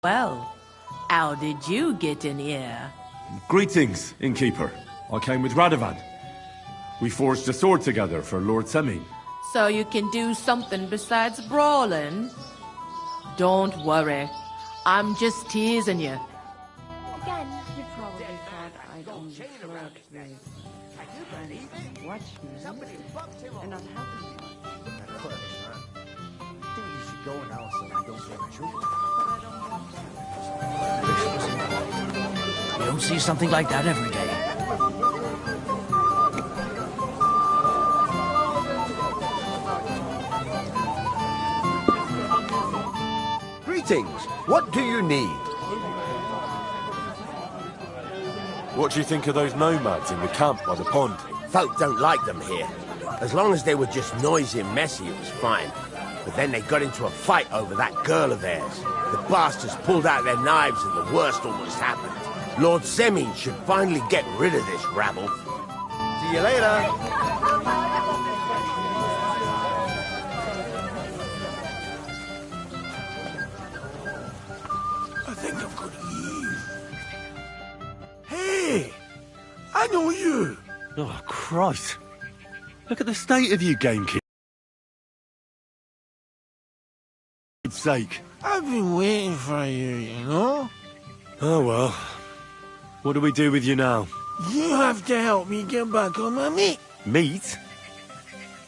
Well, how did you get in here? Greetings, innkeeper. I came with Radovan. We forged a sword together for Lord Semin. So you can do something besides brawling? Don't worry. I'm just teasing you. Again, you probably thought I'd only flirt with friends and watchmen and not helping you. Of course, man. I think you should go now so I don't get in trouble. You don't see something like that every day. Greetings. What do you need? What do you think of those nomads in the camp by the pond? Folk don't like them here. As long as they were just noisy and messy, it was fine. But then they got into a fight over that girl of theirs. The bastards pulled out their knives and the worst almost happened. Lord Semin should finally get rid of this rabble. See you later. I think I've got you. Hey! I know you! Oh, Christ. Look at the state of you, game kid. For God's sake. I've been waiting for you, you know? Oh, well. What do we do with you now? You have to help me get back on my meat. Meat?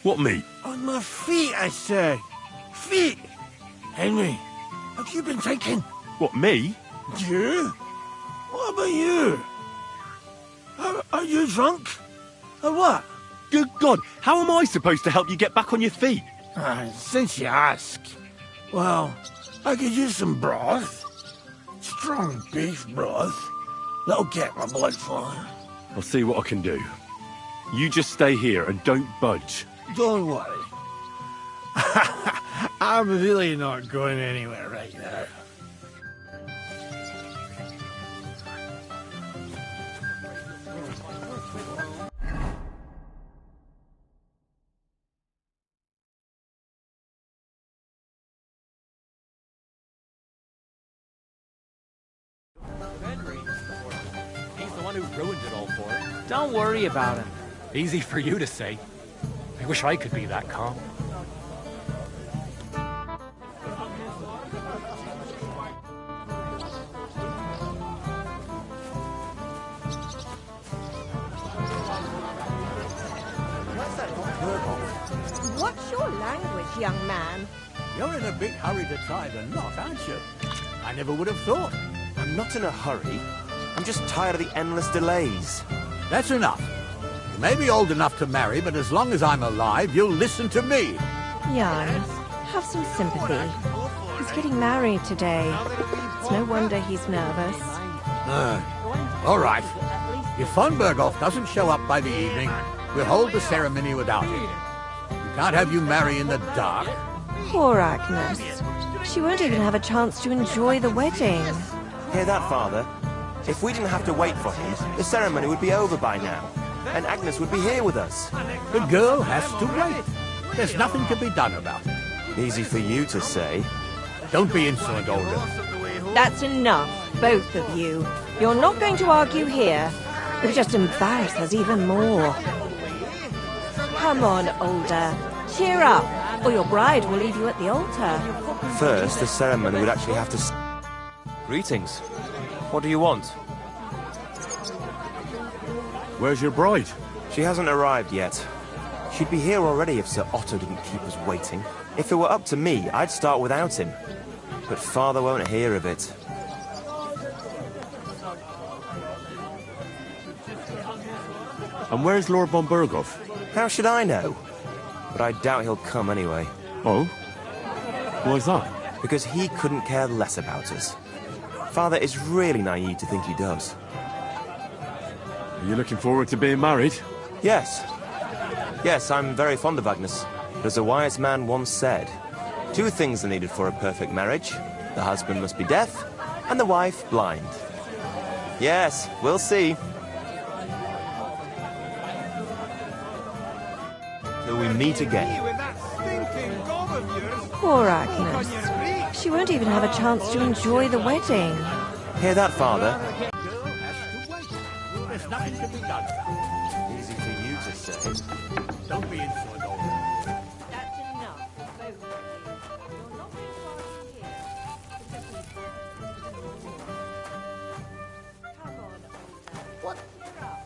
What meat? On my feet, I say. Feet! Henry, have you been taken? What, me? You? What about you? Are you drunk? Or what? Good God, how am I supposed to help you get back on your feet? Since you ask. Well, I could use some broth. Strong beef broth. That'll get my blood flowing. I'll see what I can do. You just stay here and don't budge. Don't worry. I'm really not going anywhere right now. He's the one who ruined it all for her. Don't worry about him. Easy for you to say. I wish I could be that calm. What's your language, young man? You're in a big hurry to tie the knot, aren't you? I never would have thought. I'm not in a hurry. I'm just tired of the endless delays. That's enough. You may be old enough to marry, but as long as I'm alive, you'll listen to me. Young, have some sympathy. He's getting married today. It's no wonder he's nervous. All right. If von Berghoff doesn't show up by the evening, we'll hold the ceremony without him. We can't have you marry in the dark. Poor Agnes. She won't even have a chance to enjoy the wedding. Hear that, Father? If we didn't have to wait for him, the ceremony would be over by now. And Agnes would be here with us. The girl has to wait. There's nothing to be done about it. Easy for you to say. Don't be insolent, Older. That's enough, both of you. You're not going to argue here. You'll just embarrass us even more. Come on, Older. Cheer up, or your bride will leave you at the altar. First, the ceremony would actually have to... Greetings. What do you want? Where's your bride? She hasn't arrived yet. She'd be here already if Sir Otto didn't keep us waiting. If it were up to me, I'd start without him. But Father won't hear of it. And where's Lord von Berghoff? How should I know? But I doubt he'll come anyway. Oh? Why's that? Because he couldn't care less about us. Father is really naive to think he does. Are you looking forward to being married? Yes. Yes, I'm very fond of Agnes. But as a wise man once said, 2 things are needed for a perfect marriage. The husband must be deaf, and the wife blind. Yes, we'll see. Till we meet again. Poor Agnes. She won't even have a chance to enjoy the wedding. Hear that, Father? The girl has to wait. There's nothing to be done about it. Easy for you to say. Don't be inside, That's enough, both of you. You're not going to argue here. Come on, older. What? Cheer up.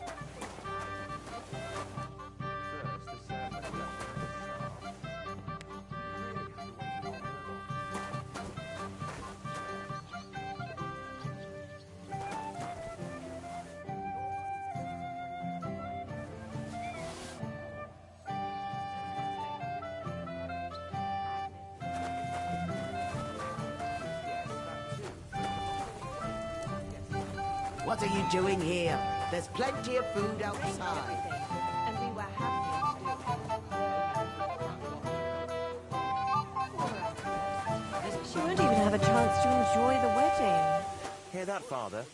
What are you doing here? There's plenty of food outside. And we were happy to do it. She won't even have a chance to enjoy the wedding. Hear that, Father?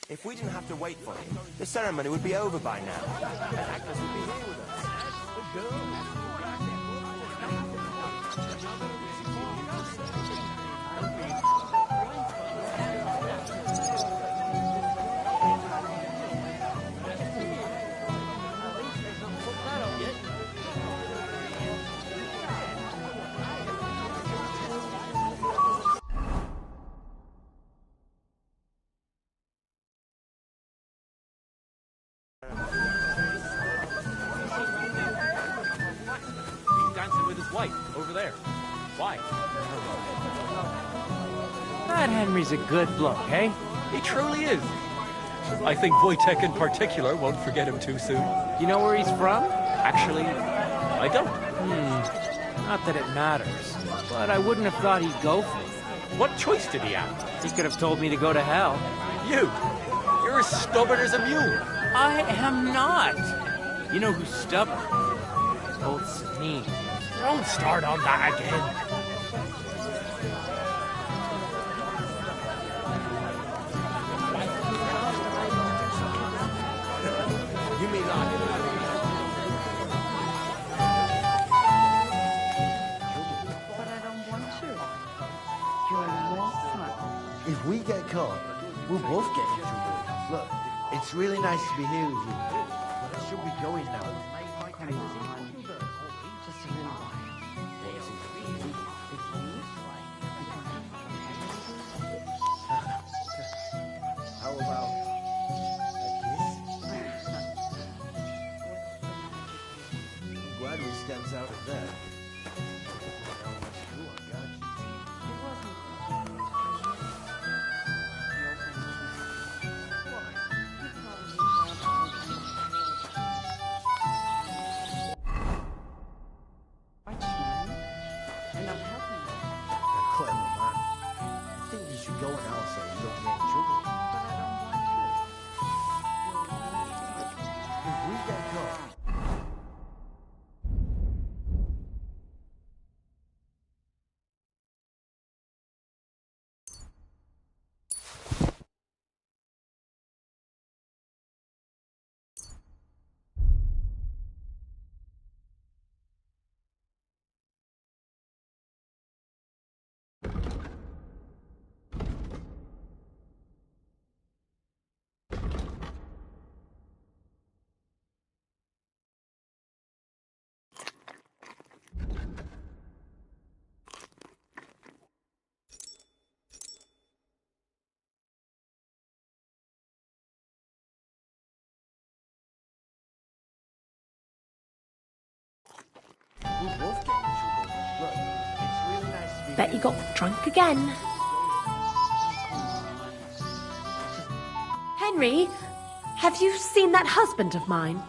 If we didn't have to wait for him, the ceremony would be over by now. And Agnes would be here with us. The girl has to He's dancing with his wife over there. Why? That Henry's a good bloke, eh? He truly is. I think Wojtek in particular won't forget him too soon. You know where he's from? Actually, I don't. Not that it matters, but I wouldn't have thought he'd go for it. What choice did he have? He could have told me to go to hell. You're as stubborn as a mule. I am not. You know who's stubborn? Old Sabine. Don't start on that again. You mean like... But I don't want to. You're more fun. If we get caught, we'll both get in trouble. Look, it's really nice to be here with you. But I should be going now. Come on. Just a little while. How about a kiss? I'm glad we stepped out of that. And I'm helping you. A clever man. I think you should go and I'll say you don't get in trouble. But I don't want to. If we get caught, we'll both get in trouble. Look, it's really nice to be Bet you got drunk again. Henry, have you seen that husband of mine?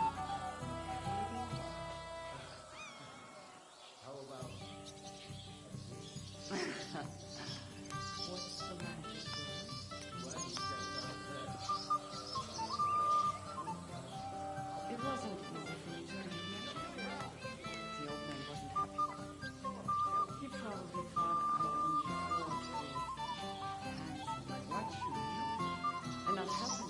It wasn't easy for you to come here. The old man wasn't happy. He probably thought I'd only afford to watch you and not help him.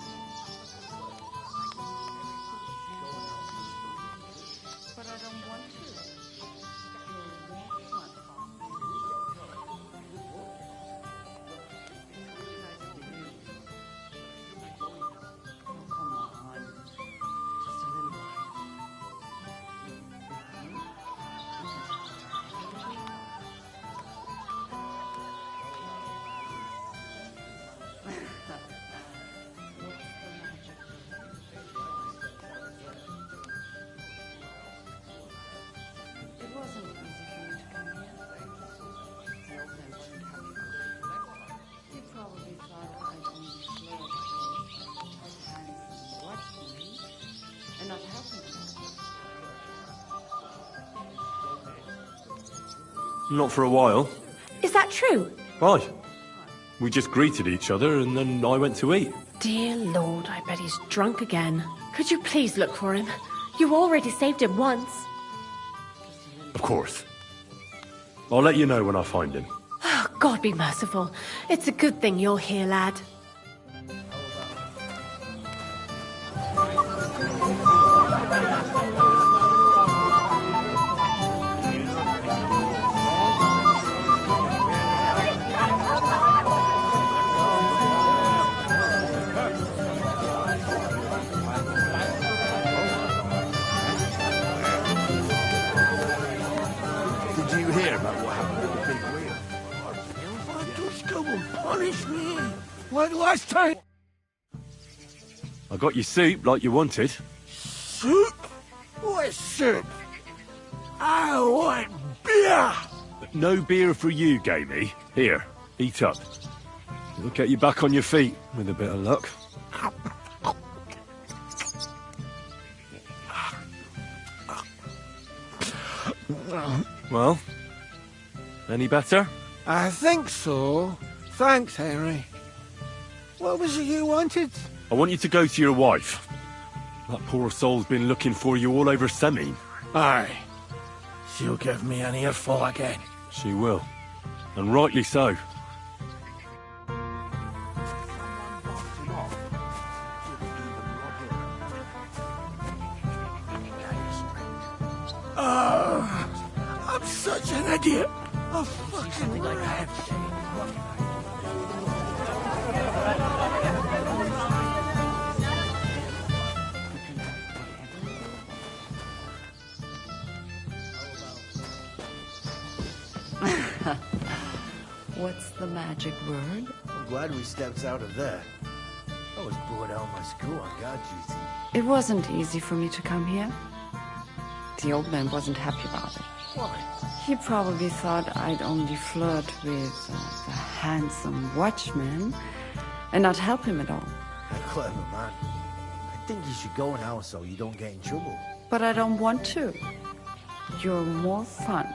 Not for a while. Is that true? Right. We just greeted each other and then I went to eat. Dear Lord, I bet he's drunk again. Could you please look for him? You already saved him once. Of course. I'll let you know when I find him. Oh, God be merciful. It's a good thing you're here, lad. Did you hear about what happened with the big wheel? Why just go and punish me? Why do I stay? I got your soup like you wanted. Soup? What soup? I want beer! No beer for you, Gamey. Here, eat up. It'll get you back on your feet, with a bit of luck. Well, any better? I think so. Thanks, Henry. What was it you wanted? I want you to go to your wife. That poor soul's been looking for you all over Semin. Aye. She'll give me an earful again. She will. And rightly so. I'm such an idiot. A fucking rat. What's the magic word? I'm glad we stepped out of there. I was bored out of my school on guard duty. It wasn't easy for me to come here. The old man wasn't happy about it. Why? He probably thought I'd only flirt with the handsome watchman and not help him at all. A clever man. I think you should go now so you don't get in trouble. But I don't want to. You're more fun.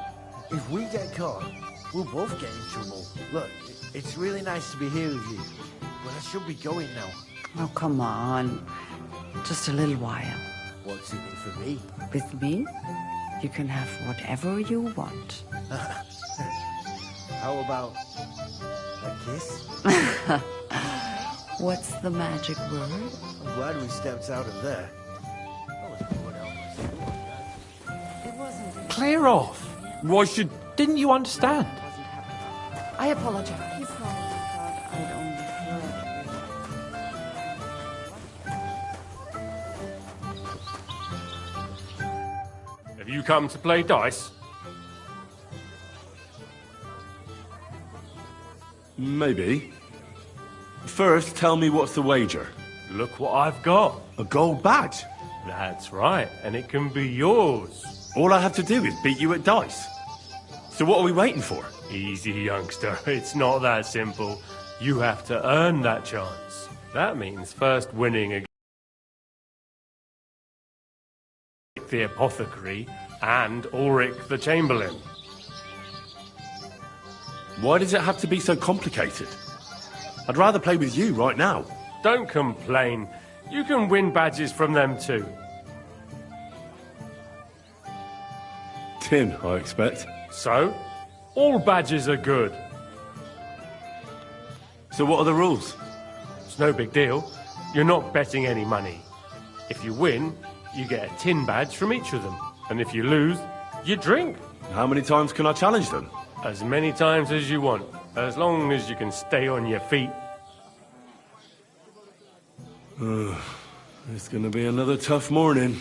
If we get caught, we'll both get in trouble. Look, it's really nice to be here with you, but I should be going now. Oh, come on. Just a little while. What's in it for me? With me, you can have whatever you want. How about a kiss? What's the magic word? I'm glad we stepped out of there. I was bored out of my school on guard duty. It wasn't. Clear off. Why should... Didn't you understand? I apologize. He probably thought I'd only flirt with. Have you come to play dice? Maybe. First, tell me what's the wager. Look what I've got. A gold badge. That's right, and it can be yours. All I have to do is beat you at dice. So what are we waiting for? Easy, youngster. It's not that simple. You have to earn that chance. That means first winning against the apothecary and Ulrich the Chamberlain. Why does it have to be so complicated? I'd rather play with you right now. Don't complain. You can win badges from them too. Tin, I expect. So, all badges are good. So what are the rules? It's no big deal. You're not betting any money. If you win, you get a tin badge from each of them. And if you lose, you drink. How many times can I challenge them? As many times as you want, as long as you can stay on your feet. It's gonna be another tough morning.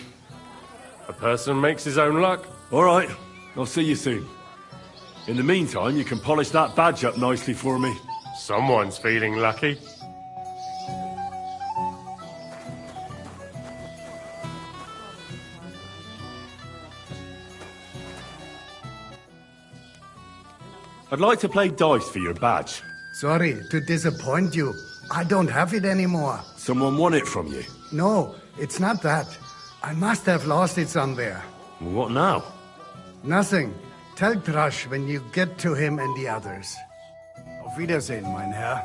A person makes his own luck. All right, I'll see you soon. In the meantime, you can polish that badge up nicely for me. Someone's feeling lucky. I'd like to play dice for your badge. Sorry to disappoint you. I don't have it anymore. Someone won it from you. No, it's not that. I must have lost it somewhere. Well, what now? Nothing. Tell Thrush when you get to him and the others. Auf Wiedersehen, mein Herr.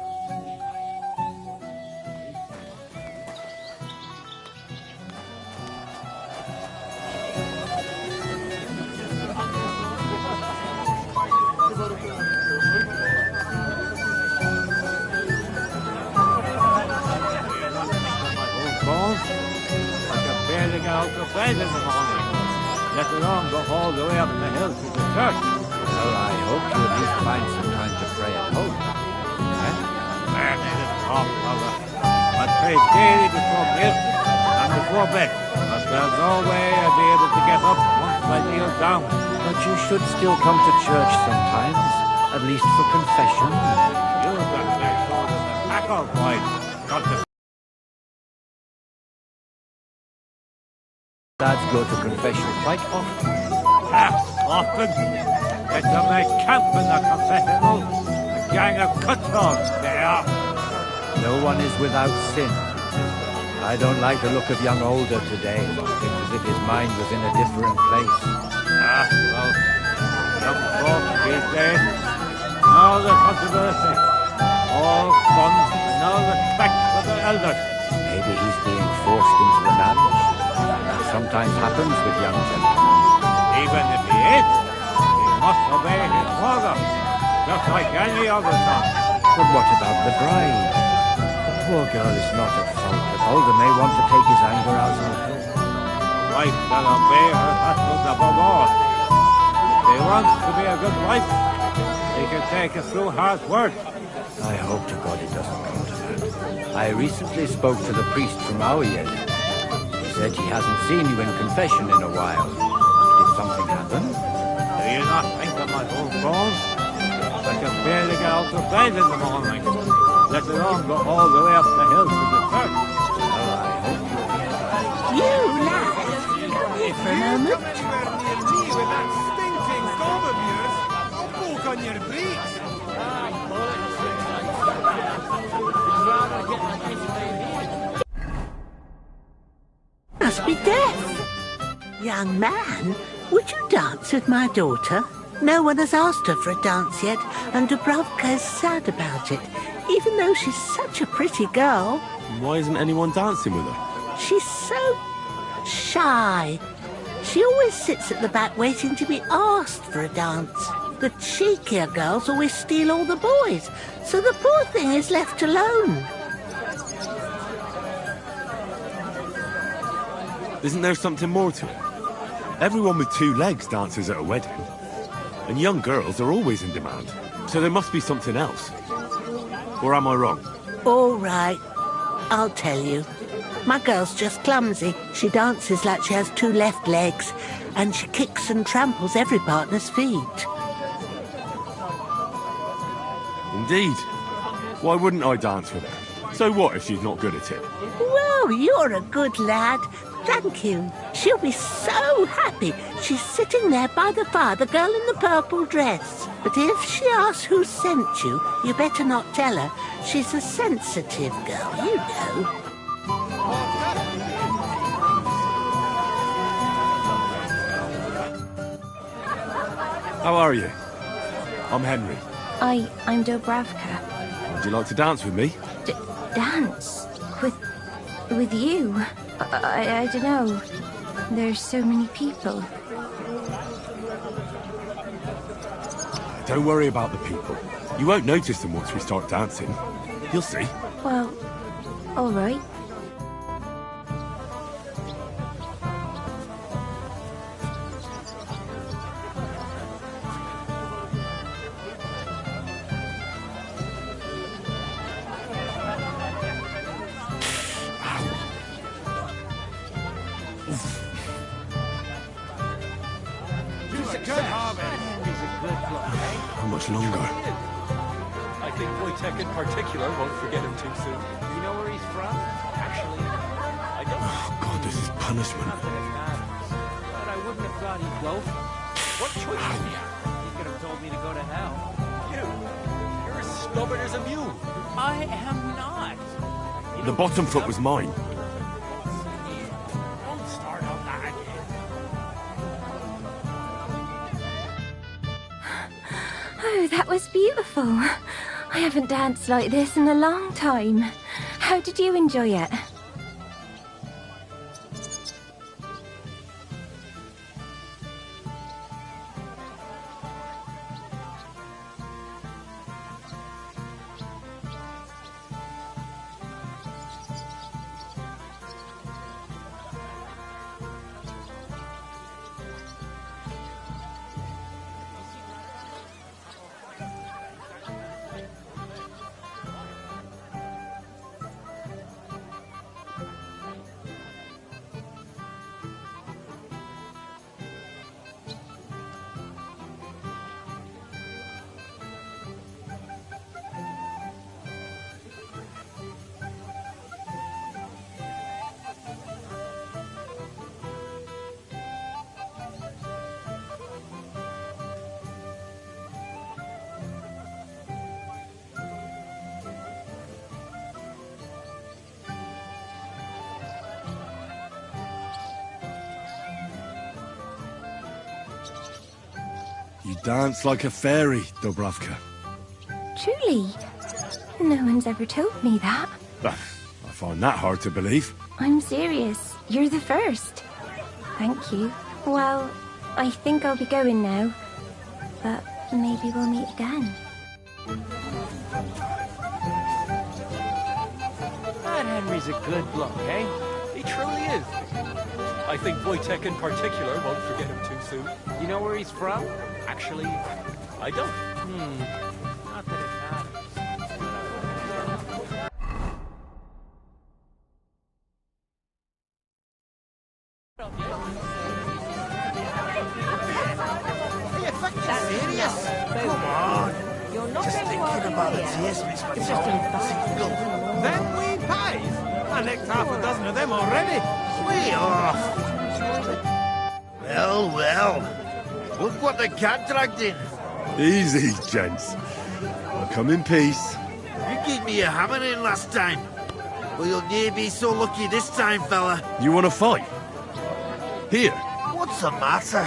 Out of bed in the morning, let alone go all the way up the hill to the church. Well, I hope you at least find some time to pray at home. Eh? There may it talk, brother. I pray daily before milk and before bed, but there's no way I'll be able to get up once I kneel down. But you should still come to church sometimes, at least for confession. You've got to make sure that the tackle point got to Lads go to confession quite often. Often? It's a nice camp in the confessional. A gang of cutthroats they are. No one is without sin. I don't like the look of young Older today. It's as if his mind was in a different place. Well, young folks these days, no responsibility, all fun, and no respect for the elders. Maybe he's being forced into the marriage. That sometimes happens with young gentlemen. Even if he is, he must obey his father, just like any other son. But what about the bride? The poor girl is not at fault, but Older may want to take his anger out on her. Wife shall obey her husband above all. If he wants to be a good wife, he can take her through hard work. I hope to God it doesn't come to that. I recently spoke to the priest from Aoyed. He said he hasn't seen you in confession in a while. Did something happen? Do you not think of my old bones? I can barely get out of bed in the morning, let alone go all the way up the hill to the church. Well, I hope you lads, come here for a moment. With that stinking gob of yours, I'll poke on your breech. Must be deaf. Young man, would you dance with my daughter? No one has asked her for a dance yet, and Dubrovka is sad about it, even though she's such a pretty girl. Why isn't anyone dancing with her? She's so shy. She always sits at the back waiting to be asked for a dance. The cheekier girls always steal all the boys, so the poor thing is left alone. Isn't there something more to it? Everyone with two legs dances at a wedding. And young girls are always in demand. So there must be something else. Or am I wrong? All right, I'll tell you. My girl's just clumsy. She dances like she has two left legs, and she kicks and tramples every partner's feet. Indeed. Why wouldn't I dance with her? So what if she's not good at it? Well, you're a good lad. Thank you. She'll be so happy. She's sitting there by the fire, the girl in the purple dress. But if she asks who sent you, you better not tell her. She's a sensitive girl, you know. How are you? I'm Henry. I'm Dubravka. Would you like to dance with me? Dance? With you? I don't know. There's so many people. Don't worry about the people. You won't notice them once we start dancing. You'll see. Well, all right. How much longer? I think Wojtek in particular won't forget him too soon. You know where he's from? Actually, I don't. Oh, God, this is punishment. But I wouldn't have thought he'd go. What choice did he have? He could have told me to go to hell. You're as stubborn as a mule. I am not. The bottom foot was mine. Don't start on that again. Oh, that was beautiful. I haven't danced like this in a long time. How did you enjoy it? You dance like a fairy, Dubravka. Truly? No one's ever told me that. I find that hard to believe. I'm serious. You're the first. Thank you. Well, I think I'll be going now. But maybe we'll meet again. That Henry's a good bloke, eh? He truly is. I think Wojtek in particular won't forget him too soon. You know where he's from? Actually, I don't. Not that it That's serious? Come on. You're not Just going to thinking argue about the here. taste makes my It's just tongue embarrassing. tingle. Them wee pies? I licked half a dozen of them already. Way off. Well, well. Look what the cat dragged in. Easy, gents. I'll come in peace. You gave me a hammering last time. Well, you'll near be so lucky this time, fella. You want to fight? Here. What's the matter?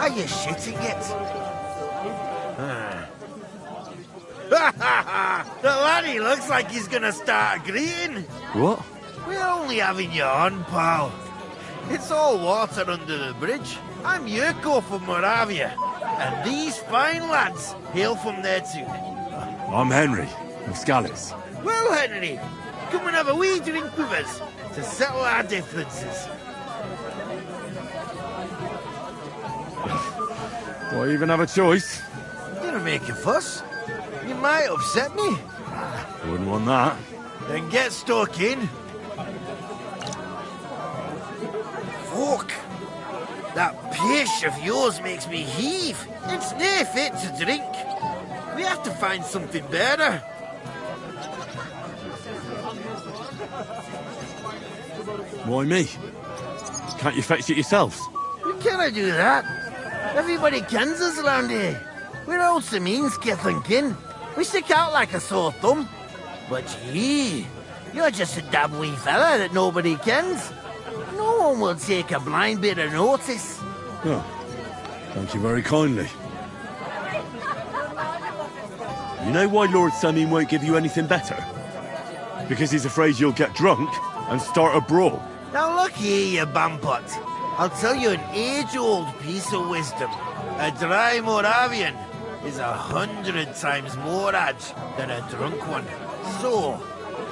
Are you shitting it? The laddie looks like he's gonna start agreeing. What? We're only having you on, pal. It's all water under the bridge. I'm Yurko from Moravia, and these fine lads hail from there too. I'm Henry, of Scallis. Well, Henry, come and have a wee drink with us to settle our differences. Do I even have a choice? Didn't make a fuss. You might upset me. Wouldn't want that. Then get stuck in. Fuck. That pish of yours makes me heave. It's near fit to drink. We have to find something better. Why me? Can't you fetch it yourselves? We cannot do that. Everybody kens us around here. We're all means, Kycklingfight. We stick out like a sore thumb. But you're just a dab wee fella that nobody kens. No one will take a blind bit of notice. Oh, thank you very kindly. You know why Lord Samin won't give you anything better? Because he's afraid you'll get drunk and start a brawl. Now look here, you bampot. I'll tell you an age-old piece of wisdom. A dry Moravian is 100 times more edge than a drunk one. So,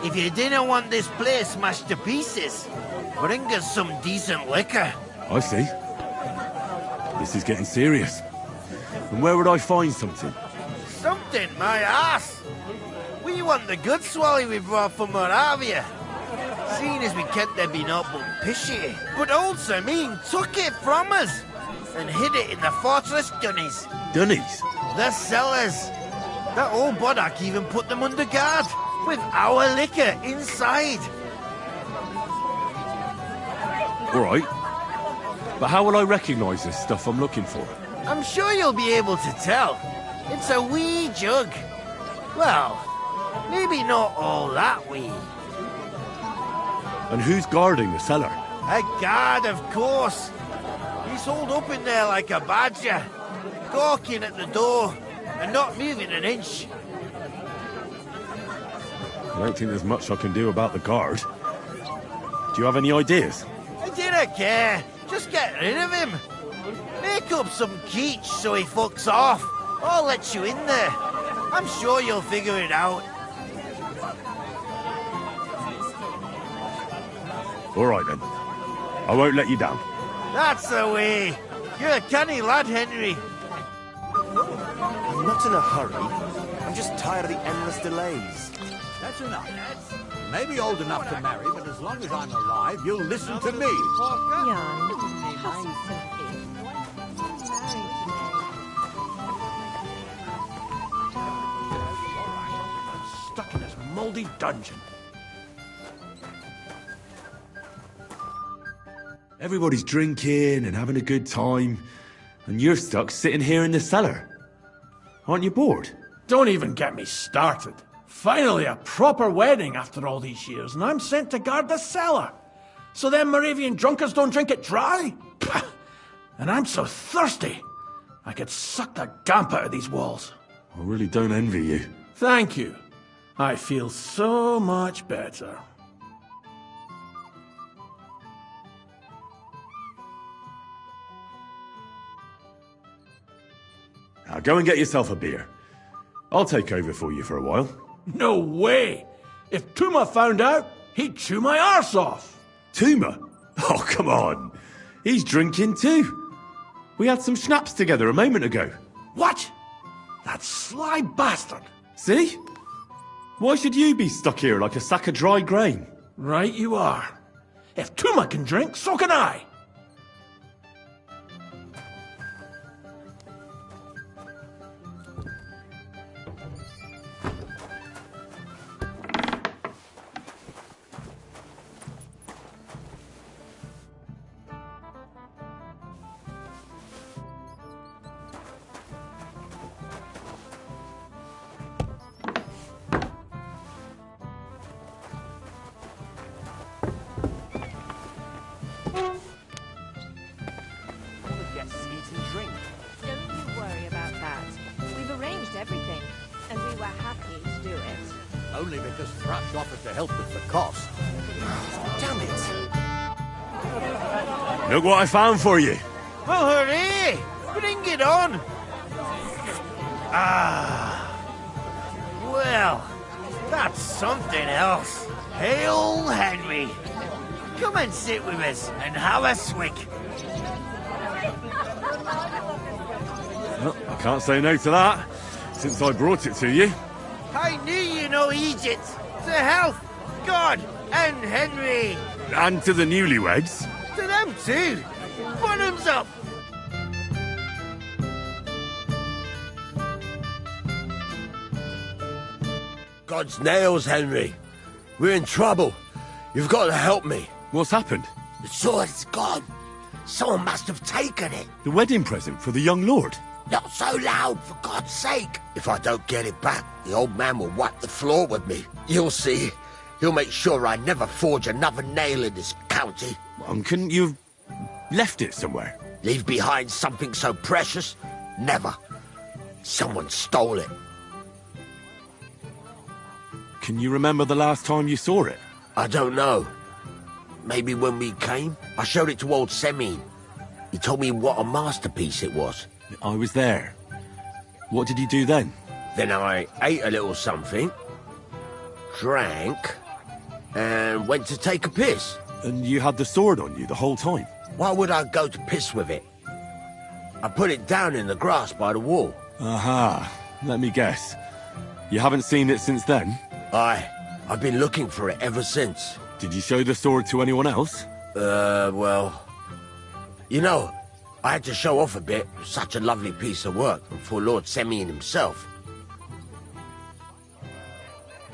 if you didn't want this place smashed to pieces, bring us some decent liquor. I see. This is getting serious. And where would I find something? Something, my ass. We want the good swally we brought from Moravia. Seeing as we can't there be not but pishy. But old Samin took it from us and hid it in the fortress dunnies. Dunnies? The cellars. That old Boddock even put them under guard with our liquor inside. All right. But how will I recognise this stuff I'm looking for? I'm sure you'll be able to tell. It's a wee jug. Well, maybe not all that wee. And who's guarding the cellar? A guard, of course. He's holed up in there like a badger, gawking at the door, and not moving an inch. I don't think there's much I can do about the guard. Do you have any ideas? I didn't care. Just get rid of him. Make up some keech so he fucks off. I'll let you in there. I'm sure you'll figure it out. All right, then. I won't let you down. That's the way. You're a canny lad, Henry. I'm not in a hurry. I'm just tired of the endless delays. That's enough. You may be old enough to marry, but as long as I'm alive, you'll listen to me. I'm stuck in this mouldy dungeon. Everybody's drinking and having a good time, and you're stuck sitting here in the cellar. Aren't you bored? Don't even get me started. Finally, a proper wedding after all these years, and I'm sent to guard the cellar. So them Moravian drunkards don't drink it dry? Pah! And I'm so thirsty, I could suck the damp out of these walls. I really don't envy you. Thank you. I feel so much better. Now go and get yourself a beer. I'll take over for you for a while. No way! If Tuma found out, he'd chew my arse off. Tuma? Oh, come on. He's drinking too. We had some schnapps together a moment ago. What? That sly bastard. See? Why should you be stuck here like a sack of dry grain? Right you are. If Tuma can drink, so can I. Only because Thrush offered to help with the cost. Damn it! Look what I found for you. Well, hooray! Bring it on! Ah. Well, that's something else. Hail Henry! Come and sit with us and have a swig. Well, I can't say no to that, since I brought it to you. I knew you know Egypt. To health, God, and Henry. And to the newlyweds. To them too. Bottoms up. God's nails, Henry. We're in trouble. You've got to help me. What's happened? The sword's gone. Someone must have taken it. The wedding present for the young lord. Not so loud, for God's sake. If I don't get it back, the old man will wipe the floor with me. You'll see. He'll make sure I never forge another nail in this county. And couldn't you have left it somewhere? Leave behind something so precious? Never. Someone stole it. Can you remember the last time you saw it? I don't know. Maybe when we came? I showed it to old Semine. He told me what a masterpiece it was. I was there. What did you do then? Then I ate a little something, drank, and went to take a piss. And you had the sword on you the whole time? Why would I go to piss with it? I put it down in the grass by the wall. Aha. Let me guess. You haven't seen it since then? I've been looking for it ever since. Did you show the sword to anyone else? Well... You know, I had to show off a bit. Such a lovely piece of work for Lord Semyon himself.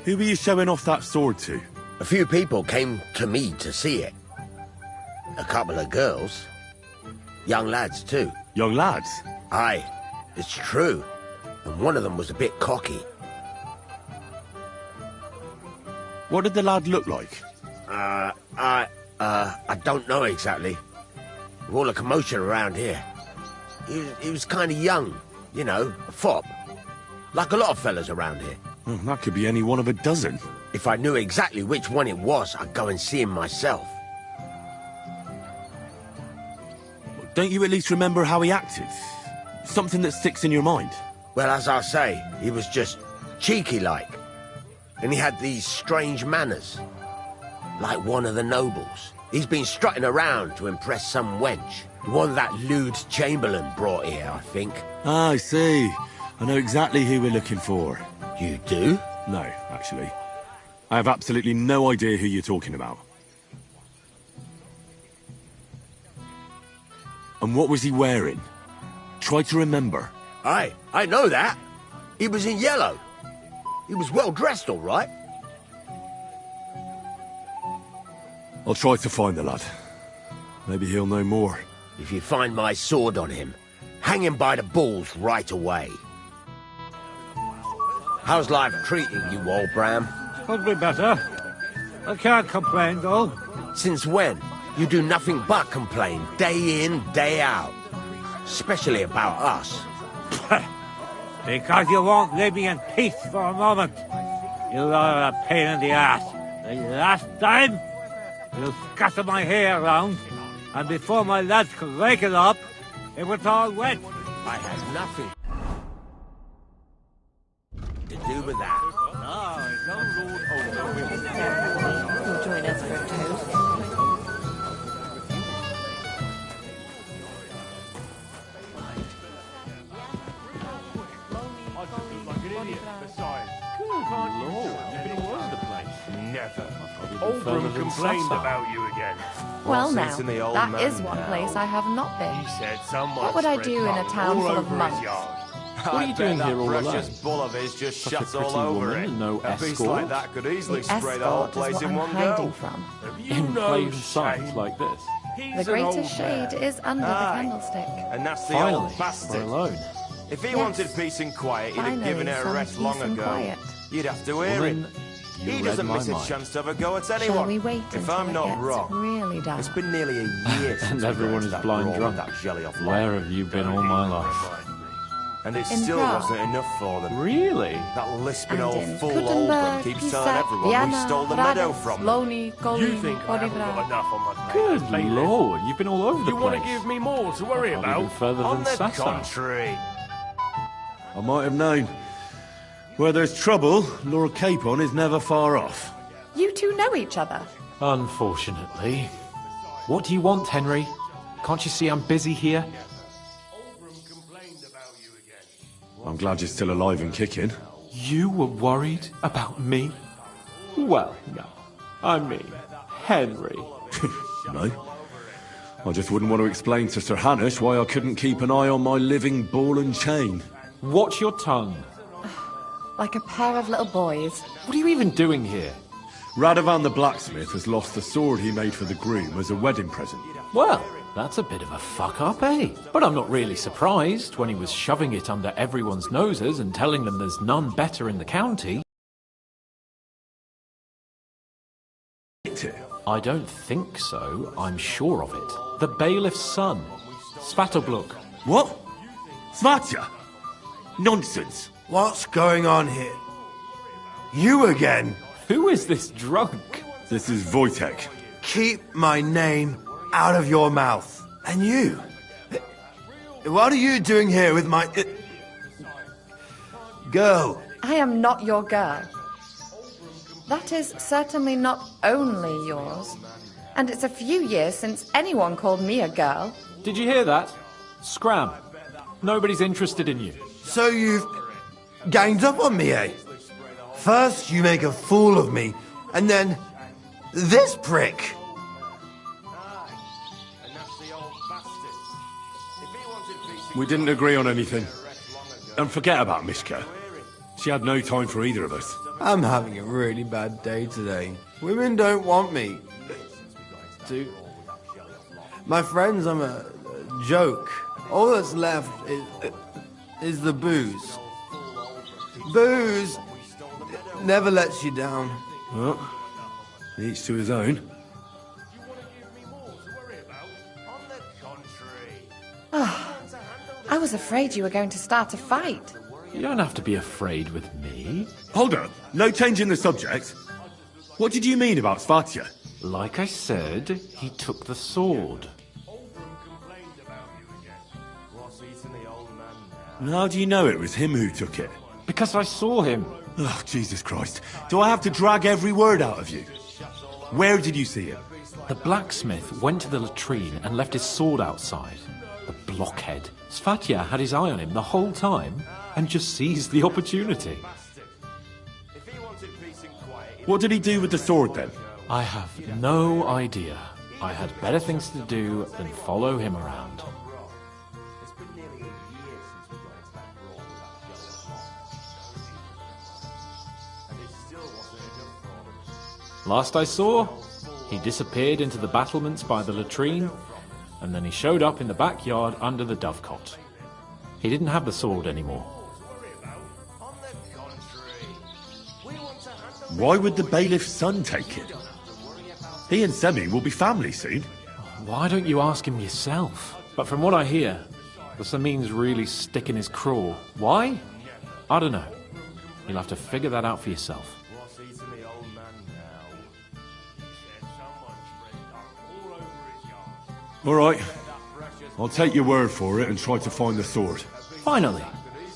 Who were you showing off that sword to? A few people came to me to see it. A couple of girls. Young lads, too. Young lads? Aye, it's true. And one of them was a bit cocky. What did the lad look like? I don't know exactly. With all the commotion around here. He was kind of young, you know, a fop. like a lot of fellas around here. Well, that could be any one of a dozen. If I knew exactly which one it was, I'd go and see him myself. Don't you at least remember how he acted? Something that sticks in your mind? Well, as I say, he was just cheeky-like. And he had these strange manners. Like one of the nobles. He's been strutting around to impress some wench. The one that lewd Chamberlain brought here, I think. Ah, I see. I know exactly who we're looking for. You do? No, actually. I have absolutely no idea who you're talking about. And what was he wearing? Try to remember. I know that. He was in yellow. He was well dressed, all right. I'll try to find the lad. Maybe he'll know more. If you find my sword on him, hang him by the balls right away. How's life treating you, old Bram? Could be better. I can't complain, though. Since when? You do nothing but complain, day in, day out. Especially about us. Because you won't leave me in peace for a moment. You are a pain in the ass. The last time, you scattered my hair around, and before my lads could rake it up, it was all wet. I had nothing to do with that. You'll join us for a toast. Oldham complained about you again. Well now, in the old that man is one now. place I have not been. He said someone What would I spread do in a butter town all full of over his monks? yard. What are you doing bet here that all alone? precious bull of his just Such a shuts all pretty over woman it. and no A beast escort? like that could easily The spray the whole escort is place what in I'm one hiding go. from. In plain sight like this. The greatest shade is under the Aye. candlestick. And that's the Finally, old bastard. we're alone. If he Yes. wanted peace and quiet, he'd have given it a Finally, rest some long peace and ago. quiet. You'd have to hear Woman, it. you He read doesn't my miss a mind. chance to have a go at anyone. Shall we wait if until I'm it not gets wrong, really dark? it's been nearly a year since And we everyone got is that blind brawl drunk. with that jelly off Where line. have you been all my life? And it In still Prague. wasn't enough for them. Really? That lisping And old in fool Gutenberg, Oldham keeps telling Pisa, everyone we Vienna, stole the meadow Hradec, from them. Slony, You Kolín, think I haven't got Podivra. enough on my plate? Good Let's face it. lord, you've been all over the You want place. to give me more to worry Not about? even further On than the Sasa. contrary. I might have known. Where there's trouble, Lord Capon is never far off. You two know each other. Unfortunately. What do you want, Henry? Can't you see I'm busy here? I'm glad you're still alive and kicking. You were worried about me? Well, no. I mean, Henry. No. I just wouldn't want to explain to Sir Hanush why I couldn't keep an eye on my living ball and chain. Watch your tongue. Like a pair of little boys. What are you even doing here? Radovan the blacksmith has lost the sword he made for the groom as a wedding present. Well, that's a bit of a fuck-up, eh? But I'm not really surprised when he was shoving it under everyone's noses and telling them there's none better in the county. I don't think so. I'm sure of it. The bailiff's son. Svatobluk. What? Svatya? Nonsense. What's going on here? You again? Who is this drunk? This is Wojtek. Keep my name out of your mouth. And you? What are you doing here with my... girl? I am not your girl. That is certainly not only yours. And it's a few years since anyone called me a girl. Did you hear that? Scram. Nobody's interested in you. So you've ganged up on me, eh? First you make a fool of me, and then this prick. We didn't agree on anything. And forget about Mishka. She had no time for either of us. I'm having a really bad day today. Women don't want me. My friends, I'm a joke. All that's left is the booze. Booze never lets you down. Well, each to his own. I was afraid you were going to start a fight. You don't have to be afraid with me. Hold up. No change in the subject. What did you mean about Svatya? Like I said, he took the sword. And how do you know it was him who took it? Because I saw him. Oh, Jesus Christ. Do I have to drag every word out of you? Where did you see him? The blacksmith went to the latrine and left his sword outside. The blockhead. Svatya had his eye on him the whole time and just seized the opportunity. What did he do with the sword then? I have no idea. I had better things to do than follow him around. Last I saw, he disappeared into the battlements by the latrine, and then he showed up in the backyard under the dovecot. He didn't have the sword anymore. Why would the bailiff's son take it? He and Semi will be family soon. Why don't you ask him yourself? But from what I hear, the Samin's really sticking his craw. Why? I don't know. You'll have to figure that out for yourself. All right. I'll take your word for it and try to find the sword. Finally,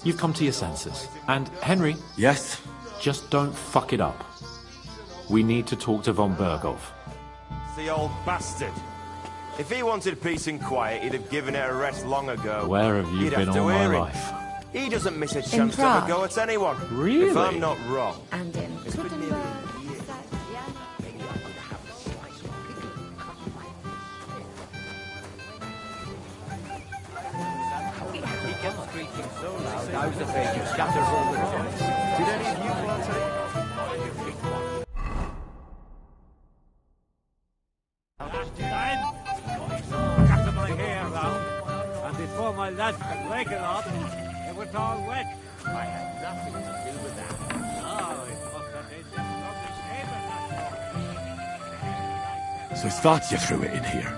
you've come to your senses. And, Henry... Yes? Just don't fuck it up. We need to talk to von Berghoff. The old bastard. If he wanted peace and quiet, he'd have given it a rest long ago. Where have you been all my life? He doesn't miss a chance to have a go at anyone. Really? If I'm not wrong. And in He kept screeching so loud, I was afraid you'd scatter all the tents. Did any of you want to... Scatter my hair round, and before my lads could wake it up, it was all wet. I had nothing to do with that. Oh, it must have been this So Svatya threw it in here.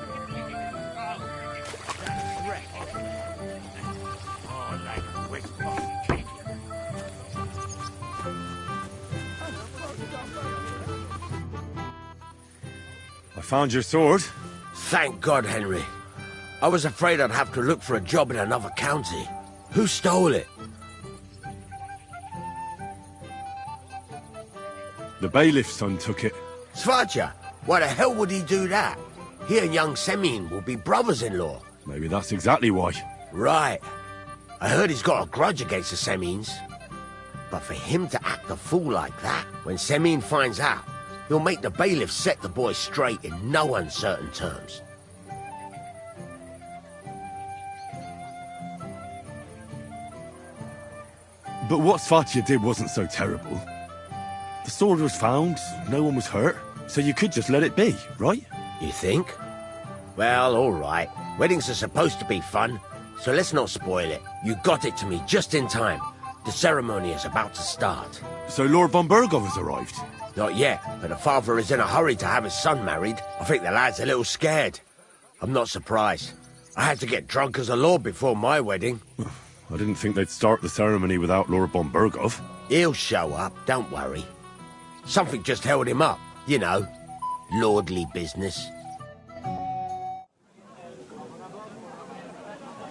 I found your sword. Thank God, Henry. I was afraid I'd have to look for a job in another county. Who stole it? The bailiff's son took it. Svatya? Why the hell would he do that? He and young Semin will be brothers-in-law. Maybe that's exactly why. Right. I heard he's got a grudge against the Semins. But for him to act a fool like that, when Semin finds out, he'll make the bailiff set the boy straight in no uncertain terms. But what Svatya did wasn't so terrible. The sword was found, no one was hurt, so you could just let it be, right? You think? Well, all right. Weddings are supposed to be fun, so let's not spoil it. You got it to me just in time. The ceremony is about to start. So Lord von Berghoff has arrived? Not yet, but the father is in a hurry to have his son married. I think the lad's a little scared. I'm not surprised. I had to get drunk as a lord before my wedding. I didn't think they'd start the ceremony without Lord von Berghoff. He'll show up, don't worry. Something just held him up, you know. Lordly business.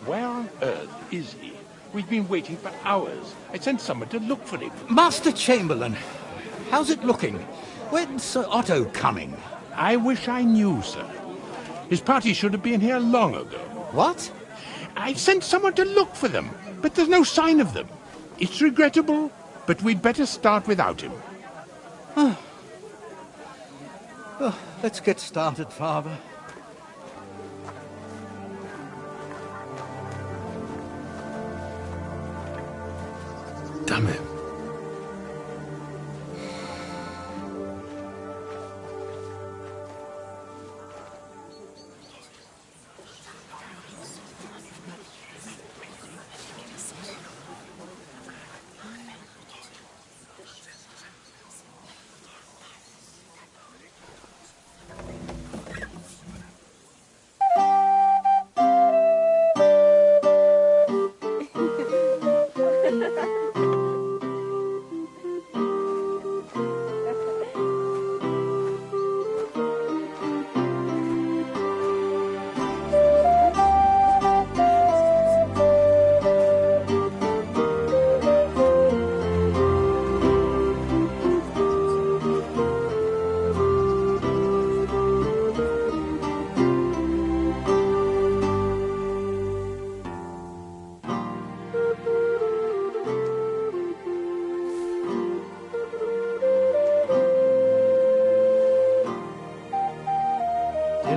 Where on earth is he? We've been waiting for hours. I sent someone to look for him. Master Chamberlain, how's it looking? When's Sir Otto coming? I wish I knew, sir. His party should have been here long ago. What? I sent someone to look for them, but there's no sign of them. It's regrettable, but we'd better start without him. Let's get started, Father. Damn it.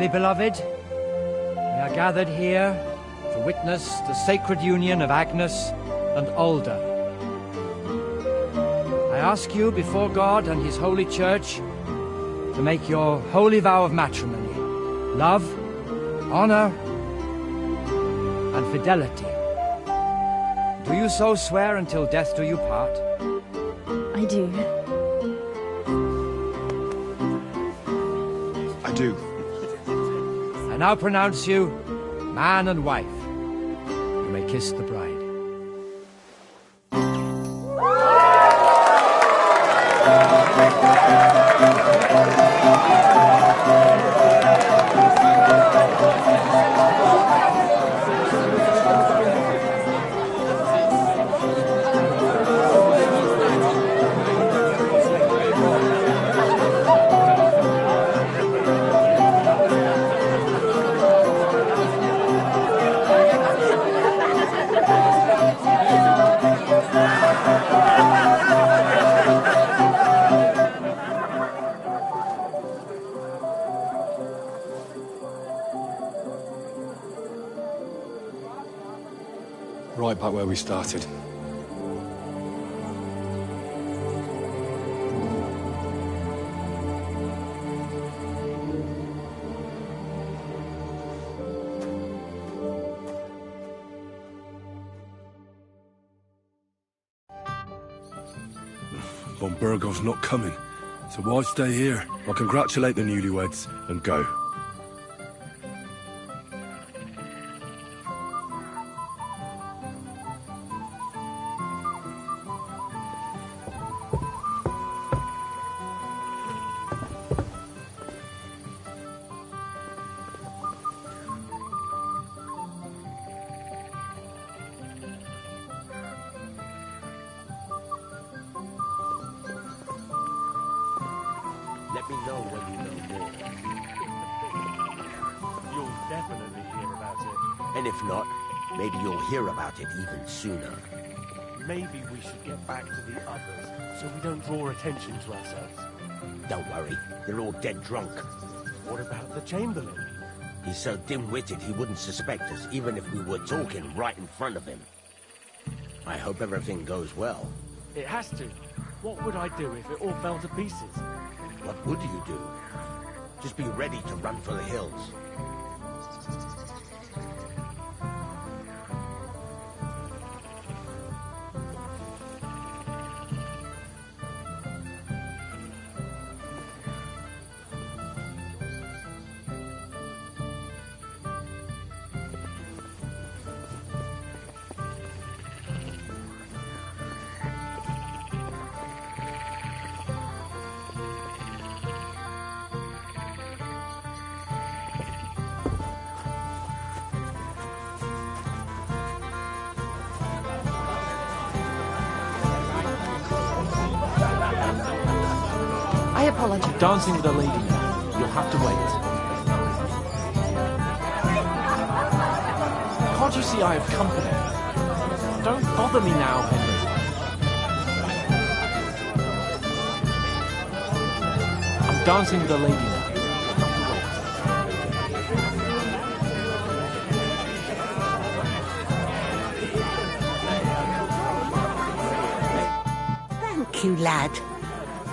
Dearly beloved, we are gathered here to witness the sacred union of Agnes and Alda. I ask you before God and his holy church to make your holy vow of matrimony, love, honor, and fidelity. Do you so swear until death do you part? I do. I do. I now pronounce you man and wife. You may kiss the bride. Right back where we started. Von Burgov's not coming, so why stay here? I'll congratulate the newlyweds and go. Let me know when you know more. You'll definitely hear about it. And if not, maybe you'll hear about it even sooner. Maybe we should get back to the others so we don't draw attention to ourselves. Don't worry, they're all dead drunk. What about the Chamberlain? He's so dim-witted he wouldn't suspect us, even if we were talking right in front of him. I hope everything goes well. It has to. What would I do if it all fell to pieces? What would you do? Just be ready to run for the hills. I apologize. Dancing with a lady now. You'll have to wait. Can't you see I have company? Don't bother me now, Henry. I'm dancing with a lady now. Thank you, lad.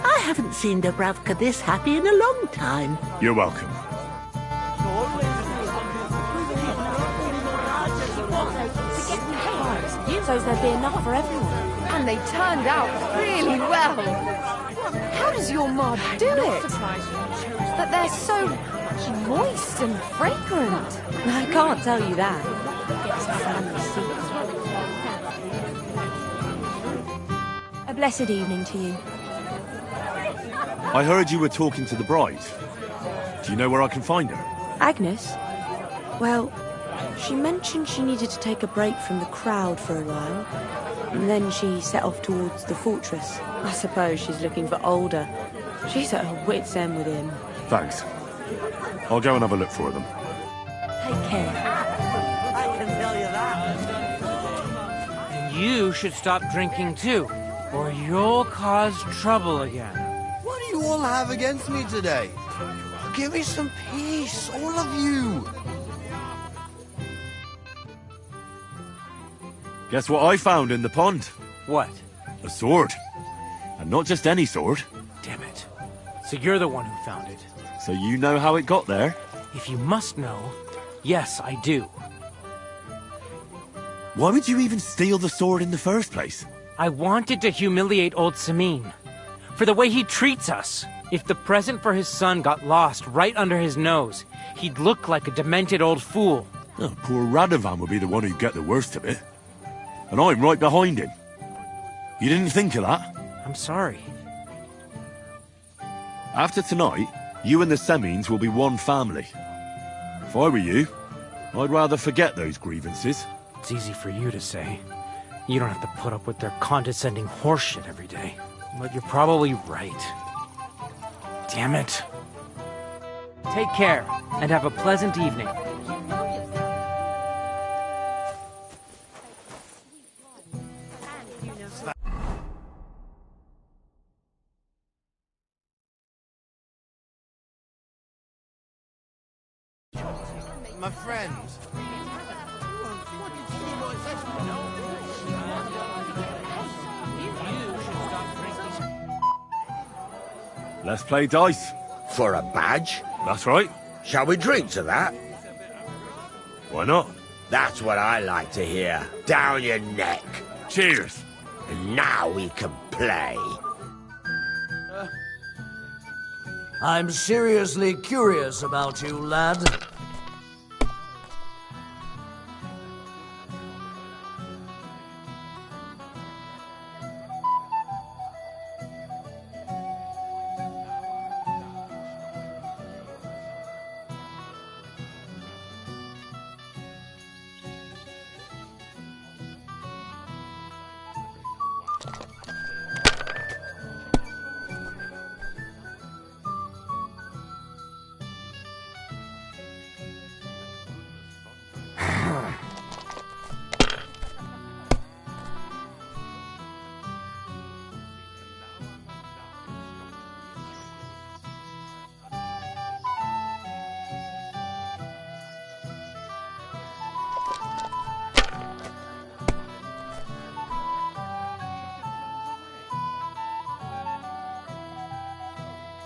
I haven't seen Dubravka this happy in a long time. You're welcome. So there'd be enough for everyone. And they turned out really well. How does your mod do it? That they're so moist and fragrant. I can't tell you that. It's a family secret. A blessed evening to you. I heard you were talking to the bride. Do you know where I can find her? Agnes? Well, she mentioned she needed to take a break from the crowd for a while, and then she set off towards the fortress. I suppose she's looking for Alda. She's at her wit's end with him. Thanks. I'll go and have a look for them. Take care. I can tell you that. And you should stop drinking too, or you'll cause trouble again. What do you all have against me today? give me some peace, all of you. Guess what I found in the pond? What? A sword. And not just any sword. Damn it. So you're the one who found it. So you know how it got there? If you must know, yes, I do. Why would you even steal the sword in the first place? I wanted to humiliate old Samin. For the way he treats us. If the present for his son got lost right under his nose, he'd look like a demented old fool. Oh, poor Radovan would be the one who'd get the worst of it. And I'm right behind him. You didn't think of that? I'm sorry. After tonight, you and the Semines will be one family. If I were you, I'd rather forget those grievances. It's easy for you to say. You don't have to put up with their condescending horseshit every day. But you're probably right. Damn it. Take care, and have a pleasant evening. My friends. Let's play dice. For a badge? That's right. Shall we drink to that? Why not? That's what I like to hear. Down your neck. Cheers. And now we can play. I'm seriously curious about you, lad.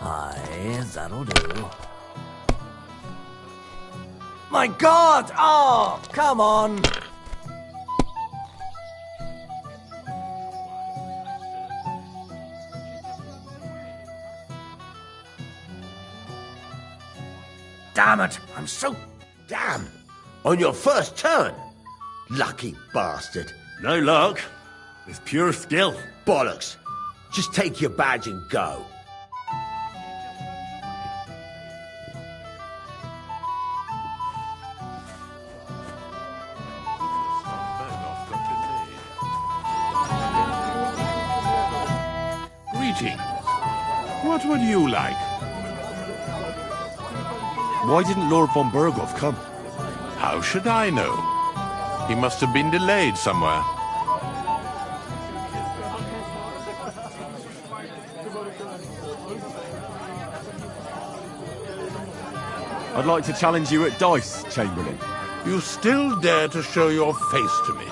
Aye, that'll do. My God! Oh, come on! Damn it! I'm so... Damn! On your first turn! Lucky bastard. No luck. It's pure skill. Bollocks. Just take your badge and go. Greetings. What would you like? Why didn't Lord von Berghoff come? How should I know? He must have been delayed somewhere. I'd like to challenge you at dice, Chamberlain. You still dare to show your face to me?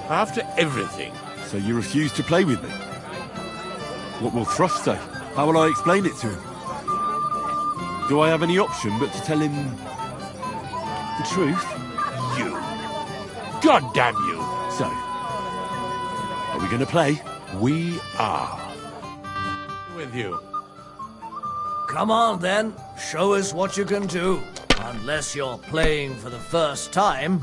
After everything. So you refuse to play with me? What will Thrush say? How will I explain it to him? Do I have any option but to tell him the truth? You. God damn you. So, are we going to play? We are. With you. Come on, then. Show us what you can do. Unless you're playing for the first time.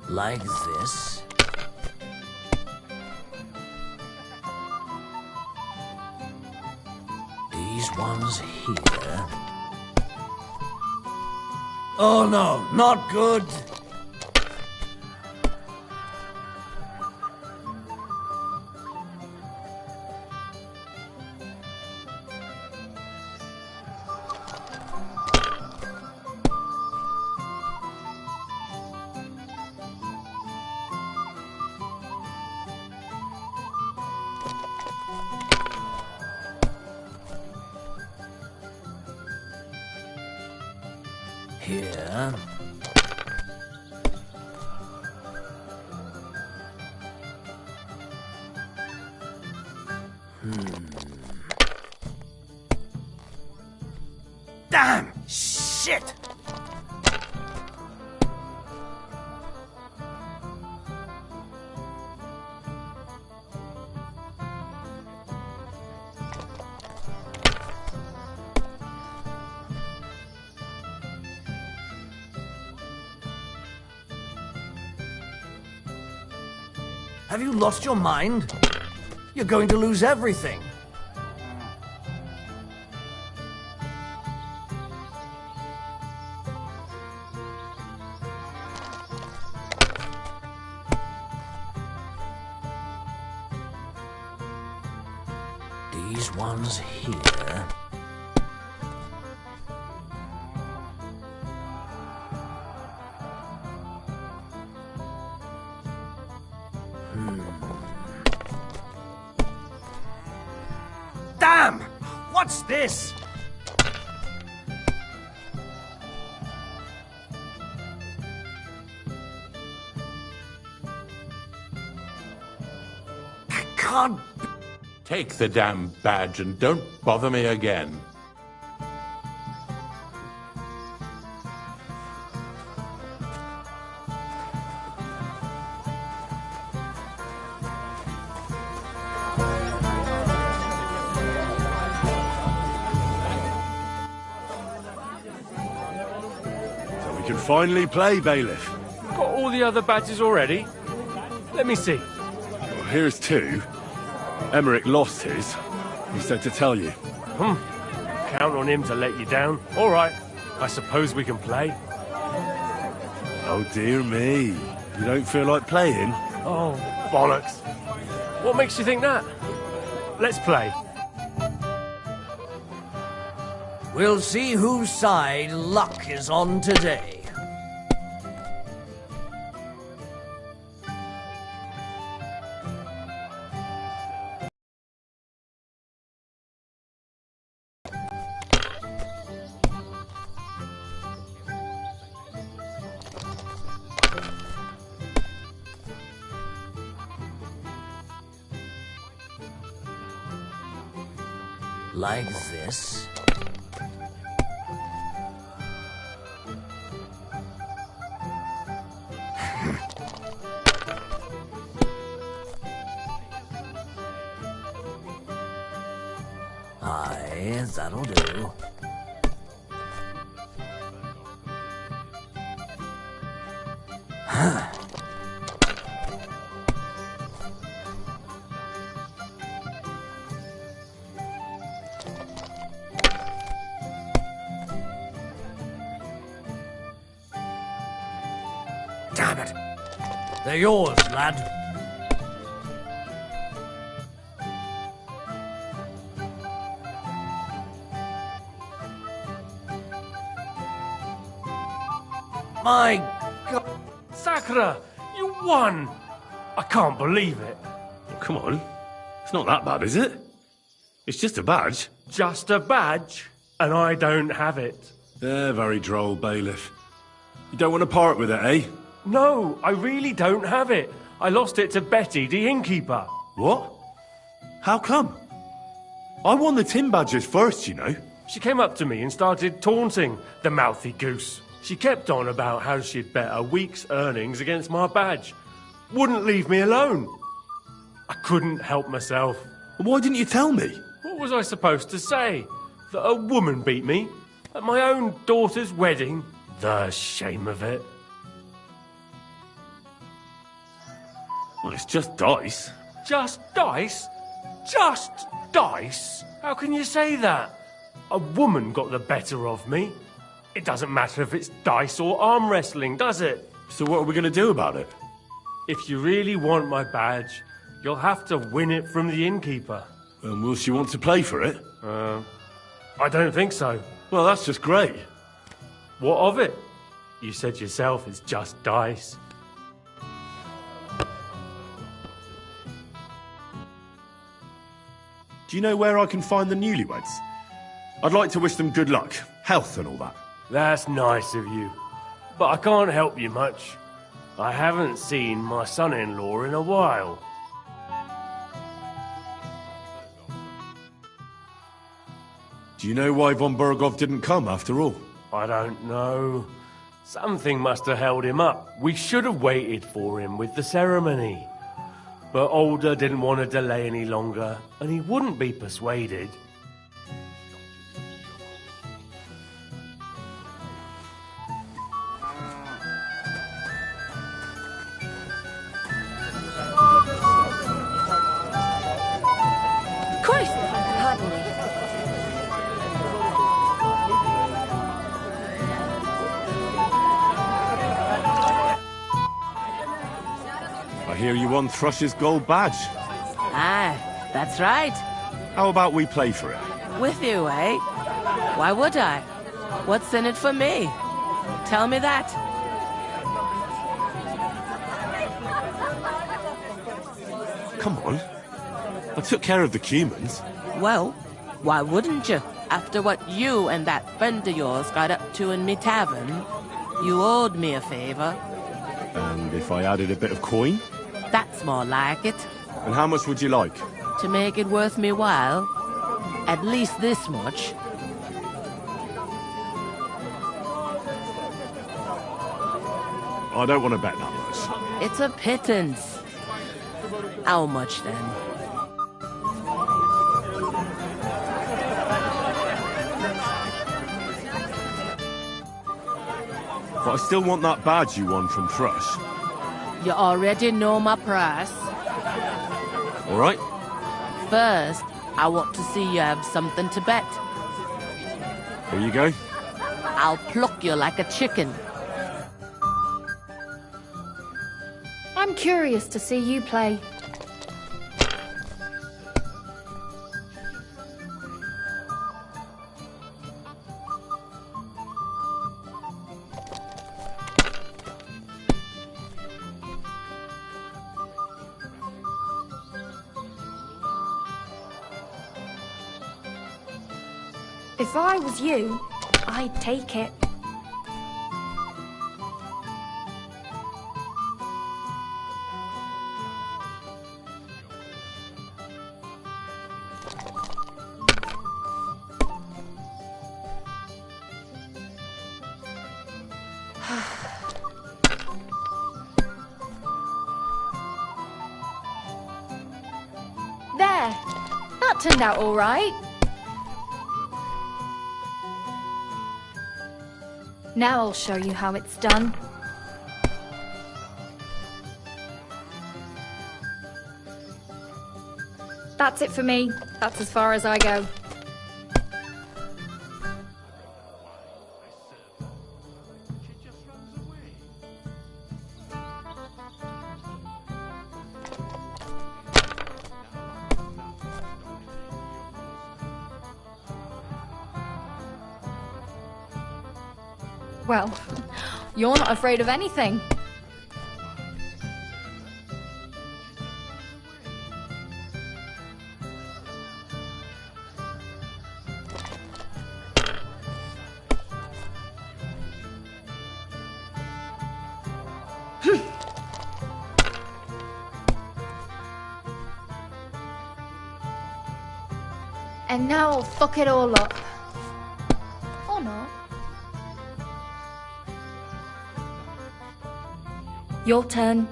Like this. ones here. Oh no, not good. Here. Damn! Shit! Have you lost your mind? You're going to lose everything. These ones here. Damn! What's this? I can't... Take the damn badge and don't bother me again. We can finally play, Bailiff. Got all the other badges already? Let me see. Well, here's two. Emmerich lost his. He said to tell you. Count on him to let you down. All right. I suppose we can play. Oh, dear me. You don't feel like playing? Oh, bollocks. What makes you think that? Let's play. We'll see whose side luck is on today. Like this. Aye, that'll do. Huh. Damn it! They're yours, lad. My God! Sakura, you won! I can't believe it. Oh, come on. It's not that bad, is it? It's just a badge. Just a badge? And I don't have it. They're very droll, Bailiff. You don't want to part with it, eh? No, I really don't have it. I lost it to Betty, the innkeeper. What? How come? I won the tin badges first, you know. She came up to me and started taunting, the mouthy goose. She kept on about how she'd bet a week's earnings against my badge. Wouldn't leave me alone. I couldn't help myself. Why didn't you tell me? What was I supposed to say? That a woman beat me? At my own daughter's wedding? The shame of it. Well, it's just dice. Just dice? Just dice? How can you say that? A woman got the better of me. It doesn't matter if it's dice or arm wrestling, does it? So what are we going to do about it? If you really want my badge, you'll have to win it from the innkeeper. And will she want to play for it? I don't think so. Well, that's just great. What of it? You said yourself it's just dice. Do you know where I can find the newlyweds? I'd like to wish them good luck, health and all that. That's nice of you. But I can't help you much. I haven't seen my son-in-law in a while. Do you know why von Burgov didn't come after all? I don't know. Something must have held him up. We should have waited for him with the ceremony. But Older didn't want to delay any longer, and he wouldn't be persuaded. Christ! Pardon me. I hear you won Thrush's gold badge. Ah, that's right. How about we play for it? With you, eh? Why would I? What's in it for me? Tell me that. Come on. I took care of the Cumans. Well, why wouldn't you? After what you and that friend of yours got up to in me tavern, you owed me a favor. And if I added a bit of coin? That's more like it. And how much would you like? To make it worth me while, at least this much. I don't want to bet that much. It's a pittance. How much then? But I still want that badge you won from Thrush. You already know my price. All right? First, I want to see you have something to bet. Here you go. I'll pluck you like a chicken. I'm curious to see you play. If I was you, I'd take it. There! That turned out all right. Now I'll show you how it's done. That's it for me. That's as far as I go. Well, you're not afraid of anything. And now I'll fuck it all up. Or not. Your turn.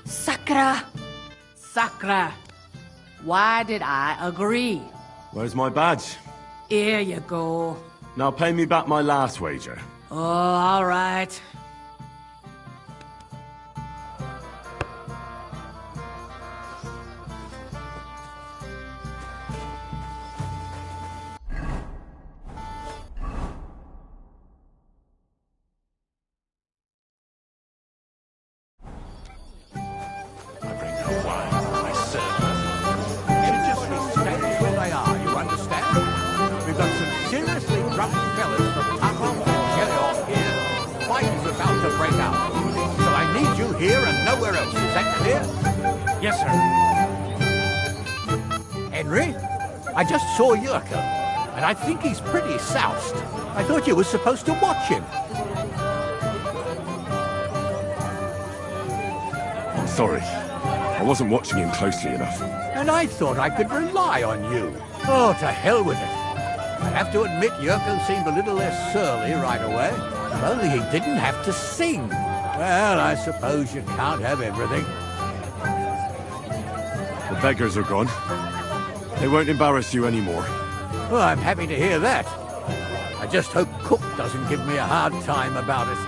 Sakra! sacre. Why did I agree? Where's my badge? Here you go. Now pay me back my last wager. Oh, all right. Here and nowhere else, is that clear? Yes, sir. Henry, I just saw Yurka, and I think he's pretty soused. I thought you were supposed to watch him. I'm sorry. I wasn't watching him closely enough. And I thought I could rely on you. Oh, to hell with it. I have to admit Yurko seemed a little less surly right away. If only he didn't have to sing. Well, I suppose you can't have everything. The beggars are gone. They won't embarrass you anymore. Well, I'm happy to hear that. I just hope Cook doesn't give me a hard time about it.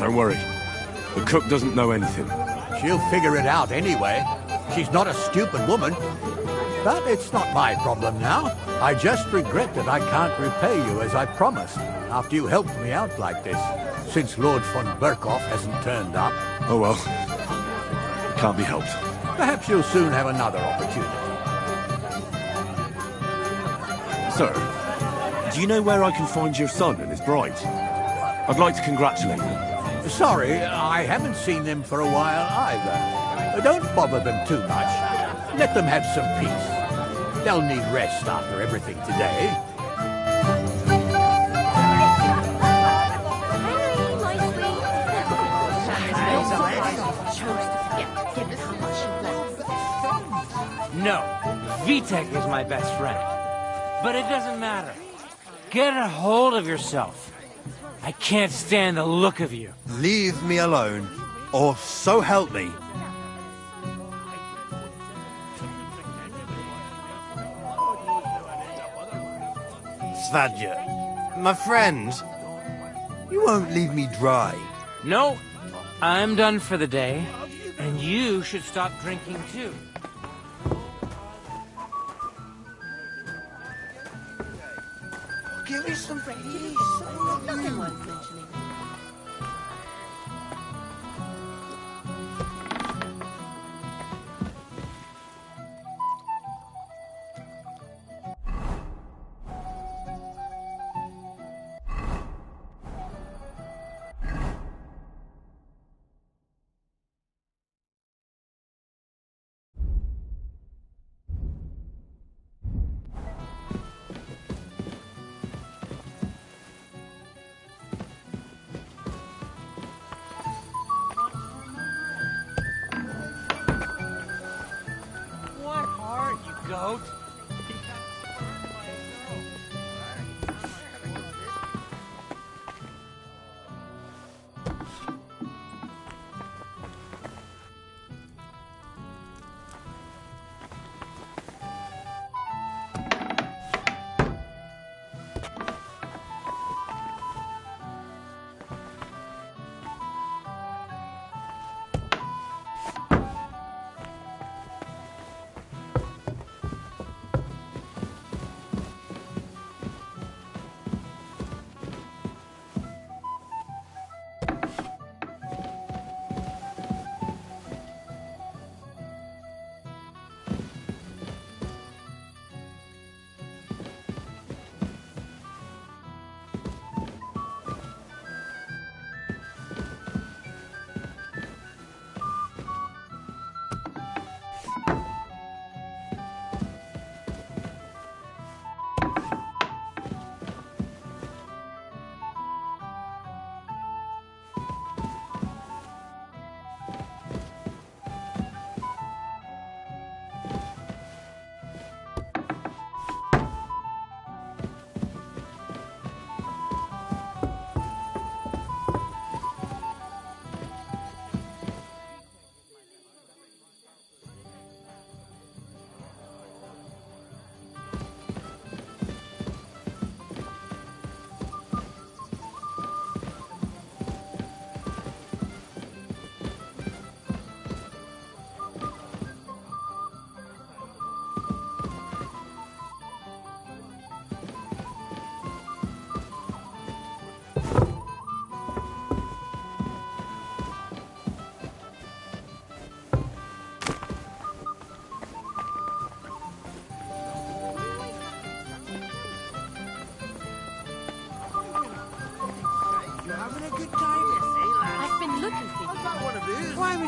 Don't worry. The cook doesn't know anything. She'll figure it out anyway. She's not a stupid woman. But it's not my problem now. I just regret that I can't repay you as I promised, after you helped me out like this, since Lord von Berkoff hasn't turned up. Oh well. Can't be helped. Perhaps you'll soon have another opportunity. Sir, do you know where I can find your son and his bride? I'd like to congratulate them. Sorry, I haven't seen them for a while either. Don't bother them too much. Let them have some peace. They'll need rest after everything today. No, Vitek is my best friend. But it doesn't matter. Get a hold of yourself. I can't stand the look of you. Leave me alone, or so help me. Svadja, my friend, you won't leave me dry. No, I'm done for the day, and you should stop drinking too. Give me some peace. Nothing worth mentioning.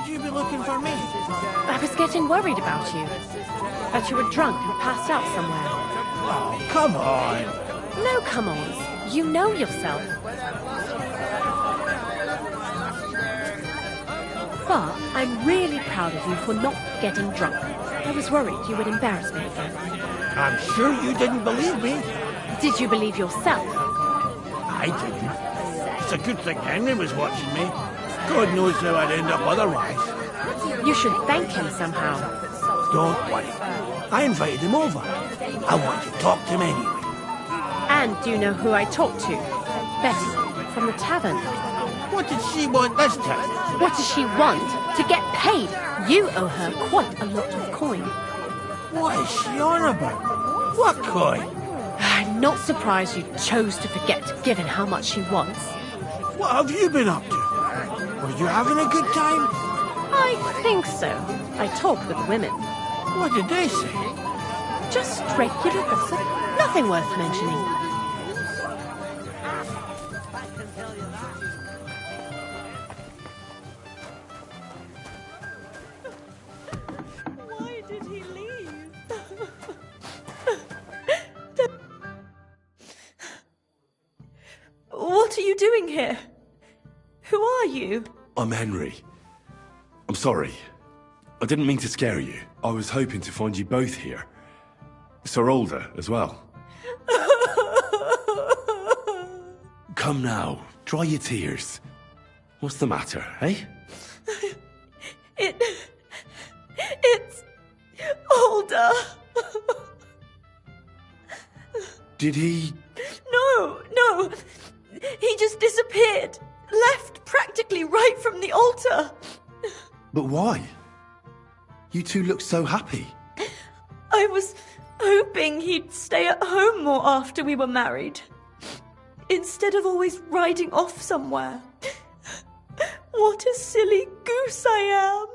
would you be looking for me? I was getting worried about you. That you were drunk and passed out somewhere. Oh, come on. No come-ons. You know yourself. But I'm really proud of you for not getting drunk. I was worried you would embarrass me again. I'm sure you didn't believe me. Did you believe yourself? I didn't. It's a good thing Henry was watching me. God knows how I'd end up otherwise. You should thank him somehow. Don't worry. I invited him over. I want to talk to him anyway. And do you know who I talked to? Betty, from the tavern. What did she want this time? What does she want? To get paid. You owe her quite a lot of coin. What is she on about? What coin? I'm not surprised you chose to forget, given how much she wants. What have you been up to? Were you having a good time? I think so. I talked with the women. What did they say? Just regular gossip. Nothing worth mentioning. Why did he leave? What are you doing here? Who are you? I'm Henry. I'm sorry. I didn't mean to scare you. I was hoping to find you both here. Sir Alder as well. Come now, dry your tears. What's the matter, eh? It's Alder. Did he... No. He just disappeared. Left practically right from the altar. But why? You two look so happy. I was hoping he'd stay at home more after we were married. Instead of always riding off somewhere. What a silly goose I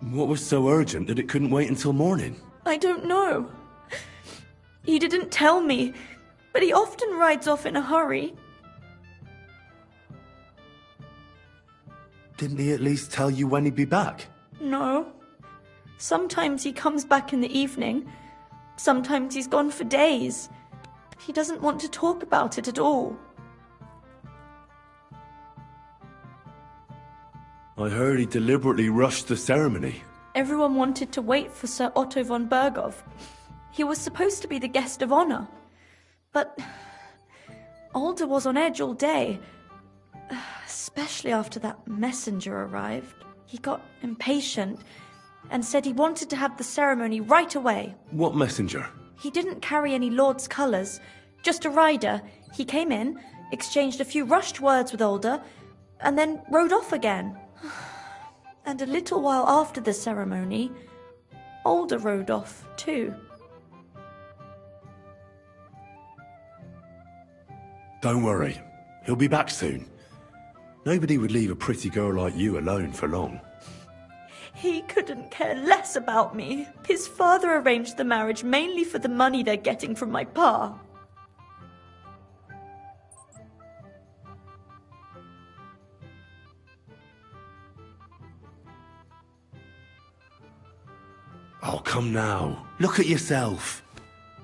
am. What was so urgent that it couldn't wait until morning? I don't know. He didn't tell me, but he often rides off in a hurry. Didn't he at least tell you when he'd be back? No. Sometimes he comes back in the evening. Sometimes he's gone for days. He doesn't want to talk about it at all. I heard he deliberately rushed the ceremony. Everyone wanted to wait for Sir Otto von Berghoff. He was supposed to be the guest of honor. But Alder was on edge all day. Especially after that messenger arrived. He got impatient and said he wanted to have the ceremony right away. What messenger? He didn't carry any lord's colours, just a rider. He came in, exchanged a few rushed words with Alder, and then rode off again. And a little while after the ceremony, Alder rode off too. Don't worry, he'll be back soon. Nobody would leave a pretty girl like you alone for long. He couldn't care less about me. His father arranged the marriage mainly for the money they're getting from my pa. Oh, come now. Look at yourself.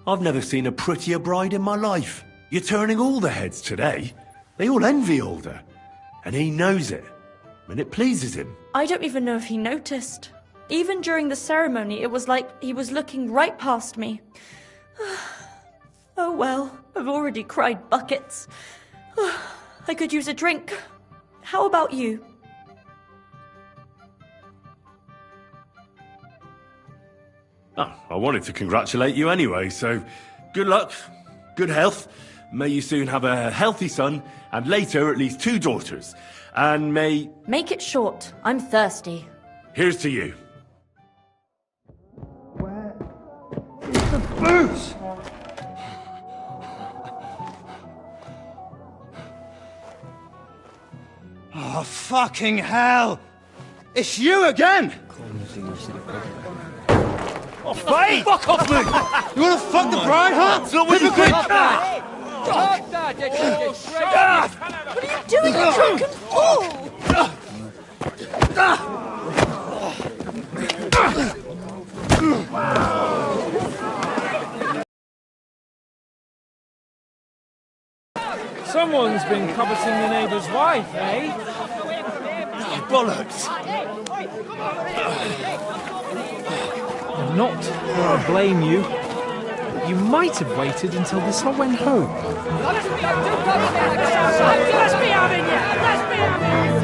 I've never seen a prettier bride in my life. You're turning all the heads today. They all envy Alder. And he knows it. And it pleases him. I don't even know if he noticed. Even during the ceremony, it was like he was looking right past me. Oh well, I've already cried buckets. I could use a drink. How about you? Oh, I wanted to congratulate you anyway, so good luck, good health. May you soon have a healthy son, and later at least 2 daughters. And may... Make it short. I'm thirsty. Here's to you. The boots! Oh, fucking hell! It's you again! Oh, fight! Fuck off me! You wanna fuck the bride, huh? It's not what you think! What are you doing, you drunken fool? Someone's been coveting the neighbour's wife, eh? Bollocks! Not that I blame you. You might have waited until this lot went home. Let's be having you! Let's be having you!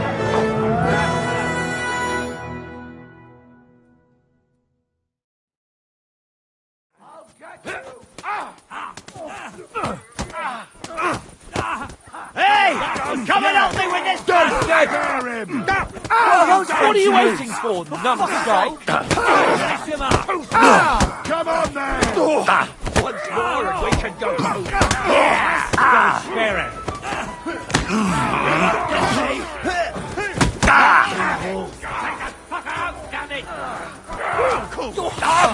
Hey! Come and help me with this! Don't scare him! What are you waiting for, numbskull? Come on, then! Once more and we can go home. Don't spare him.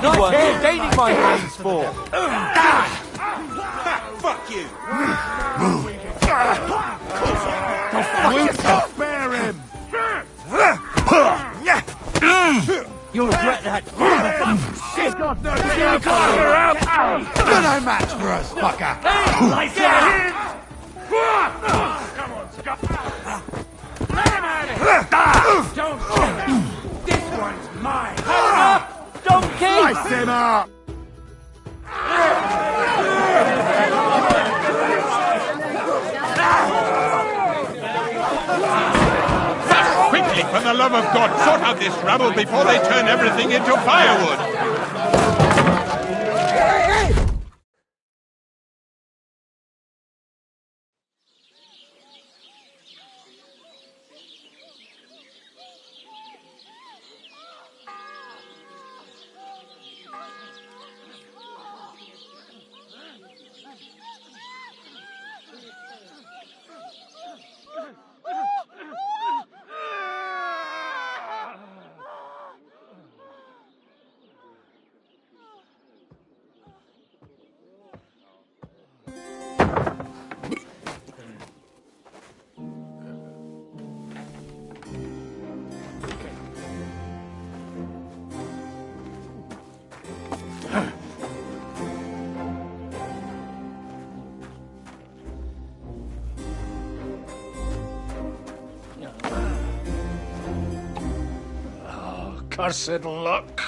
Not gaining my hands for. Fuck you! We'll spare him! You'll regret that. Shit! God, no! Get her out! You're no match for us, fucker! Get in! Come on, Scott! Let him out of here! Don't shoot him! This one's mine! Donkey! Slice him up! Quickly, for the love of God, sort out this rabble before they turn everything into firewood! Cursed luck.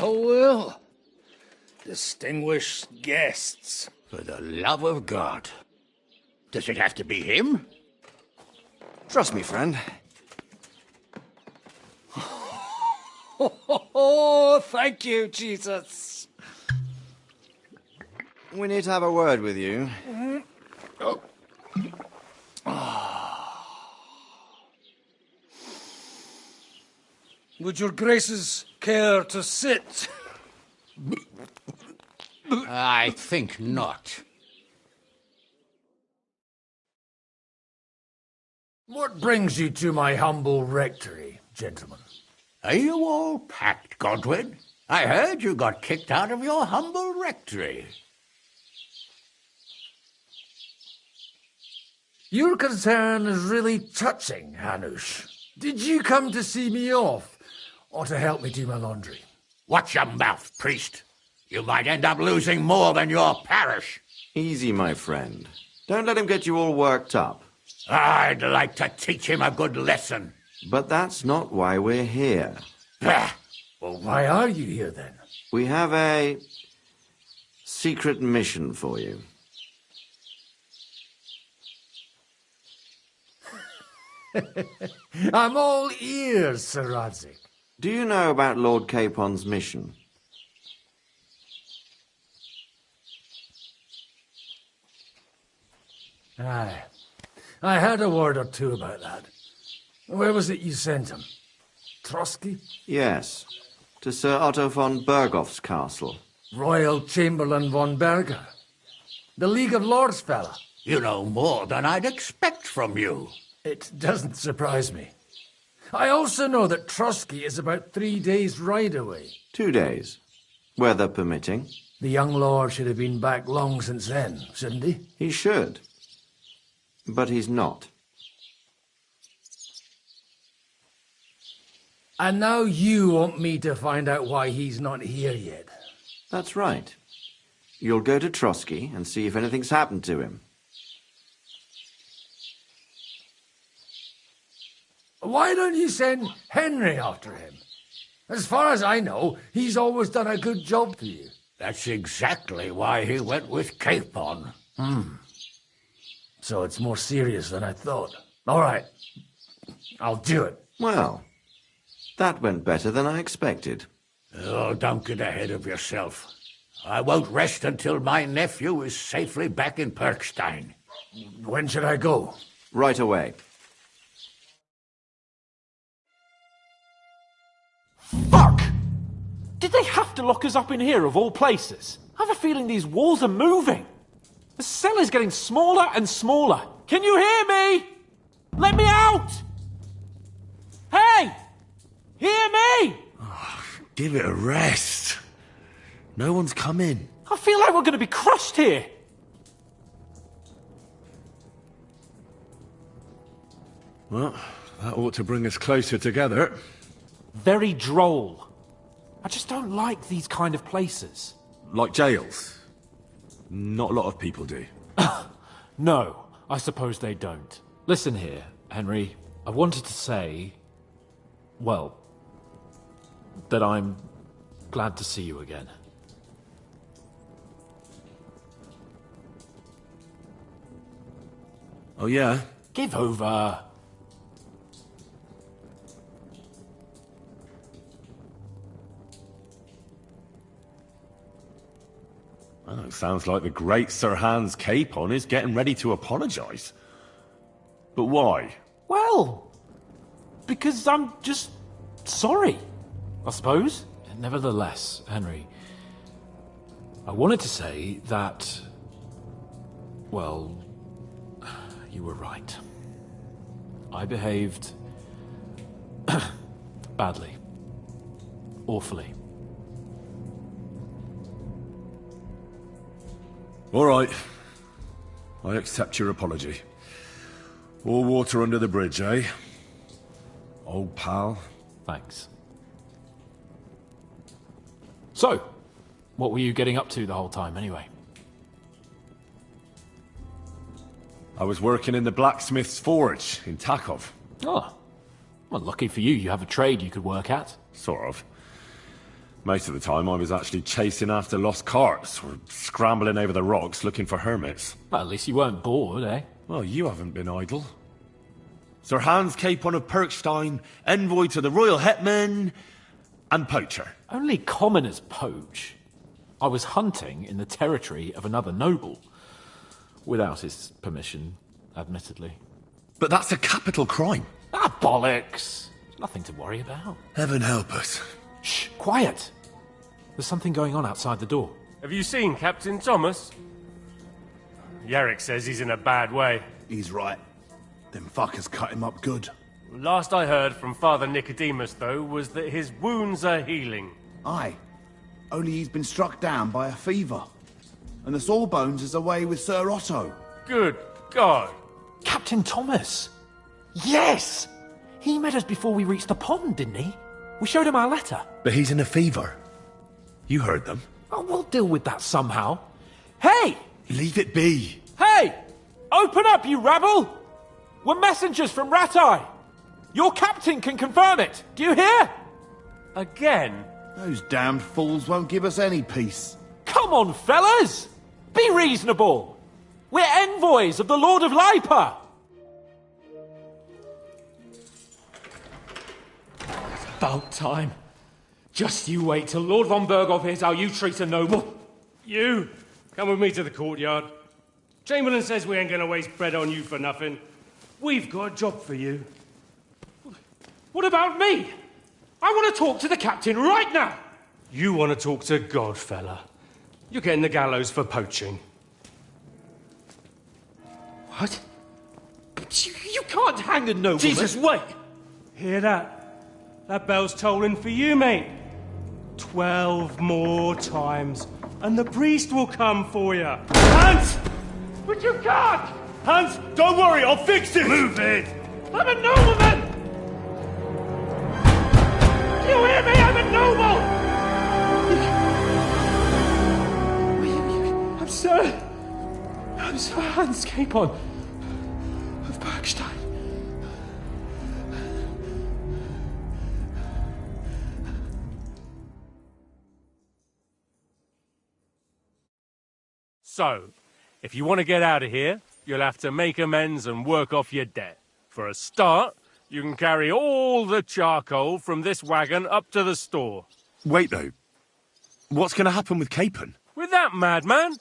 Well. Distinguished guests. For the love of God. Does it have to be him? Trust me, friend. Oh, thank you, Jesus. We need to have a word with you. Would your graces care to sit? I think not. What brings you to my humble rectory, gentlemen? Are you all packed, Godwin? I heard you got kicked out of your humble rectory. Your concern is really touching, Hanush. Did you come to see me off, or to help me do my laundry? Watch your mouth, priest. You might end up losing more than your parish. Easy, my friend. Don't let him get you all worked up. I'd like to teach him a good lesson. But that's not why we're here. Bah! Well, why are you here, then? We have a secret mission for you. I'm all ears, Sir Radzik. Do you know about Lord Capon's mission? Aye. I heard a word or two about that. Where was it you sent him? Trotsky? Yes, to Sir Otto von Bergoff's castle. Royal Chamberlain von Berger. The League of Lords fella. You know more than I'd expect from you. It doesn't surprise me. I also know that Trotsky is about 3 days' ride away. 2 days. Weather permitting. The young lord should have been back long since then, shouldn't he? He should. But he's not. And now you want me to find out why he's not here yet. That's right. You'll go to Trotsky and see if anything's happened to him. Why don't you send Henry after him? As far as I know, he's always done a good job for you. That's exactly why he went with Capon. So it's more serious than I thought. All right. I'll do it. Well, that went better than I expected. Oh, don't get ahead of yourself. I won't rest until my nephew is safely back in Perkstein. When should I go? Right away. Fuck! Did they have to lock us up in here, of all places? I have a feeling these walls are moving. The cell is getting smaller and smaller. Can you hear me? Let me out! Hey! Hear me! Give it a rest. No one's coming. I feel like we're going to be crushed here. Well, that ought to bring us closer together. Very droll. I just don't like these kind of places. Like jails. Not a lot of people do. No, I suppose they don't. Listen here, Henry. I wanted to say, well, that I'm glad to see you again. Oh, yeah? Give over. Well, it sounds like the great Sir Hans Capon is getting ready to apologise. But why? Well, because I'm just sorry, I suppose. Nevertheless, Henry, I wanted to say that, well, you were right. I behaved badly. Awfully. All right. I accept your apology. All water under the bridge, eh? Old pal. Thanks. So, what were you getting up to the whole time, anyway? I was working in the blacksmith's forge in Takov. Oh. Well, lucky for you, you have a trade you could work at. Sort of. Most of the time I was actually chasing after lost carts or scrambling over the rocks looking for hermits. Well, at least you weren't bored, eh? Well, you haven't been idle. Sir Hans Capon of Perkstein, envoy to the royal hetman, and poacher. Only commoners poach. I was hunting in the territory of another noble. Without his permission, admittedly. But that's a capital crime. Ah, bollocks! Nothing to worry about. Heaven help us. Shh, quiet! There's something going on outside the door. Have you seen Captain Thomas? Yarrick says he's in a bad way. He's right. Them fuckers cut him up good. Last I heard from Father Nicodemus, though, was that his wounds are healing. Aye. Only he's been struck down by a fever. And the Sawbones is away with Sir Otto. Good God. Captain Thomas! Yes! He met us before we reached the pond, didn't he? We showed him our letter. But he's in a fever. You heard them. Oh, we'll deal with that somehow. Hey! Leave it be. Hey! Open up, you rabble! We're messengers from Ratai. Your captain can confirm it. Do you hear? Again? Those damned fools won't give us any peace. Come on, fellas! Be reasonable. We're envoys of the Lord of Lipa. It's about time. Just you wait till Lord von Berghoff hears how you treat a noble. You, come with me to the courtyard. Chamberlain says we ain't gonna waste bread on you for nothing. We've got a job for you. What about me? I want to talk to the captain right now. You want to talk to God, fella. You're getting the gallows for poaching. What? You can't hang a nobleman! Jesus, wait! Hear that? That bell's tolling for you, mate. 12 more times, and the priest will come for you. Hans! But you can't! Hans, don't worry, I'll fix it! Move it! I'm a nobleman! Do you hear me? I'm a noble! I'm Sir Hans Capon of Bergstein. So, if you want to get out of here, you'll have to make amends and work off your debt. For a start, you can carry all the charcoal from this wagon up to the store. Wait, though. What's going to happen with Capon? With that madman?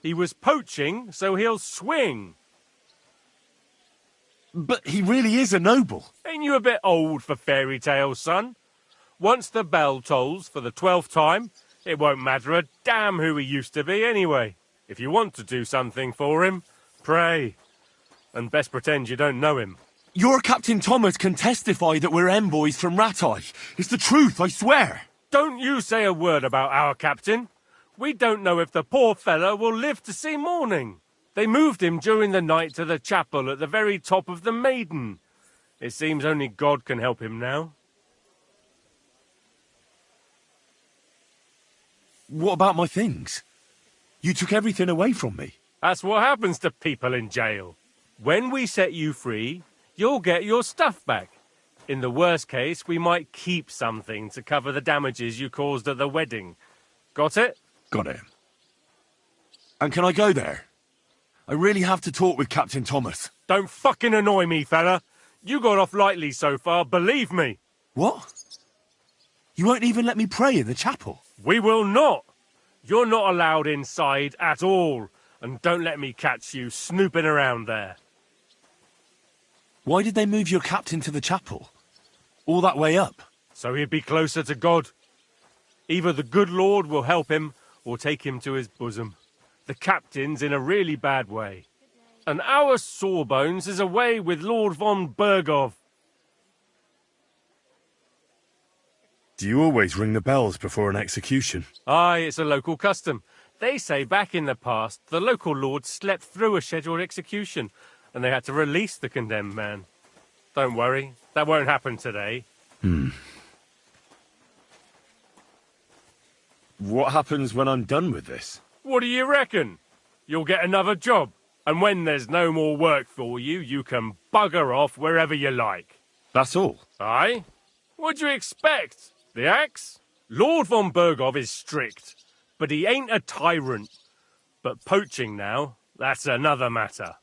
He was poaching, so he'll swing. But he really is a noble. Ain't you a bit old for fairy tales, son? Once the bell tolls for the 12th time, it won't matter a damn who he used to be anyway. If you want to do something for him, pray. And best pretend you don't know him. Your Captain Thomas can testify that we're envoys from Rattay. It's the truth, I swear. Don't you say a word about our captain. We don't know if the poor fellow will live to see morning. They moved him during the night to the chapel at the very top of the Maiden. It seems only God can help him now. What about my things? You took everything away from me. That's what happens to people in jail. When we set you free, you'll get your stuff back. In the worst case, we might keep something to cover the damages you caused at the wedding. Got it? Got it. And can I go there? I really have to talk with Captain Thomas. Don't fucking annoy me, fella. You got off lightly so far, believe me. What? You won't even let me pray in the chapel? We will not. You're not allowed inside at all. And don't let me catch you snooping around there. Why did they move your captain to the chapel? All that way up? So he'd be closer to God. Either the good Lord will help him, or take him to his bosom. The captain's in a really bad way. And our Sawbones is away with Lord von Bergov. Do you always ring the bells before an execution? Aye, it's a local custom. They say back in the past, the local lord slept through a scheduled execution, and they had to release the condemned man. Don't worry, that won't happen today. What happens when I'm done with this? What do you reckon? You'll get another job, and when there's no more work for you, you can bugger off wherever you like. That's all? Aye? What'd you expect? The axe? Lord von Bergov is strict, but he ain't a tyrant. But poaching now, that's another matter.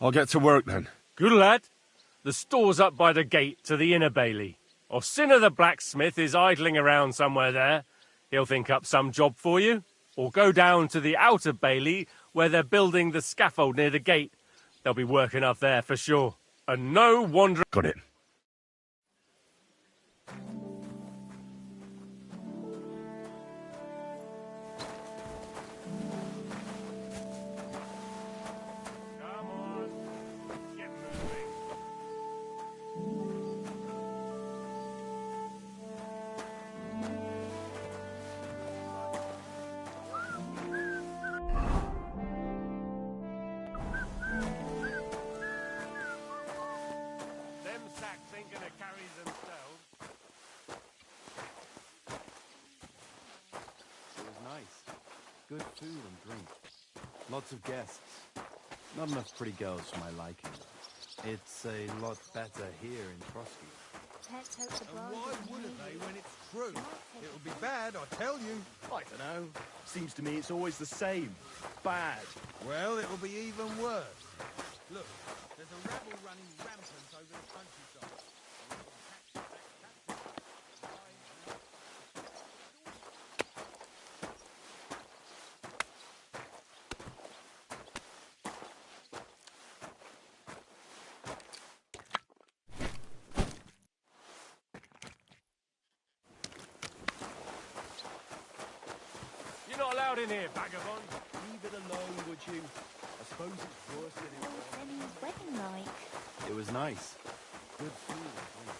I'll get to work then. Good lad. The store's up by the gate to the inner bailey. Orsina the blacksmith is idling around somewhere there. He'll think up some job for you. Or go down to the outer bailey where they're building the scaffold near the gate. They'll be working up there for sure. And no wandering... Got it. Good food and drink. Lots of guests. Not enough pretty girls for my liking. It's a lot better here in Trotsky. And why wouldn't they when it's true? It'll be bad, I tell you. I don't know. Seems to me it's always the same. Bad. Well, it'll be even worse. Look, there's a rabble running rampant over the countryside. in here, vagabond? Leave it alone, would you? I suppose it's worse than it was. Benny's wedding like? It was nice. Good food and drink.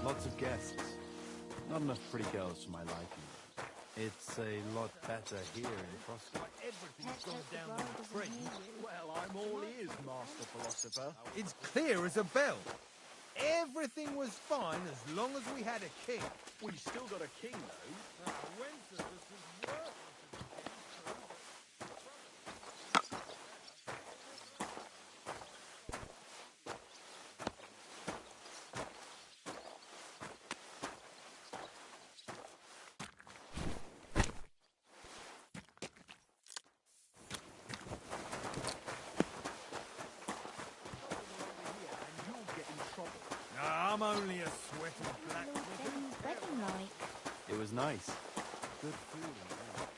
Lots of guests. Not enough pretty girls for my liking. It's a lot better here in Frosty. Everything's gone down with the tree. Well, I'm all ears, Master Philosopher. It's clear as a bell. Everything was fine as long as we had a king. We still got a king, though. Wenceslas was worthless. I'm only a sweaty blacksmith. Benny's wedding like? It was nice. Good food and drink.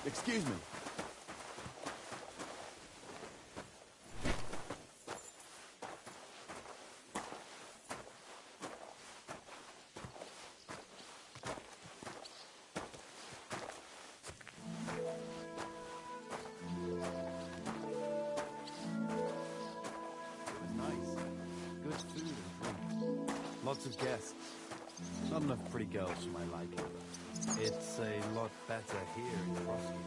Excuse me. Lots of guests. Not enough pretty girls for my liking. It's a lot better here in Frosty.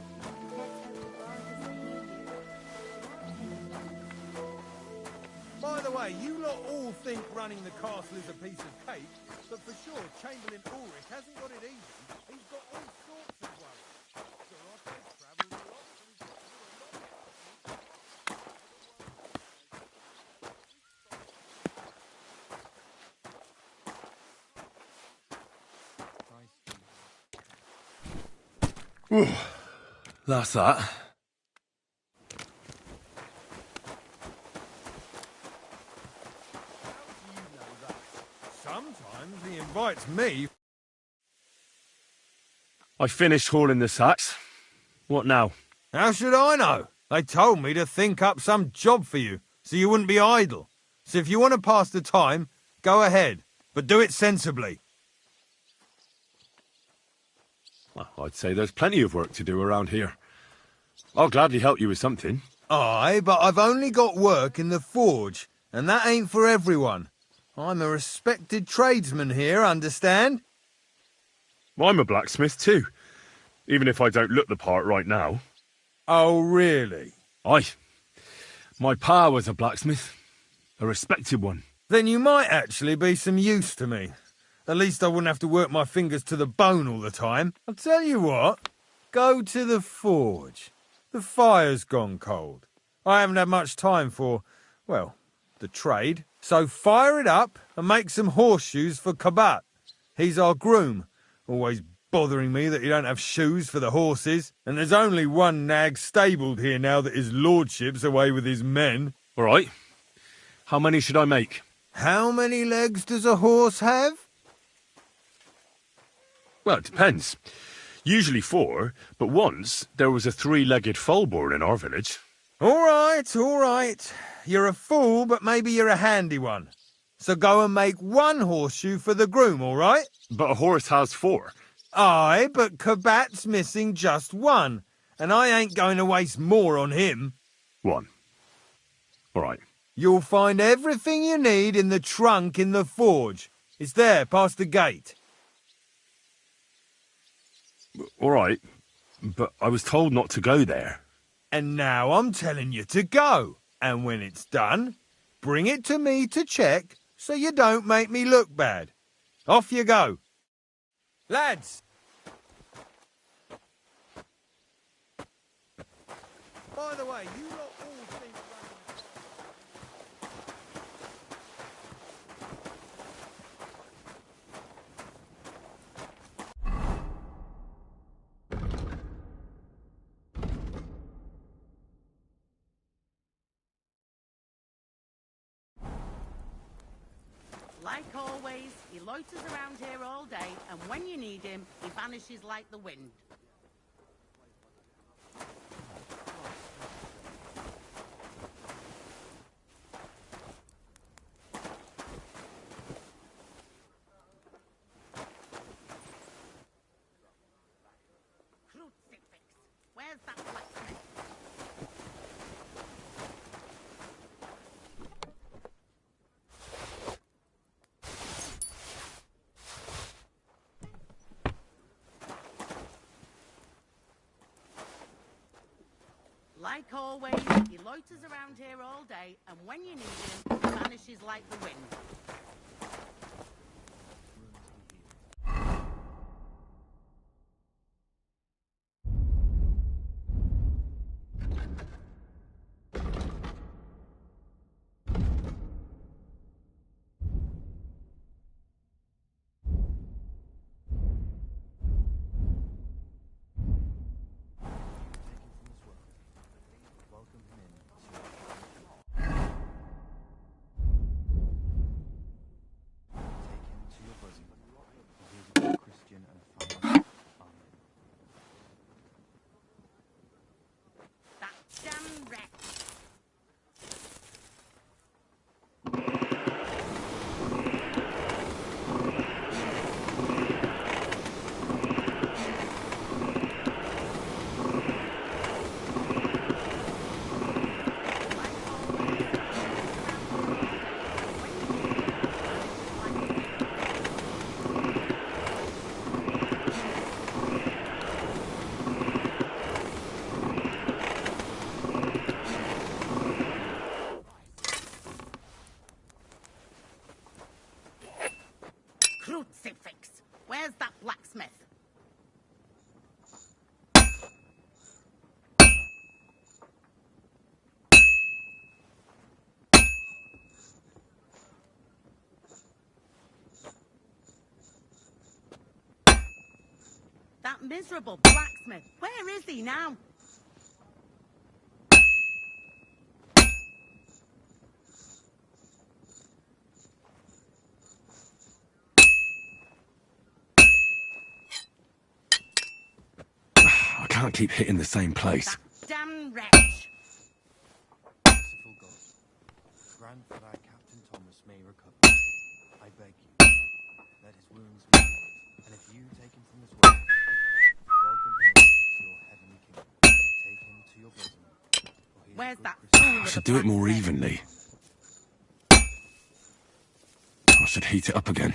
By the way, you lot all think running the castle is a piece of cake, but for sure Chamberlain Ulrich hasn't got it easy. He's got all sorts of worries. Sir Otto's travelled a lot, and he's got to do a lot. Whew. That's that. Sometimes he invites me. I finished hauling the sacks. What now? How should I know? They told me to think up some job for you, so you wouldn't be idle. So if you want to pass the time, go ahead, but do it sensibly. Well, I'd say there's plenty of work to do around here. I'll gladly help you with something. Aye, but I've only got work in the forge, and that ain't for everyone. I'm a respected tradesman here, understand? Well, I'm a blacksmith too, even if I don't look the part right now. Oh, really? Aye. My pa was a blacksmith, a respected one. Then you might actually be some use to me. At least I wouldn't have to work my fingers to the bone all the time. I'll tell you what, go to the forge. The fire's gone cold. I haven't had much time for, well, the trade. So fire it up and make some horseshoes for Kabat. He's our groom, always bothering me that he don't have shoes for the horses. And there's only one nag stabled here now that his lordship's away with his men. All right. How many should I make? How many legs does a horse have? Well, it depends. Usually 4, but once there was a 3-legged foal born in our village. All right. You're a fool, but maybe you're a handy one. So go and make 1 horseshoe for the groom, all right? But a horse has 4. Aye, but Kabat's missing just 1, and I ain't going to waste more on him. 1. All right. You'll find everything you need in the trunk in the forge. It's there, past the gate. All right, but I was told not to go there. And now I'm telling you to go. And when it's done, bring it to me to check so you don't make me look bad. Off you go. Lads! By the way, you lot all think Like always, he loiters around here all day, and when you need him, he vanishes like the wind. Crucifix, where's that blacksmith? Like always, he loiters around here all day, and when you need him, he vanishes like the wind. Crucifix, where's that blacksmith? That miserable blacksmith, where is he now? I can't keep hitting the same place. Damn wretch! Merciful God, grant that our Captain Thomas may recover. I beg you, let his wounds be healed, and if you take him from this world, welcome him to your heavenly kingdom. Take him to your bosom. Where's that I should do it more evenly. I should heat it up again.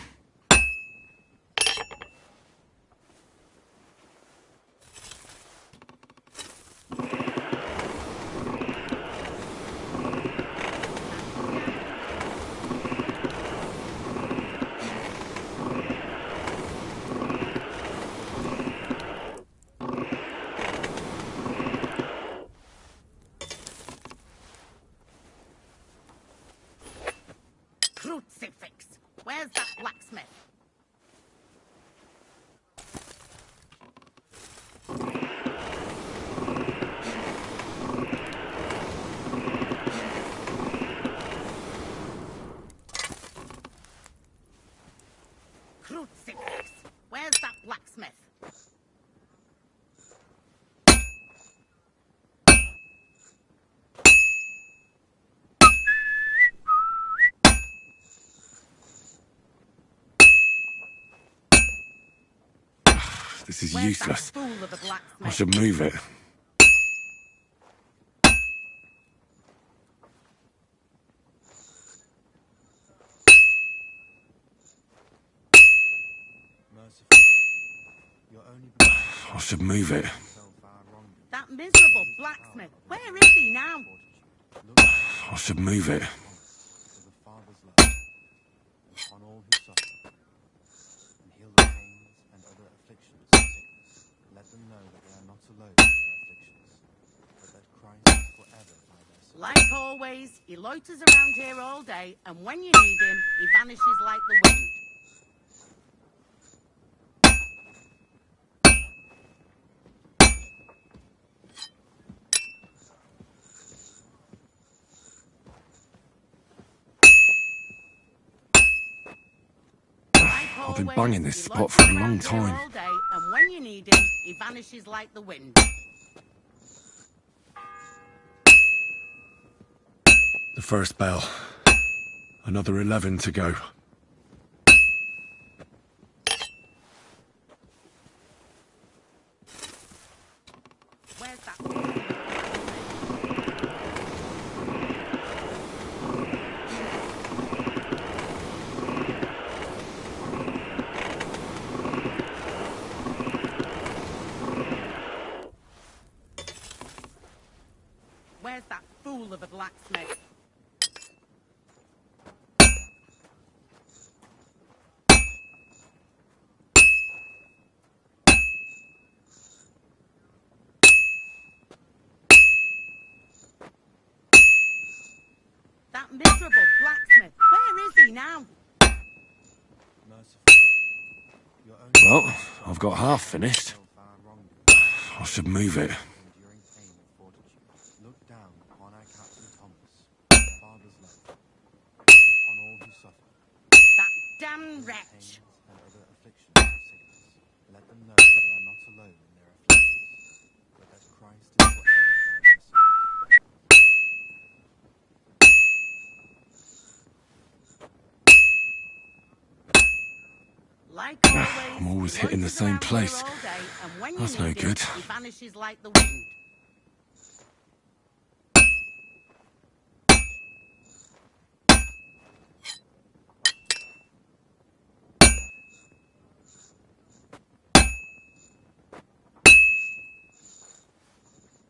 Crucifix, where's that blacksmith? Crucifix, where's that blacksmith? This is Where's useless. that fool of a blacksmith? I should move it. Merciful God, your only I should move it. That miserable blacksmith, where is he now? I should move it. for the Father's love upon all who suffer, and heal the pains and other afflictions and sickness. Let them know that they are not alone in their afflictions, but that Christ is forever by their side. Like always, he loiters around here all day, and when you need him, he vanishes like the wind. I've been banging this spot for a long time. All day, and when you need him, he vanishes like the wind. The first bell. Another 11 to go. Where's that? Where's that fool of a blacksmith? That miserable blacksmith. Where is he now? Well, I've got half finished. I should move it. Look down upon our Captain Thomas, father's love, upon all who suffer. That damn wretch. And other afflictions of sickness. Let them know that they are not alone in their afflictions, but that Christ is forever by their side. Like always, I'm always hitting the same place. That's no good. He vanishes like the wind.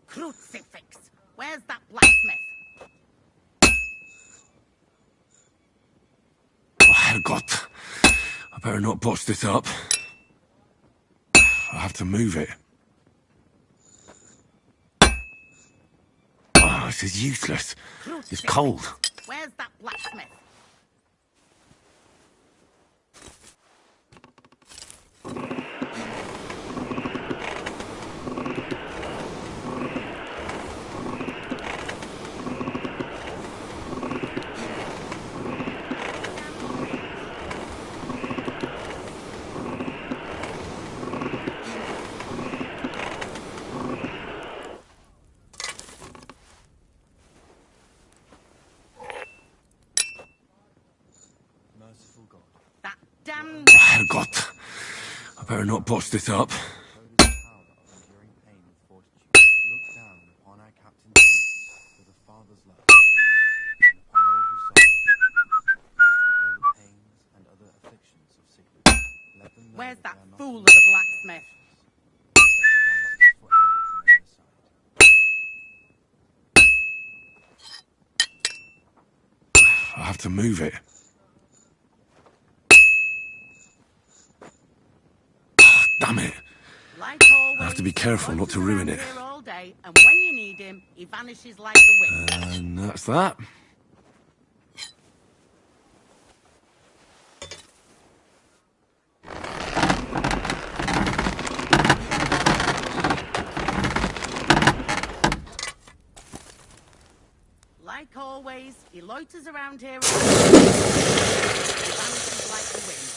Crucifix! Where's that blacksmith? Oh, Herrgott. I better not botch this up. I have to move it. Oh, this is useless. It's cold. Where's that blacksmith? Merciful God. That damn... Herrgott. I better not botch this up. Look down upon our Captain Thomas with a father's love, and upon all who suffer, heal the pains and other afflictions of sickness. Let them know Where's that they are not fool of alone a blacksmith? that Christ is forever by their side. I have to move it. Damn it. Like always, I have to be careful not to ruin it. here all day, and when you need him, he vanishes like the wind. And that's that. Like always, he loiters around here all day. He vanishes like the wind.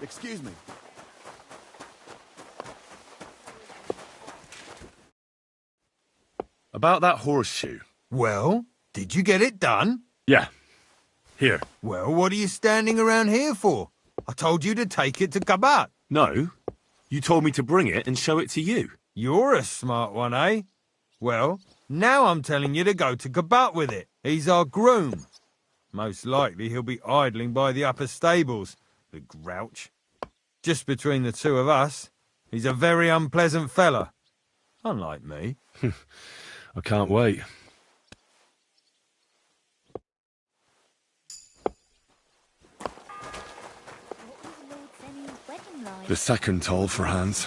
Excuse me. About that horseshoe. Well, did you get it done? Yeah. Here. Well, what are you standing around here for? I told you to take it to Kabat. No. You told me to bring it and show it to you. You're a smart one, eh? Well, now I'm telling you to go to Kabat with it. He's our groom. Most likely he'll be idling by the upper stables, the grouch. Just between the two of us, he's a very unpleasant fella. Unlike me. I can't wait. The second toll for Hans.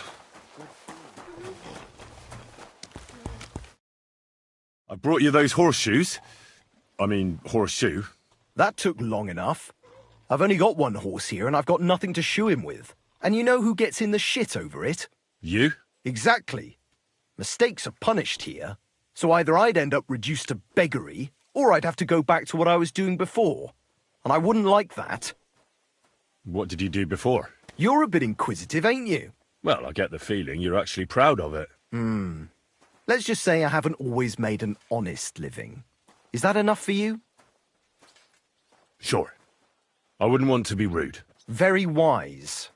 I brought you those horseshoes. I mean, horseshoe. That took long enough. I've only got one horse here and I've got nothing to shoe him with. And you know who gets in the shit over it? You? Exactly. Mistakes are punished here, so either I'd end up reduced to beggary, or I'd have to go back to what I was doing before. And I wouldn't like that. What did you do before? You're a bit inquisitive, ain't you? Well, I get the feeling you're actually proud of it. Let's just say I haven't always made an honest living. Is that enough for you? Sure. I wouldn't want to be rude. Very wise.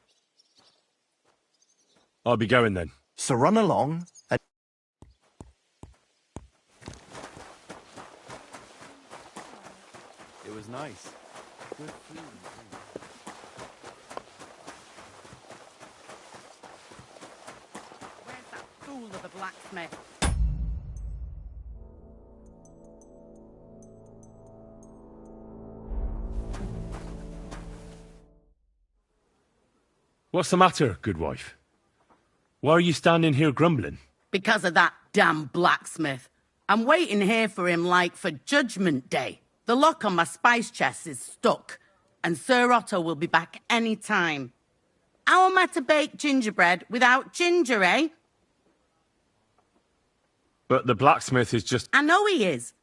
I'll be going then. So run along and... It was nice. Good food. Where's that fool of a blacksmith? What's the matter, good wife? Why are you standing here grumbling? Because of that damn blacksmith. I'm waiting here for him like for Judgment Day. The lock on my spice chest is stuck, and Sir Otto will be back any time. How am I to bake gingerbread without ginger, eh? But the blacksmith is just... I know he is.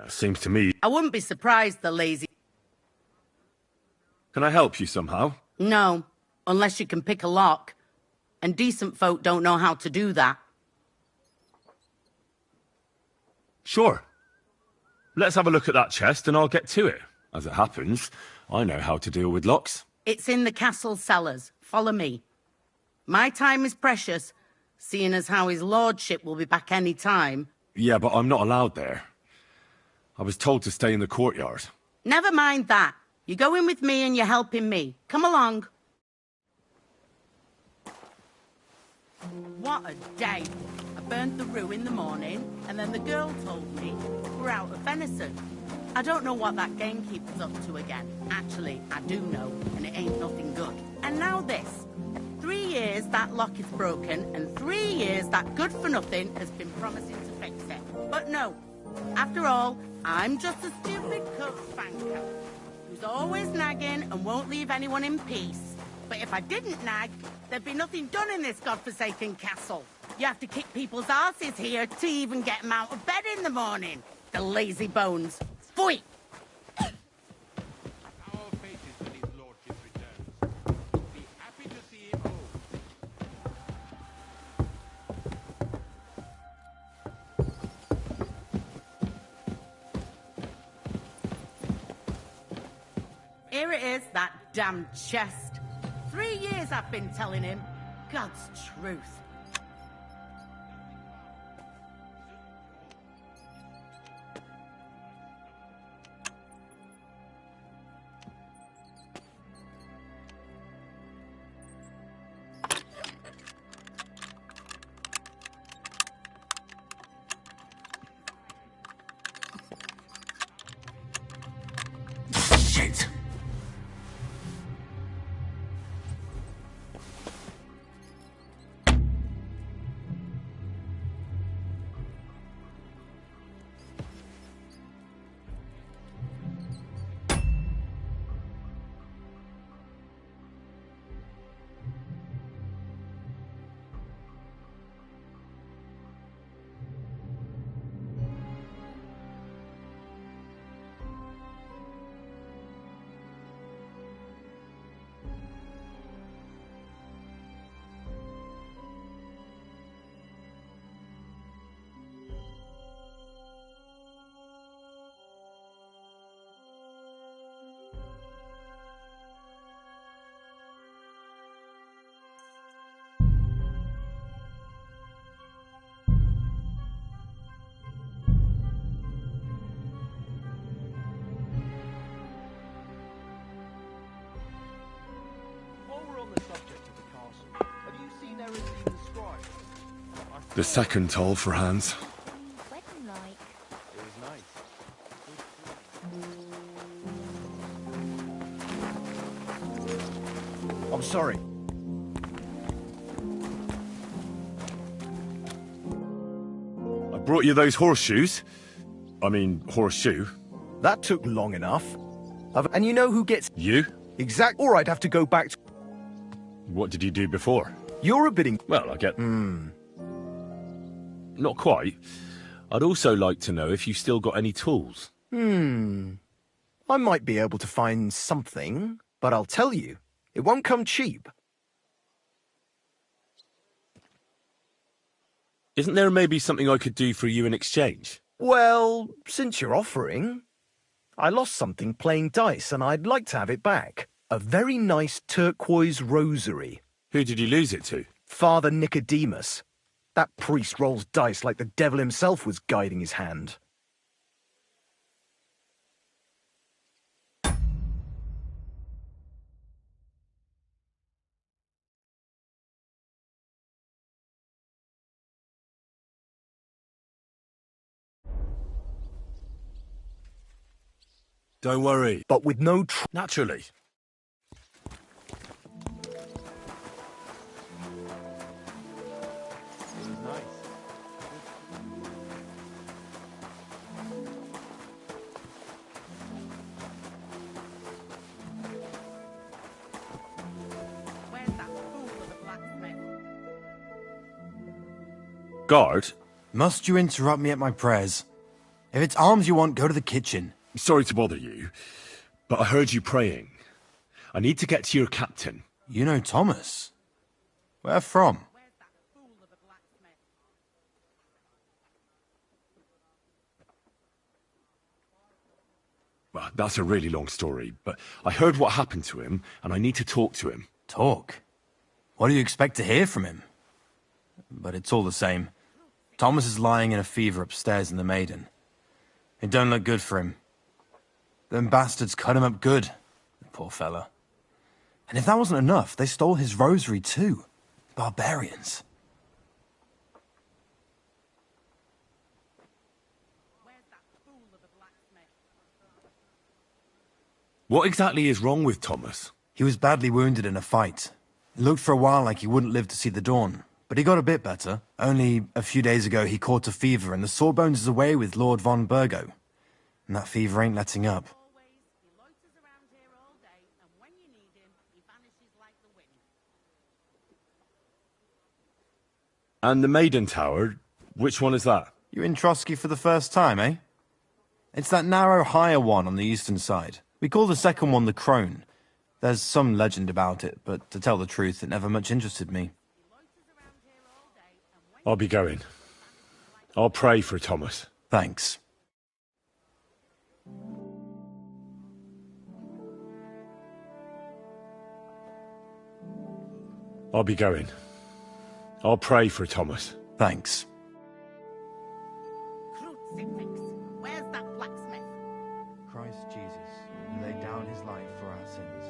Seems to me... I wouldn't be surprised, the lazy... Can I help you somehow? No, unless you can pick a lock. And decent folk don't know how to do that. Sure. Let's have a look at that chest and I'll get to it. As it happens, I know how to deal with locks. It's in the castle cellars. Follow me. My time is precious, seeing as how his lordship will be back any time. Yeah, but I'm not allowed there. I was told to stay in the courtyard. Never mind that. You're going with me and you're helping me. Come along. What a day. I burnt the roux in the morning, and then the girl told me we're out of venison. I don't know what that gamekeeper's up to again. Actually, I do know, and it ain't nothing good. And now this. 3 years that lock is broken, and 3 years that good-for-nothing has been promising to fix it. But no. After all, I'm just a stupid cook spanker who's always nagging and won't leave anyone in peace. But if I didn't nag, there'd be nothing done in this godforsaken castle. You have to kick people's asses here to even get them out of bed in the morning. The lazy bones. Pfui! Here it is, that damn chest. 3 years I've been telling him. God's truth. Shit! The second toll for Hans. Wedding like. It was nice. I'm sorry. I brought you those horseshoes. I mean, horseshoe. That took long enough. And you know who gets... You? Exact. Or I'd have to go back to... What did you do before? You're a bidding... Well, I get... Not quite. I'd also like to know if you still got any tools. I might be able to find something, but I'll tell you, it won't come cheap. Isn't there maybe something I could do for you in exchange? Well, since you're offering, I lost something playing dice and I'd like to have it back. A very nice turquoise rosary. Who did you lose it to? Father Nicodemus. That priest rolls dice like the devil himself was guiding his hand. Don't worry. But with no Naturally. Guard? Must you interrupt me at my prayers? If it's arms you want, go to the kitchen. Sorry to bother you, but I heard you praying. I need to get to your captain. You know Thomas? Where from? Well, that's a really long story, but I heard what happened to him, and I need to talk to him. Talk? What do you expect to hear from him? But it's all the same. Thomas is lying in a fever upstairs in the Maiden. It don't look good for him. Them bastards cut him up good, the poor fella. And if that wasn't enough, they stole his rosary too. Barbarians. What exactly is wrong with Thomas? He was badly wounded in a fight. It looked for a while like he wouldn't live to see the dawn, but he got a bit better. Only a few days ago he caught a fever and the Sawbones is away with Lord von Burgo. And that fever ain't letting up. And the Maiden Tower, which one is that? You're in Trotsky for the first time, eh? It's that narrow, higher one on the eastern side. We call the second one the Crone. There's some legend about it, but to tell the truth, it never much interested me. I'll be going. I'll pray for Thomas. Thanks. I'll be going. I'll pray for Thomas. Thanks. Where's that blacksmith? Christ Jesus, who laid down his life for our sins.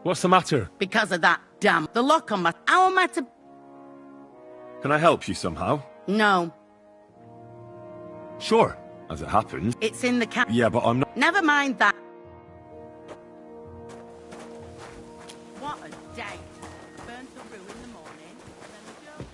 What's the matter? Because of that damn... The lock on my... How am I to... Can I help you somehow? No. Sure, as it happens. It's in the cap... Yeah, but I'm not... Never mind that. What a day. Burnt the roux in the morning, and then the girl...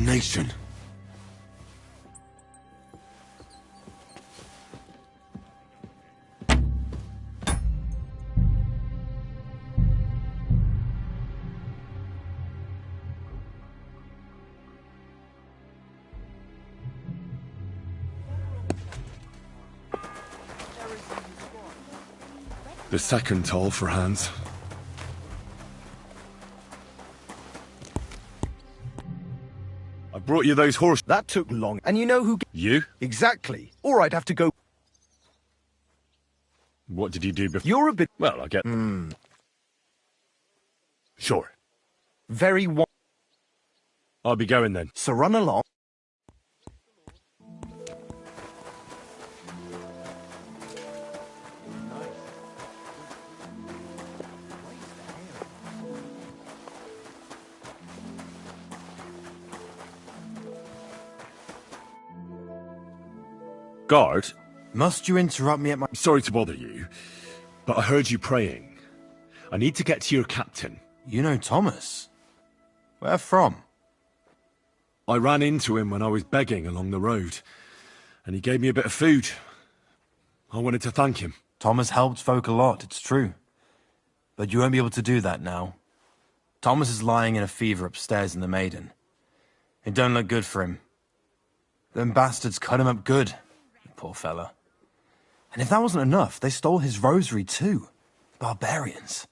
Damnation. The second toll for Hans. I brought you those horses. That took long. And you know who... You? Exactly. Or I'd have to go... What did you do before? You're a bit... Well, I get... Sure. Very... I'll be going then. So run along. Guard? Must you interrupt me at my... Sorry to bother you, but I heard you praying. I need to get to your captain. You know Thomas? Where from? I ran into him when I was begging along the road, and he gave me a bit of food. I wanted to thank him. Thomas helped folk a lot, it's true. But you won't be able to do that now. Thomas is lying in a fever upstairs in the Maiden. It don't look good for him. Them bastards cut him up good. Poor fella. And if that wasn't enough, they stole his rosary too. Barbarians.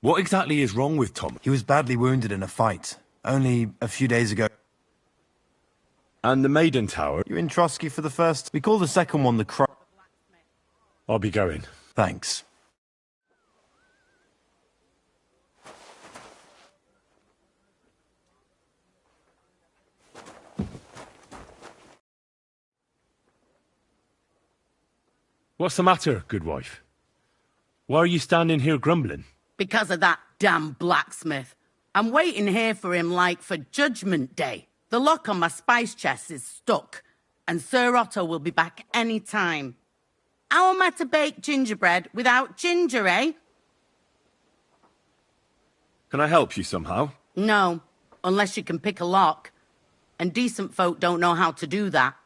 What exactly is wrong with Tom? He was badly wounded in a fight, only a few days ago. And the Maiden Tower? You're in Trotsky for the first. We call the second one the Cro... I'll be going. Thanks. What's the matter, good wife? Why are you standing here grumbling? Because of that damn blacksmith. I'm waiting here for him like for Judgment Day. The lock on my spice chest is stuck, and Sir Otto will be back any time. How am I to bake gingerbread without ginger, eh? Can I help you somehow? No, unless you can pick a lock. And decent folk don't know how to do that.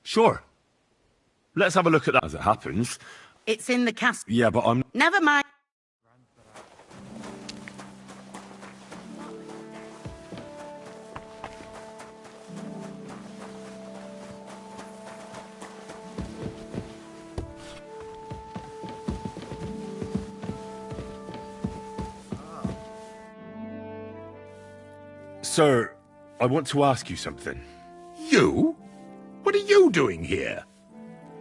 Sure. Let's have a look at that as it happens. It's in the castle. Yeah, but I'm... Never mind. Sir, I want to ask you something. You? What are you doing here?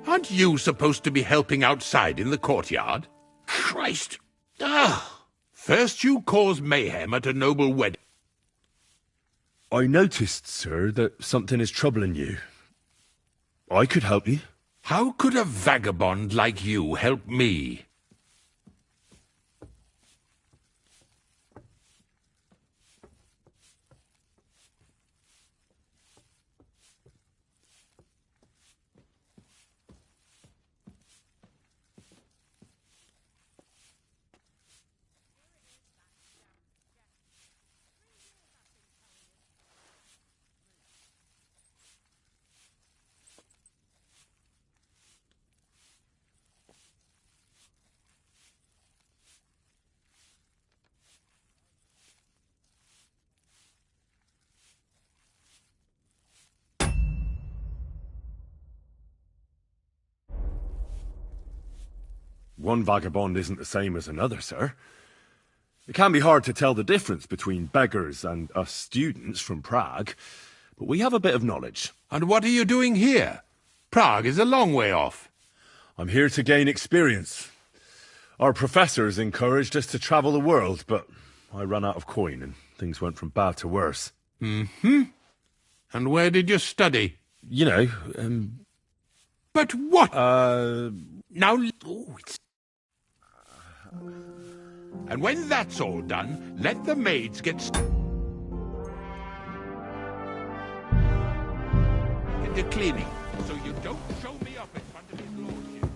Aren't you supposed to be helping outside in the courtyard? Christ! Ah! First you cause mayhem at a noble wedding. I noticed, sir, that something is troubling you. I could help you. How could a vagabond like you help me? One vagabond isn't the same as another, sir. It can be hard to tell the difference between beggars and us students from Prague, but we have a bit of knowledge. And what are you doing here? Prague is a long way off. I'm here to gain experience. Our professors encouraged us to travel the world, but I ran out of coin and things went from bad to worse. Mm-hmm. And where did you study? You know, But what? Now... And when that's all done, let the maids get... a cleaning, so you don't show me up in front of his lordship.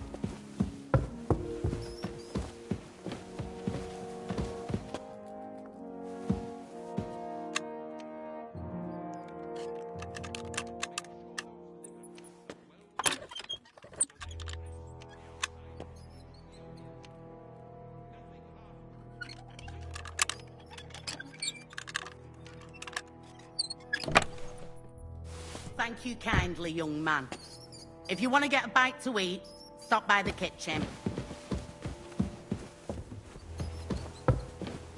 Thank you kindly, young man. If you want to get a bite to eat, stop by the kitchen.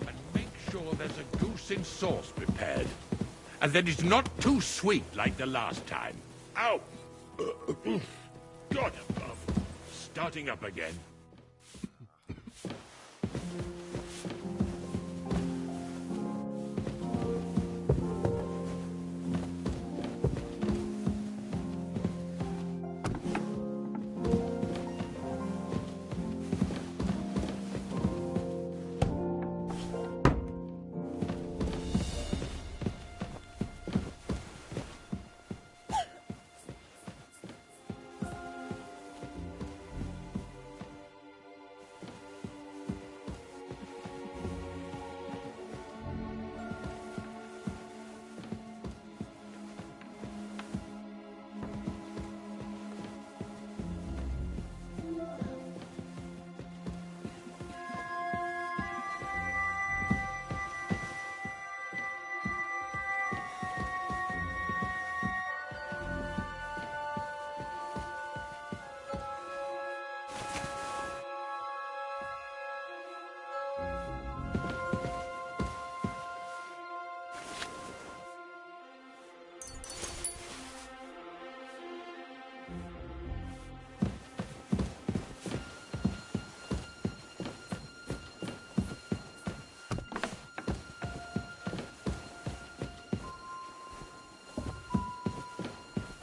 And make sure there's a goose in sauce prepared. And that it's not too sweet like the last time. Ow! God above. Starting up again.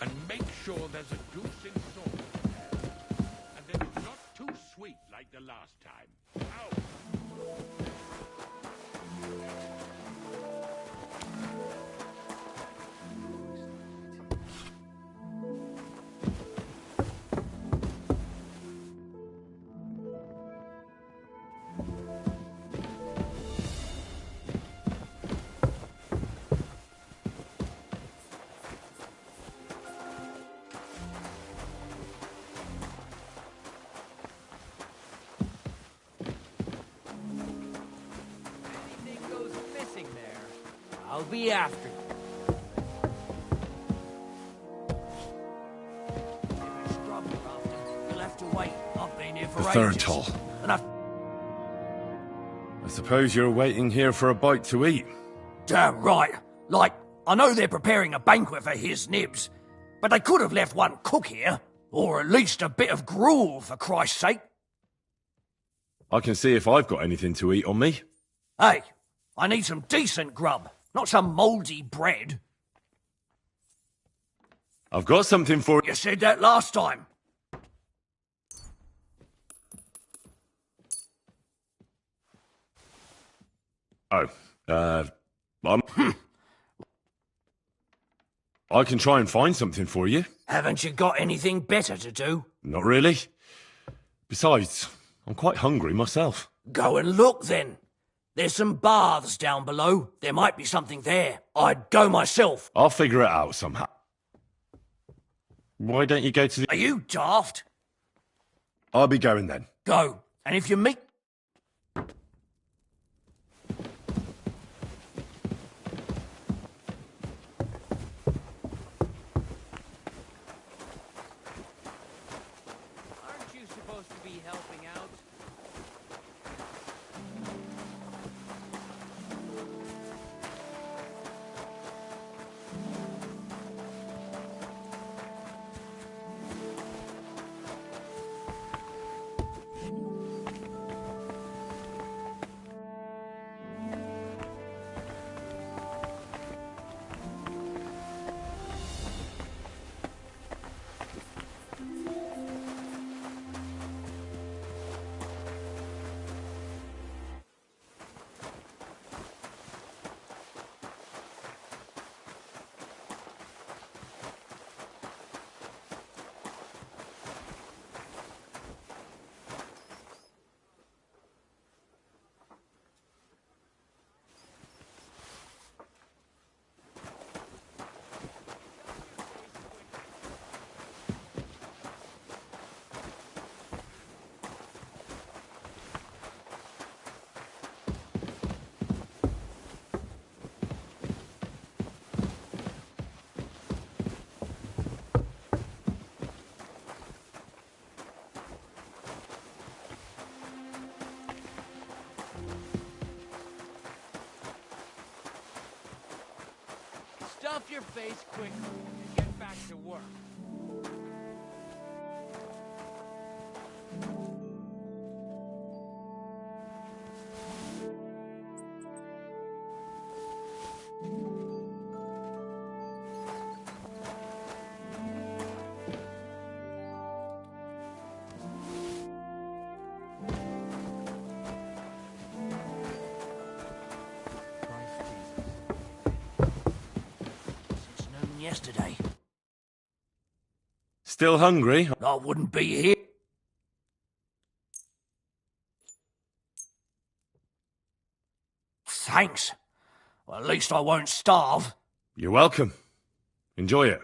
And make sure there's a goose in sauce prepared. And that it's not too sweet like the last time. Ow! Anything goes missing there, I'll be after you. If it's trouble after, you'll have to wait. I've been here for The ages. third toll. And I've... I suppose you're waiting here for a bite to eat. Damn right. Like, I know they're preparing a banquet for his nibs, but they could have left one cook here, or at least a bit of gruel, for Christ's sake. I can see if I've got anything to eat on me. Hey, I need some decent grub, not some mouldy bread. I've got something for you. You said that last time. Oh, I can try and find something for you. Haven't you got anything better to do? Not really. Besides, I'm quite hungry myself. Go and look then. There's some baths down below. There might be something there. I'd go myself. I'll figure it out somehow. Why don't you go to the... Are you daft? I'll be going then. Go. And if you meet... Aren't you supposed to be helping out? off your face quickly and get back to work. Since noon yesterday. Still hungry? I wouldn't be here. Thanks. Well, at least I won't starve. You're welcome. Enjoy it.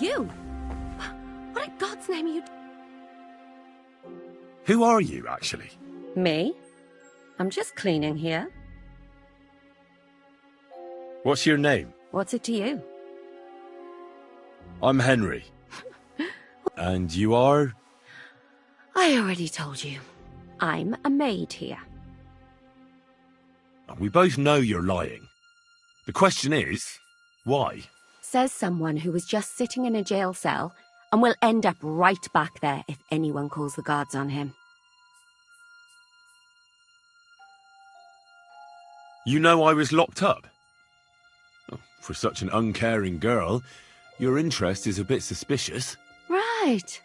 You? What in God's name are you... Who are you, actually? Me? I'm just cleaning here. What's your name? What's it to you? I'm Henry. And you are? I already told you. I'm a maid here. We both know you're lying. The question is, why? Says someone who was just sitting in a jail cell and will end up right back there if anyone calls the guards on him. You know I was locked up? For such an uncaring girl, your interest is a bit suspicious. Right.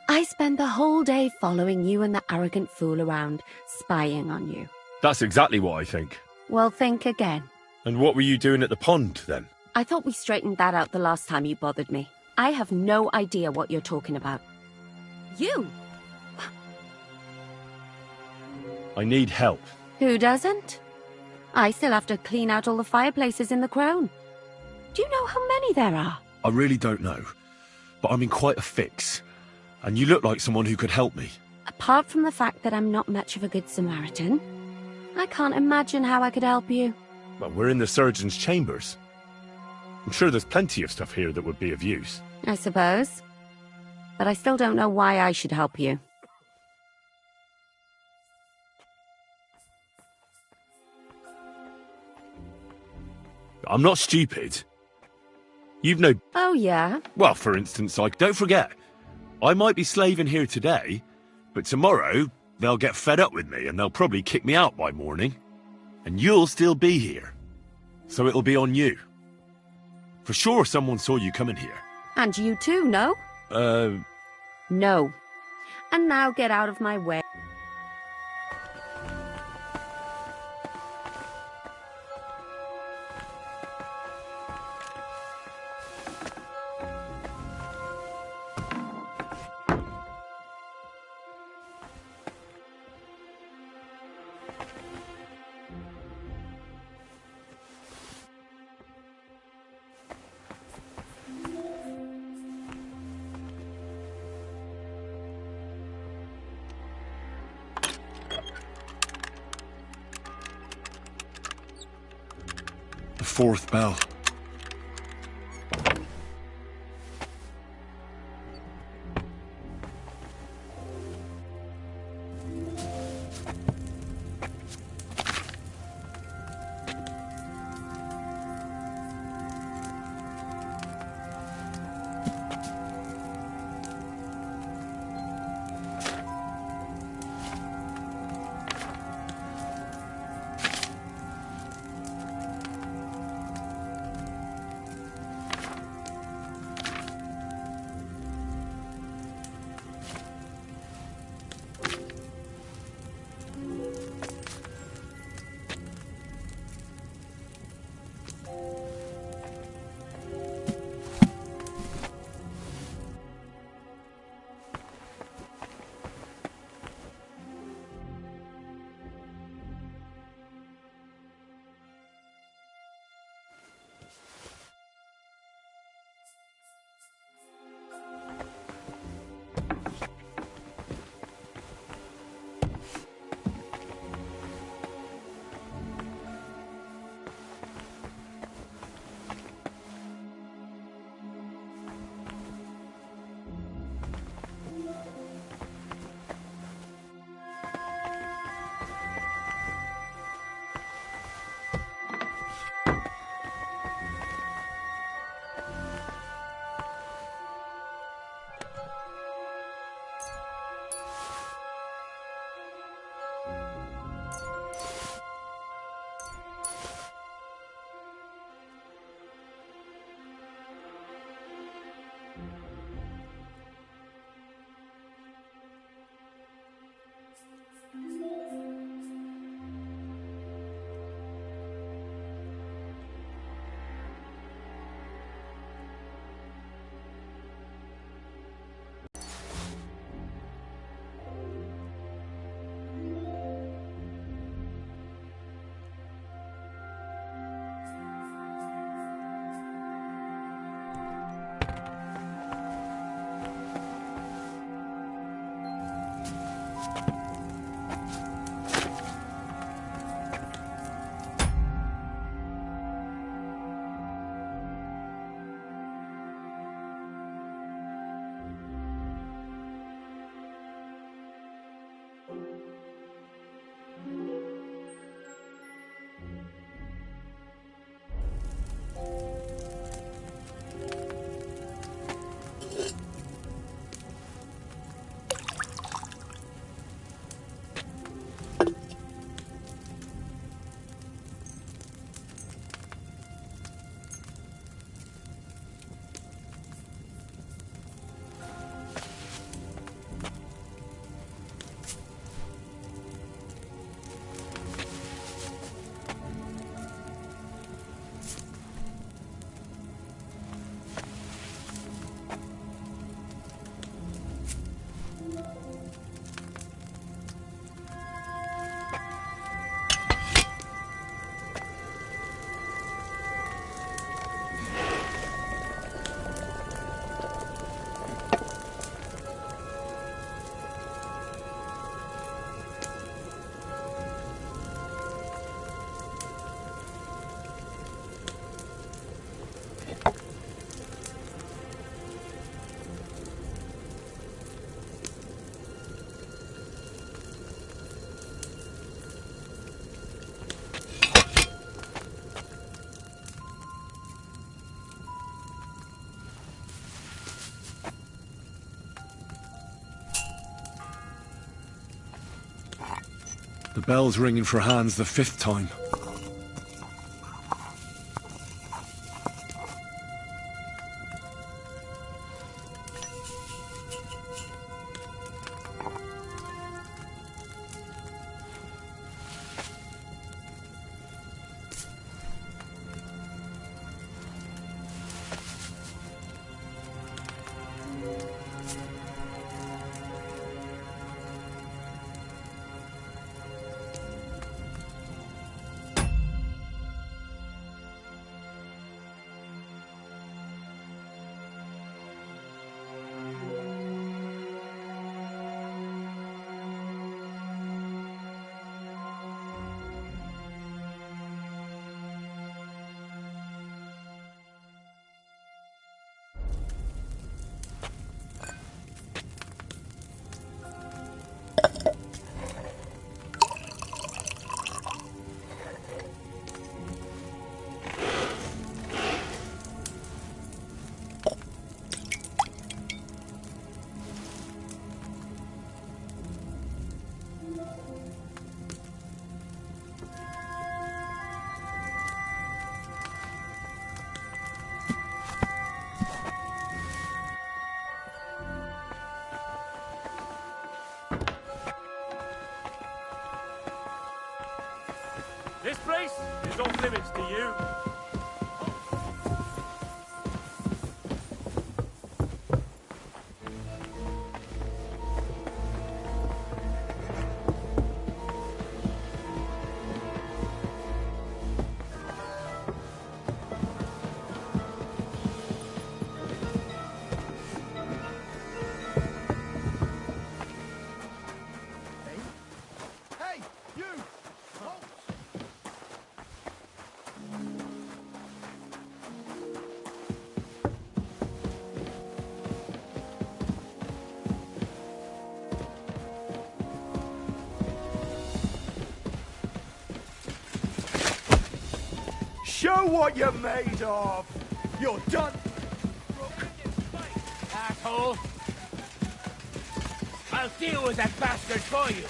I spent the whole day following you and the arrogant fool around, spying on you. That's exactly what I think. Well, think again. And what were you doing at the pond, then? I thought we straightened that out the last time you bothered me. I have no idea what you're talking about. You? I need help. Who doesn't? I still have to clean out all the fireplaces in the Crone. Do you know how many there are? I really don't know, but I'm in quite a fix. And you look like someone who could help me. Apart from the fact that I'm not much of a good Samaritan, I can't imagine how I could help you. Well, we're in the surgeon's chambers. I'm sure there's plenty of stuff here that would be of use. I suppose. But I still don't know why I should help you. I'm not stupid. You've no... Oh, yeah? Well, for instance, don't forget, I might be slaving here today, but tomorrow they'll get fed up with me and they'll probably kick me out by morning. And you'll still be here. So it'll be on you. For sure someone saw you coming here. And you too, no? No. And now get out of my way. The fourth bell. Bell's ringing for hands the 5th time. This place is off limits to you. Hey, you! Halt! Show what you're made of! You're done! Asshole! I'll deal with that bastard for you!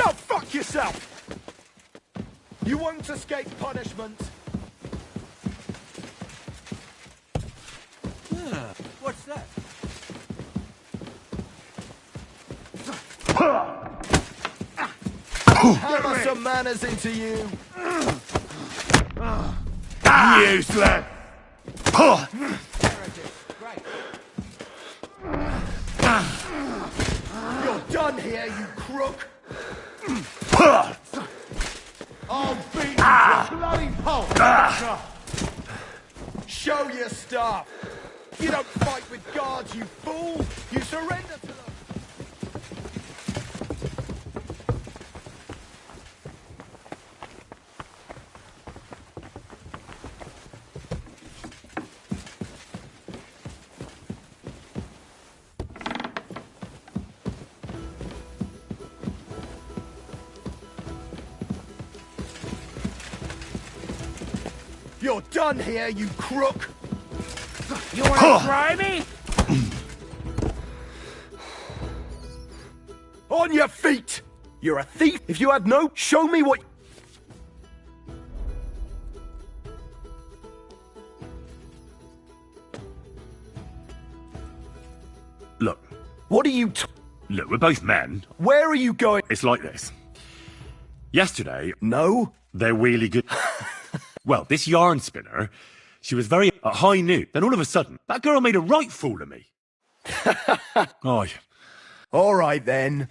Go fuck yourself! You won't escape punishment! What's that? Hammer some manners into you! Useless! You're done here, you crook! I'll beat you to a bloody pulp! Show your stuff! You don't fight with guards, you fool! You surrender to them! You're done here, you crook! You wanna try me? On your feet! You're a thief! If you have no, show me what... Look. What are you Look, we're both men. Where are you going? It's like this. Yesterday... No? They're really good... Well, this yarn spinner, she was very at high noon. Then all of a sudden, that girl made a right fool of me. Oh, all right then.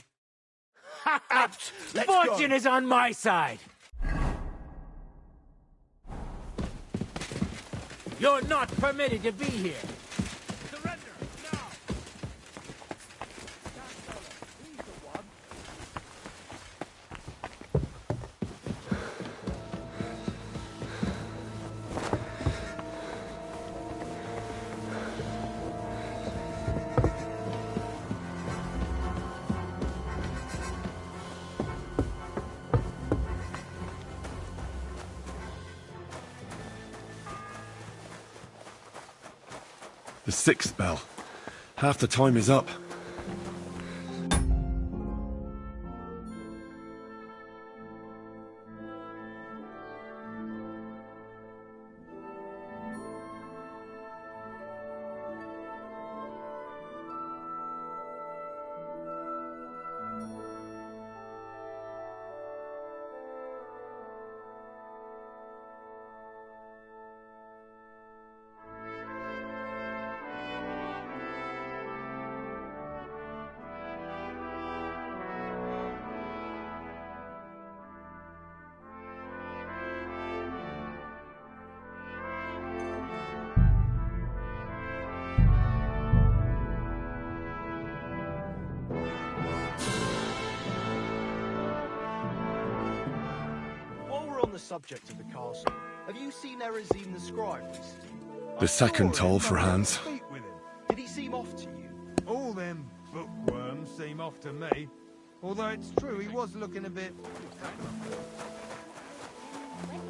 Fortune is on my side. You're not permitted to be here. The 6th bell. Half the time is up. On the subject of the castle, have you seen Erazim the scribe recently? The second toll for Hans. Did he seem off to you? All them bookworms seem off to me. Although it's true, he was looking a bit... It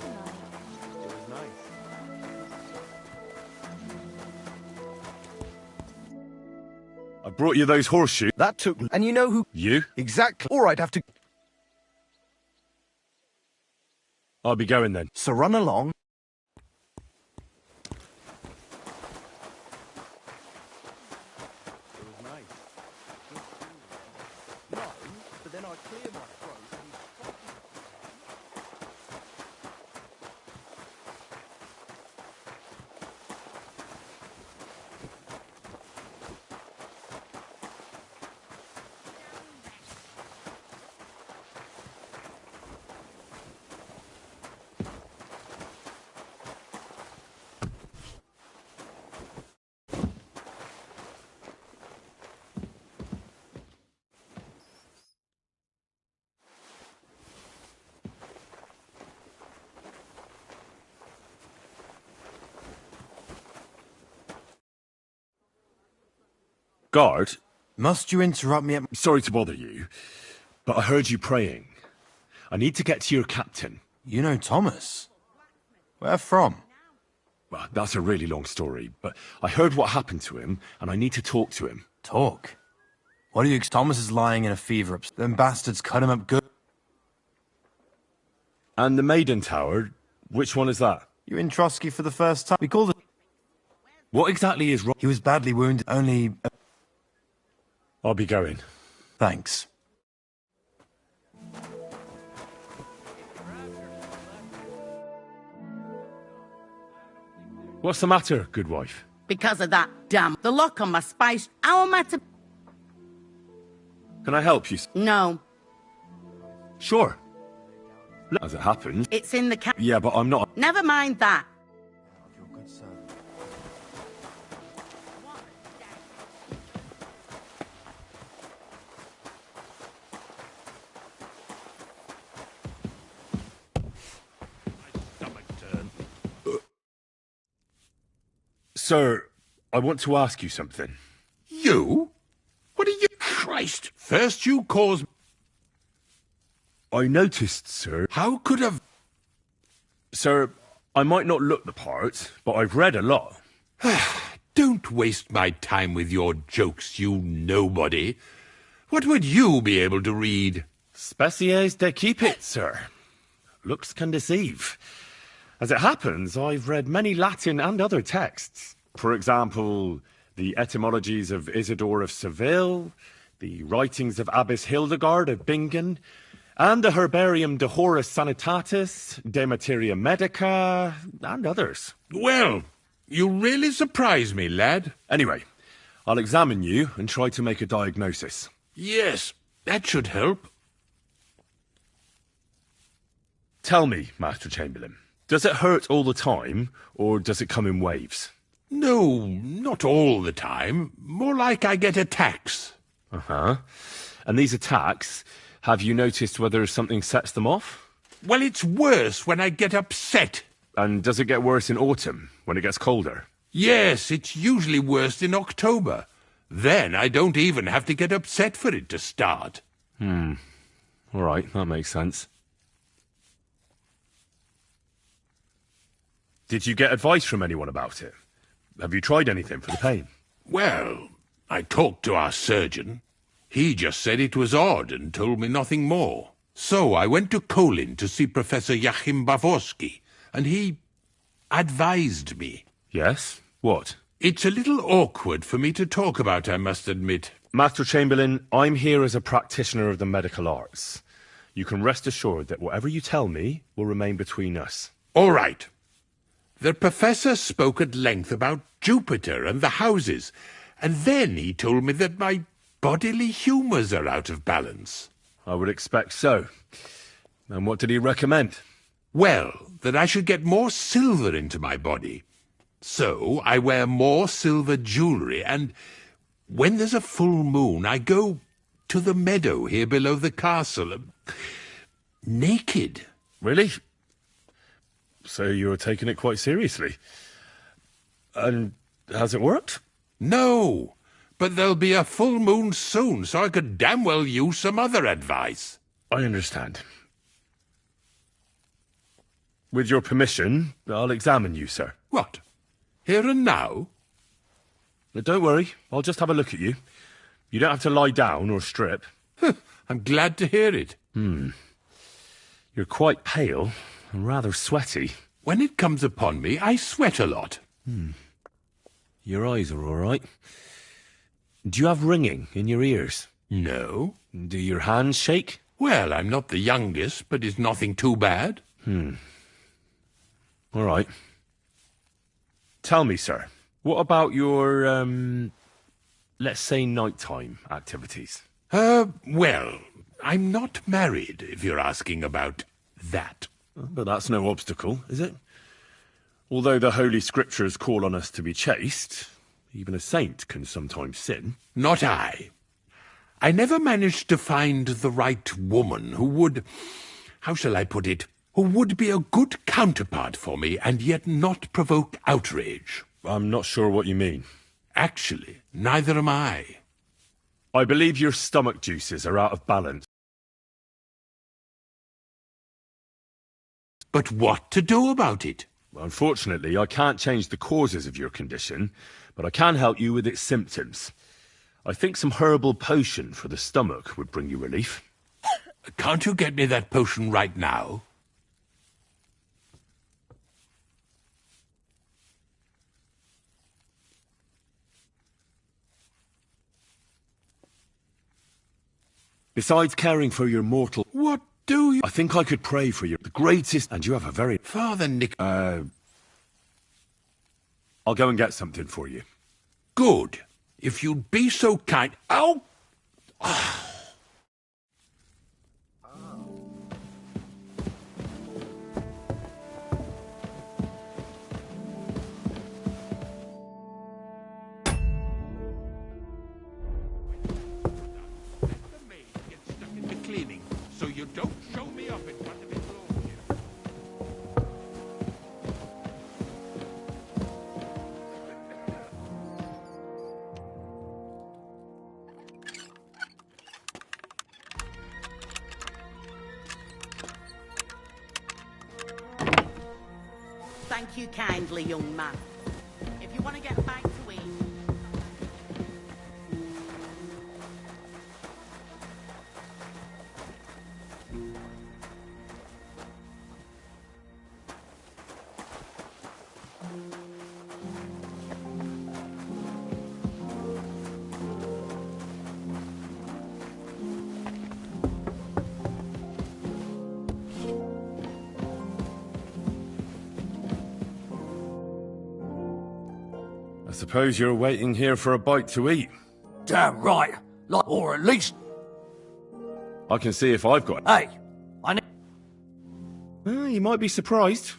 was nice. I brought you those horseshoes. That took... And you know who... You? Exactly. All right, have to... I'll be going then. So run along. It was nice. No, but then I clear my throat and he's... Guard? Must you interrupt me at... Sorry to bother you, but I heard you praying. I need to get to your captain. You know Thomas? Where from? Well, that's a really long story, but I heard what happened to him, and I need to talk to him. Talk? What do you... Thomas is lying in a fever. Them bastards cut him up good. And the Maiden Tower, which one is that? You're in Trotsky for the first time. We called it... What exactly is wrong? He was badly wounded, only... I'll be going. Thanks. What's the matter, good wife? Because of that damn... The lock on my spice... How am I to... Can I help you? No. Sure. As it happens... It's in the Yeah, but I'm not... Never mind that. Sir, I want to ask you something. You? What are you... Christ! First you cause... I noticed, sir... How could have... Sir, I might not look the part, but I've read a lot. Don't waste my time with your jokes, you nobody. What would you be able to read? Species de keep it, sir. Looks can deceive. As it happens, I've read many Latin and other texts. For example, the etymologies of Isidore of Seville, the writings of Abbess Hildegard of Bingen, and the Herbarium de Horis Sanitatis, De Materia Medica, and others. Well, you really surprise me, lad. Anyway, I'll examine you and try to make a diagnosis. Yes, that should help. Tell me, Master Chamberlain, does it hurt all the time, or does it come in waves? No, not all the time. More like I get attacks. Uh-huh. And these attacks, have you noticed whether something sets them off? Well, it's worse when I get upset. And does it get worse in autumn, when it gets colder? Yes, it's usually worse in October. Then I don't even have to get upset for it to start. All right, that makes sense. Did you get advice from anyone about it? Have you tried anything for the pain? Well, I talked to our surgeon. He just said it was odd and told me nothing more. So I went to Kolin to see Professor Joachim Bavorsky, and he advised me. Yes? What? It's a little awkward for me to talk about, I must admit. Master Chamberlain, I'm here as a practitioner of the medical arts. You can rest assured that whatever you tell me will remain between us. All right. The professor spoke at length about Jupiter and the houses, and then he told me that my bodily humours are out of balance. I would expect so. And what did he recommend? Well, that I should get more silver into my body. So I wear more silver jewellery, and when there's a full moon, I go to the meadow here below the castle, naked. Really? So you're taking it quite seriously. And has it worked? No, but there'll be a full moon soon, so I could damn well use some other advice. I understand. With your permission, I'll examine you, sir. What? Here and now? But don't worry, I'll just have a look at you. You don't have to lie down or strip. I'm glad to hear it. You're quite pale and rather sweaty. When it comes upon me, I sweat a lot. Your eyes are all right. Do you have ringing in your ears? No. Do your hands shake? Well, I'm not the youngest, but it's nothing too bad. All right. Tell me, sir, what about your, let's say, nighttime activities? Well, I'm not married, if you're asking about that. But that's no obstacle, is it? Although the Holy Scriptures call on us to be chaste, even a saint can sometimes sin. Not I. I never managed to find the right woman who would, how shall I put it, who would be a good counterpart for me and yet not provoke outrage. I'm not sure what you mean. Actually, neither am I. I believe your stomach juices are out of balance. But what to do about it? Unfortunately, I can't change the causes of your condition, but I can help you with its symptoms. I think some herbal potion for the stomach would bring you relief. Can't you get me that potion right now? Besides caring for your mortal... What do you... I think I could pray for you. The greatest... And you have a very... Father Nick... I'll go and get something for you. Good. If you'd be so kind... Ow! So you don't show me up in front of his lordship. Thank you kindly, young man. If you want to get back to eat... I suppose you're waiting here for a bite to eat. Damn right. Like, or at least... I can see if I've got... Hey, I need... Well, you might be surprised.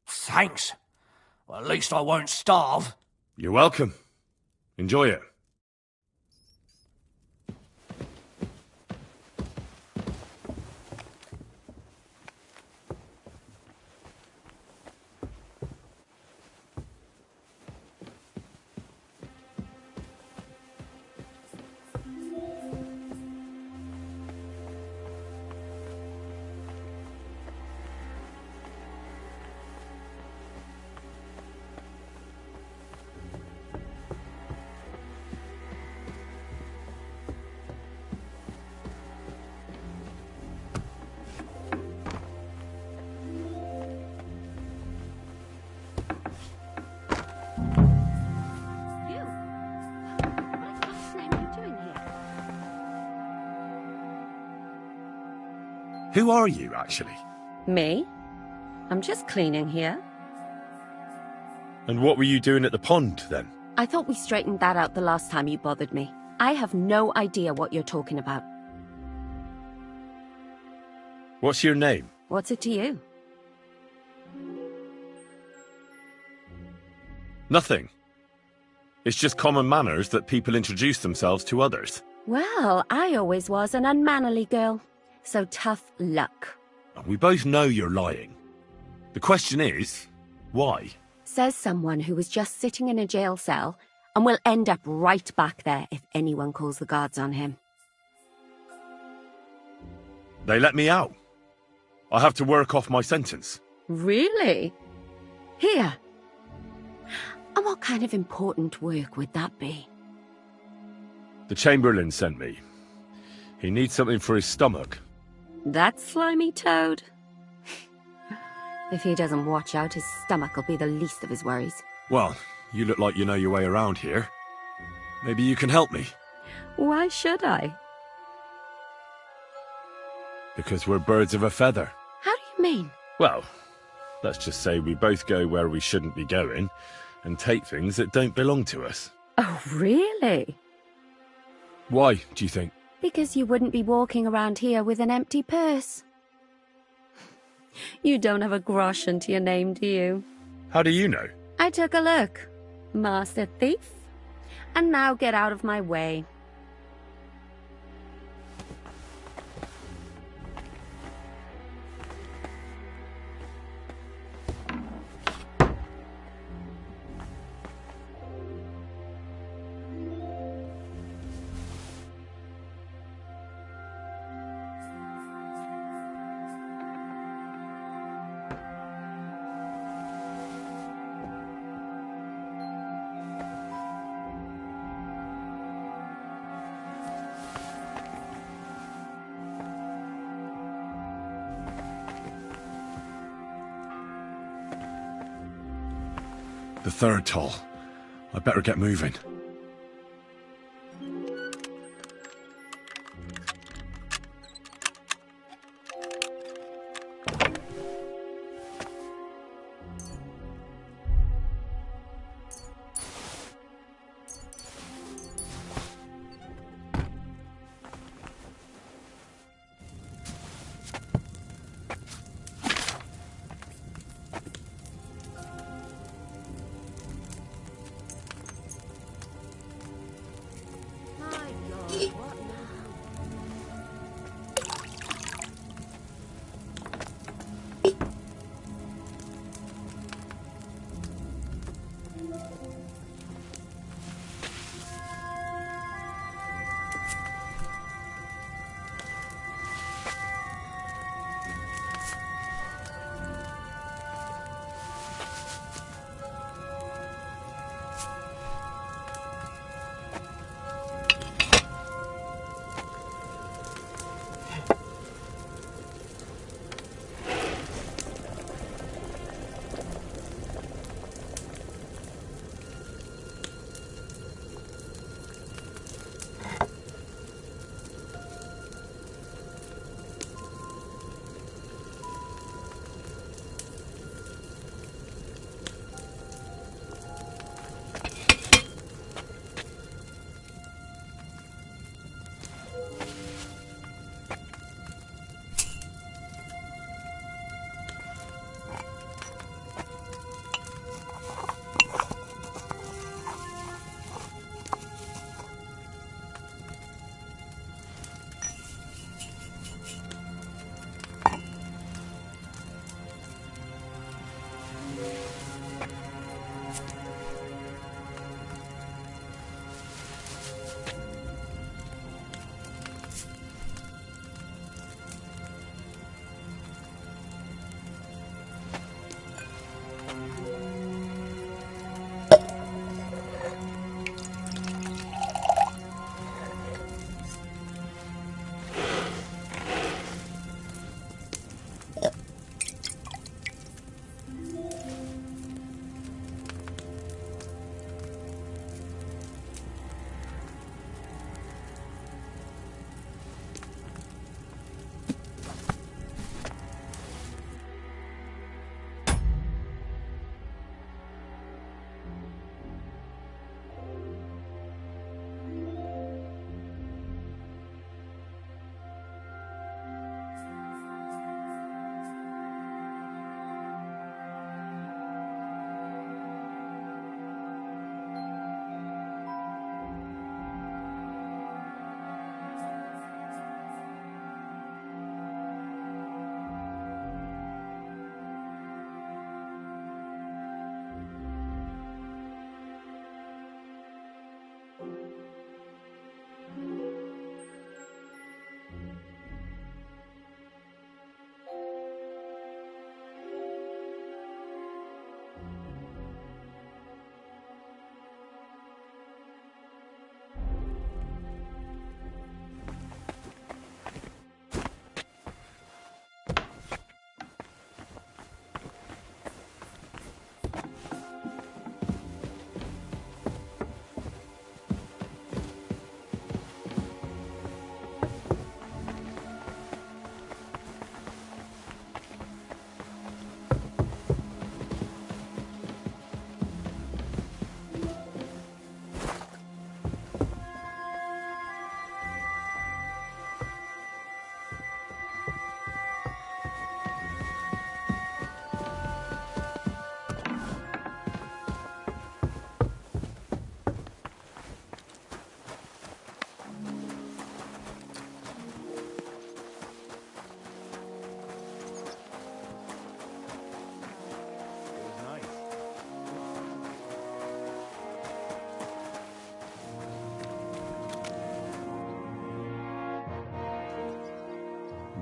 Thanks. Well, at least I won't starve. You're welcome. Enjoy it. Who are you, actually? Me? I'm just cleaning here. And what were you doing at the pond, then? I thought we straightened that out the last time you bothered me. I have no idea what you're talking about. What's your name? What's it to you? Nothing. It's just common manners that people introduce themselves to others. Well, I always was an unmannerly girl. So tough luck. We both know you're lying. The question is, why? Says someone who was just sitting in a jail cell and will end up right back there if anyone calls the guards on him. They let me out. I have to work off my sentence. Really? Here? And what kind of important work would that be? The Chamberlain sent me. He needs something for his stomach. That slimy toad? If he doesn't watch out, his stomach will be the least of his worries. Well, you look like you know your way around here. Maybe you can help me. Why should I? Because we're birds of a feather. How do you mean? Well, let's just say we both go where we shouldn't be going and take things that don't belong to us. Oh, really? Why, do you think? Because you wouldn't be walking around here with an empty purse. You don't have a grosh into your name, do you? How do you know? I took a look. Master thief. And now get out of my way. The third toll. I better get moving.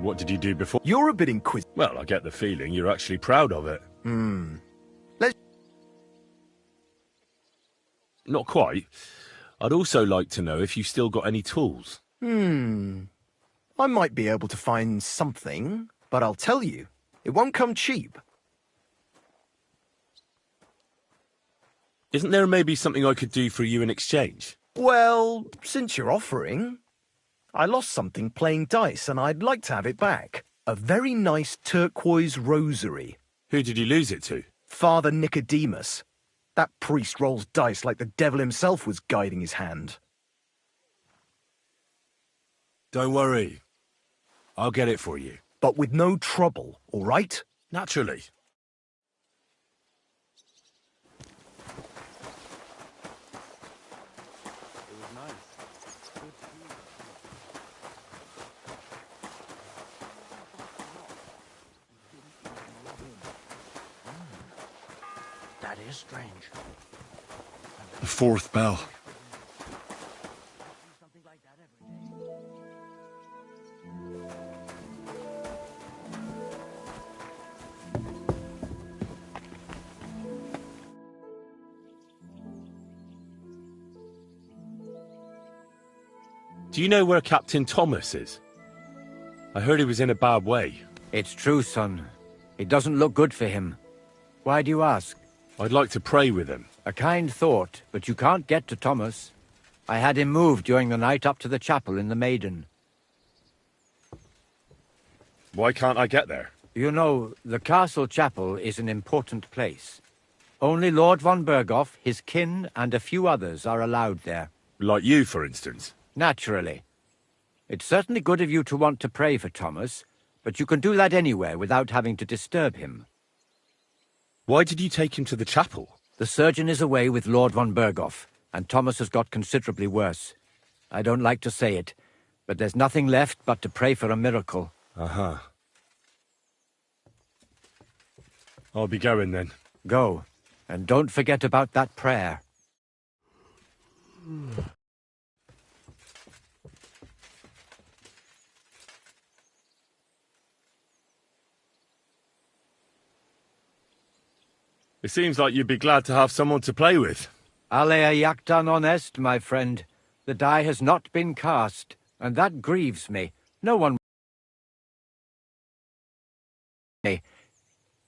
what did you do before? You're a bit inquisitive. Well, I get the feeling you're actually proud of it. Let's... Not quite. I'd also like to know if you've still got any tools. I might be able to find something, but I'll tell you, it won't come cheap. Isn't there maybe something I could do for you in exchange? Well, since you're offering, I lost something playing dice and I'd like to have it back. A very nice turquoise rosary. Who did you lose it to? Father Nicodemus. That priest rolls dice like the devil himself was guiding his hand. Don't worry. I'll get it for you. But with no trouble, all right? Naturally. That is strange. The fourth bell. Do you know where Captain Thomas is? I heard he was in a bad way. It's true, son. It doesn't look good for him. Why do you ask? I'd like to pray with him. A kind thought, but you can't get to Thomas. I had him moved during the night up to the chapel in the Maiden. Why can't I get there? You know, the castle chapel is an important place. Only Lord von Berghoff, his kin, and a few others are allowed there. Like you, for instance? Naturally. It's certainly good of you to want to pray for Thomas, but you can do that anywhere without having to disturb him. Why did you take him to the chapel? The surgeon is away with Lord von Berghoff, and Thomas has got considerably worse. I don't like to say it, but there's nothing left but to pray for a miracle. Uh-huh. I'll be going then. Go, and don't forget about that prayer. It seems like you'd be glad to have someone to play with. Alea jactan honest, my friend. The die has not been cast, and that grieves me. No one...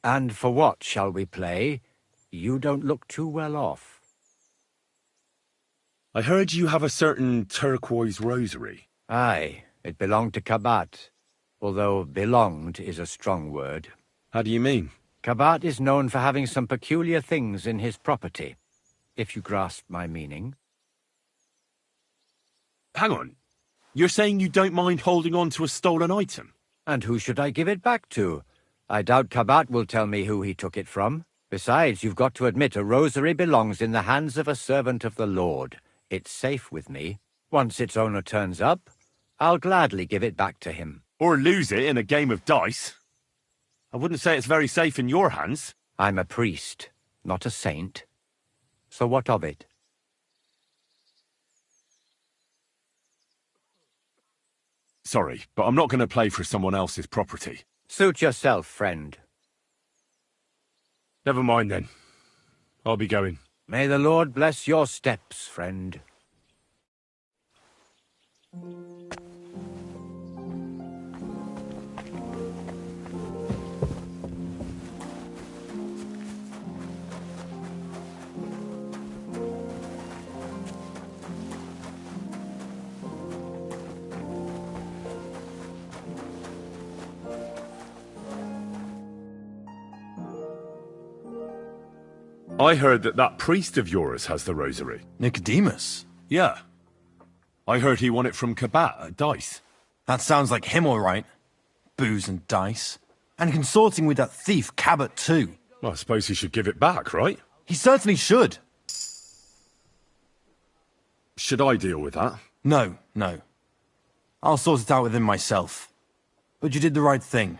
And for what shall we play? You don't look too well off. I heard you have a certain turquoise rosary. Aye, it belonged to Kabat, although belonged is a strong word. How do you mean? Kabat is known for having some peculiar things in his property, if you grasp my meaning. Hang on. You're saying you don't mind holding on to a stolen item? And who should I give it back to? I doubt Kabat will tell me who he took it from. Besides, you've got to admit a rosary belongs in the hands of a servant of the Lord. It's safe with me. Once its owner turns up, I'll gladly give it back to him. Or lose it in a game of dice. I wouldn't say it's very safe in your hands. I'm a priest, not a saint. So what of it? Sorry, but I'm not going to play for someone else's property. Suit yourself, friend. Never mind then. I'll be going. May the Lord bless your steps, friend. I heard that priest of yours has the rosary. Nicodemus? Yeah. I heard he won it from Kabat at dice. That sounds like him, all right. Booze and dice. And consorting with that thief Cabot, too. Well, I suppose he should give it back, right? He certainly should. Should I deal with that? No. I'll sort it out with him myself. But you did the right thing.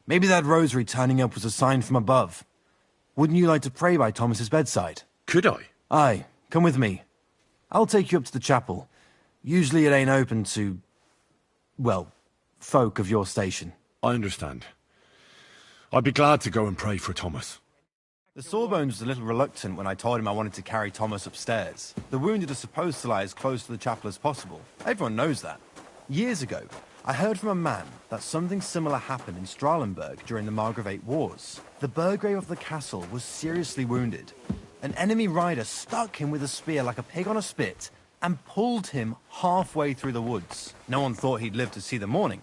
Maybe that rosary turning up was a sign from above. Wouldn't you like to pray by Thomas's bedside? Could I? Aye, come with me. I'll take you up to the chapel. Usually it ain't open to... well, folk of your station. I understand. I'd be glad to go and pray for Thomas. The Sawbones was a little reluctant when I told him I wanted to carry Thomas upstairs. The wounded are supposed to lie as close to the chapel as possible. Everyone knows that. Years ago, I heard from a man that something similar happened in Strahlenberg during the Margravate Wars. The Burgrave of the castle was seriously wounded. An enemy rider stuck him with a spear like a pig on a spit and pulled him halfway through the woods. No one thought he'd live to see the morning.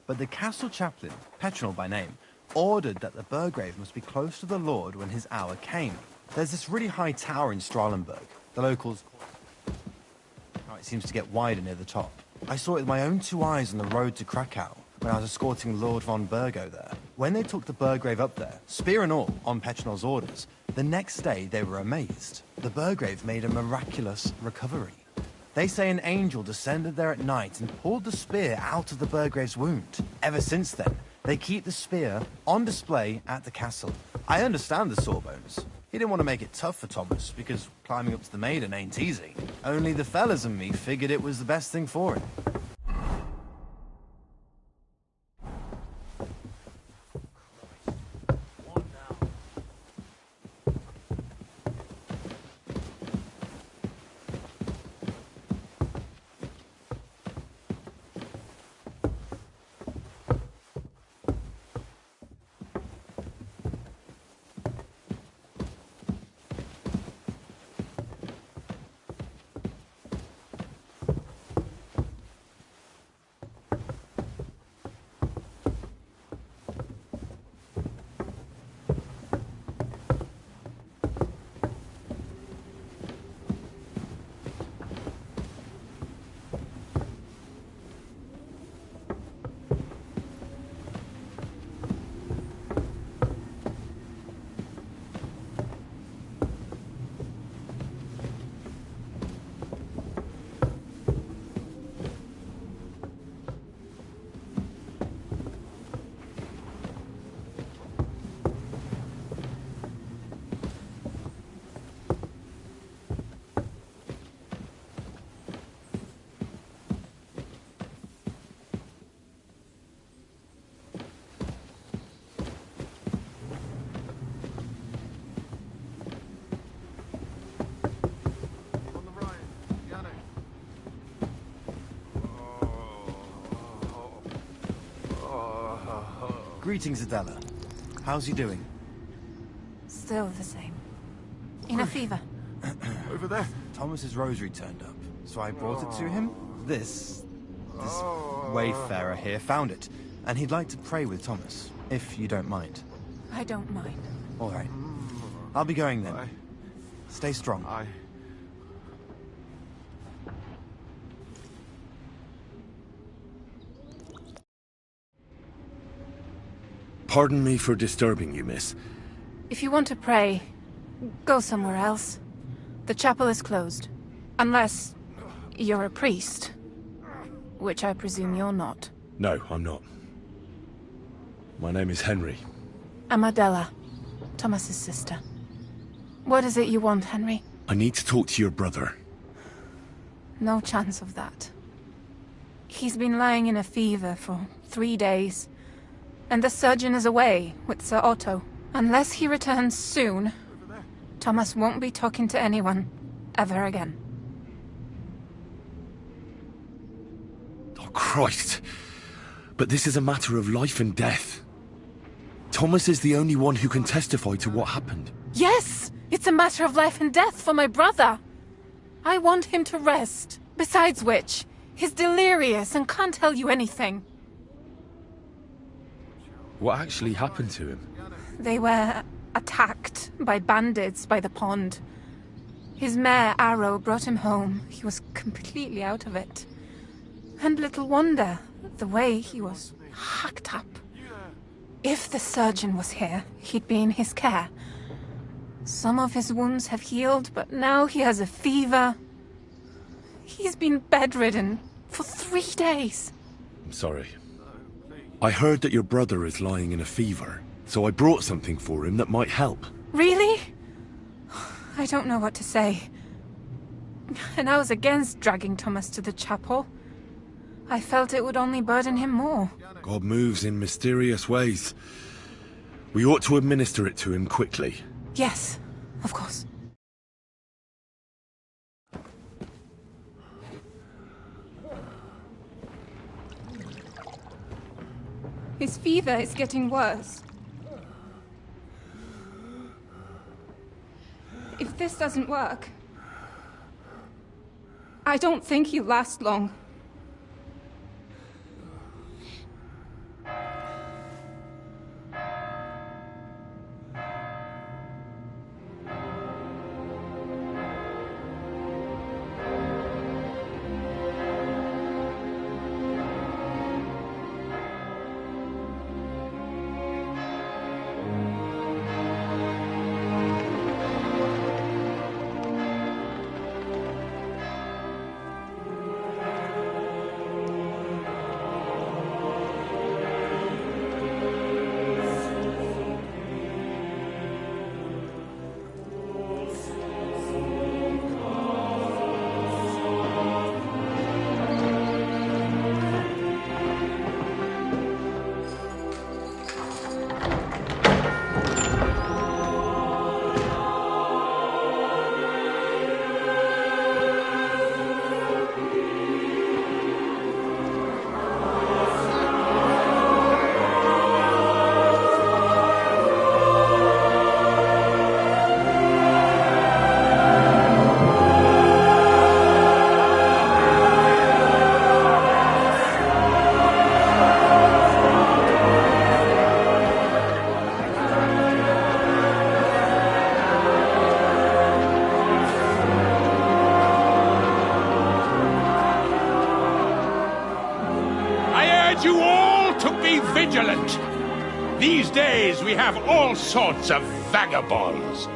But the castle chaplain, Petronel by name, ordered that the Burgrave must be close to the Lord when his hour came. There's this really high tower in Strahlenberg. The locals... Oh, it seems to get wider near the top. I saw it with my own 2 eyes on the road to Krakow when I was escorting Lord von Burgo there. When they took the Burgrave up there, spear and all, on Petronel's orders, the next day they were amazed. The Burgrave made a miraculous recovery. They say an angel descended there at night and pulled the spear out of the Burgrave's wound. Ever since then, they keep the spear on display at the castle. I understand the Sawbones. He didn't want to make it tough for Thomas, because climbing up to the maiden ain't easy. Only the fellas and me figured it was the best thing for him. Greetings, Adela. How's he doing? Still the same. In a fever. Over there. Thomas's rosary turned up, so I brought it to him. This wayfarer here found it, and he'd like to pray with Thomas, if you don't mind. I don't mind. All right. I'll be going then. Stay strong. Pardon me for disturbing you, miss. If you want to pray, go somewhere else. The chapel is closed. Unless you're a priest. Which I presume you're not. No, I'm not. My name is Henry. I'm Adela, Thomas's sister. What is it you want, Henry? I need to talk to your brother. No chance of that. He's been lying in a fever for 3 days. And the surgeon is away with Sir Otto. Unless he returns soon, Thomas won't be talking to anyone ever again. Oh, Christ. But this is a matter of life and death. Thomas is the only one who can testify to what happened. Yes! It's a matter of life and death for my brother. I want him to rest. Besides which, he's delirious and can't tell you anything. What actually happened to him? They were attacked by bandits by the pond. His mare, Arrow, brought him home. He was completely out of it. And little wonder, the way he was hacked up. If the surgeon was here, he'd be in his care. Some of his wounds have healed, but now he has a fever. He's been bedridden for 3 days. I'm sorry. I heard that your brother is lying in a fever, so I brought something for him that might help. Really? I don't know what to say. And I was against dragging Thomas to the chapel. I felt it would only burden him more. God moves in mysterious ways. We ought to administer it to him quickly. Yes, of course. His fever is getting worse. If this doesn't work, I don't think he'll last long. These days we have all sorts of vagabonds,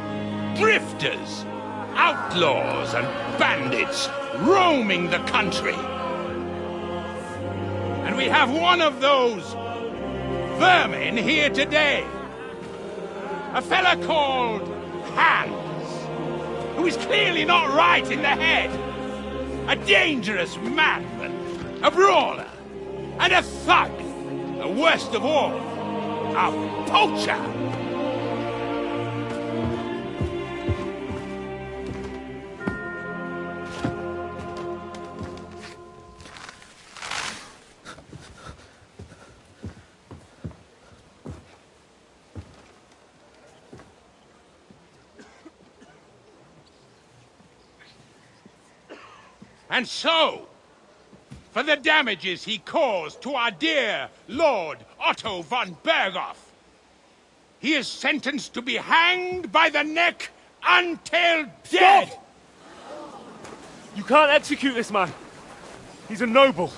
drifters, outlaws and bandits roaming the country. And we have one of those vermin here today. A fella called Hans, who is clearly not right in the head. A dangerous madman, a brawler, and a thug. The worst of all, a poacher! And so, for the damages he caused to our dear Lord Otto von Berghoff, he is sentenced to be hanged by the neck until dead! Stop! You can't execute this man. He's a noble.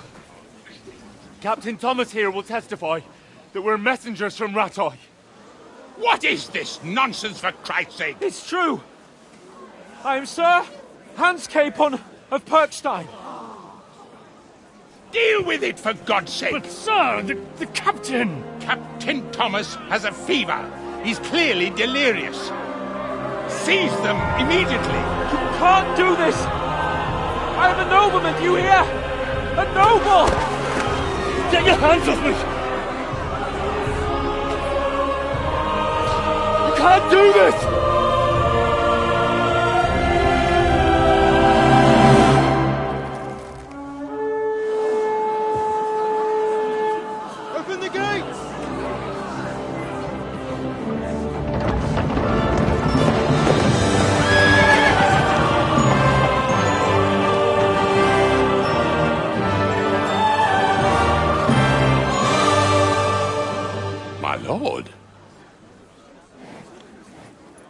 Captain Thomas here will testify that we're messengers from Ratoi. What is this nonsense, for Christ's sake? It's true. I am Sir Hans Capon of Perkstein. Deal with it, for God's sake! But, sir, the captain... Captain Thomas has a fever. He's clearly delirious. Seize them immediately. You can't do this! I am a nobleman, do you hear? A noble! Get your hands off me! You can't do this! Lord.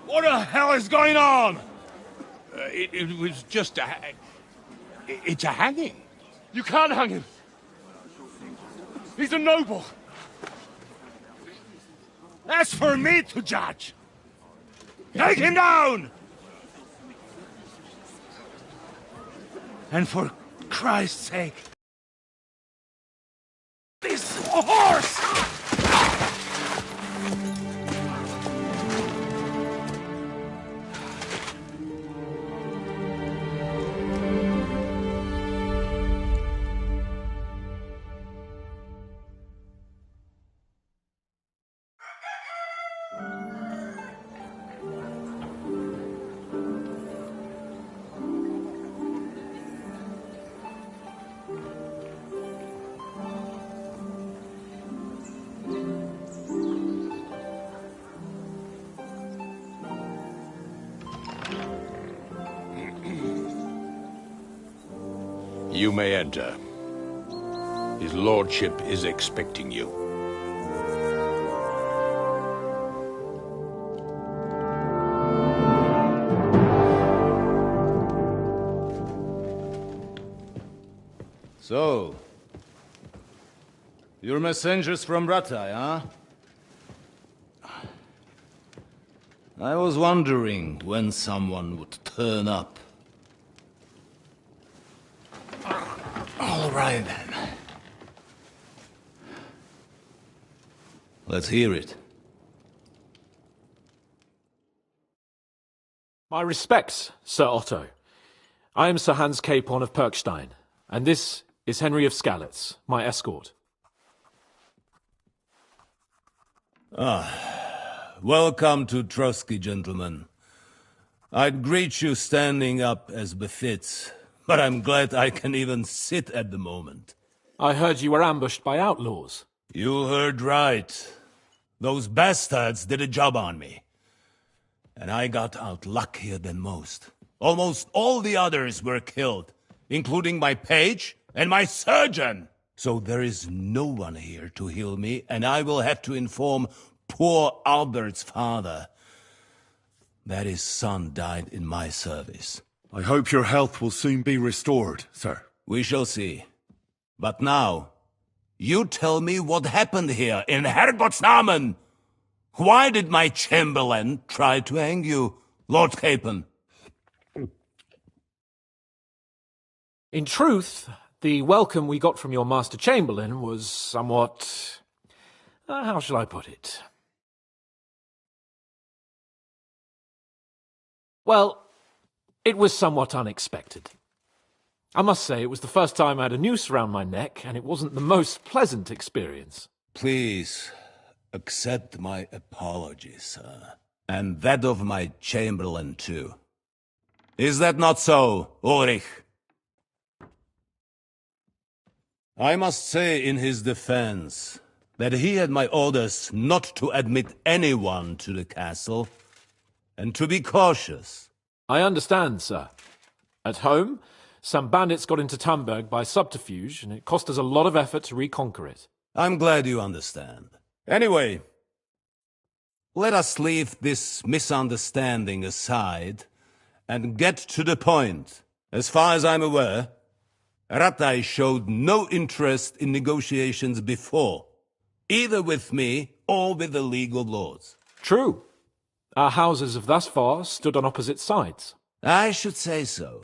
What the hell is going on? It was just a... It's a hanging. You can't hang him. He's a noble. That's for me to judge. Take him down! And for Christ's sake, this horse! You may enter. His lordship is expecting you. So, you're messengers from Ratai, huh? I was wondering when someone would turn up. All right, then. Let's hear it. My respects, Sir Otto. I am Sir Hans Capon of Perkstein, and this is Henry of Skalitz, my escort. Welcome to Trotsky, gentlemen. I'd greet you standing up as befits, but I'm glad I can even sit at the moment. I heard you were ambushed by outlaws. You heard right. Those bastards did a job on me. And I got out luckier than most. Almost all the others were killed, including my page and my surgeon. So there is no one here to heal me, and I will have to inform poor Albert's father that his son died in my service. I hope your health will soon be restored, sir. We shall see. But now, you tell me what happened here in Herrgottsnamen. Why did my chamberlain try to hang you, Lord Capon? In truth, the welcome we got from your Master Chamberlain was somewhat... how shall I put it? Well, it was somewhat unexpected. I must say, it was the first time I had a noose around my neck, and it wasn't the most pleasant experience. Please, accept my apologies, sir. And that of my chamberlain, too. Is that not so, Ulrich? I must say in his defense that he had my orders not to admit anyone to the castle, and to be cautious. I understand, sir. At home, some bandits got into Tamberg by subterfuge, and it cost us a lot of effort to reconquer it. I'm glad you understand. Anyway, let us leave this misunderstanding aside and get to the point. As far as I'm aware, Ratai showed no interest in negotiations before, either with me or with the League of Lords. True. Our houses have thus far stood on opposite sides. I should say so.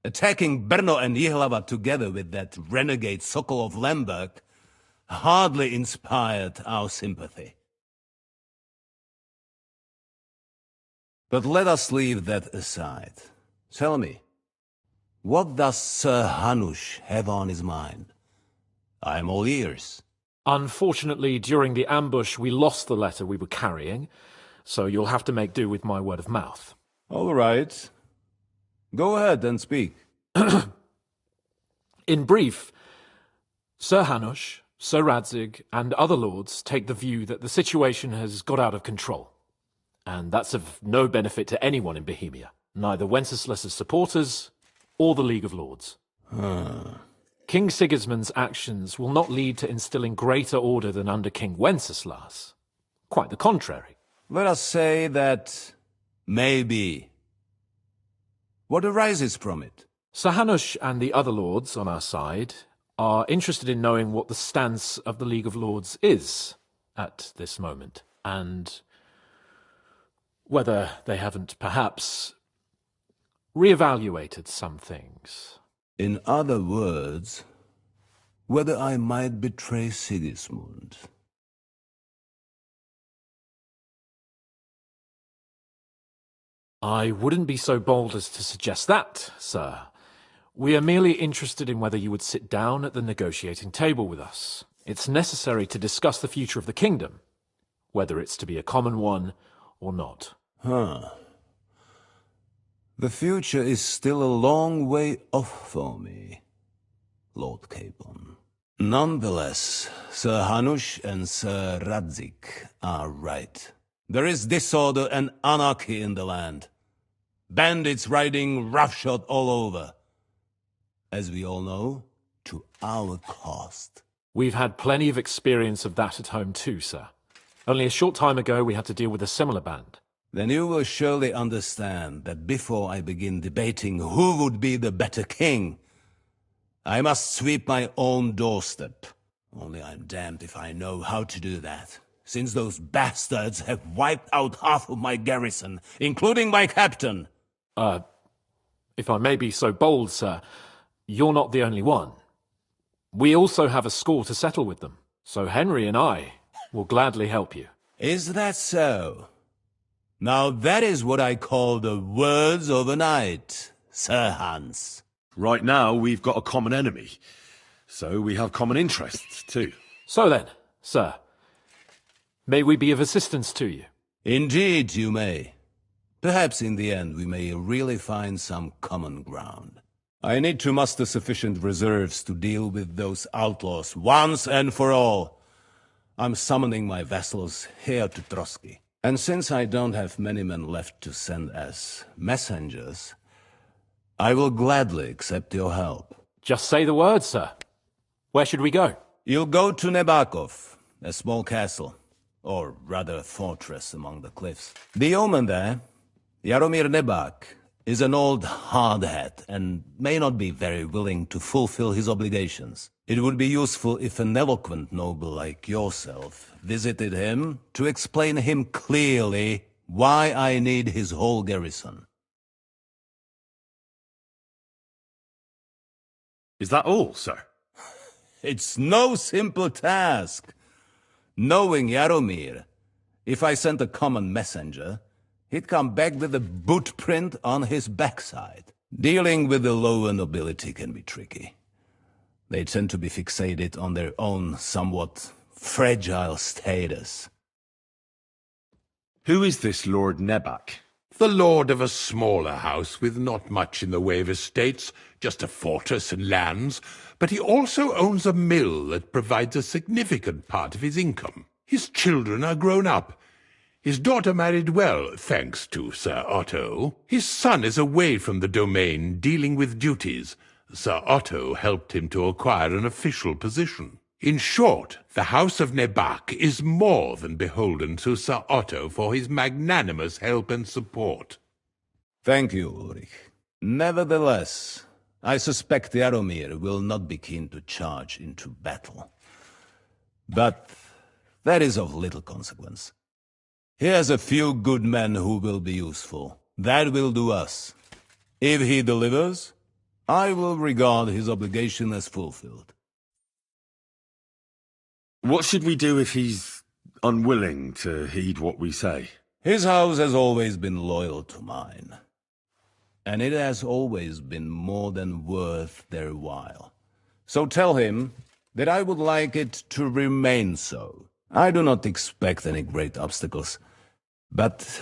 Attacking Brno and Jihlava together with that renegade Sokol of Lemberg hardly inspired our sympathy. But let us leave that aside. Tell me, what does Sir Hanush have on his mind? I am all ears. Unfortunately, during the ambush, we lost the letter we were carrying, so you'll have to make do with my word of mouth. All right. Go ahead and speak. In brief, Sir Hanush, Sir Radzig, and other lords take the view that the situation has got out of control. And that's of no benefit to anyone in Bohemia, neither Wenceslas's supporters or the League of Lords. King Sigismund's actions will not lead to instilling greater order than under King Wenceslas. Quite the contrary. Let us say that maybe. What arises from it? Sir Hanush and the other lords on our side are interested in knowing what the stance of the League of Lords is at this moment, and whether they haven't perhaps reevaluated some things. In other words, whether I might betray Sigismund. I wouldn't be so bold as to suggest that, sir. We are merely interested in whether you would sit down at the negotiating table with us. It's necessary to discuss the future of the kingdom. whether it's to be a common one or not. Huh. The future is still a long way off for me, Lord Capon. Nonetheless, Sir Hanush and Sir Radzik are right. There is disorder and anarchy in the land. Bandits riding roughshod all over. As we all know, to our cost. We've had plenty of experience of that at home too, sir. Only a short time ago we had to deal with a similar band. Then you will surely understand that before I begin debating who would be the better king, I must sweep my own doorstep. Only I'm damned if I know how to do that, since those bastards have wiped out half of my garrison, including my captain. If I may be so bold, sir, you're not the only one. We also have a score to settle with them, so Henry and I will gladly help you. Is that so? Now that is what I call the words of a knight, Sir Hans. Right now, we've got a common enemy, so we have common interests too. So then, sir, may we be of assistance to you? Indeed you may. Perhaps in the end we may really find some common ground. I need to muster sufficient reserves to deal with those outlaws once and for all. I'm summoning my vassals here to Trotsky. And since I don't have many men left to send as messengers, I will gladly accept your help. Just say the word, sir. Where should we go? You'll go to Nebakov, a small castle, or rather fortress among the cliffs. The yeoman there, Jaromir Nebak, is an old hardhat and may not be very willing to fulfill his obligations. It would be useful if an eloquent noble like yourself visited him to explain him clearly why I need his whole garrison. Is that all, sir? It's no simple task. Knowing Jaromir, if I sent a common messenger, he'd come back with a boot print on his backside. Dealing with the lower nobility can be tricky. They tend to be fixated on their own somewhat fragile status. Who is this Lord Nebak? The lord of a smaller house with not much in the way of estates, just a fortress and lands, but he also owns a mill that provides a significant part of his income. His children are grown up. His daughter married well, thanks to Sir Otto. His son is away from the domain, dealing with duties. Sir Otto helped him to acquire an official position. In short, the House of Nebak is more than beholden to Sir Otto for his magnanimous help and support. Thank you, Ulrich. Nevertheless, I suspect Jaromir will not be keen to charge into battle. But that is of little consequence. He has a few good men who will be useful. That will do us. If he delivers, I will regard his obligation as fulfilled. What should we do if he's unwilling to heed what we say? His house has always been loyal to mine. And it has always been more than worth their while. So tell him that I would like it to remain so. I do not expect any great obstacles, but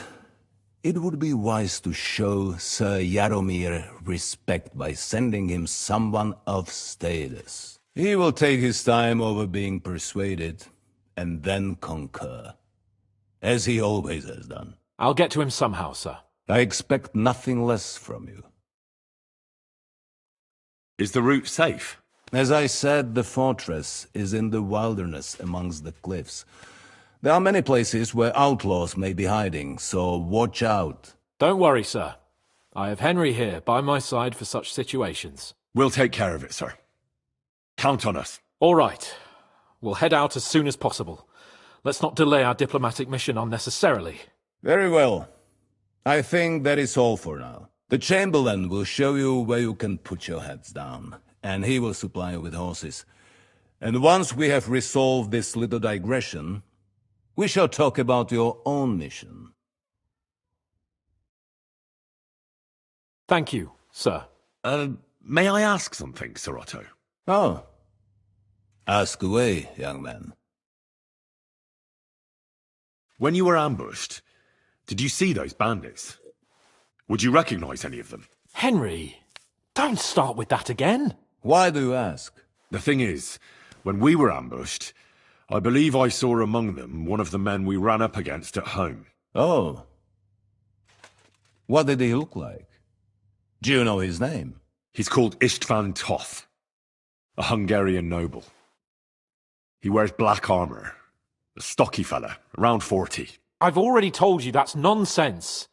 it would be wise to show Sir Jaromir respect by sending him someone of status. He will take his time over being persuaded, and then concur, as he always has done. I'll get to him somehow, sir. I expect nothing less from you. Is the route safe? As I said, the fortress is in the wilderness amongst the cliffs. There are many places where outlaws may be hiding, so watch out. Don't worry, sir. I have Henry here by my side for such situations. We'll take care of it, sir. Count on us. All right. We'll head out as soon as possible. Let's not delay our diplomatic mission unnecessarily. Very well. I think that is all for now. The Chamberlain will show you where you can put your heads down, and he will supply you with horses. And once we have resolved this little digression, we shall talk about your own mission. Thank you, sir. May I ask something, Sir Otto? Oh. Ask away, young man. When you were ambushed, did you see those bandits? Would you recognize any of them? Henry, don't start with that again. Why do you ask? The thing is, when we were ambushed, I believe I saw among them one of the men we ran up against at home. Oh. What did he look like? Do you know his name? He's called István Toth, a Hungarian noble. He wears black armor. A stocky fella, around 40. I've already told you that's nonsense.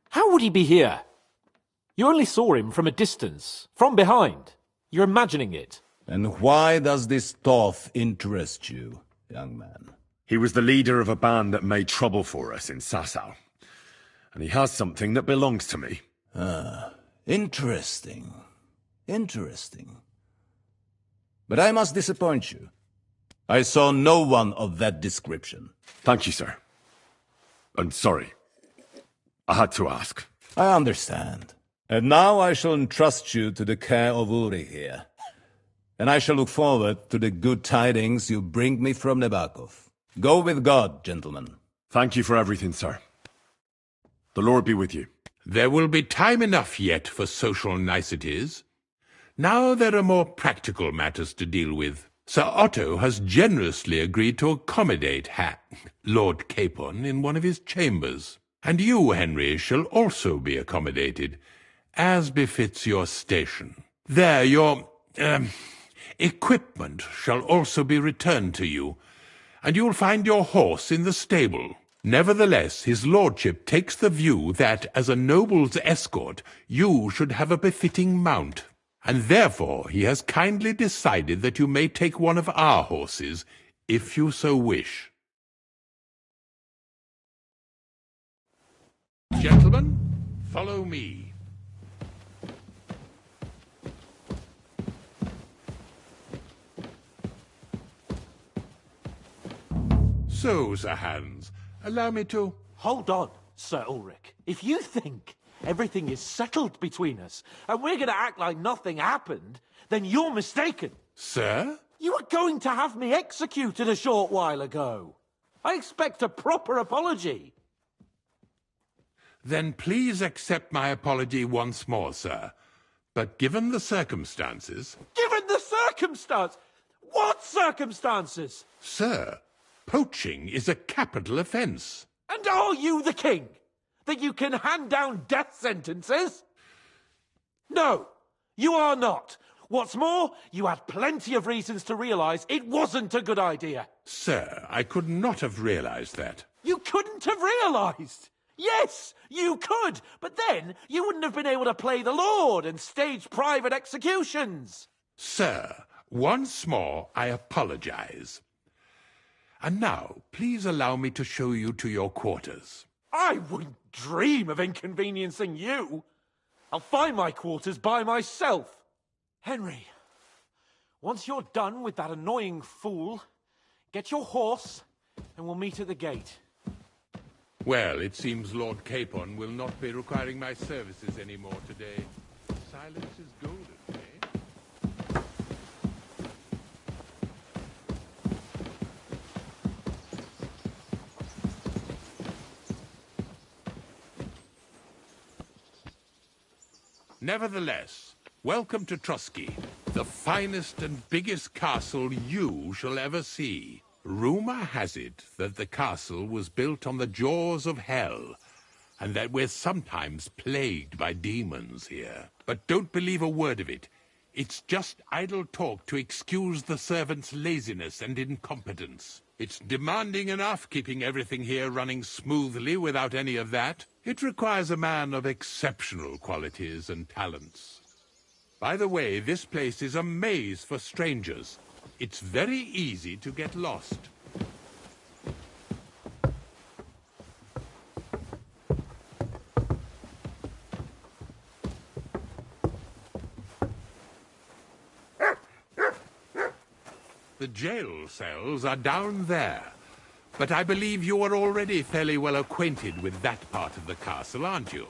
How would he be here? You only saw him from a distance, from behind. You're imagining it. And why does this Toth interest you, young man? He was the leader of a band that made trouble for us in Sasau. And he has something that belongs to me. Ah, interesting. Interesting. But I must disappoint you. I saw no one of that description. Thank you, sir. I'm sorry. I had to ask. I understand. And now I shall entrust you to the care of Uri here. And I shall look forward to the good tidings you bring me from Nebakov. Go with God, gentlemen. Thank you for everything, sir. The Lord be with you. There will be time enough yet for social niceties. Now there are more practical matters to deal with. Sir Otto has generously agreed to accommodate Lord Capon in one of his chambers. And you, Henry, shall also be accommodated, as befits your station. There, your equipment shall also be returned to you, and you'll find your horse in the stable. Nevertheless, his lordship takes the view that, as a noble's escort, you should have a befitting mount. And therefore he has kindly decided that you may take one of our horses, if you so wish. Gentlemen, follow me. So, Sir Hans, allow me to... Hold on, Sir Ulrich. If you think everything is settled between us, and we're going to act like nothing happened, then you're mistaken. Sir? You were going to have me executed a short while ago. I expect a proper apology. Then please accept my apology once more, sir. But given the circumstances... Given the circumstance? What circumstances? Sir, poaching is a capital offence. And are you the king? That you can hand down death sentences? No, you are not. What's more, you had plenty of reasons to realise it wasn't a good idea. Sir, I could not have realised that. You couldn't have realised? Yes, you could, but then you wouldn't have been able to play the Lord and stage private executions. Sir, once more I apologise. And now, please allow me to show you to your quarters. I wouldn't dream of inconveniencing you. I'll find my quarters by myself. Henry, once you're done with that annoying fool, get your horse and we'll meet at the gate. Well, it seems Lord Capon will not be requiring my services anymore today. Silence is golden, eh? Nevertheless, welcome to Trusky, the finest and biggest castle you shall ever see. Rumor has it that the castle was built on the jaws of hell, and that we're sometimes plagued by demons here. But don't believe a word of it. It's just idle talk to excuse the servants' laziness and incompetence. It's demanding enough keeping everything here running smoothly without any of that. It requires a man of exceptional qualities and talents. By the way, this place is a maze for strangers. It's very easy to get lost. The jail cells are down there. But I believe you are already fairly well acquainted with that part of the castle, aren't you?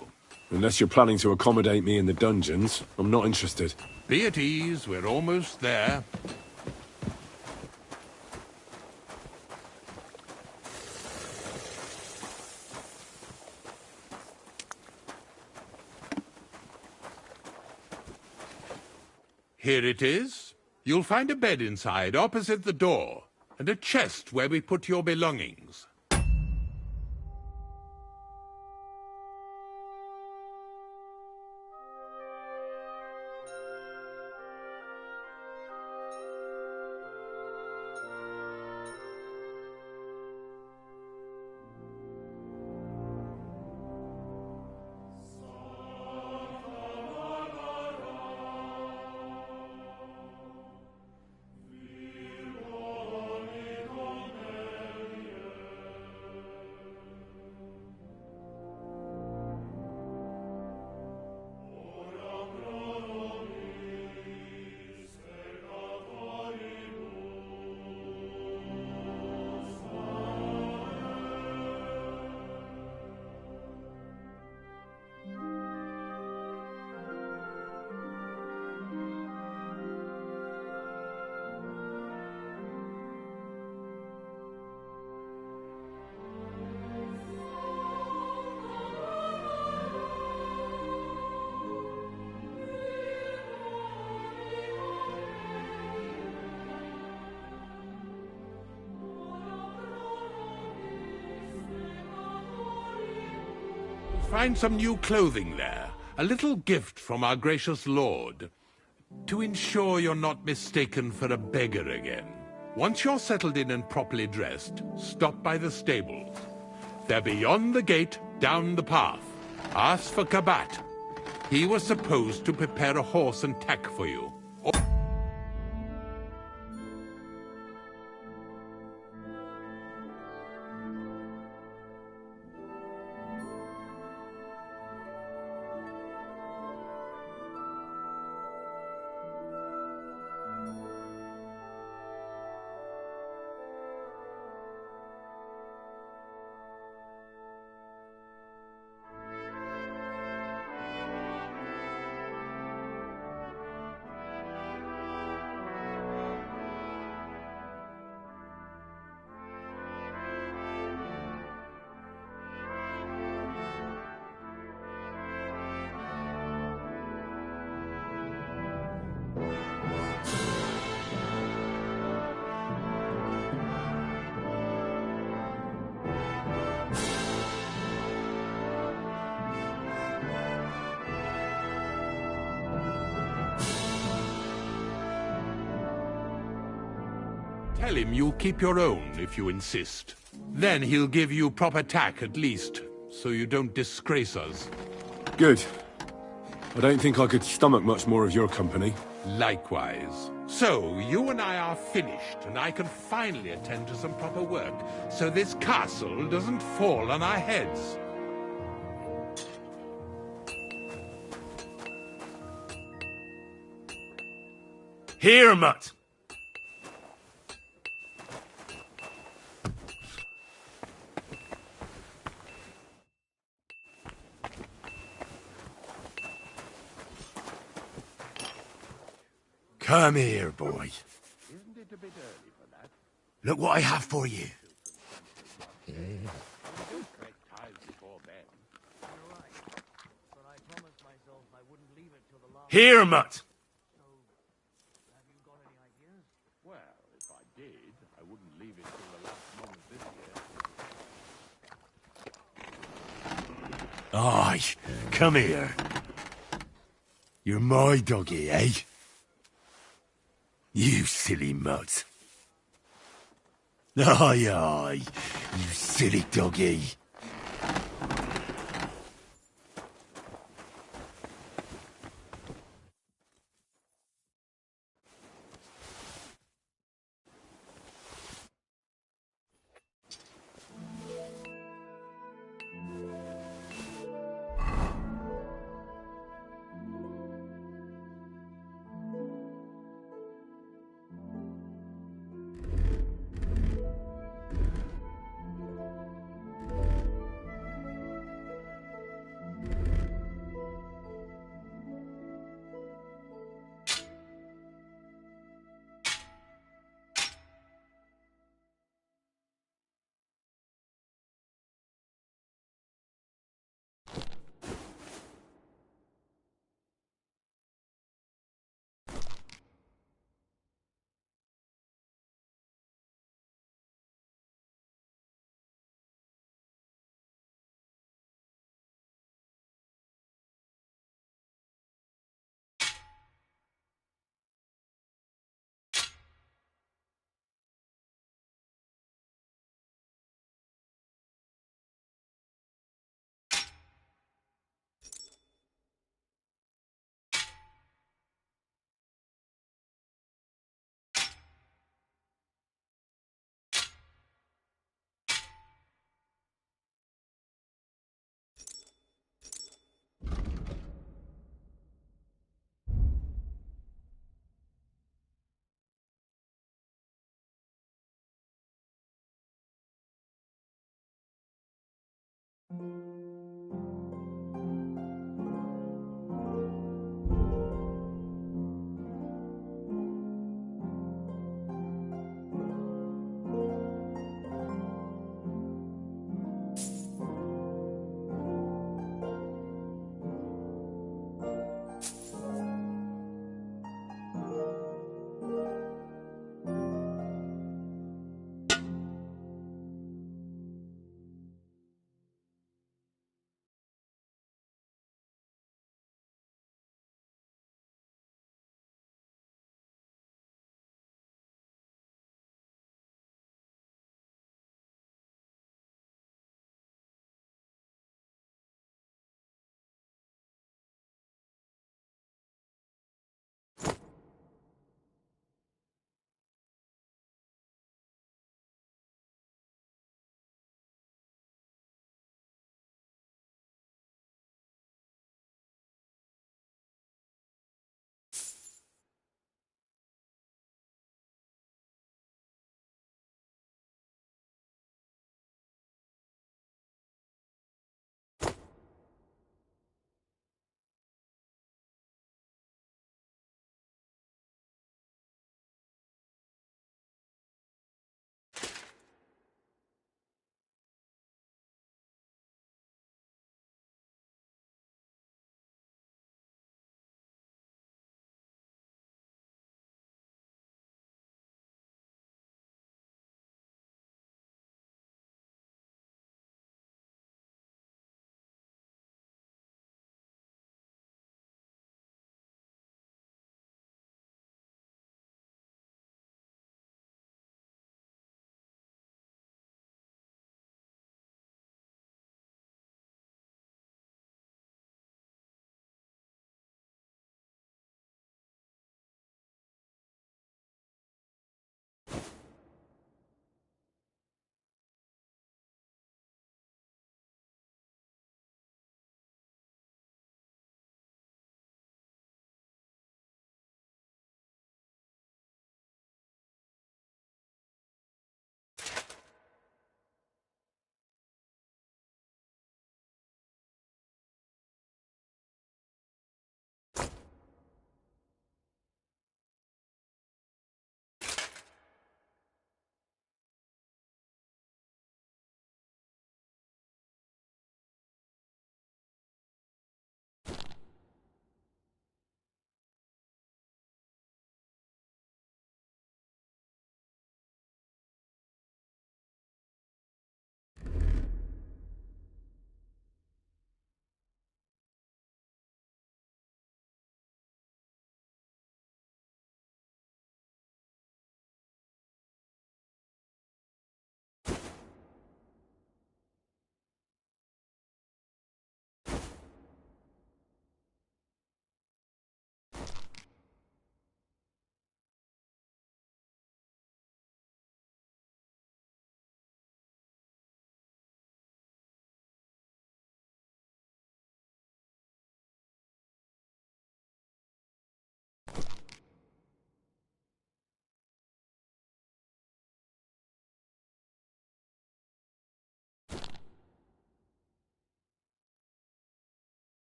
Unless you're planning to accommodate me in the dungeons, I'm not interested. Be at ease, we're almost there. Here it is. You'll find a bed inside, opposite the door, and a chest where we put your belongings. Find some new clothing there. A little gift from our gracious Lord. To ensure you're not mistaken for a beggar again. Once you're settled in and properly dressed, stop by the stables. They're beyond the gate, down the path. Ask for Kabat. He was supposed to prepare a horse and tack for you. Tell him you'll keep your own if you insist. Then he'll give you proper tack at least, so you don't disgrace us. Good. I don't think I could stomach much more of your company. Likewise. So, you and I are finished, and I can finally attend to some proper work, so this castle doesn't fall on our heads. Here, Mutt! Come here, boy. Look what I have for you. Here, Mutt. Well, if I did, I wouldn't leave it till the last moment this year. Aye, come here. You're my doggy, eh? You silly mutt. Aye, aye, you silly doggy.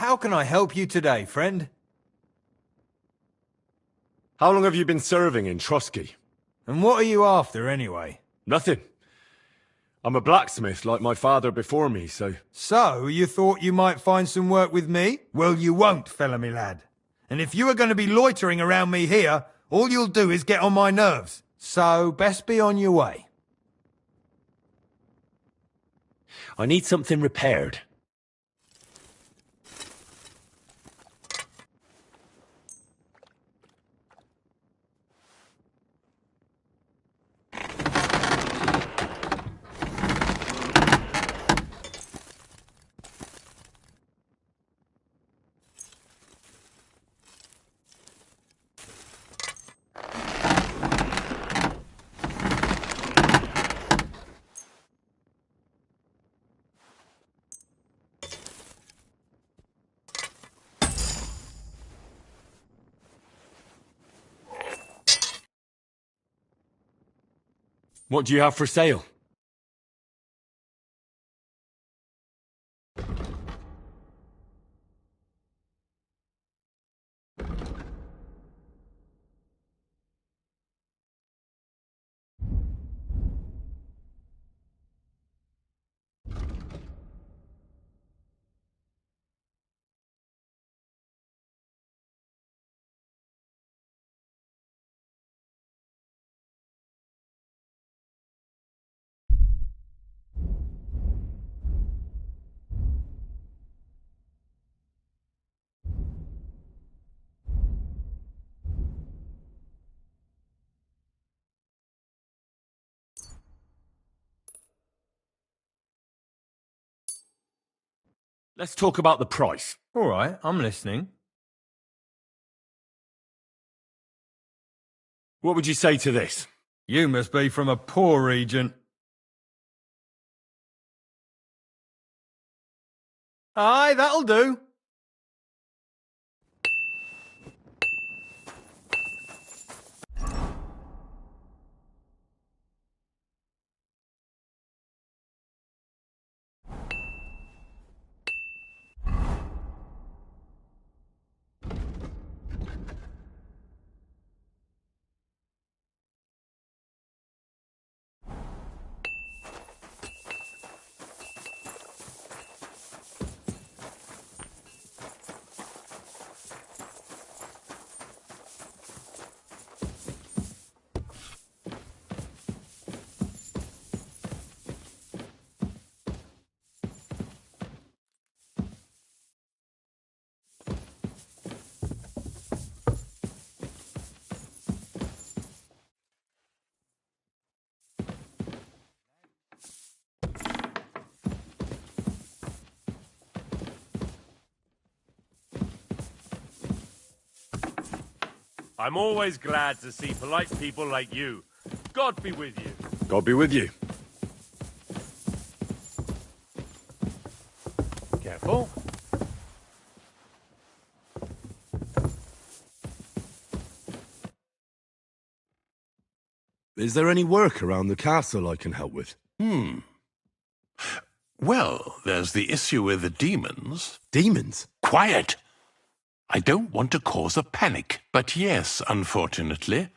How can I help you today, friend? How long have you been serving in Trotsky? And what are you after, anyway? Nothing. I'm a blacksmith like my father before me, so... So, you thought you might find some work with me? Well, you won't, fella me lad. And if you are going to be loitering around me here, all you'll do is get on my nerves. So, best be on your way. I need something repaired. What do you have for sale? Let's talk about the price. All right, I'm listening. What would you say to this? You must be from a poor region. Aye, that'll do. I'm always glad to see polite people like you. God be with you. God be with you. Careful. Is there any work around the castle I can help with? Well, there's the issue with the demons. Demons? Quiet! I don't want to cause a panic, but yes, unfortunately.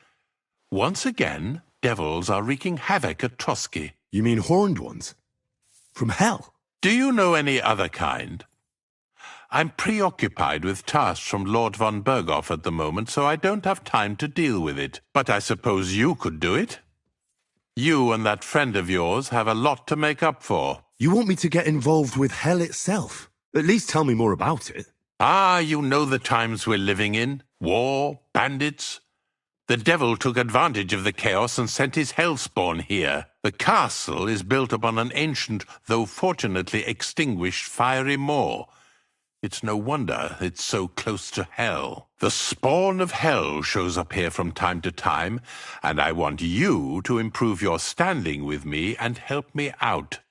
Once again, devils are wreaking havoc at Trotsky. You mean horned ones? From hell? Do you know any other kind? I'm preoccupied with tasks from Lord von Berghoff at the moment, so I don't have time to deal with it. But I suppose you could do it? You and that friend of yours have a lot to make up for. You want me to get involved with hell itself? At least tell me more about it. Ah, you know the times we're living in. War, bandits. The devil took advantage of the chaos and sent his hellspawn here. The castle is built upon an ancient, though fortunately extinguished, fiery moor. It's no wonder it's so close to hell. The spawn of hell shows up here from time to time, and I want you to improve your standing with me and help me out.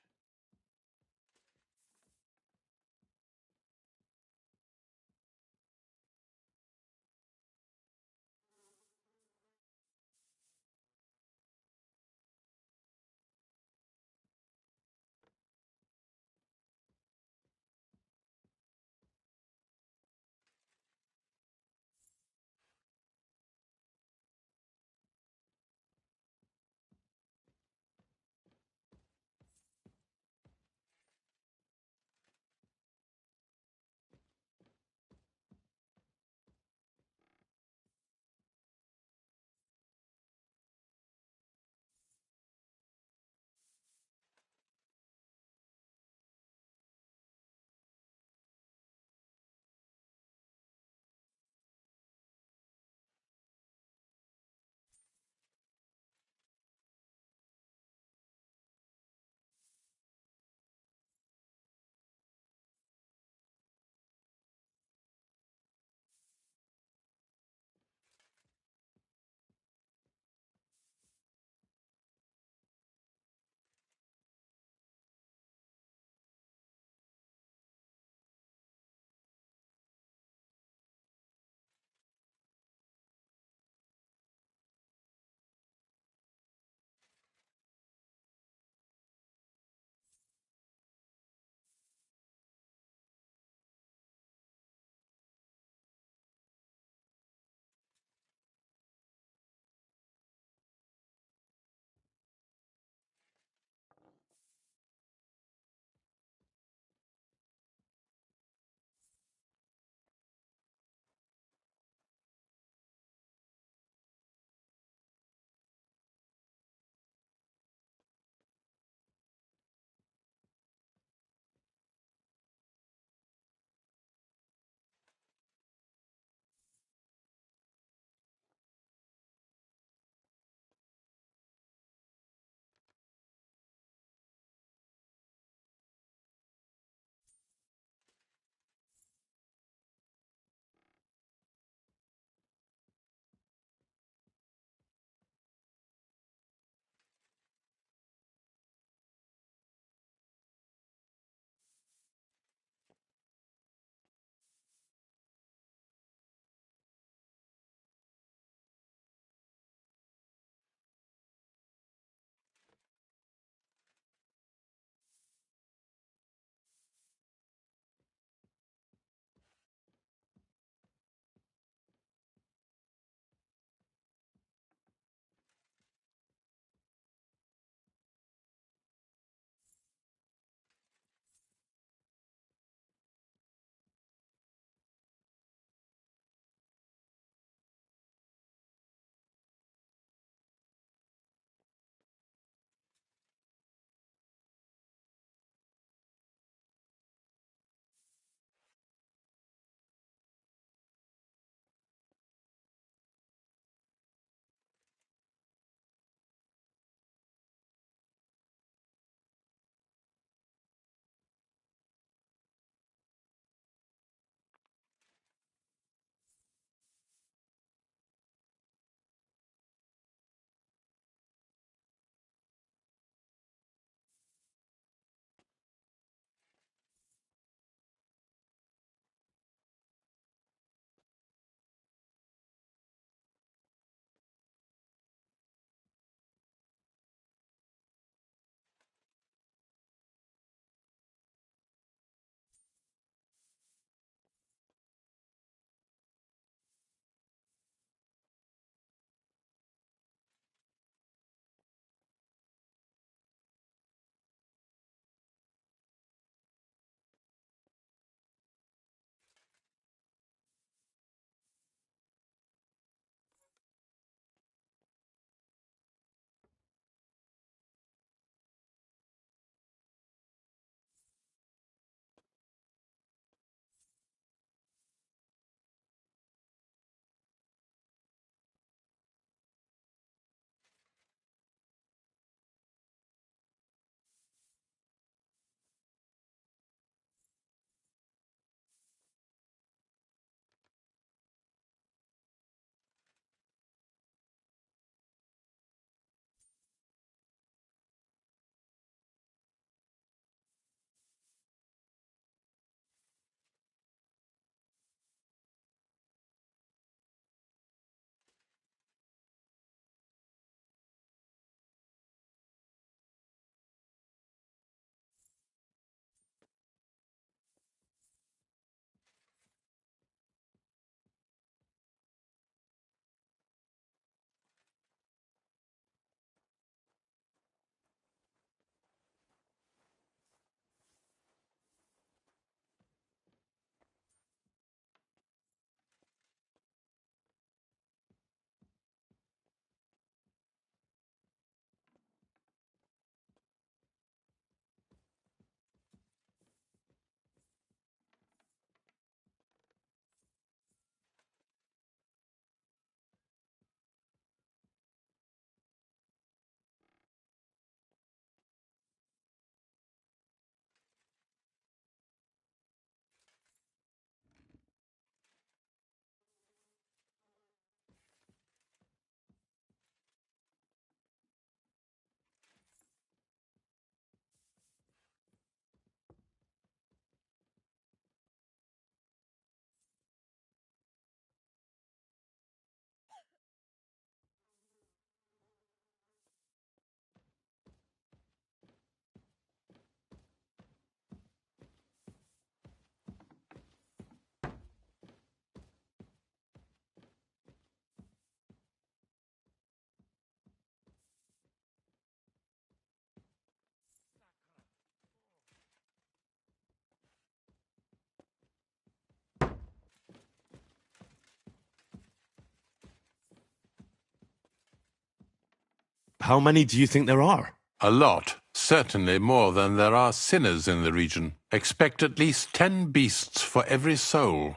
How many do you think there are? A lot. Certainly more than there are sinners in the region. Expect at least 10 beasts for every soul.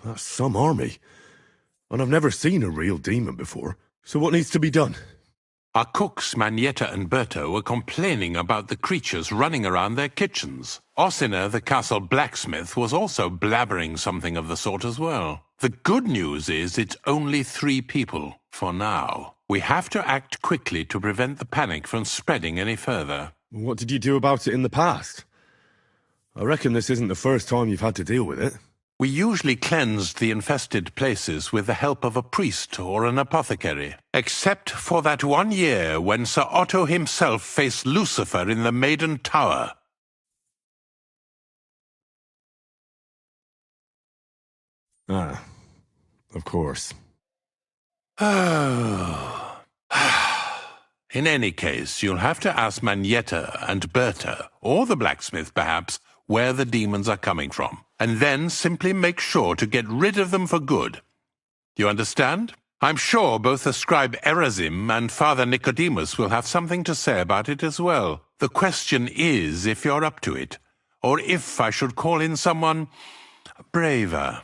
That's some army. And I've never seen a real demon before. So what needs to be done? Our cooks, Manietta and Berto, were complaining about the creatures running around their kitchens. Ossina, the castle blacksmith, was also blabbering something of the sort as well. The good news is it's only 3 people, for now. We have to act quickly to prevent the panic from spreading any further. What did you do about it in the past? I reckon this isn't the first time you've had to deal with it. We usually cleansed the infested places with the help of a priest or an apothecary. Except for that one year when Sir Otto himself faced Lucifer in the Maiden Tower. Ah, of course. In any case, you'll have to ask Manietta and Berta, or the blacksmith perhaps, where the demons are coming from, and then simply make sure to get rid of them for good. You understand? I'm sure both the scribe Erazim and Father Nicodemus will have something to say about it as well. The question is if you're up to it, or if I should call in someone braver.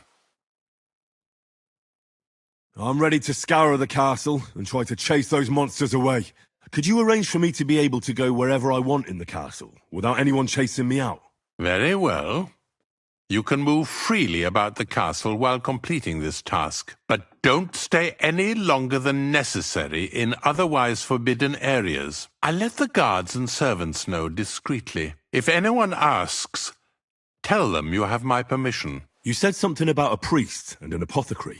I'm ready to scour the castle and try to chase those monsters away. Could you arrange for me to be able to go wherever I want in the castle, without anyone chasing me out? Very well. You can move freely about the castle while completing this task, but don't stay any longer than necessary in otherwise forbidden areas. I'll let the guards and servants know discreetly. If anyone asks, tell them you have my permission. You said something about a priest and an apothecary.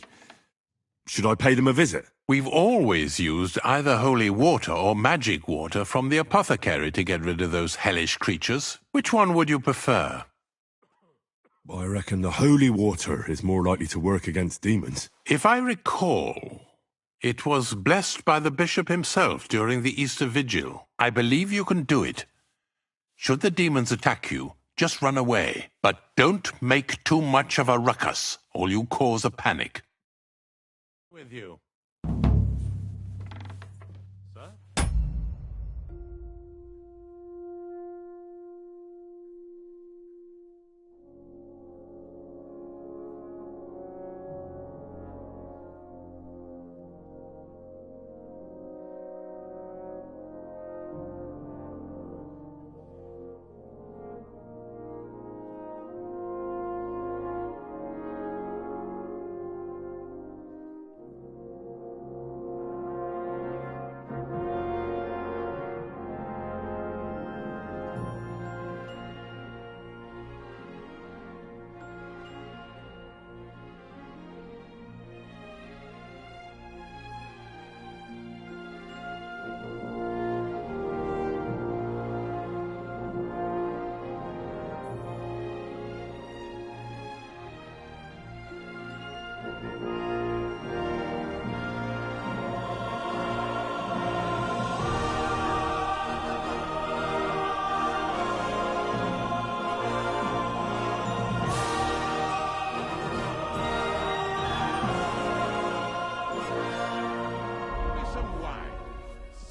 Should I pay them a visit? We've always used either holy water or magic water from the apothecary to get rid of those hellish creatures. Which one would you prefer? I reckon the holy water is more likely to work against demons. If I recall, it was blessed by the bishop himself during the Easter Vigil. I believe you can do it. Should the demons attack you, just run away. But don't make too much of a ruckus, or you cause a panic. With you. Sir?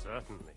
Certainly.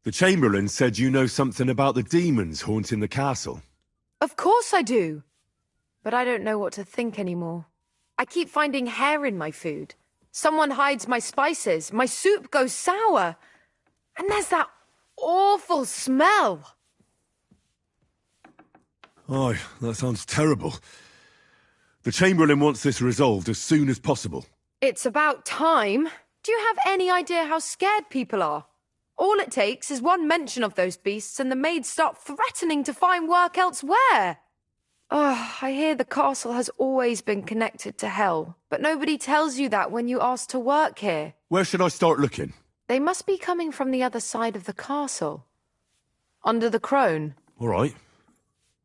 The Chamberlain said you know something about the demons haunting the castle. Of course I do. But I don't know what to think anymore. I keep finding hair in my food. Someone hides my spices. My soup goes sour. And there's that awful smell. Oh, that sounds terrible. The Chamberlain wants this resolved as soon as possible. It's about time. Do you have any idea how scared people are? All it takes is one mention of those beasts and the maids start threatening to find work elsewhere. I hear the castle has always been connected to hell, but nobody tells you that when you ask to work here. Where should I start looking? They must be coming from the other side of the castle. Under the crone. All right.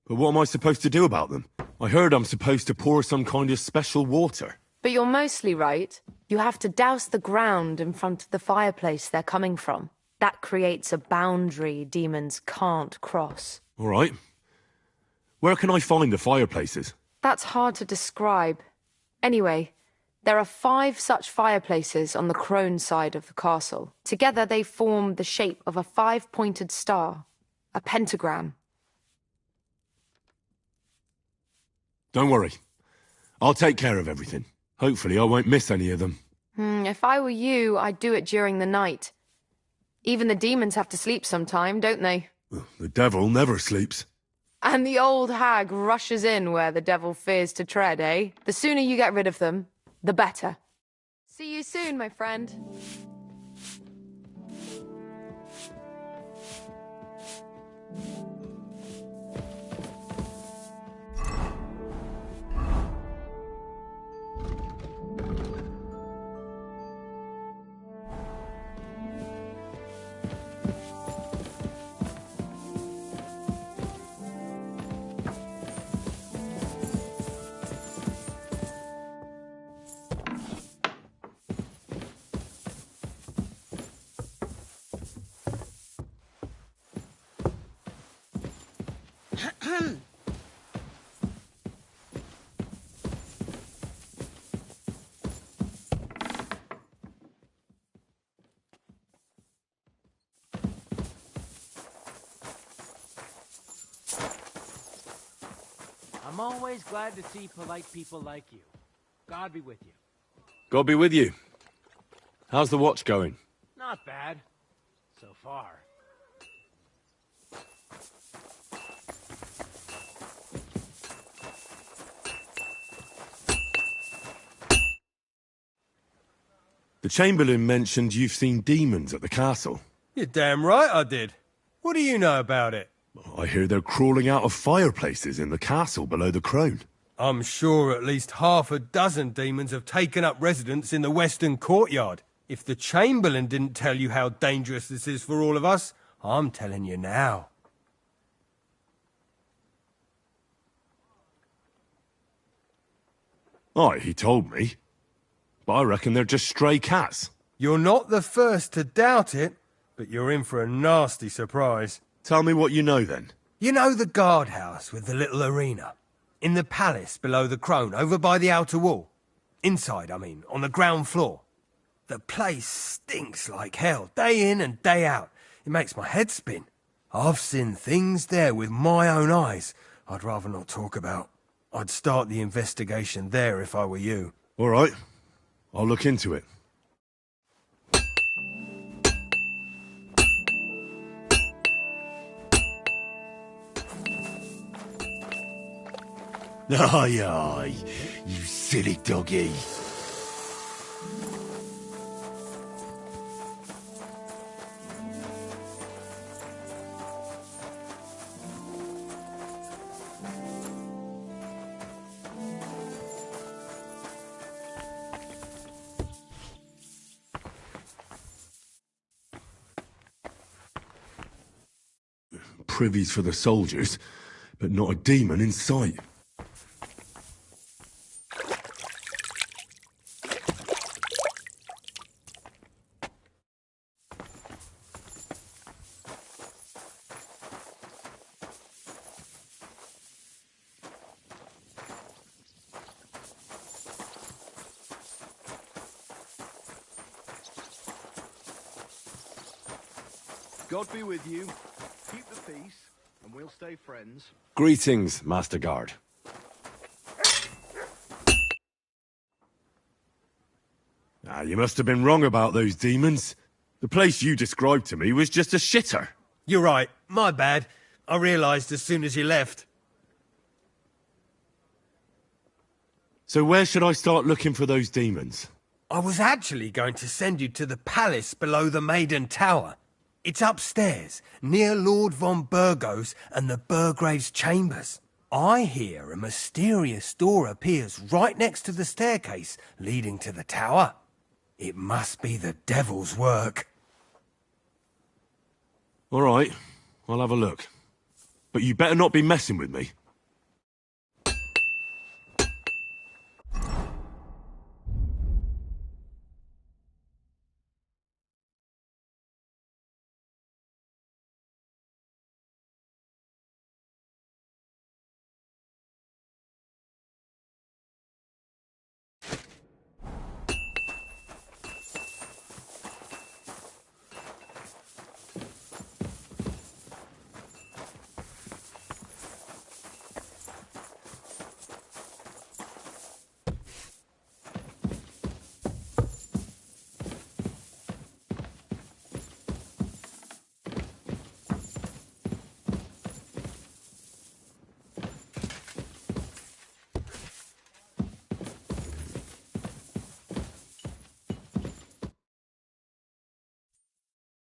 But what am I supposed to do about them? I heard I'm supposed to pour some kind of special water. But you're mostly right. You have to douse the ground in front of the fireplace they're coming from. That creates a boundary demons can't cross. All right. Where can I find the fireplaces? That's hard to describe. Anyway, there are 5 such fireplaces on the crone side of the castle. Together they form the shape of a 5-pointed star, a pentagram. Don't worry. I'll take care of everything. Hopefully I won't miss any of them. If I were you, I'd do it during the night. Even the demons have to sleep sometime, don't they? The devil never sleeps. And the old hag rushes in where the devil fears to tread, eh? The sooner you get rid of them, the better. See you soon, my friend. I'm always glad to see polite people like you. God be with you. God be with you. How's the watch going? Not bad. So far. The Chamberlain mentioned you've seen demons at the castle. You're damn right I did. What do you know about it? I hear they're crawling out of fireplaces in the castle below the crone. I'm sure at least half a dozen demons have taken up residence in the western courtyard. If the Chamberlain didn't tell you how dangerous this is for all of us, I'm telling you now. Aye, he told me. But I reckon they're just stray cats. You're not the first to doubt it, but you're in for a nasty surprise. Tell me what you know, then. You know the guardhouse with the little arena? In the palace below the crone, over by the outer wall? Inside, I mean, on the ground floor. The place stinks like hell, day in and day out. It makes my head spin. I've seen things there with my own eyes I'd rather not talk about. I'd start the investigation there if I were you. All right. I'll look into it. Aye, aye, you silly doggy. Privies for the soldiers, but not a demon in sight. God be with you. Keep the peace, and we'll stay friends. Greetings, Master Guard. You must have been wrong about those demons. The place you described to me was just a shitter. You're right. My bad. I realised as soon as you left. So where should I start looking for those demons? I was actually going to send you to the palace below the Maiden Tower. It's upstairs, near Lord von Burgos and the Burgrave's chambers. I hear a mysterious door appears right next to the staircase leading to the tower. It must be the devil's work. All right, I'll have a look. But you better not be messing with me.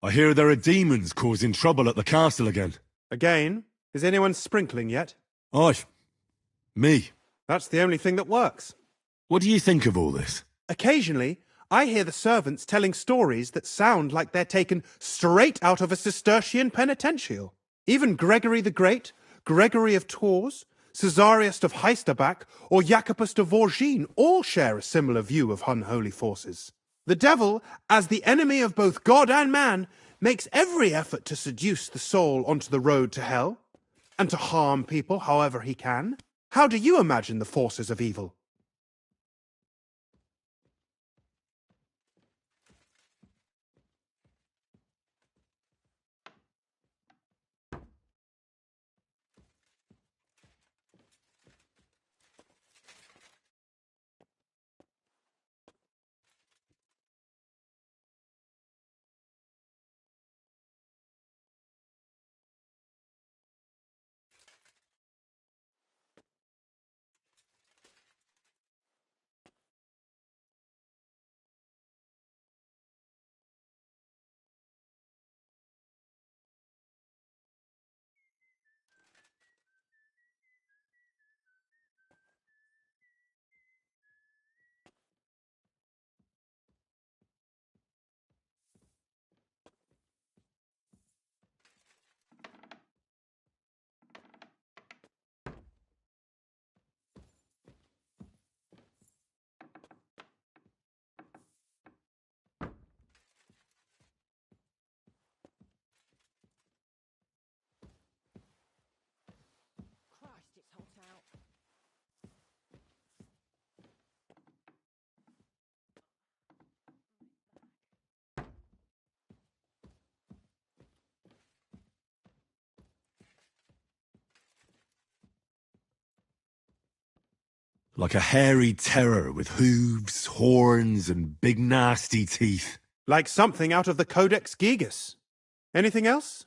I hear there are demons causing trouble at the castle again. Again? Is anyone sprinkling yet? Aye. Me. That's the only thing that works. What do you think of all this? Occasionally, I hear the servants telling stories that sound like they're taken straight out of a Cistercian penitential. Even Gregory the Great, Gregory of Tours, Caesarius of Heisterbach, or Jacobus de Vorgine all share a similar view of unholy forces. The devil, as the enemy of both God and man, makes every effort to seduce the soul onto the road to hell, and to harm people however he can. How do you imagine the forces of evil? Like a hairy terror with hooves, horns, and big nasty teeth. Like something out of the Codex Gigas. Anything else?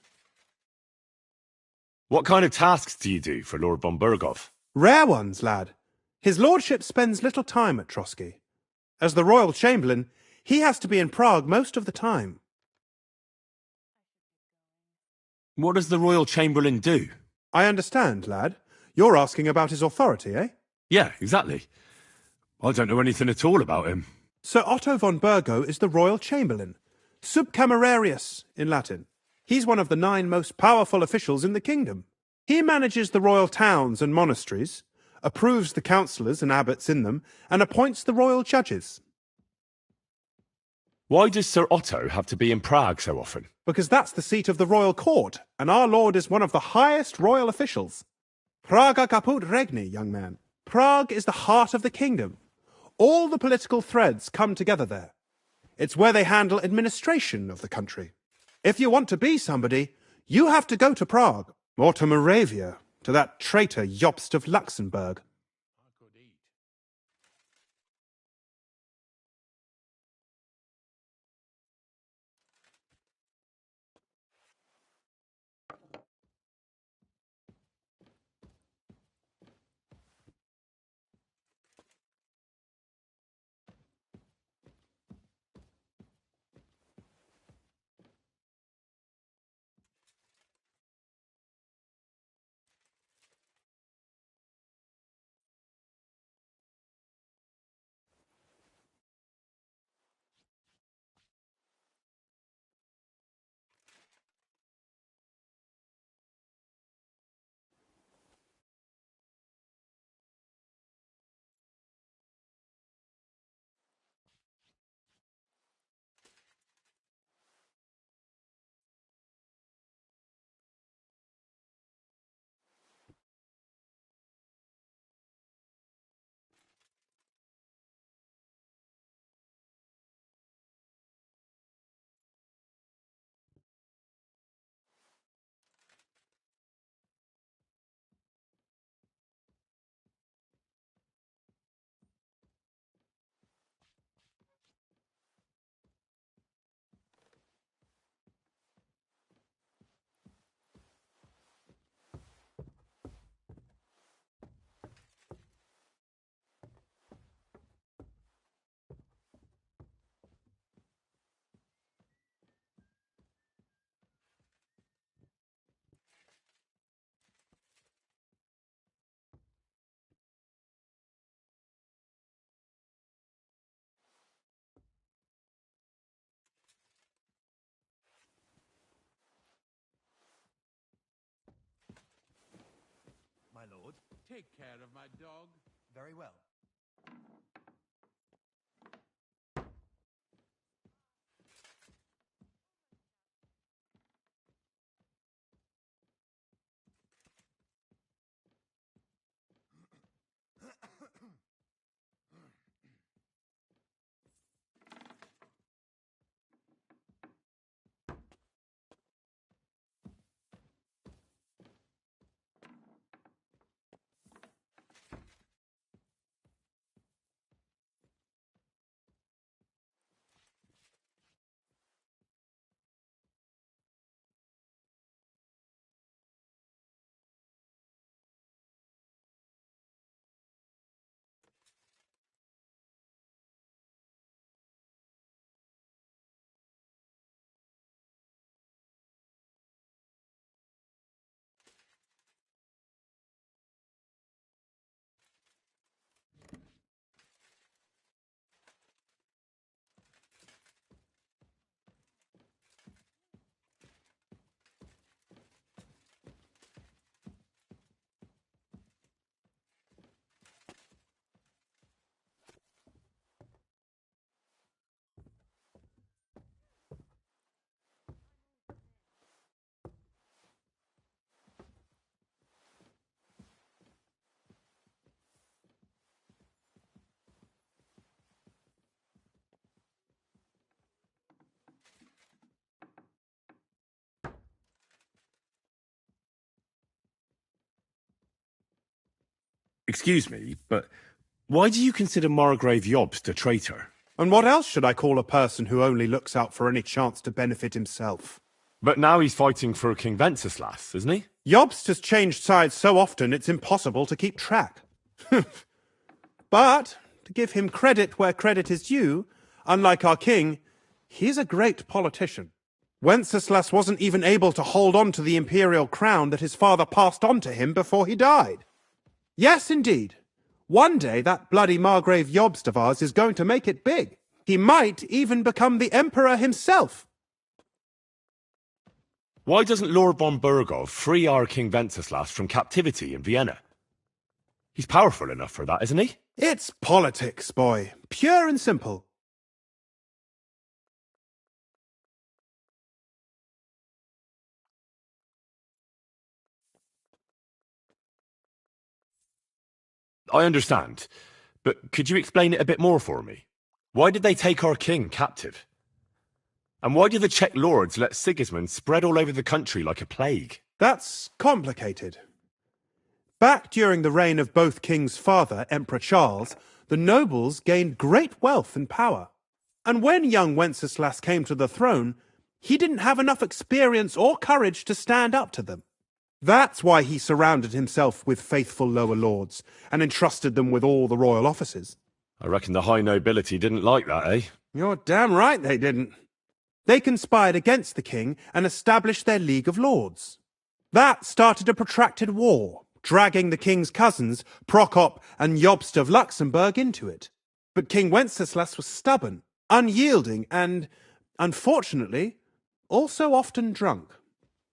What kind of tasks do you do for Lord von Burgov? Rare ones, lad. His lordship spends little time at Trotsky. As the royal chamberlain, he has to be in Prague most of the time. What does the royal chamberlain do? I understand, lad. You're asking about his authority, eh? Yeah, exactly. I don't know anything at all about him. Sir Otto von Burgo is the royal chamberlain, subcamerarius in Latin. He's one of the 9 most powerful officials in the kingdom. He manages the royal towns and monasteries, approves the councillors and abbots in them, and appoints the royal judges. Why does Sir Otto have to be in Prague so often? Because that's the seat of the royal court, and our lord is one of the highest royal officials. Praga caput regni, young man. Prague is the heart of the kingdom. All the political threads come together there. It's where they handle administration of the country. If you want to be somebody, you have to go to Prague, or to Moravia, to that traitor Jobst of Luxembourg. Take care of my dog. Very well. Excuse me, but why do you consider Margrave Jobst a traitor? And what else should I call a person who only looks out for any chance to benefit himself? But now he's fighting for King Wenceslas, isn't he? Jobst has changed sides so often it's impossible to keep track. But, to give him credit where credit is due, unlike our king, he's a great politician. Wenceslas wasn't even able to hold on to the imperial crown that his father passed on to him before he died. Yes, indeed. One day that bloody Margrave Jobst of ours is going to make it big. He might even become the emperor himself. Why doesn't Lord von Burgov free our King Wenceslas from captivity in Vienna? He's powerful enough for that, isn't he? It's politics, boy. Pure and simple. I understand, but could you explain it a bit more for me? Why did they take our king captive? And why did the Czech lords let Sigismund spread all over the country like a plague? That's complicated. Back during the reign of both kings' father, Emperor Charles, the nobles gained great wealth and power. And when young Wenceslas came to the throne, he didn't have enough experience or courage to stand up to them. That's why he surrounded himself with faithful lower lords and entrusted them with all the royal offices. I reckon the high nobility didn't like that, eh? You're damn right they didn't. They conspired against the king and established their League of Lords. That started a protracted war, dragging the king's cousins, Prokop and Jobst of Luxembourg, into it. But King Wenceslas was stubborn, unyielding, and, unfortunately, also often drunk.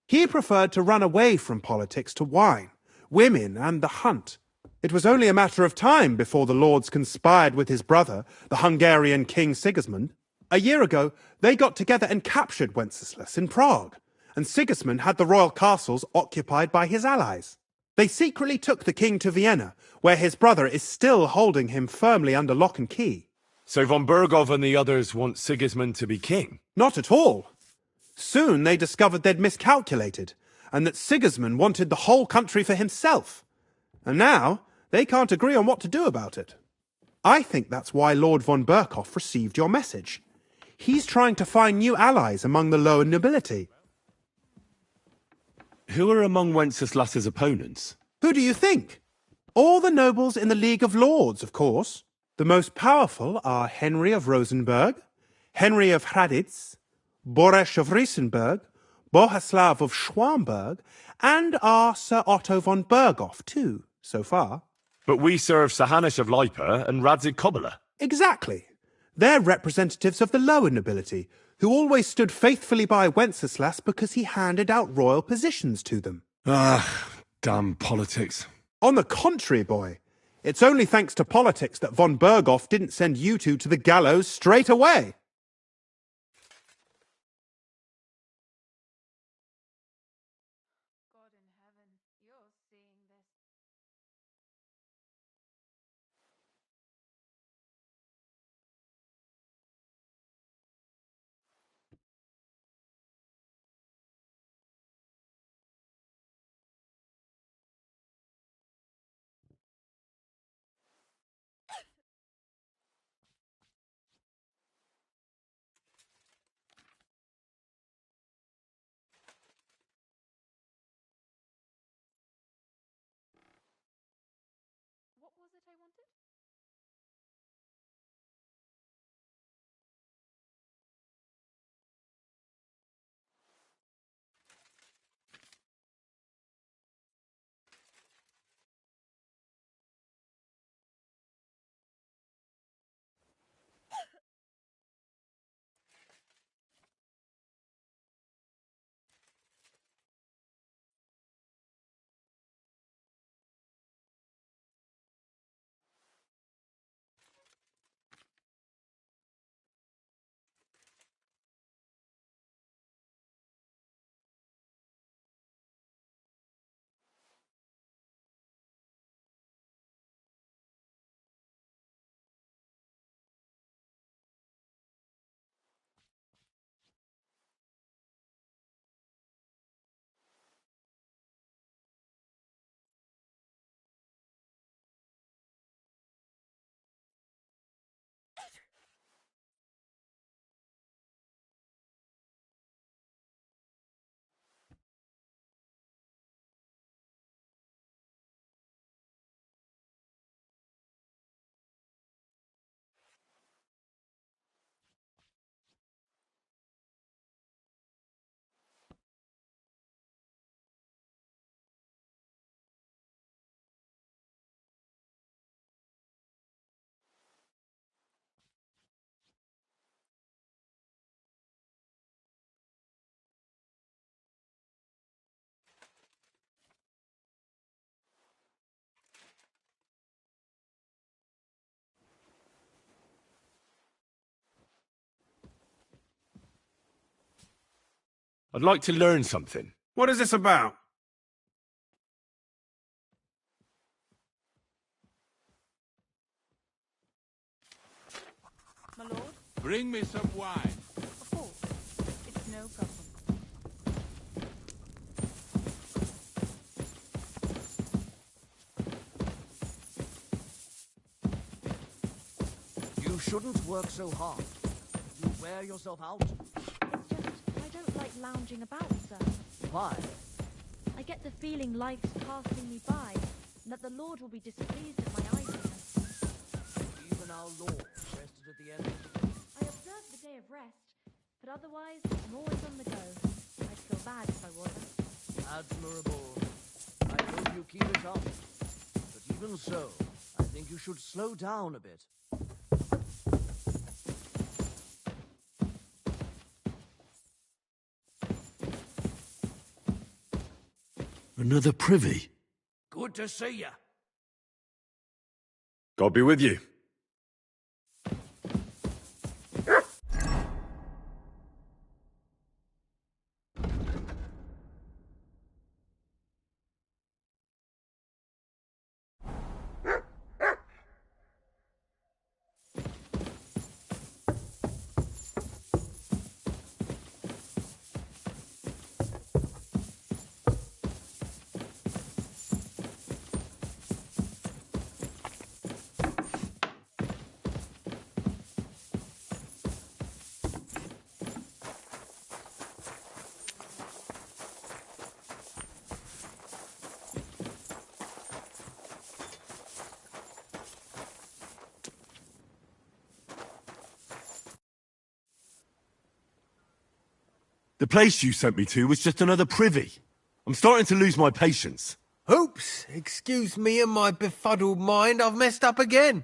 He preferred to run away from politics to wine, women, and the hunt. It was only a matter of time before the lords conspired with his brother, the Hungarian King Sigismund. A year ago, they got together and captured Wenceslas in Prague, and Sigismund had the royal castles occupied by his allies. They secretly took the king to Vienna, where his brother is still holding him firmly under lock and key. So von Burgov and the others want Sigismund to be king? Not at all. Soon they discovered they'd miscalculated, and that Sigismund wanted the whole country for himself. And now, they can't agree on what to do about it. I think that's why Lord von Burkhoff received your message. He's trying to find new allies among the lower nobility. Who are among Wenceslas's opponents? Who do you think? All the nobles in the League of Lords, of course. The most powerful are Henry of Rosenberg, Henry of Hraditz, Boresh of Riesenberg, Bohuslav of Schwamberg, and our Sir Otto von Burghoff, too, so far. But we serve Sahanish of Lipa and Radzig Kobyla. Exactly. They're representatives of the lower nobility, who always stood faithfully by Wenceslas because he handed out royal positions to them. Ah, damn politics. On the contrary, boy. It's only thanks to politics that von Berghoff didn't send you two to the gallows straight away. What was it I wanted? I'd like to learn something. What is this about? My lord? Bring me some wine. Of course. It's no problem. You shouldn't work so hard. You wear yourself out. It's just, I don't like lounging about, sir. Why? I get the feeling life's passing me by, and that the Lord will be displeased at my idleness. Even our Lord rested at the end. I observe the day of rest, but otherwise, I'm always on the go. I'd feel bad if I wasn't. Admirable. I hope you keep it up. But even so, I think you should slow down a bit. Another privy? Good to see you. God be with you. The place you sent me to was just another privy. I'm starting to lose my patience. Oops, excuse me and my befuddled mind, I've messed up again.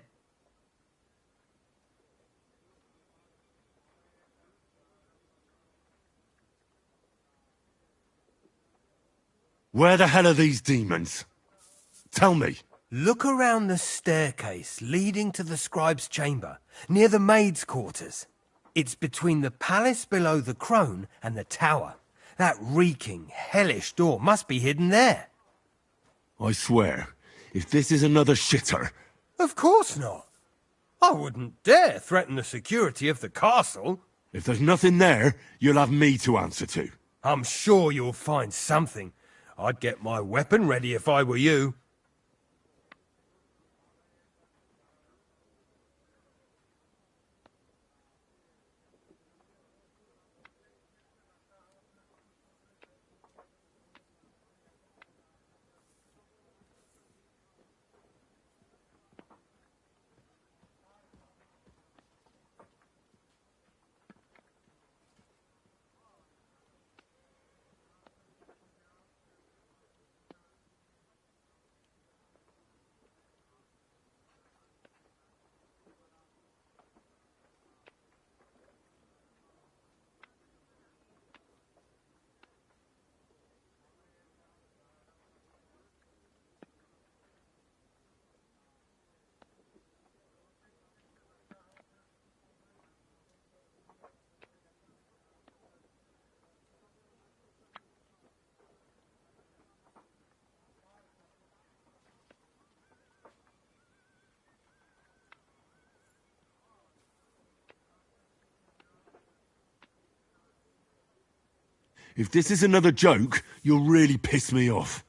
Where the hell are these demons? Tell me. Look around the staircase leading to the scribe's chamber, near the maid's quarters. It's between the palace below the crone and the tower. That reeking, hellish door must be hidden there. I swear, if this is another shitter... Of course not. I wouldn't dare threaten the security of the castle. If there's nothing there, you'll have me to answer to. I'm sure you'll find something. I'd get my weapon ready if I were you. If this is another joke, you'll really piss me off.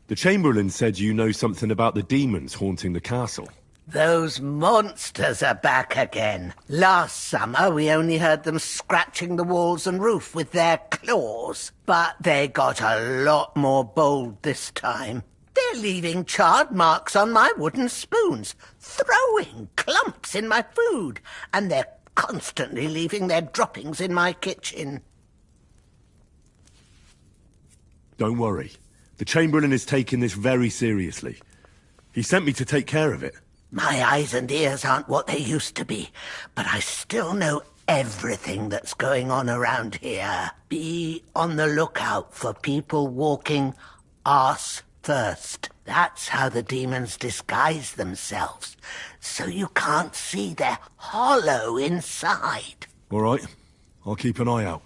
The Chamberlain said you know something about the demons haunting the castle. Those monsters are back again. Last summer we only heard them scratching the walls and roof with their claws. But they got a lot more bold this time. They're leaving charred marks on my wooden spoons, throwing clumps in my food, and they're constantly leaving their droppings in my kitchen. Don't worry. The Chamberlain is taking this very seriously. He sent me to take care of it. My eyes and ears aren't what they used to be, but I still know everything that's going on around here. Be on the lookout for people walking arse first. That's how the demons disguise themselves, so you can't see their hollow inside. All right, I'll keep an eye out.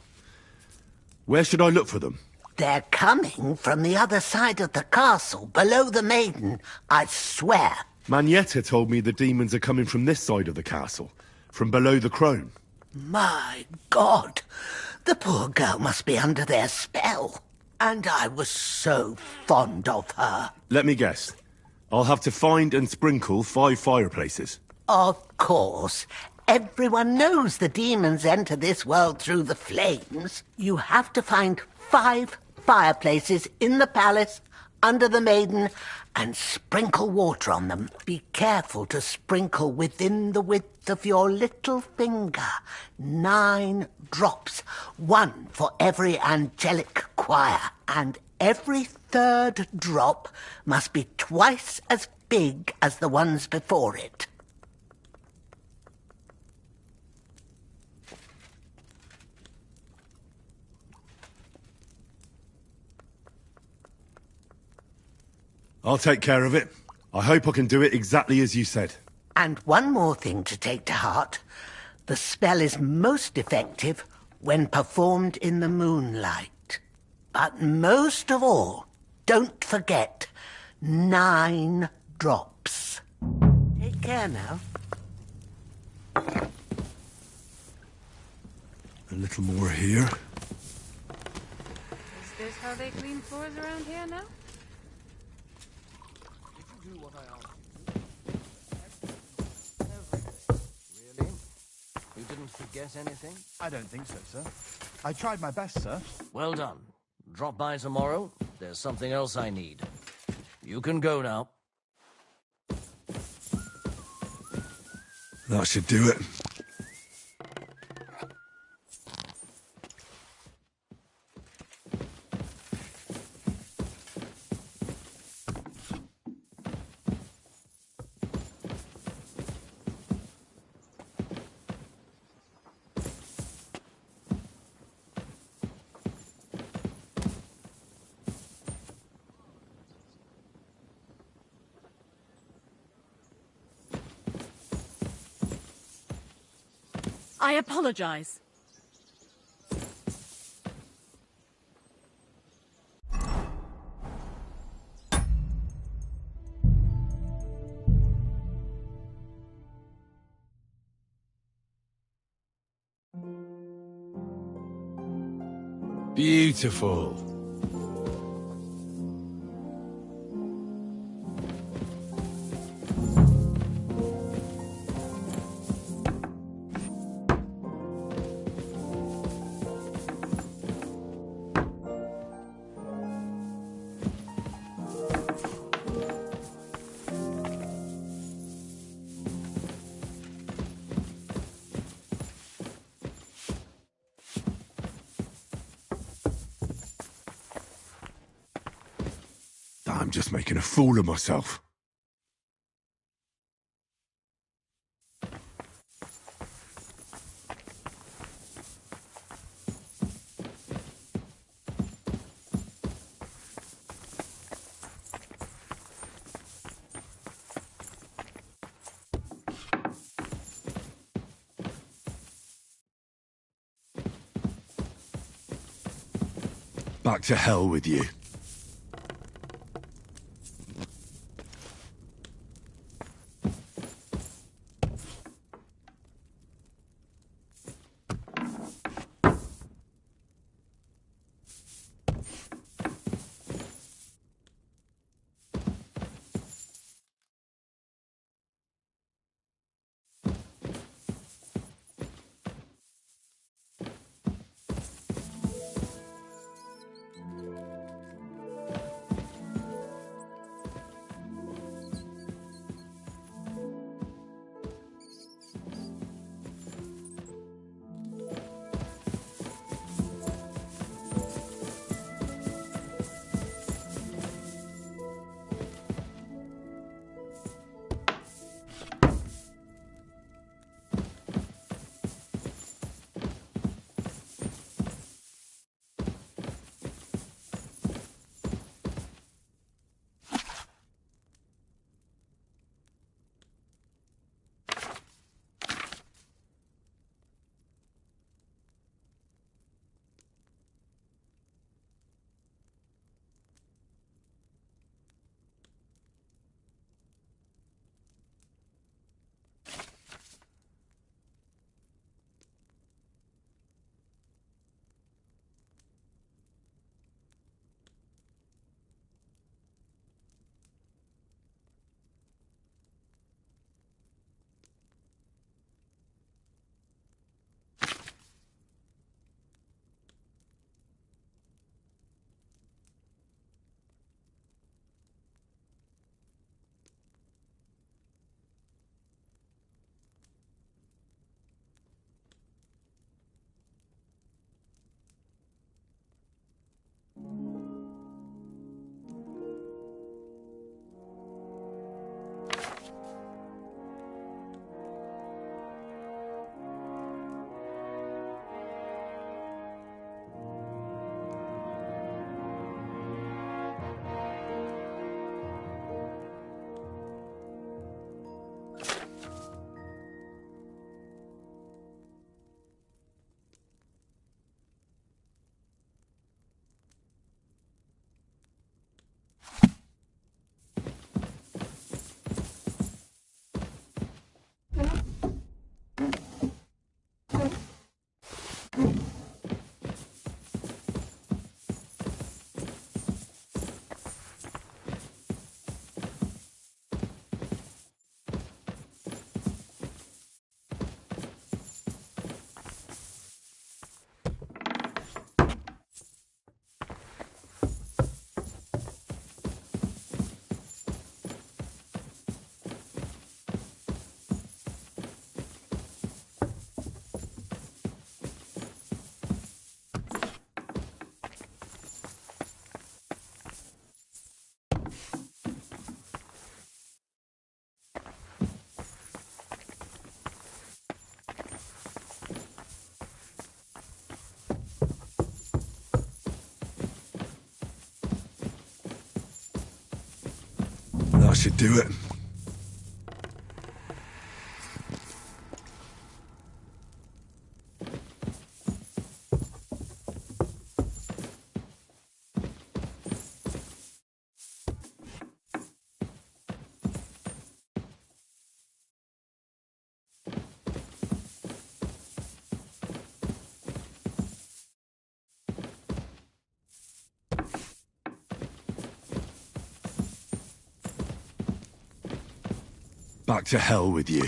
Where should I look for them? They're coming from the other side of the castle, below the maiden, I swear. Manietta told me the demons are coming from this side of the castle, from below the crone. My God, the poor girl must be under their spell. And I was so fond of her. Let me guess. I'll have to find and sprinkle 5 fireplaces. Of course. Everyone knows the demons enter this world through the flames. You have to find 5 fireplaces in the palace, under the maiden, and sprinkle water on them. Be careful to sprinkle within the width of your little finger. 9 drops, 1 for every angelic choir, and every 3rd drop must be twice as big as the ones before it. I'll take care of it. I hope I can do it exactly as you said. And one more thing to take to heart. The spell is most effective when performed in the moonlight. But most of all, don't forget 9 drops. Take care now. A little more here. Is this how they clean floors around here now? Do what I asked you. Every day. Really? You didn't forget anything? I don't think so, sir. I tried my best, sir. Well done. Drop by tomorrow. There's something else I need. You can go now. That should do it. I apologize. Beautiful. I'm just making a fool of myself. Back to hell with you. should do it. Back to hell with you.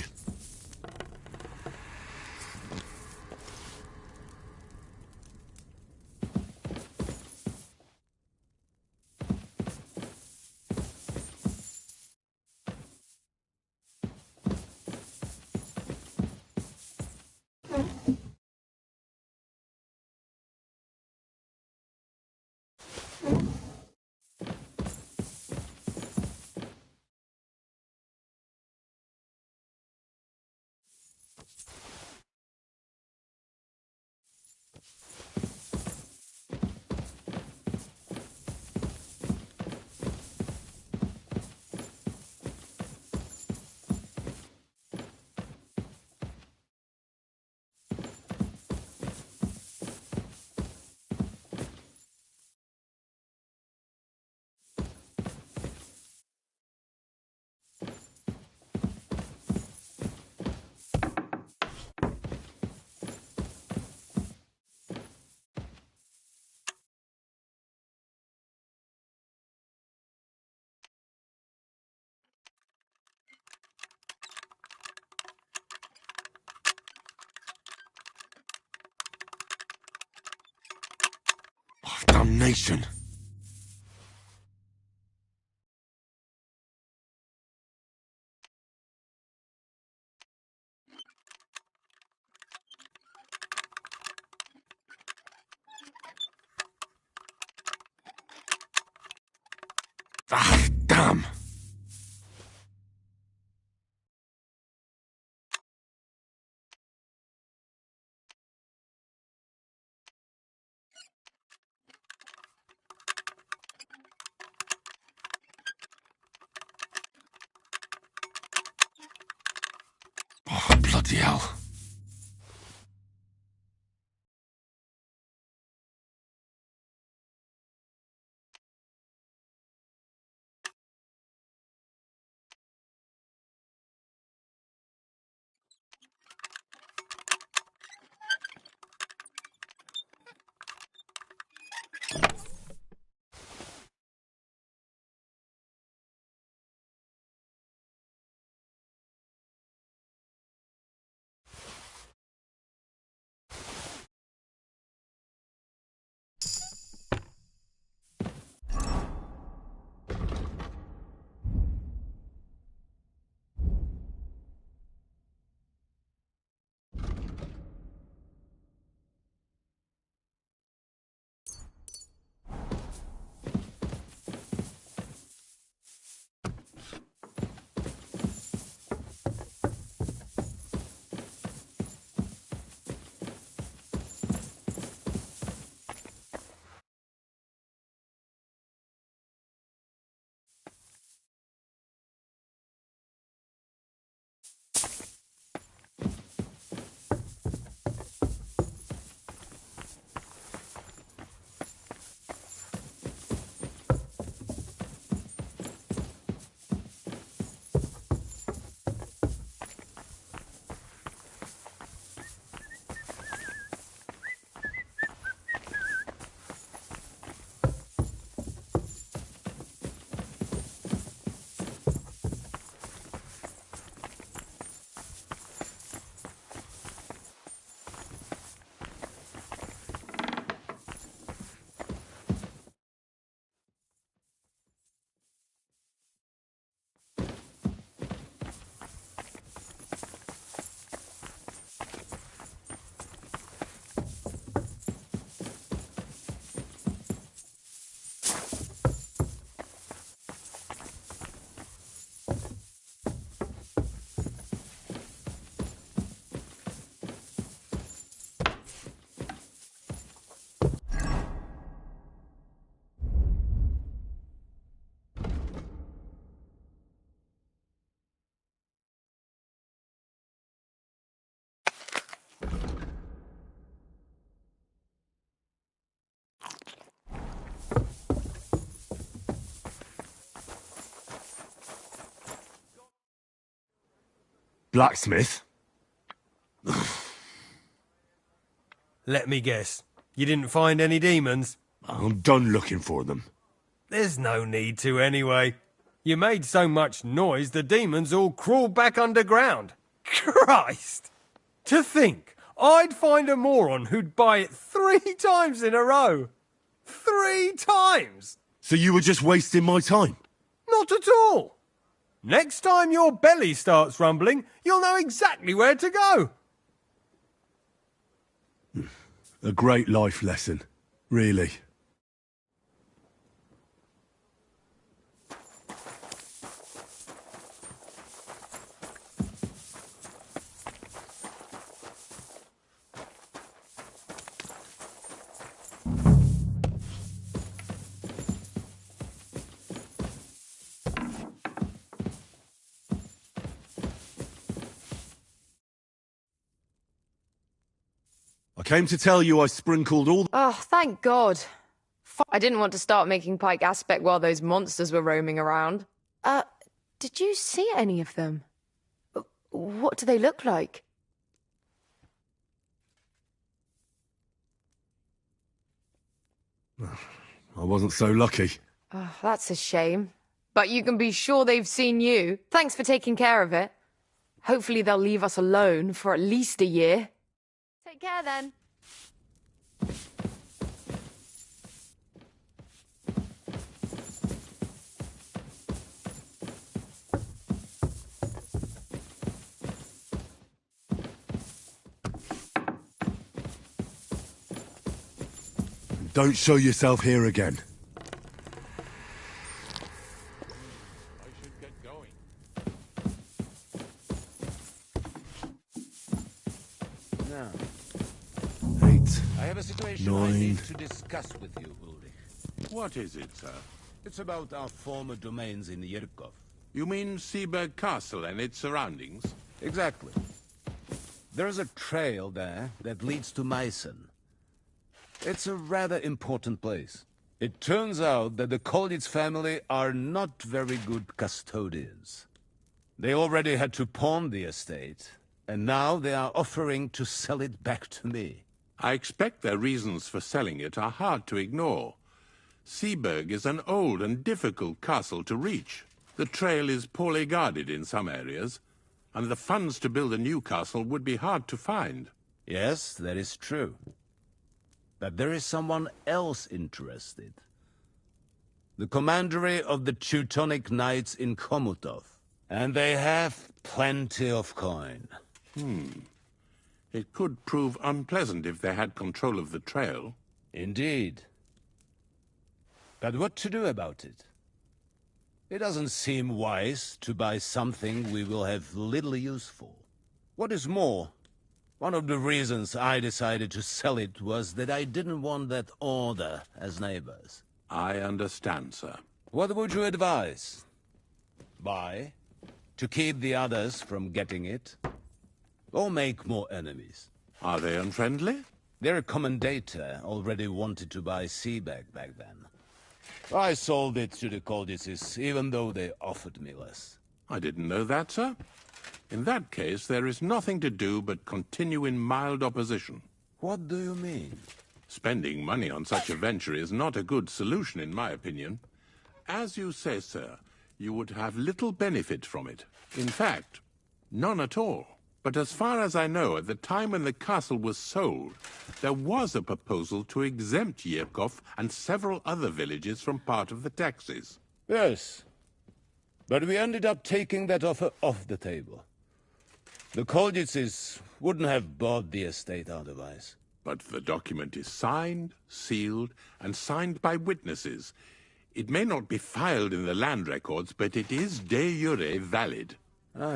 Damnation. Ah, damn. Oh, bloody hell. Blacksmith? Let me guess. You didn't find any demons? I'm done looking for them. There's no need to anyway. You made so much noise the demons all crawled back underground. Christ! To think I'd find a moron who'd buy it 3 times in a row. 3 times! So you were just wasting my time? Not at all. Next time your belly starts rumbling, you'll know exactly where to go. A great life lesson, really. I came to tell you I sprinkled all... Oh, thank God. I didn't want to start making Pike Aspect while those monsters were roaming around. Did you see any of them? What do they look like? I wasn't so lucky. Oh, that's a shame. But you can be sure they've seen you. Thanks for taking care of it. Hopefully they'll leave us alone for at least a year. Take care then. Don't show yourself here again. I have a situation 9. I need to discuss with you, Ulrich. What is it, sir? It's about our former domains in Yerkov. You mean Seaburg Castle and its surroundings? Exactly. There's a trail there that leads to Meissen. It's a rather important place. It turns out that the Kolditz family are not very good custodians. They already had to pawn the estate, and now they are offering to sell it back to me. I expect their reasons for selling it are hard to ignore. Seaburg is an old and difficult castle to reach. The trail is poorly guarded in some areas, and the funds to build a new castle would be hard to find. Yes, that is true. But there is someone else interested. The commandery of the Teutonic Knights in Komutov. And they have plenty of coin. It could prove unpleasant if they had control of the trail. Indeed. But what to do about it? It doesn't seem wise to buy something we will have little use for. What is more, one of the reasons I decided to sell it was that I didn't want that order as neighbors. I understand, sir. What would you advise? Buy, to keep the others from getting it, or make more enemies? Are they unfriendly? Their commendator already wanted to buy Seaburg back then. I sold it to the Kolditzes, even though they offered me less. I didn't know that, sir. In that case, there is nothing to do but continue in mild opposition. What do you mean? Spending money on such a venture is not a good solution, in my opinion. As you say, sir, you would have little benefit from it. In fact, none at all. But as far as I know, at the time when the castle was sold, there was a proposal to exempt Yerkov and several other villages from part of the taxes. Yes, but we ended up taking that offer off the table. The Kolditzes wouldn't have bought the estate otherwise. But the document is signed, sealed, and signed by witnesses. It may not be filed in the land records, but it is de jure valid.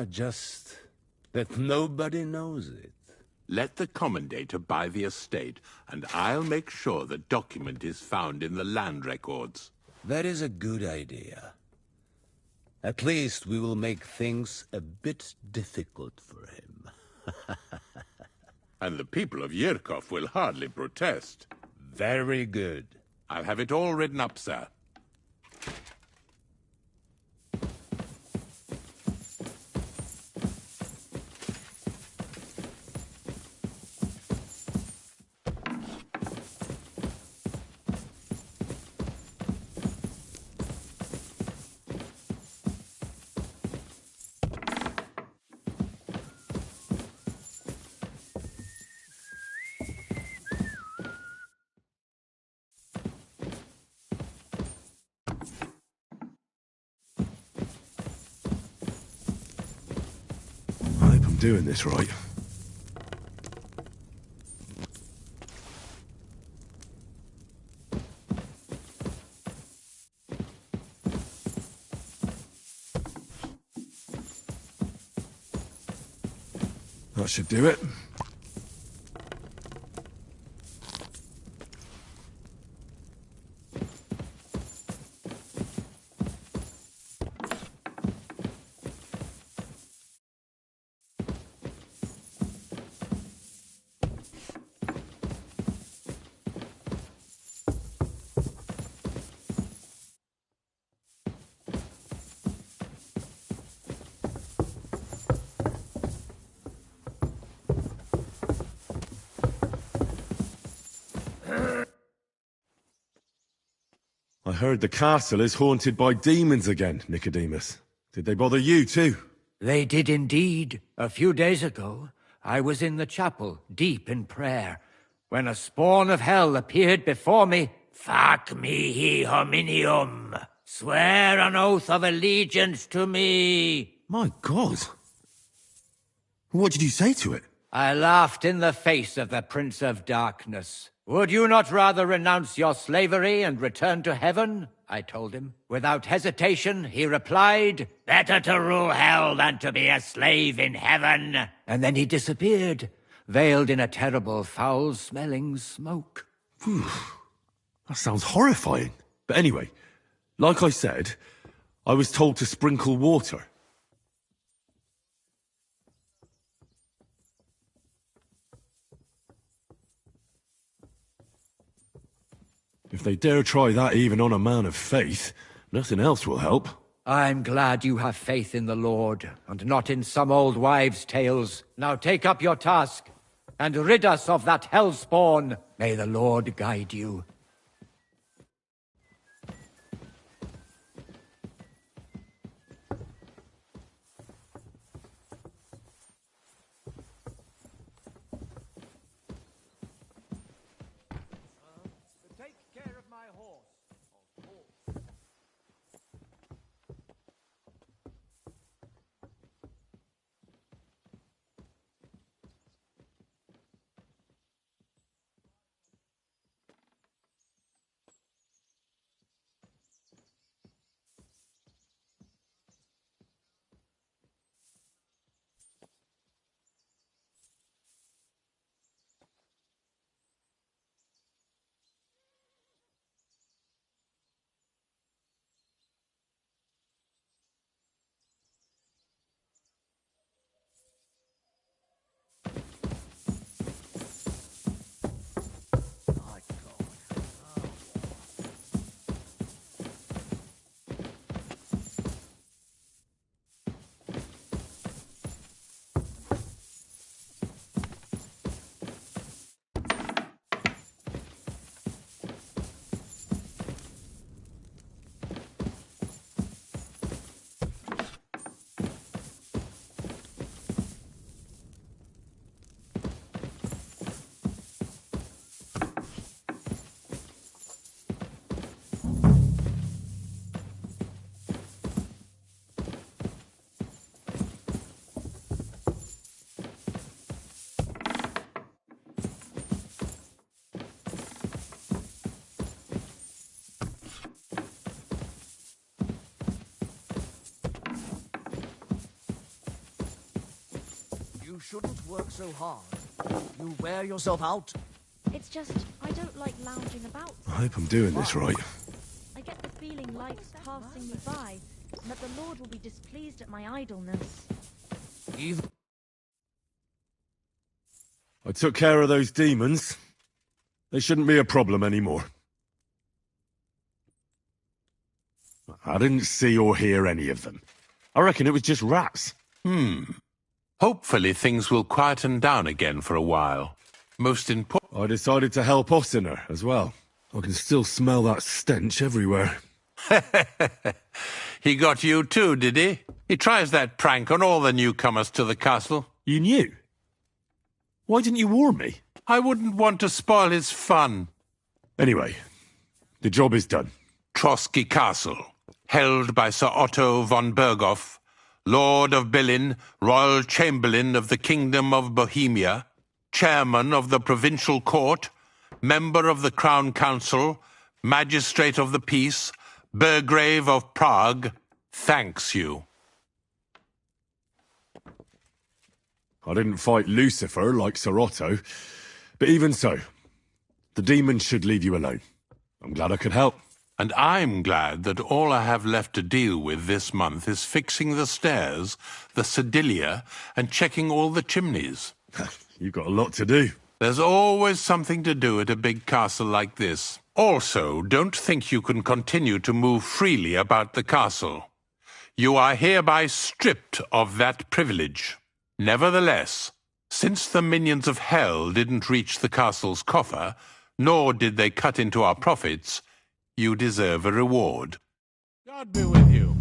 Just that nobody knows it. Let the commendator buy the estate, and I'll make sure the document is found in the land records. That is a good idea. At least we will make things a bit difficult for him. And the people of Yerkov will hardly protest. Very good. I'll have it all written up, sir. I'm doing this right. That should do it. I heard the castle is haunted by demons again, Nicodemus. Did they bother you too? They did indeed. A few days ago, I was in the chapel, deep in prayer, when a spawn of hell appeared before me. Fac mihi hominium. Swear an oath of allegiance to me. My God. What did you say to it? I laughed in the face of the Prince of Darkness. Would you not rather renounce your slavery and return to heaven? I told him. Without hesitation, he replied, better to rule hell than to be a slave in heaven. And then he disappeared, veiled in a terrible, foul-smelling smoke. Whew. That sounds horrifying. But anyway, like I said, I was told to sprinkle water. If they dare try that even on a man of faith, nothing else will help. I'm glad you have faith in the Lord, and not in some old wives' tales. Now take up your task, and rid us of that hellspawn. May the Lord guide you. You shouldn't work so hard. You wear yourself out. It's just, I don't like lounging about. I hope I'm doing this right. I get the feeling life's passing me by, and that the Lord will be displeased at my idleness. I took care of those demons. They shouldn't be a problem anymore. I didn't see or hear any of them. I reckon it was just rats. Hopefully things will quieten down again for a while. Most important... I decided to help Ossiner as well. I can still smell that stench everywhere. He got you too, did he? He tries that prank on all the newcomers to the castle. You knew? Why didn't you warn me? I wouldn't want to spoil his fun. Anyway, the job is done. Trotsky Castle, held by Sir Otto von Berghoff, Lord of Billin, Royal Chamberlain of the Kingdom of Bohemia, Chairman of the Provincial Court, Member of the Crown Council, Magistrate of the Peace, Burgrave of Prague, thanks you. I didn't fight Lucifer like Sir Otto, but even so, the demons should leave you alone. I'm glad I could help. And I'm glad that all I have left to deal with this month is fixing the stairs, the sedilia, and checking all the chimneys. You've got a lot to do. There's always something to do at a big castle like this. Also, don't think you can continue to move freely about the castle. You are hereby stripped of that privilege. Nevertheless, since the minions of hell didn't reach the castle's coffer, nor did they cut into our profits, you deserve a reward. God be with you.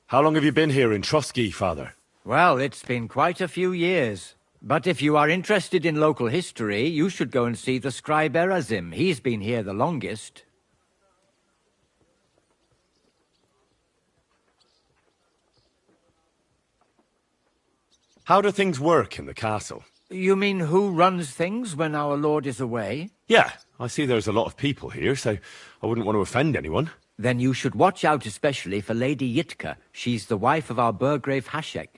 How long have you been here in Trotsky, Father? Well, it's been quite a few years. But if you are interested in local history, you should go and see the scribe Erazim. He's been here the longest. How do things work in the castle? You mean who runs things when our lord is away? Yeah, I see there's a lot of people here, so I wouldn't want to offend anyone. Then you should watch out especially for Lady Yitka. She's the wife of our Burgrave Hashek.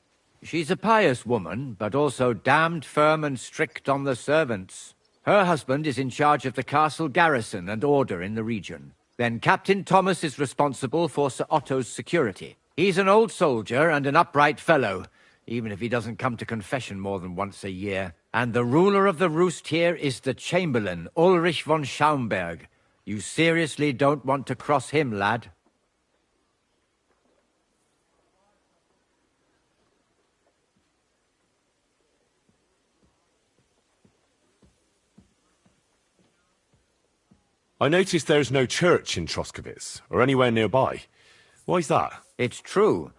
She's a pious woman, but also damned firm and strict on the servants. Her husband is in charge of the castle garrison and order in the region. Then Captain Thomas is responsible for Sir Otto's security. He's an old soldier and an upright fellow, even if he doesn't come to confession more than once a year. And the ruler of the roost here is the Chamberlain, Ulrich von Schaumburg. You seriously don't want to cross him, lad. I noticed there's no church in Troskowitz, or anywhere nearby. Why's that? It's true.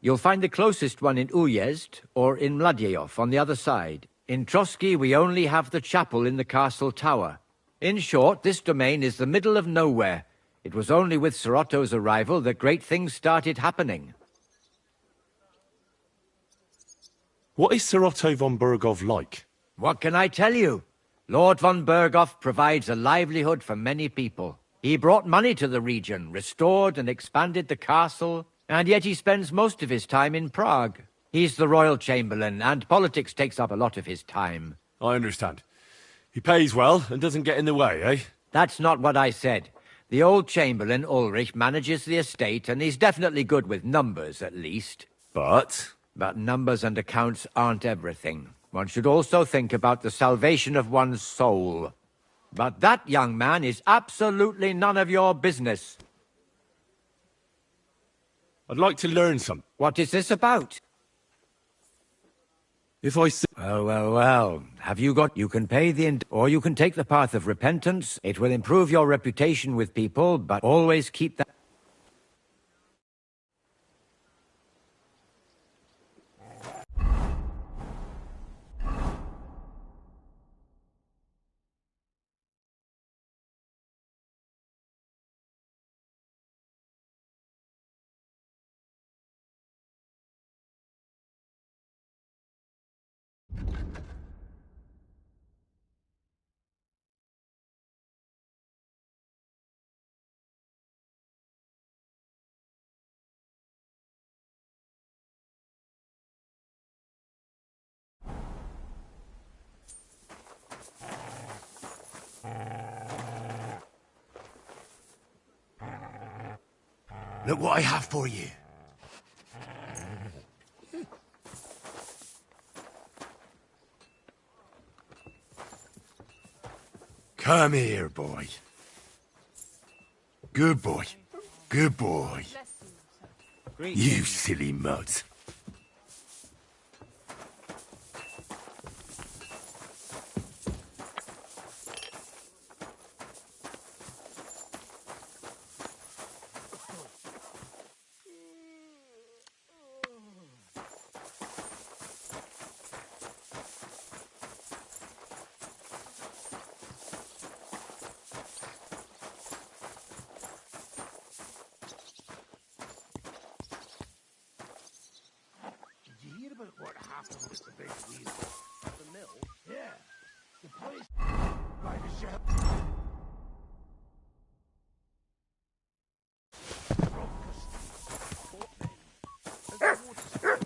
You'll find the closest one in Uyezd, or in Mladejov on the other side. In Trotsky, we only have the chapel in the castle tower. In short, this domain is the middle of nowhere. It was only with Sir Otto's arrival that great things started happening. What is Sir Otto von Berghoff like? What can I tell you? Lord von Berghoff provides a livelihood for many people. He brought money to the region, restored and expanded the castle, and yet he spends most of his time in Prague. He's the royal chamberlain, and politics takes up a lot of his time. I understand. He pays well and doesn't get in the way, eh? That's not what I said. The old chamberlain, Ulrich, manages the estate, and he's definitely good with numbers, at least. But numbers and accounts aren't everything. One should also think about the salvation of one's soul. But that young man is absolutely none of your business. I'd like to learn some. What is this about? If I say... Well. Have you got... You can pay or you can take the path of repentance. It will improve your reputation with people, but always keep that... Look what I have for you. Come here, boy. Good boy. Good boy. You silly mutt.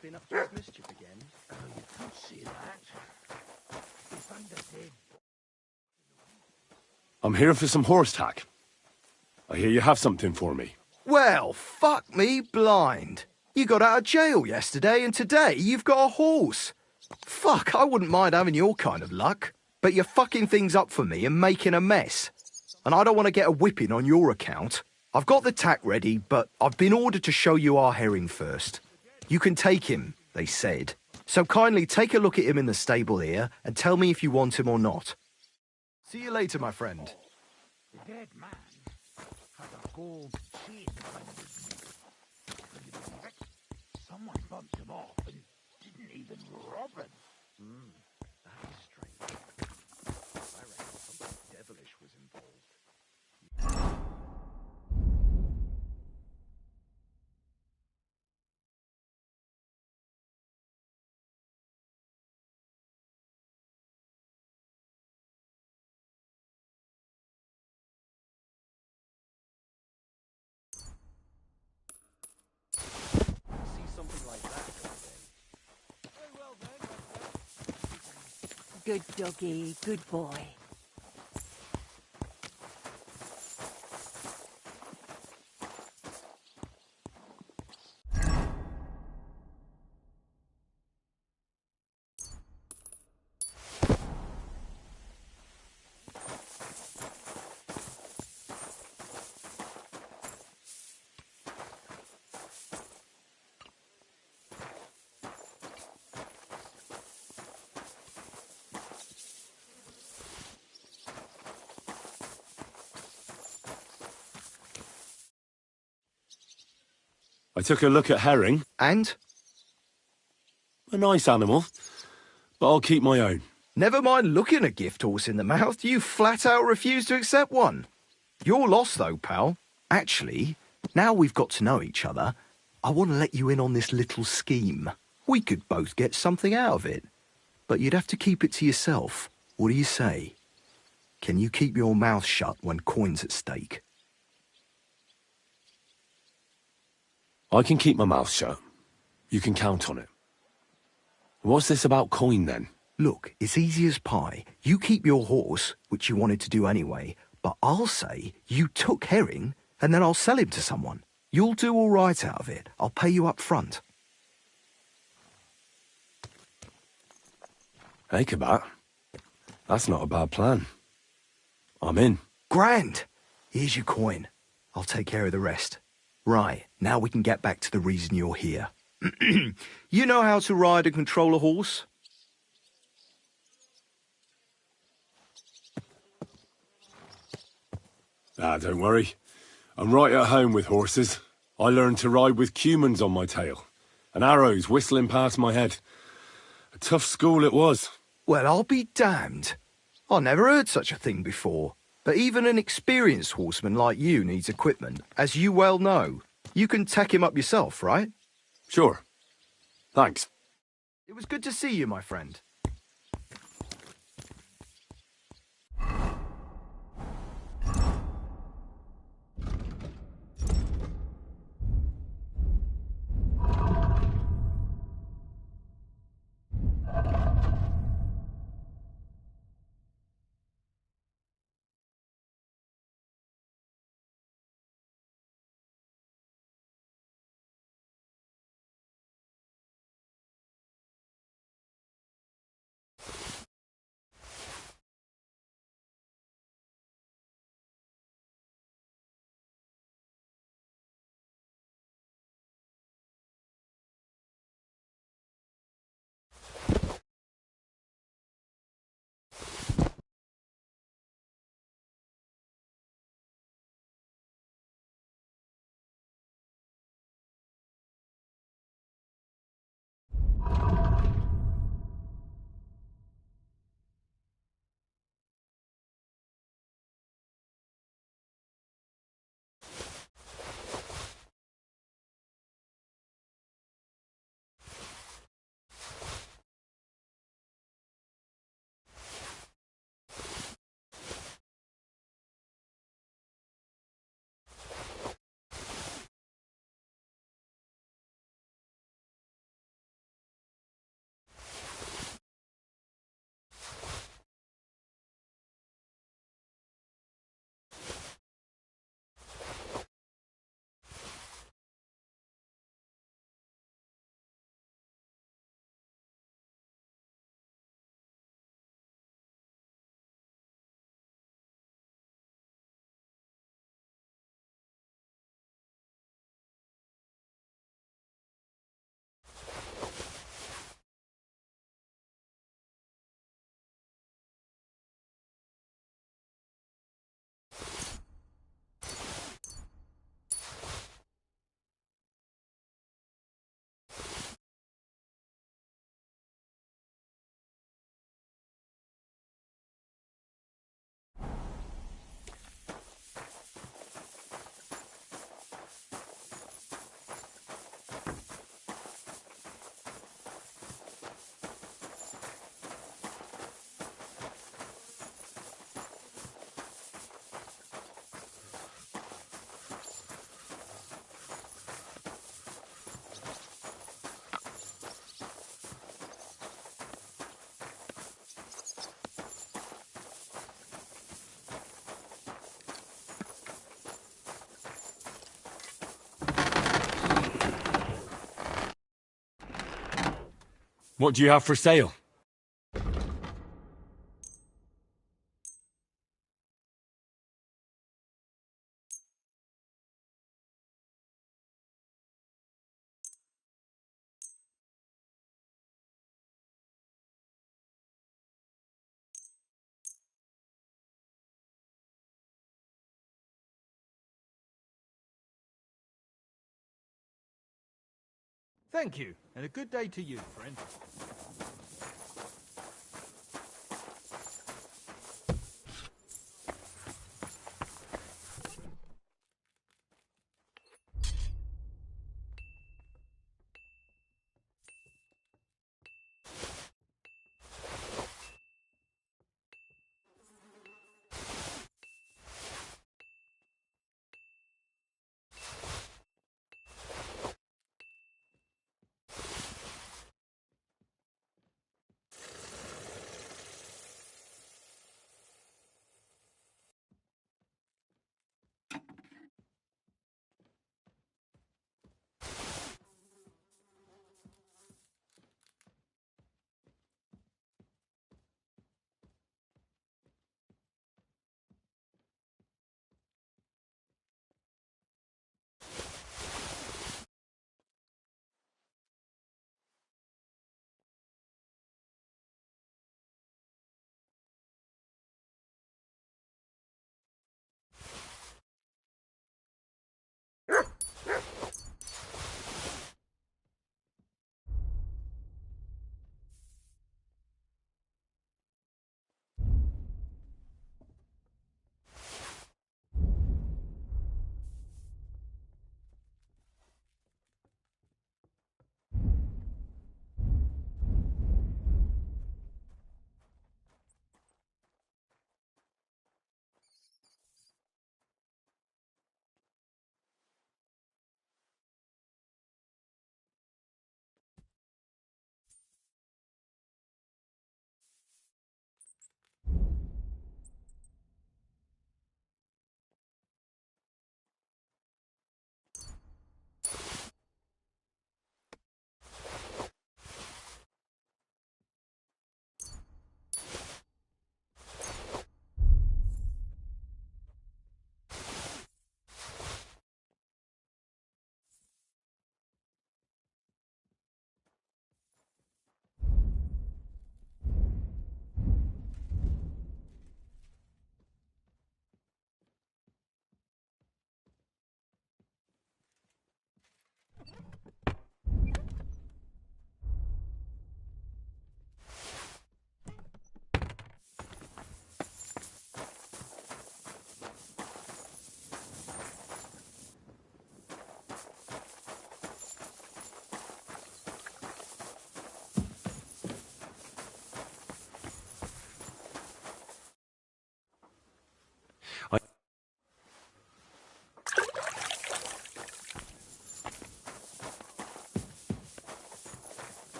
Been up to his mischief again? Oh, you could see that. If I'd said... I'm here for some horse tack. I hear you have something for me. Well, fuck me blind. You got out of jail yesterday and today you've got a horse. Fuck, I wouldn't mind having your kind of luck. But you're fucking things up for me and making a mess. And I don't want to get a whipping on your account. I've got the tack ready, but I've been ordered to show you our herring first. You can take him, they said. So kindly take a look at him in the stable here and tell me if you want him or not. See you later, my friend. The dead man had a gold chain around his neck. Can you believe it? Someone bumped him off and didn't even rob him. That is strange. I reckon something devilish was involved. See something like that every day. Good doggy, good boy. I took a look at herring. And? A nice animal, but I'll keep my own. Never mind looking a gift horse in the mouth, you flat out refuse to accept one. You're lost though, pal. Actually, now we've got to know each other, I want to let you in on this little scheme. We could both get something out of it. But you'd have to keep it to yourself. What do you say? Can you keep your mouth shut when coin's at stake? I can keep my mouth shut. You can count on it. What's this about coin, then? Look, it's easy as pie. You keep your horse, which you wanted to do anyway, but I'll say you took herring, and then I'll sell him to someone. You'll do all right out of it. I'll pay you up front. Hey, Kabat. That's not a bad plan. I'm in. Grand! Here's your coin. I'll take care of the rest. Right, now we can get back to the reason you're here. You know how to ride and control a horse? Don't worry. I'm right at home with horses. I learned to ride with cumans on my tail, and arrows whistling past my head. A tough school it was. Well, I'll be damned. I never heard such a thing before. But even an experienced horseman like you needs equipment, as you well know. You can tack him up yourself, right? Sure. Thanks. It was good to see you, my friend. What do you have for sale? Thank you, and a good day to you, friend.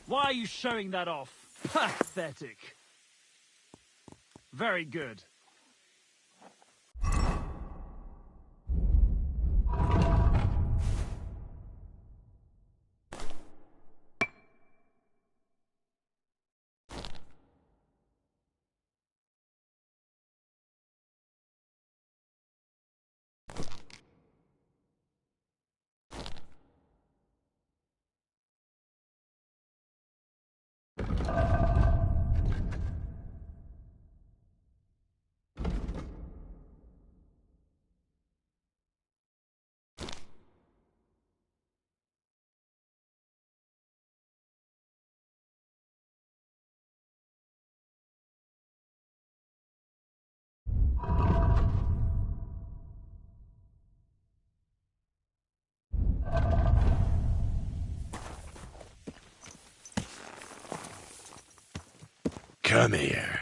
Why are you showing that off? Pathetic. Very good. Come here.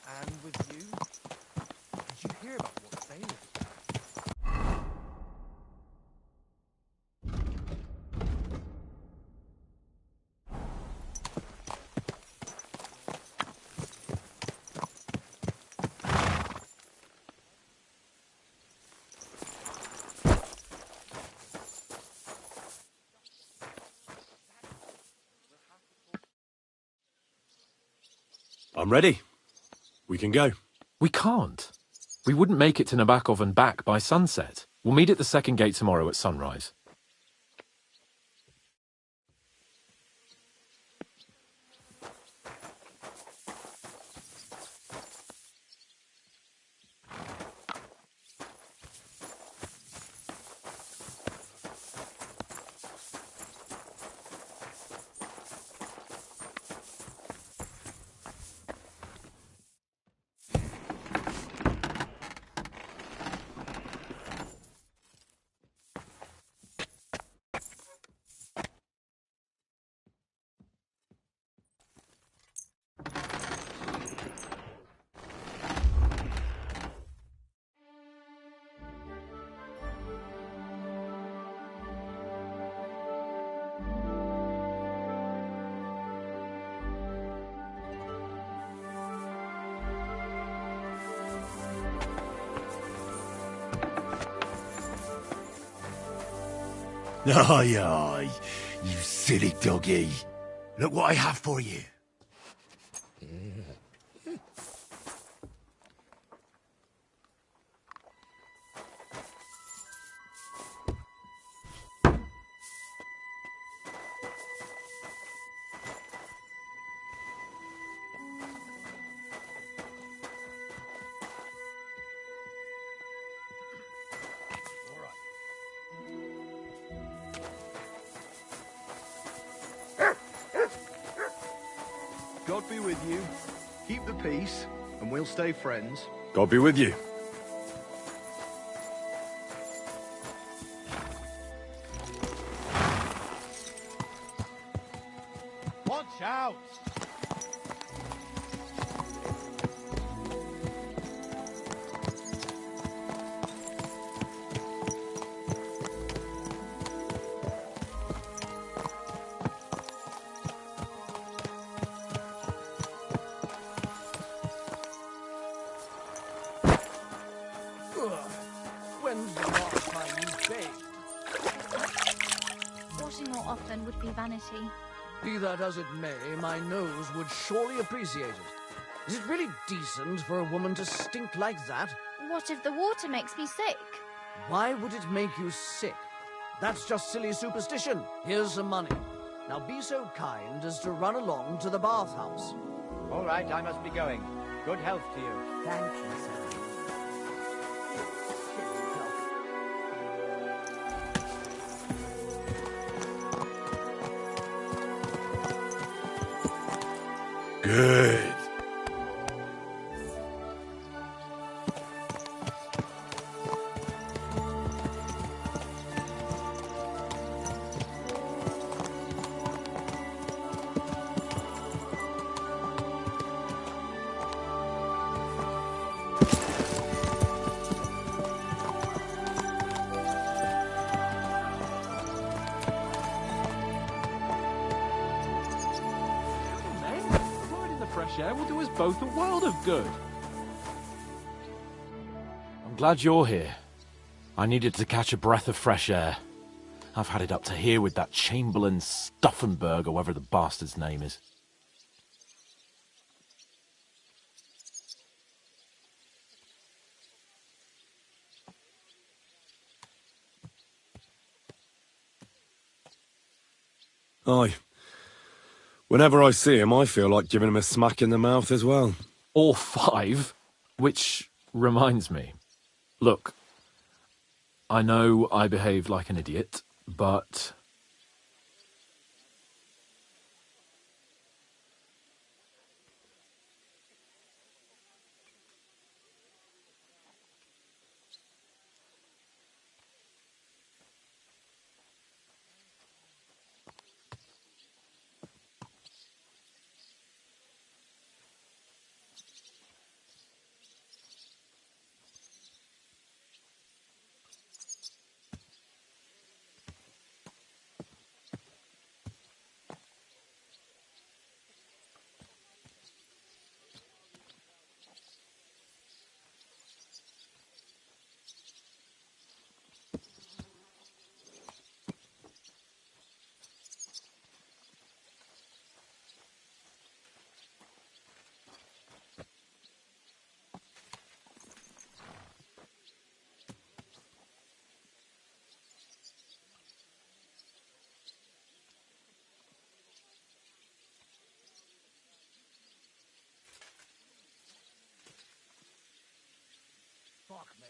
And with you? Did you hear about what Bailey did? I'm ready. We can go. We can't. We wouldn't make it to Nabokov and back by sunset. We'll meet at the second gate tomorrow at sunrise. Aye, aye, you silly doggy. Look what I have for you. God be with you. Keep the peace, and we'll stay friends. God be with you. Watch out! When's the last time you bathed? Washing more often would be vanity. Be that as it may, my nose would surely appreciate it. Is it really decent for a woman to stink like that? What if the water makes me sick? Why would it make you sick? That's just silly superstition. Here's some money. Now be so kind as to run along to the bathhouse. All right, I must be going. Good health to you. Thank you, sir. Good. Fresh air will do us both a world of good. I'm glad you're here. I needed to catch a breath of fresh air. I've had it up to here with that Chamberlain Stuffenberg, or whatever the bastard's name is. Aye. Whenever I see him, I feel like giving him a smack in the mouth as well. Or 5, which reminds me. Look, I know I behaved like an idiot, but... Fuck me.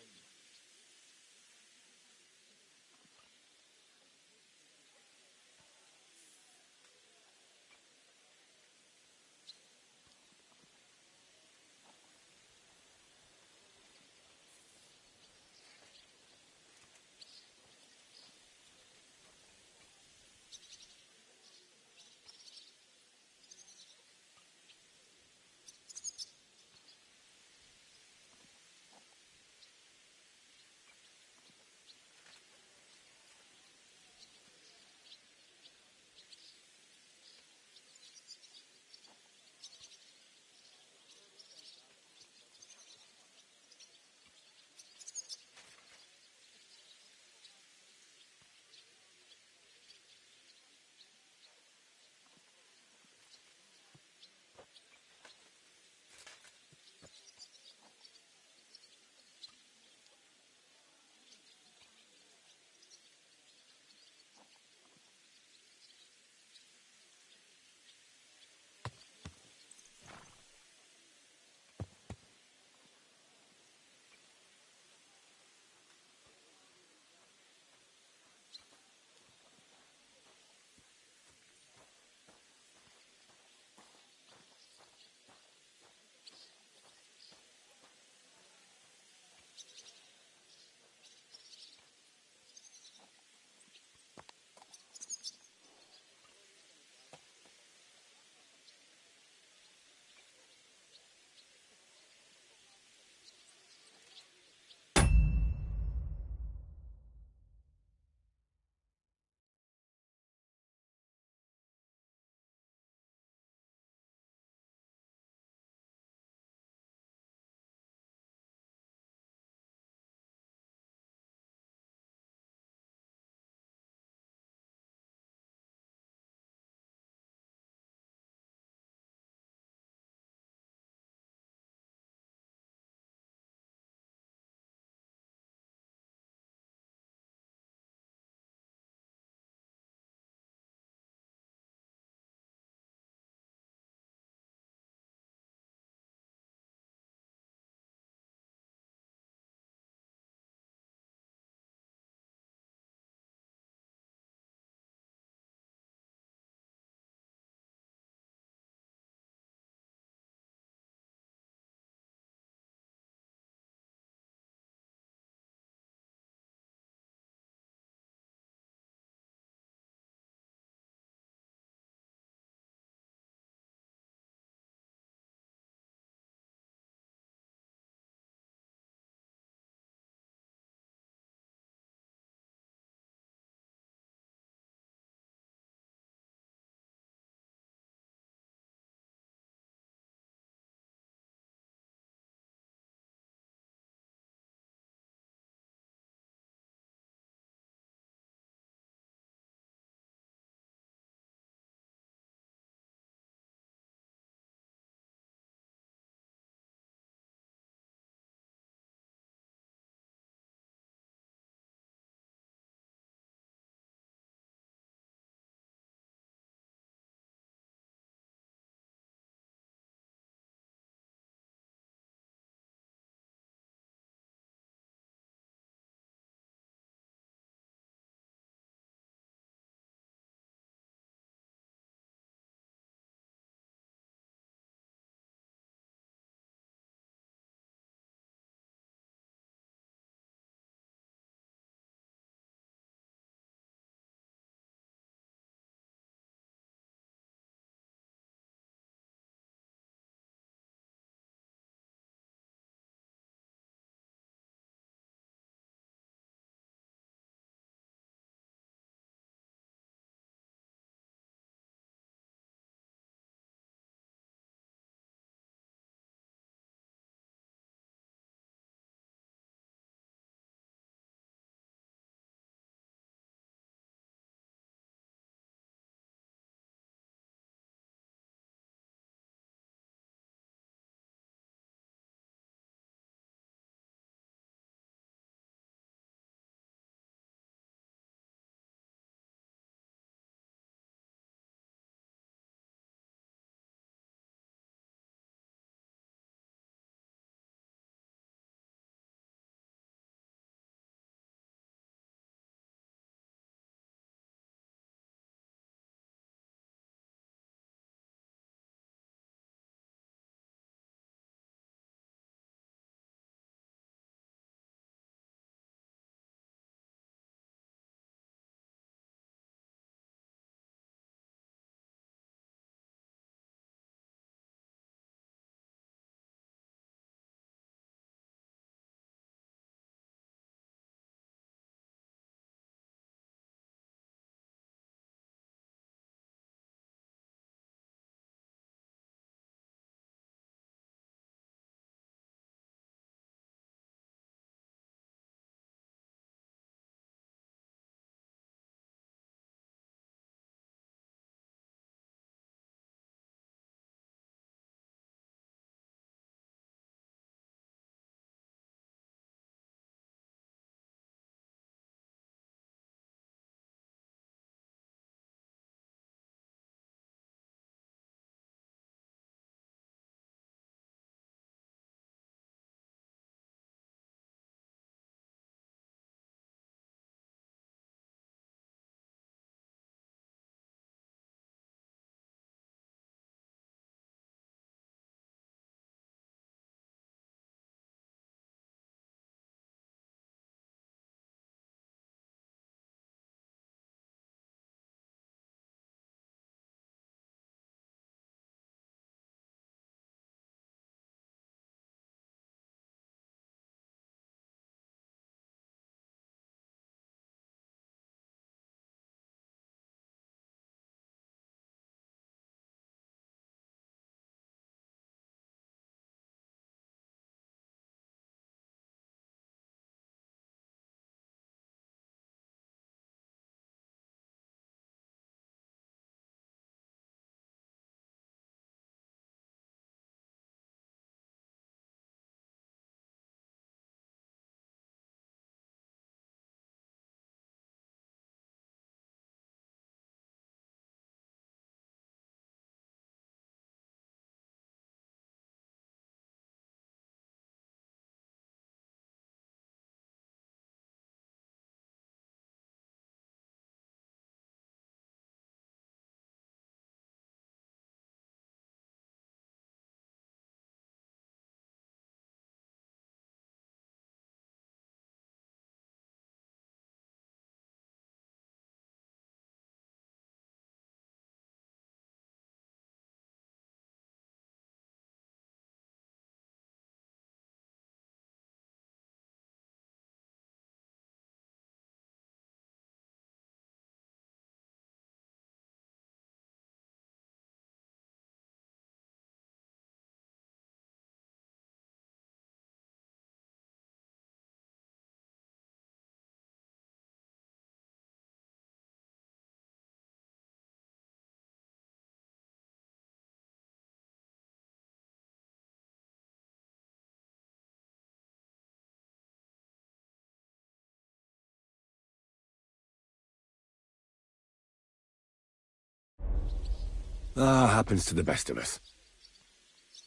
That happens to the best of us.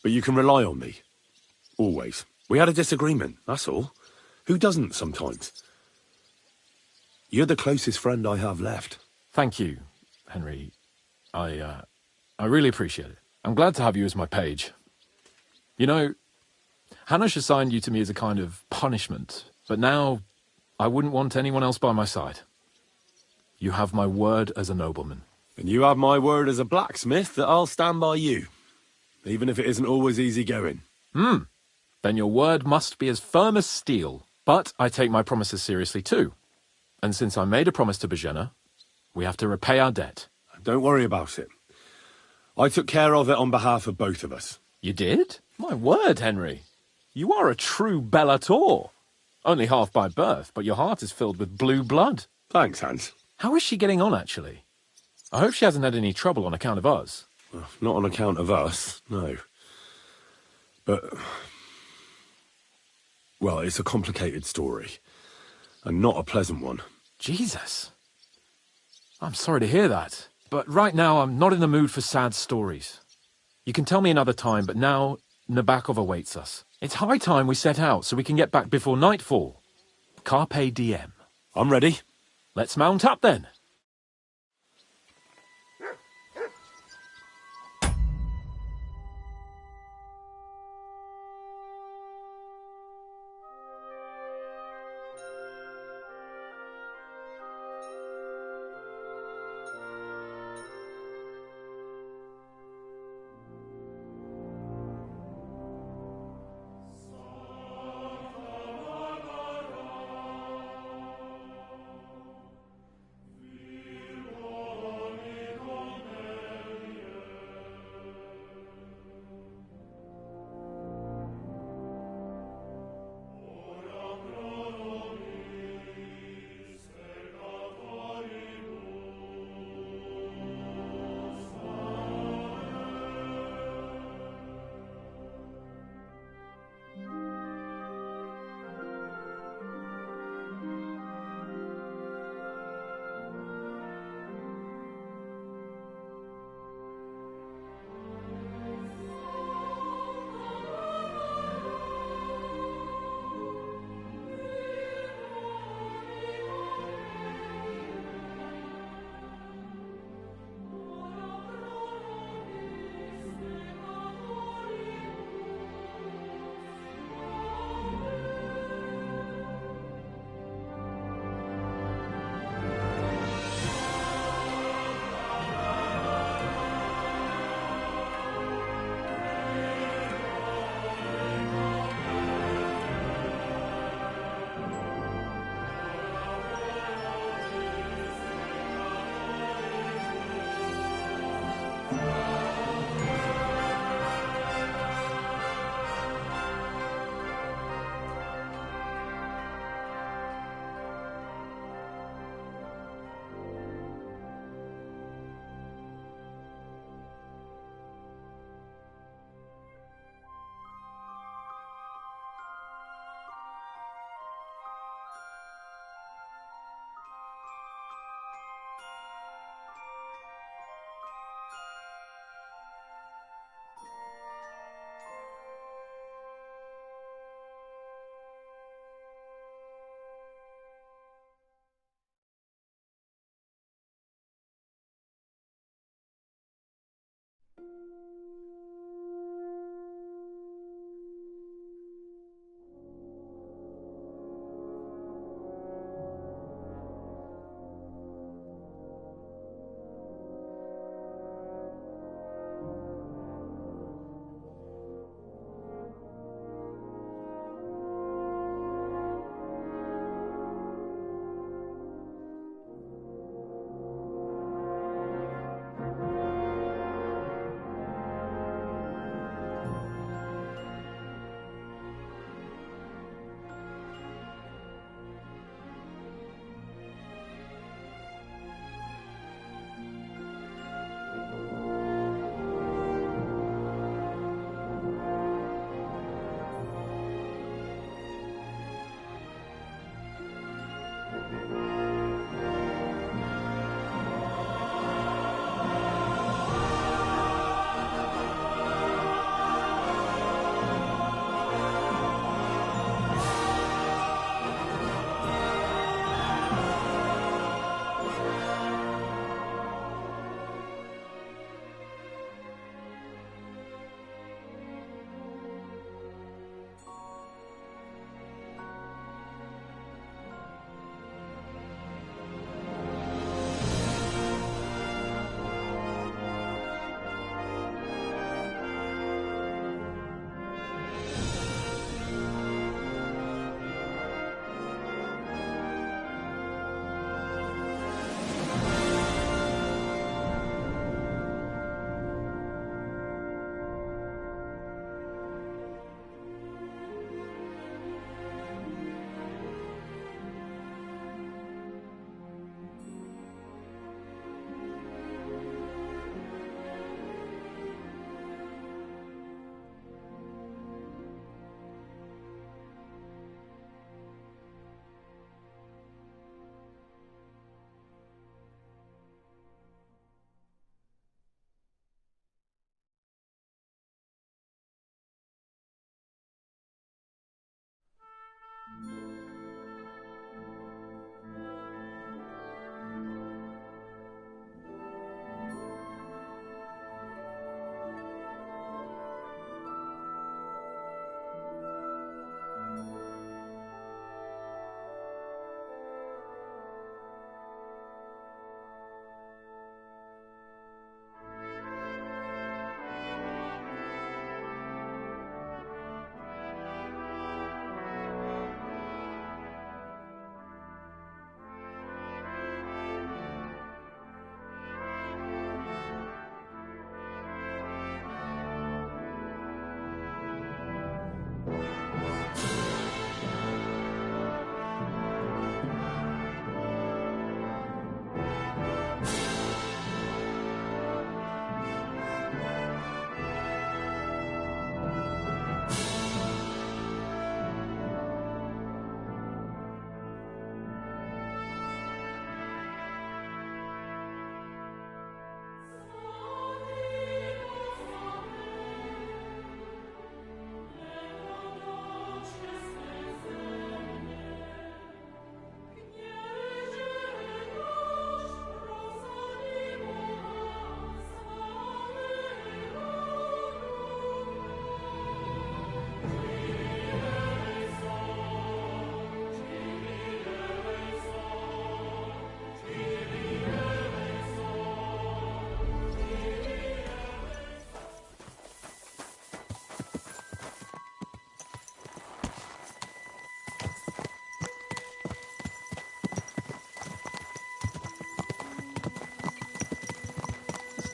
But you can rely on me. Always. We had a disagreement, that's all. Who doesn't sometimes? You're the closest friend I have left. Thank you, Henry. I really appreciate it. I'm glad to have you as my page. You know, Hanush assigned you to me as a kind of punishment, but now I wouldn't want anyone else by my side. You have my word as a nobleman. And you have my word as a blacksmith that I'll stand by you, even if it isn't always easy going. Then your word must be as firm as steel. But I take my promises seriously too. And since I made a promise to Bajena, we have to repay our debt. Don't worry about it. I took care of it on behalf of both of us. You did? My word, Henry. You are a true Bellator. Only half by birth, but your heart is filled with blue blood. Thanks, Hans. How is she getting on, actually? I hope she hasn't had any trouble on account of us. Well, not on account of us, no. But... well, it's a complicated story. And not a pleasant one. Jesus. I'm sorry to hear that. But right now, I'm not in the mood for sad stories. You can tell me another time, but now Nabokov awaits us. It's high time we set out so we can get back before nightfall. Carpe diem. I'm ready. Let's mount up then.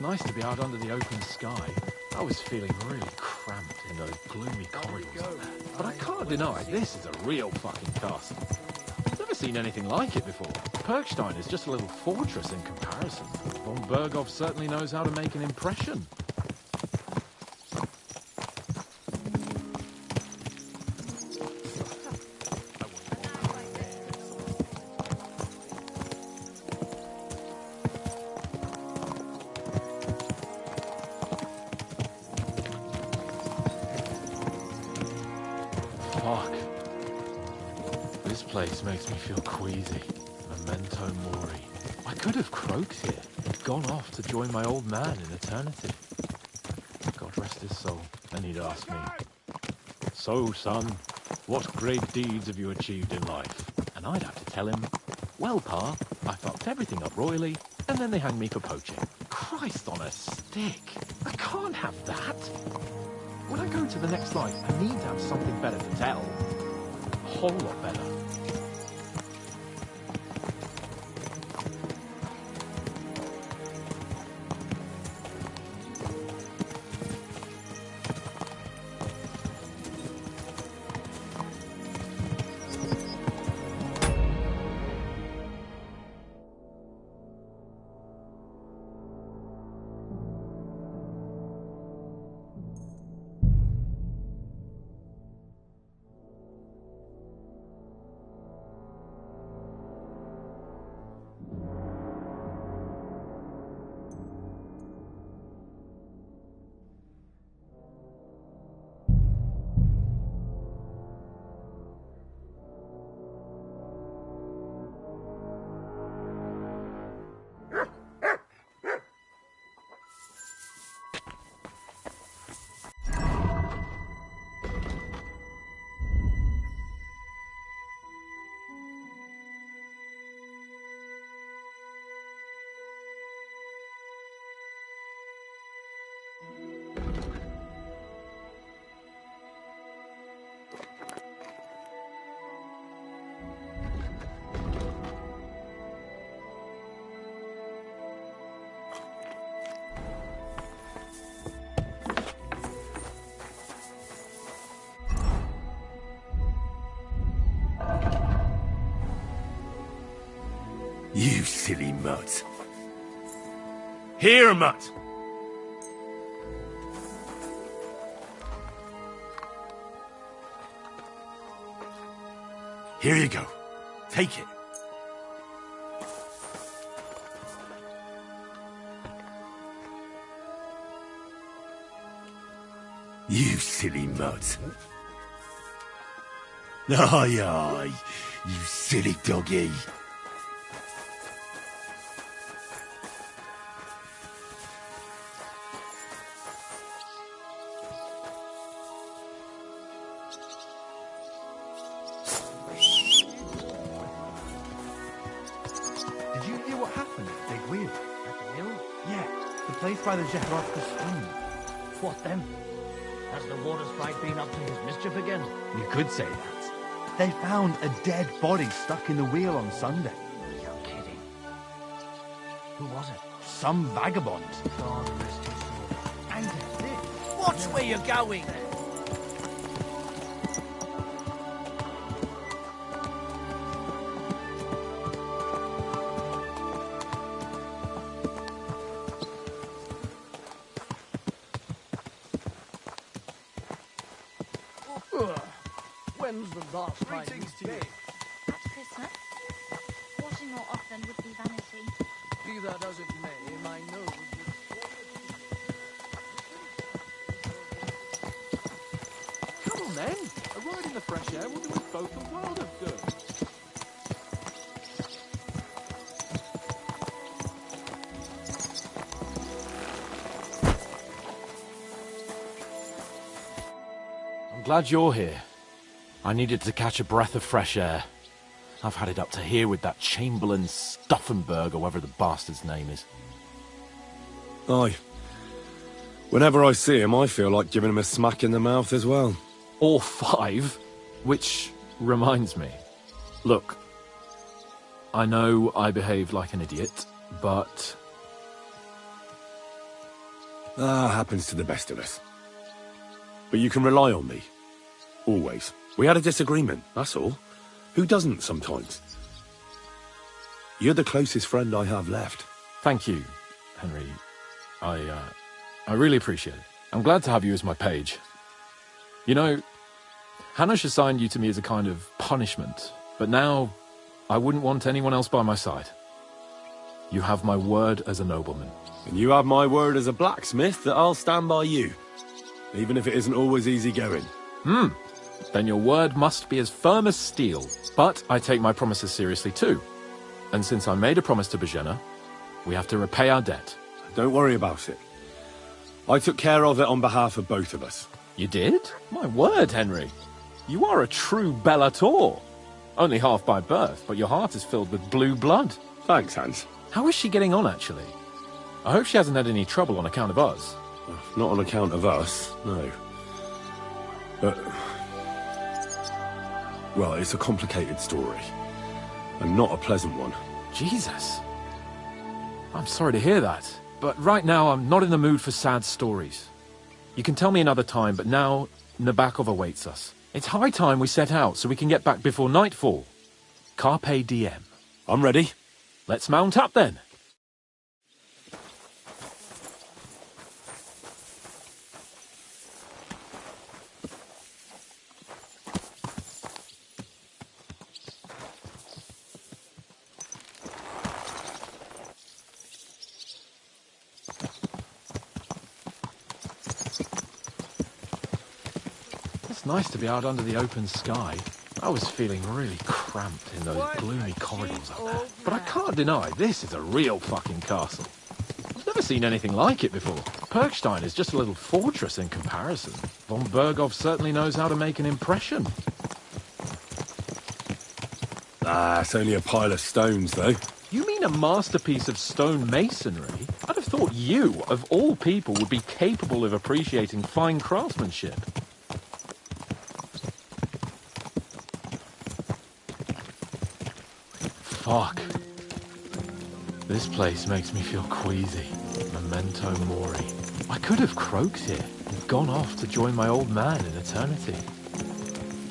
nice to be out under the open sky. I was feeling really cramped in those gloomy corridors up there. But I can't deny, this is a real fucking castle. I've never seen anything like it before. Perkstein is just a little fortress in comparison. Von Berghoff certainly knows how to make an impression. Fuck. This place makes me feel queasy. Memento mori. I could have croaked here, gone off to join my old man in eternity. God rest his soul. Then he'd ask me, "So, son, what great deeds have you achieved in life?" And I'd have to tell him, "Well, Pa, I fucked everything up royally, and then they hanged me for poaching." Christ on a stick. I can't have that. When I go to the next life, I need to have something better to tell. A whole lot better. You silly mutt. Here, mutt! Here you go. Take it. You silly mutt. Aye, aye, you silly doggy. Did you hear what happened at the big wheel? At the mill? Yeah, the place by the Zhekhovka spring. What then? Has the water sprite been up to his mischief again? You could say that. They found a dead body stuck in the wheel on Sunday. You're kidding. Who was it? Some vagabond. God rest his soul. And there's this. Watch where you're going. When's the last time you bathed? At Christmas, washing more often would be vanity. Be that as it may, my nose was... Come on then, a ride in the fresh air will do us both a world of good. I'm glad you're here. I needed to catch a breath of fresh air. I've had it up to here with that Chamberlain Stauffenberg, or whatever the bastard's name is. Aye. Whenever I see him, I feel like giving him a smack in the mouth as well. Or 5. Which reminds me. Look, I know I behaved like an idiot, but Happens to the best of us. But you can rely on me. Always. We had a disagreement, that's all. Who doesn't sometimes? You're the closest friend I have left. Thank you, Henry. I really appreciate it. I'm glad to have you as my page. You know, Hanush assigned you to me as a kind of punishment, but now I wouldn't want anyone else by my side. You have my word as a nobleman. And you have my word as a blacksmith that I'll stand by you, even if it isn't always easy going. Then your word must be as firm as steel. But I take my promises seriously too. And since I made a promise to Bajena, we have to repay our debt. Don't worry about it. I took care of it on behalf of both of us. You did? My word, Henry. You are a true Bellator. Only half by birth, but your heart is filled with blue blood. Thanks, Hans. How is she getting on, actually? I hope she hasn't had any trouble on account of us. Not on account of us, no. But... well, it's a complicated story. And not a pleasant one. Jesus. I'm sorry to hear that. But right now, I'm not in the mood for sad stories. You can tell me another time, but now Nabokov awaits us. It's high time we set out so we can get back before nightfall. Carpe diem. I'm ready. Let's mount up then. It's nice to be out under the open sky. I was feeling really cramped in those gloomy corridors up there. But I can't deny, this is a real fucking castle. I've never seen anything like it before. Perkstein is just a little fortress in comparison. Von Berghoff certainly knows how to make an impression. It's only a pile of stones, though. You mean a masterpiece of stone masonry? I'd have thought you, of all people, would be capable of appreciating fine craftsmanship. Fuck. This place makes me feel queasy. Memento mori. I could have croaked here and gone off to join my old man in eternity.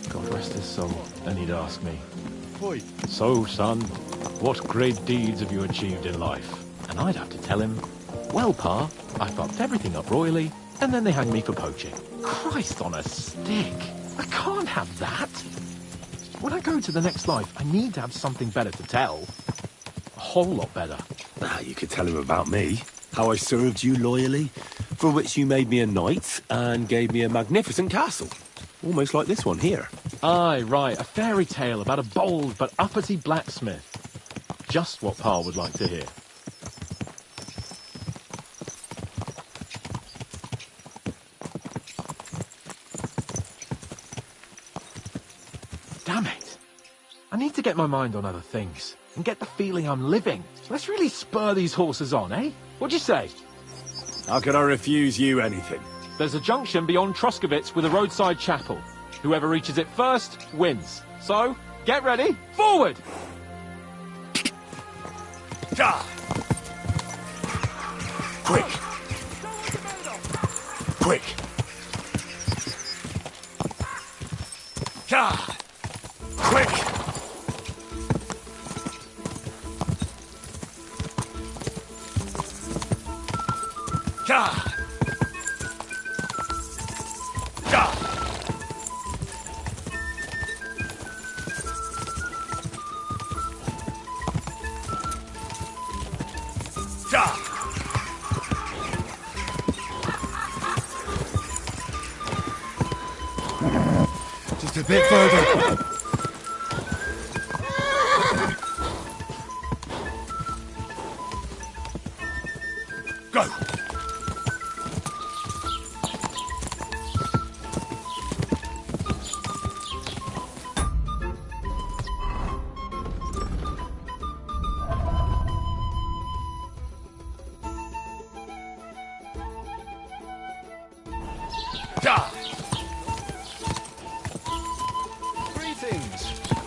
God rest his soul. And he'd ask me, "So, son, what great deeds have you achieved in life?" And I'd have to tell him, "Well, Pa, I fucked everything up royally, and then they hanged me for poaching." Christ on a stick. I can't have that. When I go to the next life, I need to have something better to tell. A whole lot better. You could tell him about me. How I served you loyally, for which you made me a knight and gave me a magnificent castle. Almost like this one here. Aye, right. A fairy tale about a bold but uppity blacksmith. Just what Pa would like to hear. Damn it. I need to get my mind on other things and get the feeling I'm living. Let's really spur these horses on, eh? What'd you say? How could I refuse you anything? There's a junction beyond Troskovitz with a roadside chapel. Whoever reaches it first wins. So, get ready. Forward! Quick! Quick! Quick! Just a bit further. Go! Greetings.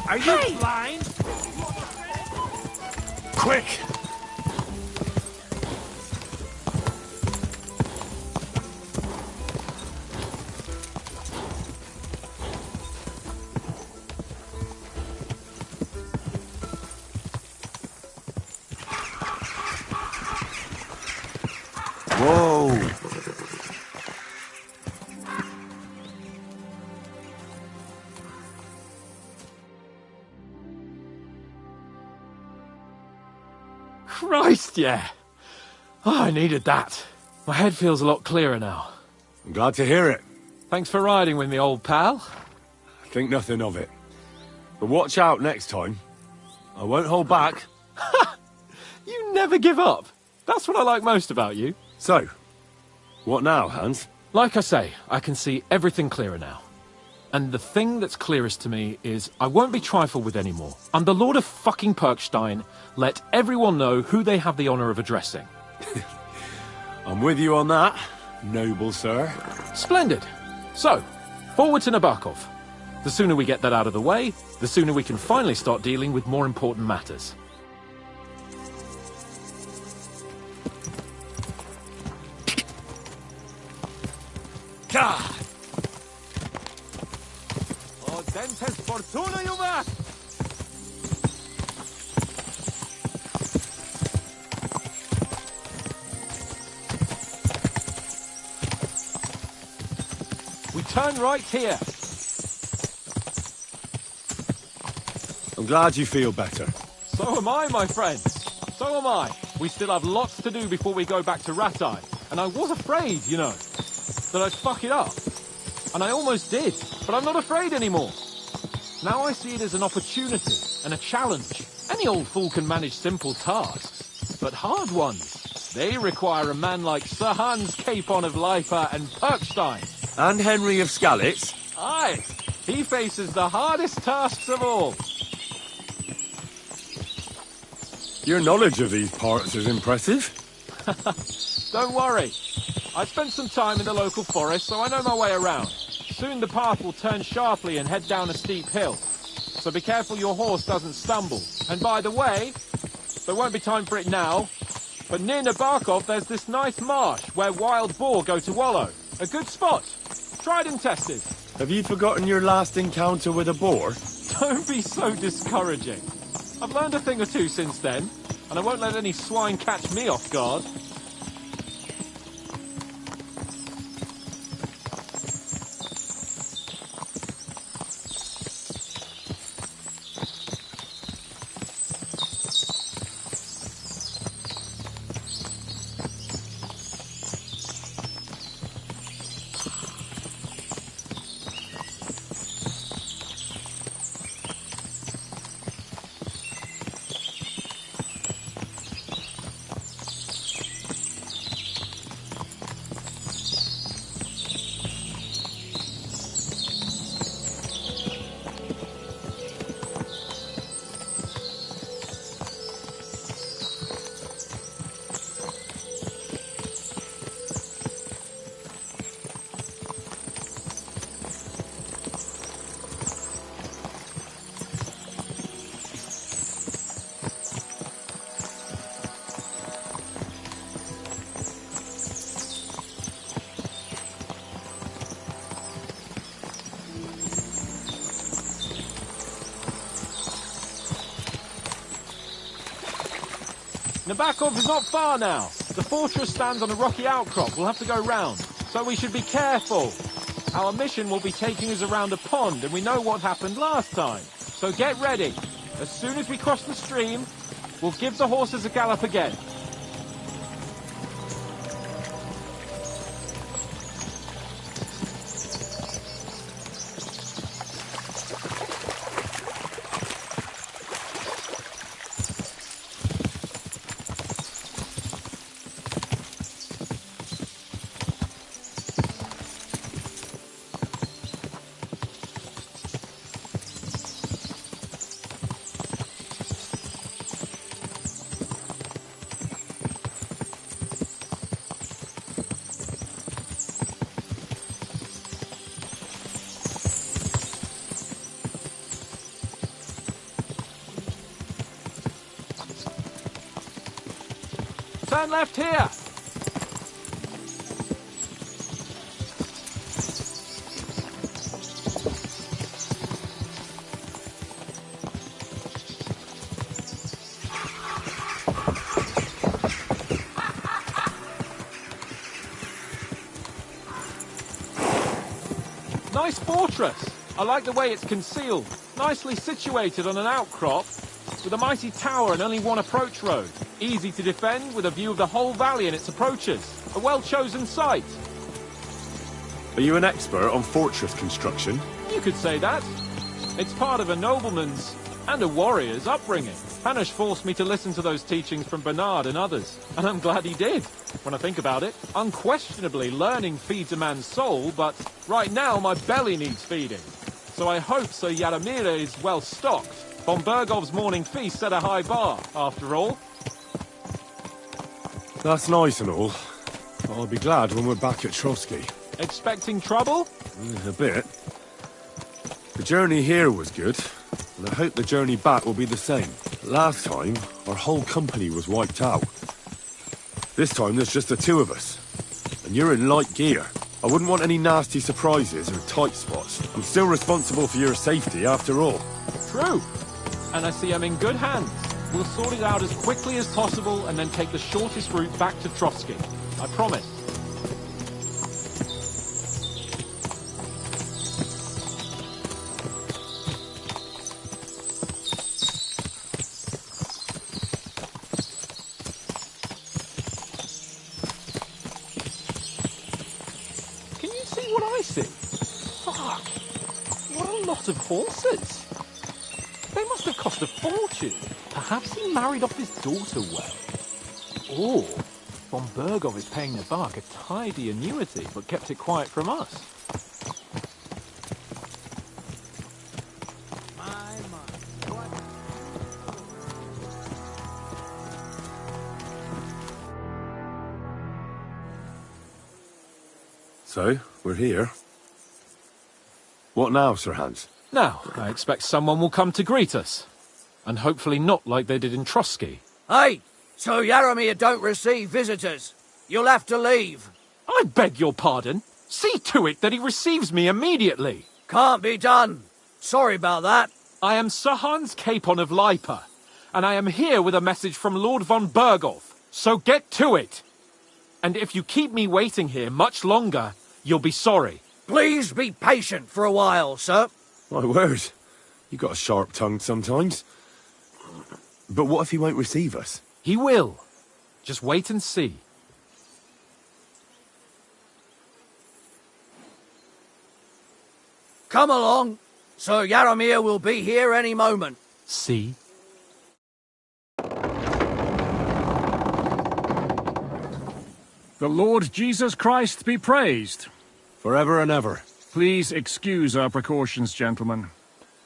Are you blind? Quick! Christ, yeah. Oh, I needed that. My head feels a lot clearer now. I'm glad to hear it. Thanks for riding with me, old pal. Think nothing of it. But watch out next time. I won't hold back. You never give up. That's what I like most about you. So, what now, Hans? Like I say, I can see everything clearer now. And the thing that's clearest to me is I won't be trifled with anymore. I'm the Lord of fucking Perkstein. Let everyone know who they have the honour of addressing. I'm with you on that, noble sir. Splendid. So, forward to Nabokov. The sooner we get that out of the way, the sooner we can finally start dealing with more important matters. God! Oh, dentes fortuna, Juve! We turn right here. I'm glad you feel better. So am I, my friend. So am I. We still have lots to do before we go back to Ratai. And I was afraid, you know, that I'd fuck it up. And I almost did. But I'm not afraid anymore. Now I see it as an opportunity and a challenge. Any old fool can manage simple tasks. But hard ones, they require a man like Sir Hans Capon of Leipa and Perkstein. And Henry of Skalitz. Aye, he faces the hardest tasks of all. Your knowledge of these parts is impressive. Don't worry. I spent some time in the local forest, so I know my way around. Soon the path will turn sharply and head down a steep hill. So be careful your horse doesn't stumble. And by the way, there won't be time for it now, but near Nabokov there's this nice marsh where wild boar go to wallow. A good spot. Tried and tested. Have you forgotten your last encounter with a boar? Don't be so discouraging. I've learned a thing or two since then, and I won't let any swine catch me off guard. Nabokov is not far now. The fortress stands on a rocky outcrop. We'll have to go round. So we should be careful. Our mission will be taking us around a pond, and we know what happened last time. So get ready. As soon as we cross the stream, we'll give the horses a gallop again. Turn left here. Nice fortress. I like the way it's concealed. Nicely situated on an outcrop with a mighty tower and only one approach road. Easy to defend with a view of the whole valley and its approaches. A well-chosen site. Are you an expert on fortress construction? You could say that. It's part of a nobleman's and a warrior's upbringing. Hanush forced me to listen to those teachings from Bernard and others, and I'm glad he did. When I think about it, unquestionably learning feeds a man's soul, but right now my belly needs feeding. So I hope Sir Yaramira is well stocked. Von Bergov's morning feast set a high bar, after all. That's nice and all. I'll be glad when we're back at Trotsky. Expecting trouble? A bit. The journey here was good, and I hope the journey back will be the same. Last time, our whole company was wiped out. This time there's just the two of us. And you're in light gear. I wouldn't want any nasty surprises or tight spots. I'm still responsible for your safety after all. True. And I see I'm in good hands. We'll sort it out as quickly as possible and then take the shortest route back to Trotsky. I promise. Can you see what I see? Fuck. What a lot of horses. They must have cost a fortune. Perhaps he married off his daughter well. Or von Bergov is paying the bark a tidy annuity, but kept it quiet from us. So, we're here. What now, Sir Hans? Now, I expect someone will come to greet us. And hopefully not like they did in Trotsky. Hey! So Yaramir don't receive visitors. You'll have to leave. I beg your pardon. See to it that he receives me immediately. Can't be done. Sorry about that. I am Sir Hans Capon of Lipa, and I am here with a message from Lord von Bergov. So get to it. And if you keep me waiting here much longer, you'll be sorry. Please be patient for a while, sir. My word. You got a sharp tongue sometimes. But what if he won't receive us? He will. Just wait and see. Come along. Sir Yaramir will be here any moment. See? The Lord Jesus Christ be praised. Forever and ever. Please excuse our precautions, gentlemen.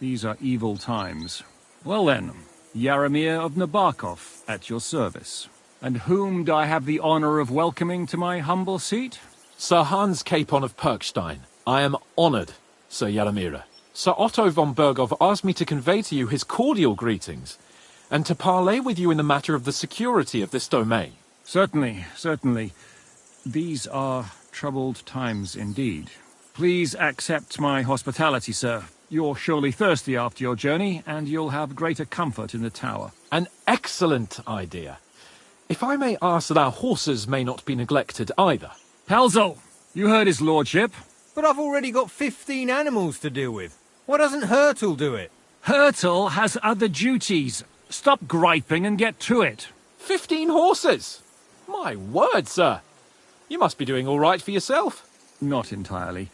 These are evil times. Well then, Yaramir of Nabokov, at your service. And whom do I have the honor of welcoming to my humble seat? Sir Hans Capon of Perkstein. I am honored, Sir Yaramira. Sir Otto von Bergov asked me to convey to you his cordial greetings, and to parley with you in the matter of the security of this domain. Certainly, certainly. These are troubled times indeed. Please accept my hospitality, sir. You're surely thirsty after your journey, and you'll have greater comfort in the tower. An excellent idea. If I may ask that our horses may not be neglected either. Pelzel, you heard his lordship. But I've already got 15 animals to deal with. Why doesn't Hurtle do it? Hurtle has other duties. Stop griping and get to it. 15 horses? My word, sir. You must be doing all right for yourself. Not entirely.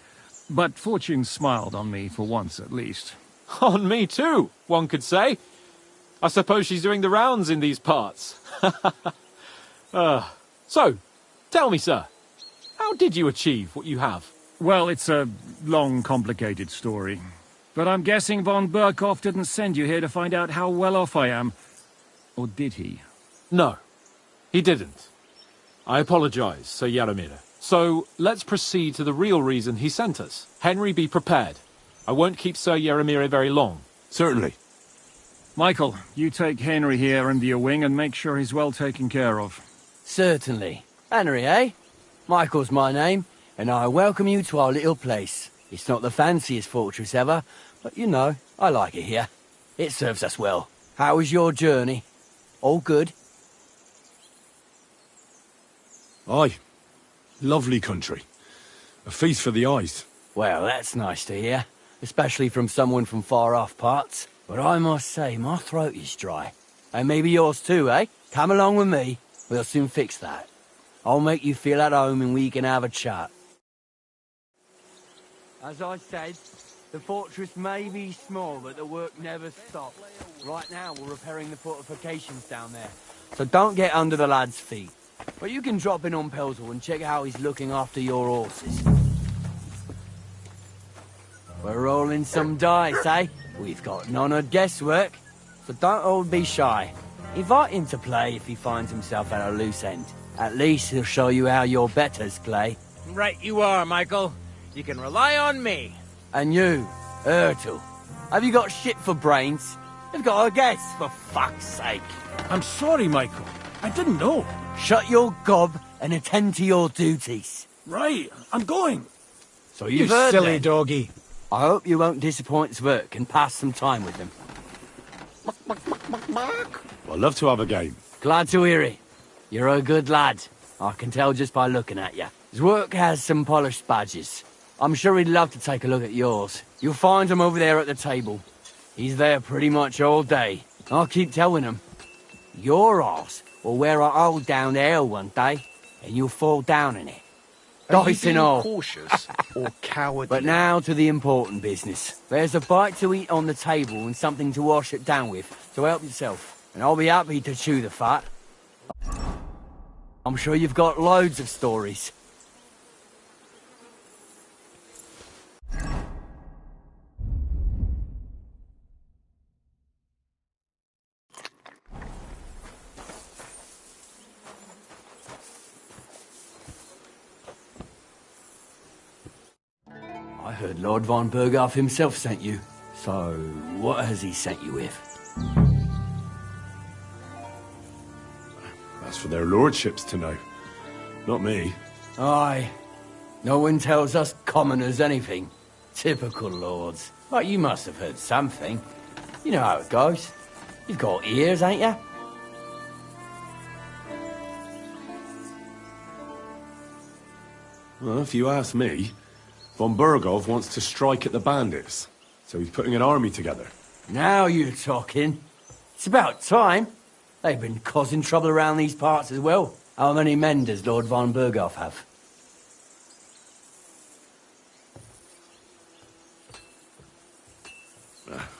But fortune smiled on me for once at least. On me too, one could say. I suppose she's doing the rounds in these parts. So, tell me, sir, how did you achieve what you have? Well, it's a long, complicated story. But I'm guessing von Berkov didn't send you here to find out how well off I am. Or did he? No, he didn't. I apologize, Sir Yaramira. So, let's proceed to the real reason he sent us. Henry, be prepared. I won't keep Sir Yaramira very long. Certainly. Michael, you take Henry here under your wing and make sure he's well taken care of. Certainly. Henry, eh? Michael's my name, and I welcome you to our little place. It's not the fanciest fortress ever, but you know, I like it here. It serves us well. How was your journey? All good? Aye. Lovely country. A feast for the eyes. Well, that's nice to hear, especially from someone from far-off parts. But I must say, my throat is dry. And maybe yours too, eh? Come along with me. We'll soon fix that. I'll make you feel at home and we can have a chat. As I said, the fortress may be small, but the work never stops. Right now, we're repairing the fortifications down there. So don't get under the lad's feet. But you can drop in on Pelzel and check how he's looking after your horses. We're rolling some dice, eh? We've got none of guesswork. So don't all be shy. Invite him to play if he finds himself at a loose end. At least he'll show you how your betters play. Right you are, Michael. You can rely on me. And you, Ertl, have you got shit for brains? You've got a guess, for fuck's sake. I'm sorry, Michael. I didn't know. Shut your gob and attend to your duties. Right, I'm going. So You you've heard silly then. doggy. I hope you won't disappoint Zwerk and pass some time with him. I'd love to have a game. Glad to hear it. You're a good lad. I can tell just by looking at you. Zwerk has some polished badges. I'm sure he'd love to take a look at yours. You'll find him over there at the table. He's there pretty much all day. I'll keep telling him. Your arse will wear a hole down there one day, and you'll fall down in it. Dice and all. Cautious or cowardly? But now to the important business. There's a bite to eat on the table and something to wash it down with, so help yourself. And I'll be happy to chew the fat. I'm sure you've got loads of stories. I heard Lord von Berghoff himself sent you. So, what has he sent you with? That's for their lordships to know. Not me. Aye. No one tells us commoners anything. Typical lords. But you must have heard something. You know how it goes. You've got ears, ain't you? Well, if you ask me, von Berghoff wants to strike at the bandits. So he's putting an army together. Now you're talking. It's about time. They've been causing trouble around these parts as well. How many men does Lord von Berghoff have?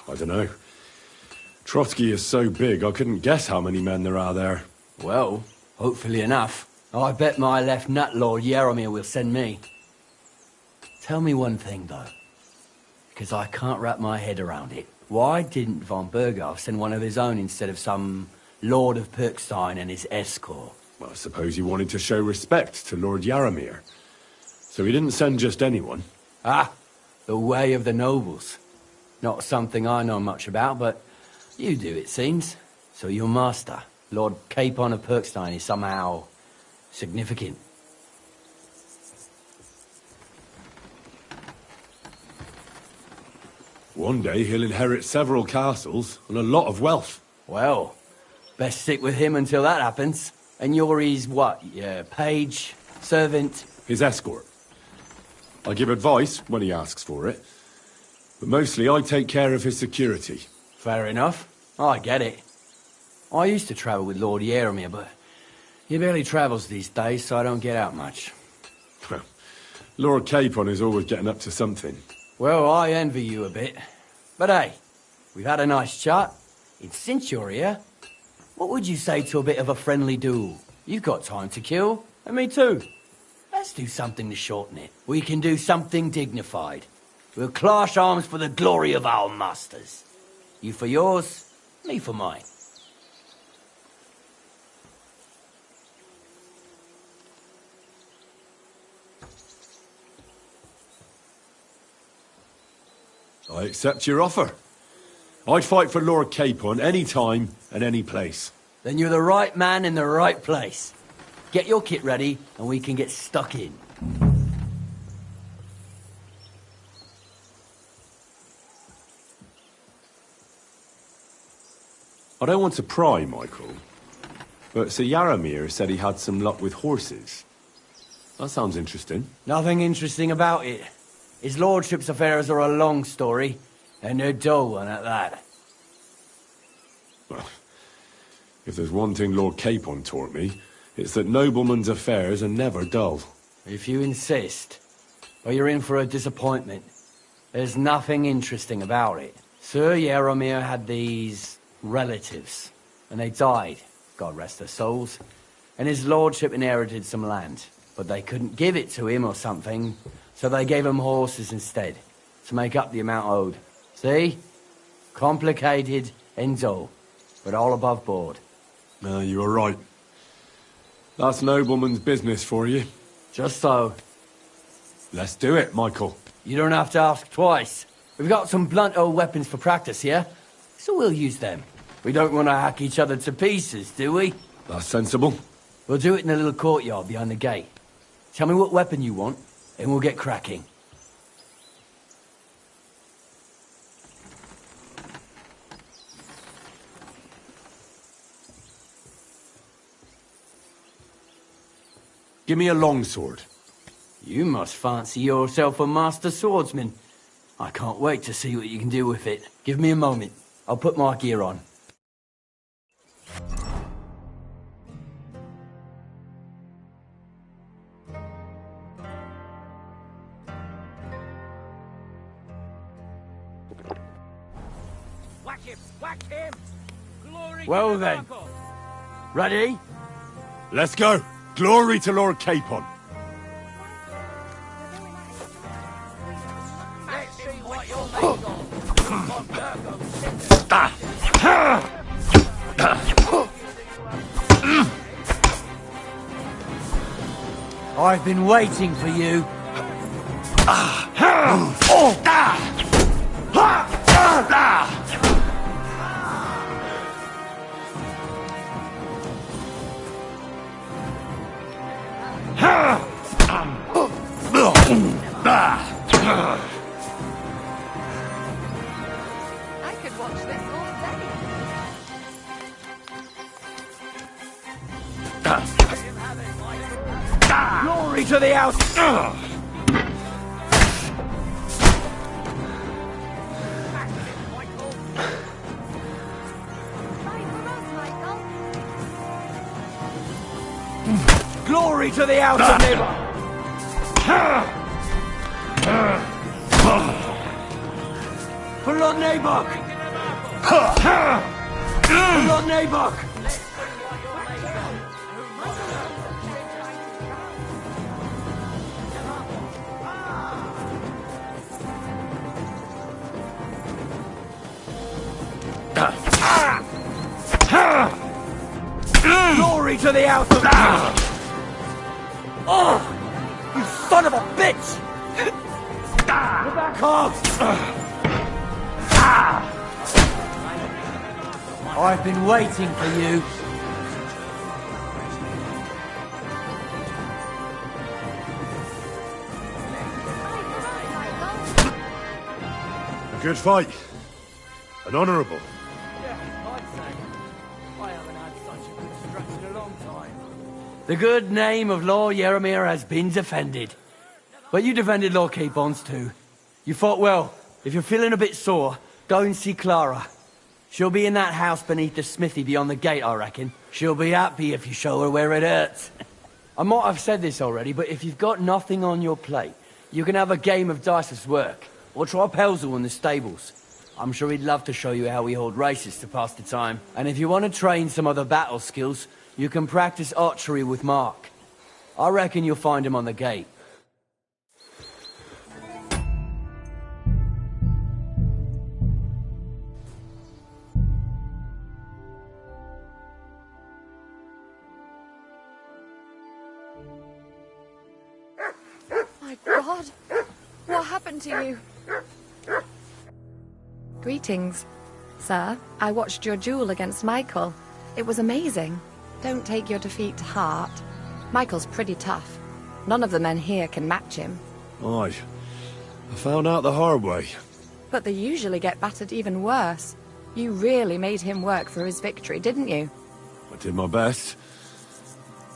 I don't know. Trotsky is so big, I couldn't guess how many men there are there. Well, hopefully enough. I bet my left nut Lord Yaromir will send me. Tell me one thing, though. Because I can't wrap my head around it. Why didn't von Berghoff send one of his own instead of some Lord of Pirkstein and his escort? Well, I suppose he wanted to show respect to Lord Yaromir. So he didn't send just anyone. Ah, the way of the nobles. Not something I know much about, but you do, it seems. So your master, Lord Capon of Pirkstein, is somehow significant. One day he'll inherit several castles and a lot of wealth. Well, best stick with him until that happens. And you're his what? Yeah, page, servant? His escort. I give advice when he asks for it. But mostly I take care of his security. Fair enough. I get it. I used to travel with Lord Yaromir, but he barely travels these days, so I don't get out much. Lord Capon is always getting up to something. Well, I envy you a bit. But hey, we've had a nice chat. And since you're here, what would you say to a bit of a friendly duel? You've got time to kill, and me too. Let's do something to shorten it. We can do something dignified. We'll clash arms for the glory of our masters. You for yours, me for mine. I accept your offer. I'd fight for Lord Capon any time and any place. Then you're the right man in the right place. Get your kit ready, and we can get stuck in. I don't want to pry, Michael, but Sir Yaromir said he had some luck with horses. That sounds interesting. Nothing interesting about it. His lordship's affairs are a long story, and a dull one at that. Well, If there's one thing Lord Capon taught me, it's that noblemen's affairs are never dull. If you insist, well, you're in for a disappointment. There's nothing interesting about it. Sir Yaromir had these relatives, and they died, God rest their souls, and his lordship inherited some land, but they couldn't give it to him or something, so they gave him horses instead, to make up the amount owed. See? Complicated and dull, but all above board. You were right. That's nobleman's business for you. Just so. Let's do it, Michael. You don't have to ask twice. We've got some blunt old weapons for practice here, so we'll use them. We don't want to hack each other to pieces, do we? That's sensible. We'll do it in the little courtyard behind the gate. Tell me what weapon you want, and we'll get cracking. Give me a longsword. You must fancy yourself a master swordsman. I can't wait to see what you can do with it. Give me a moment. I'll put my gear on. Whack him! Whack him! Glory Well to then. Marco. Ready? Let's go. Glory to Lord Capon. Let's see what you're made of. I've been waiting for you. I could watch this all day. Glory to the house! Glory to the house of Neighbor! For Lord Nabok! For Lord Nabok! Glory to the house of Oh! You son of a bitch! Back off! I've been waiting for you. A good fight. An honourable. The good name of Lord Yaromir has been defended. But you defended Lord Capon's too. You fought well. If you're feeling a bit sore, go and see Clara. She'll be in that house beneath the smithy beyond the gate, I reckon. She'll be happy if you show her where it hurts. I might have said this already, but if you've got nothing on your plate, you can have a game of dice's work. Or try Pelzel in the stables. I'm sure he'd love to show you how we hold races to pass the time. And if you want to train some other battle skills, you can practice archery with Mark. I reckon you'll find him on the gate. My God! What happened to you? Greetings, sir. I watched your duel against Michael. It was amazing. Don't take your defeat to heart. Michael's pretty tough. None of the men here can match him. Aye. I found out the hard way. But they usually get battered even worse. You really made him work for his victory, didn't you? I did my best.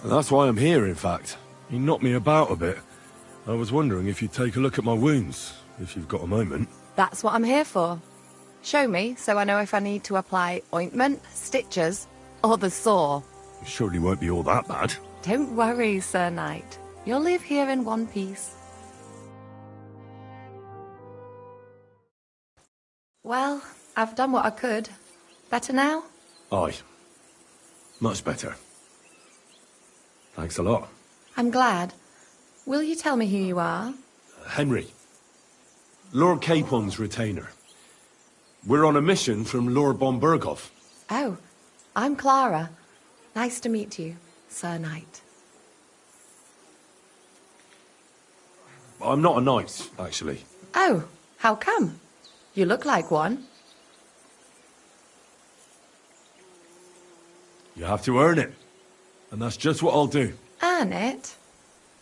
And that's why I'm here, in fact. He knocked me about a bit. I was wondering if you'd take a look at my wounds, if you've got a moment. That's what I'm here for. Show me, so I know if I need to apply ointment, stitches, Or the saw. It surely won't be all that bad. Don't worry, Sir Knight. You'll live here in one piece. Well, I've done what I could. Better now? Aye. Much better. Thanks a lot. I'm glad. Will you tell me who you are? Henry. Lord Capon's retainer. We're on a mission from Lord Bombergov. Oh, I'm Clara. Nice to meet you, Sir Knight. I'm not a knight, actually. Oh, how come? You look like one. You have to earn it. And that's just what I'll do. Earn it?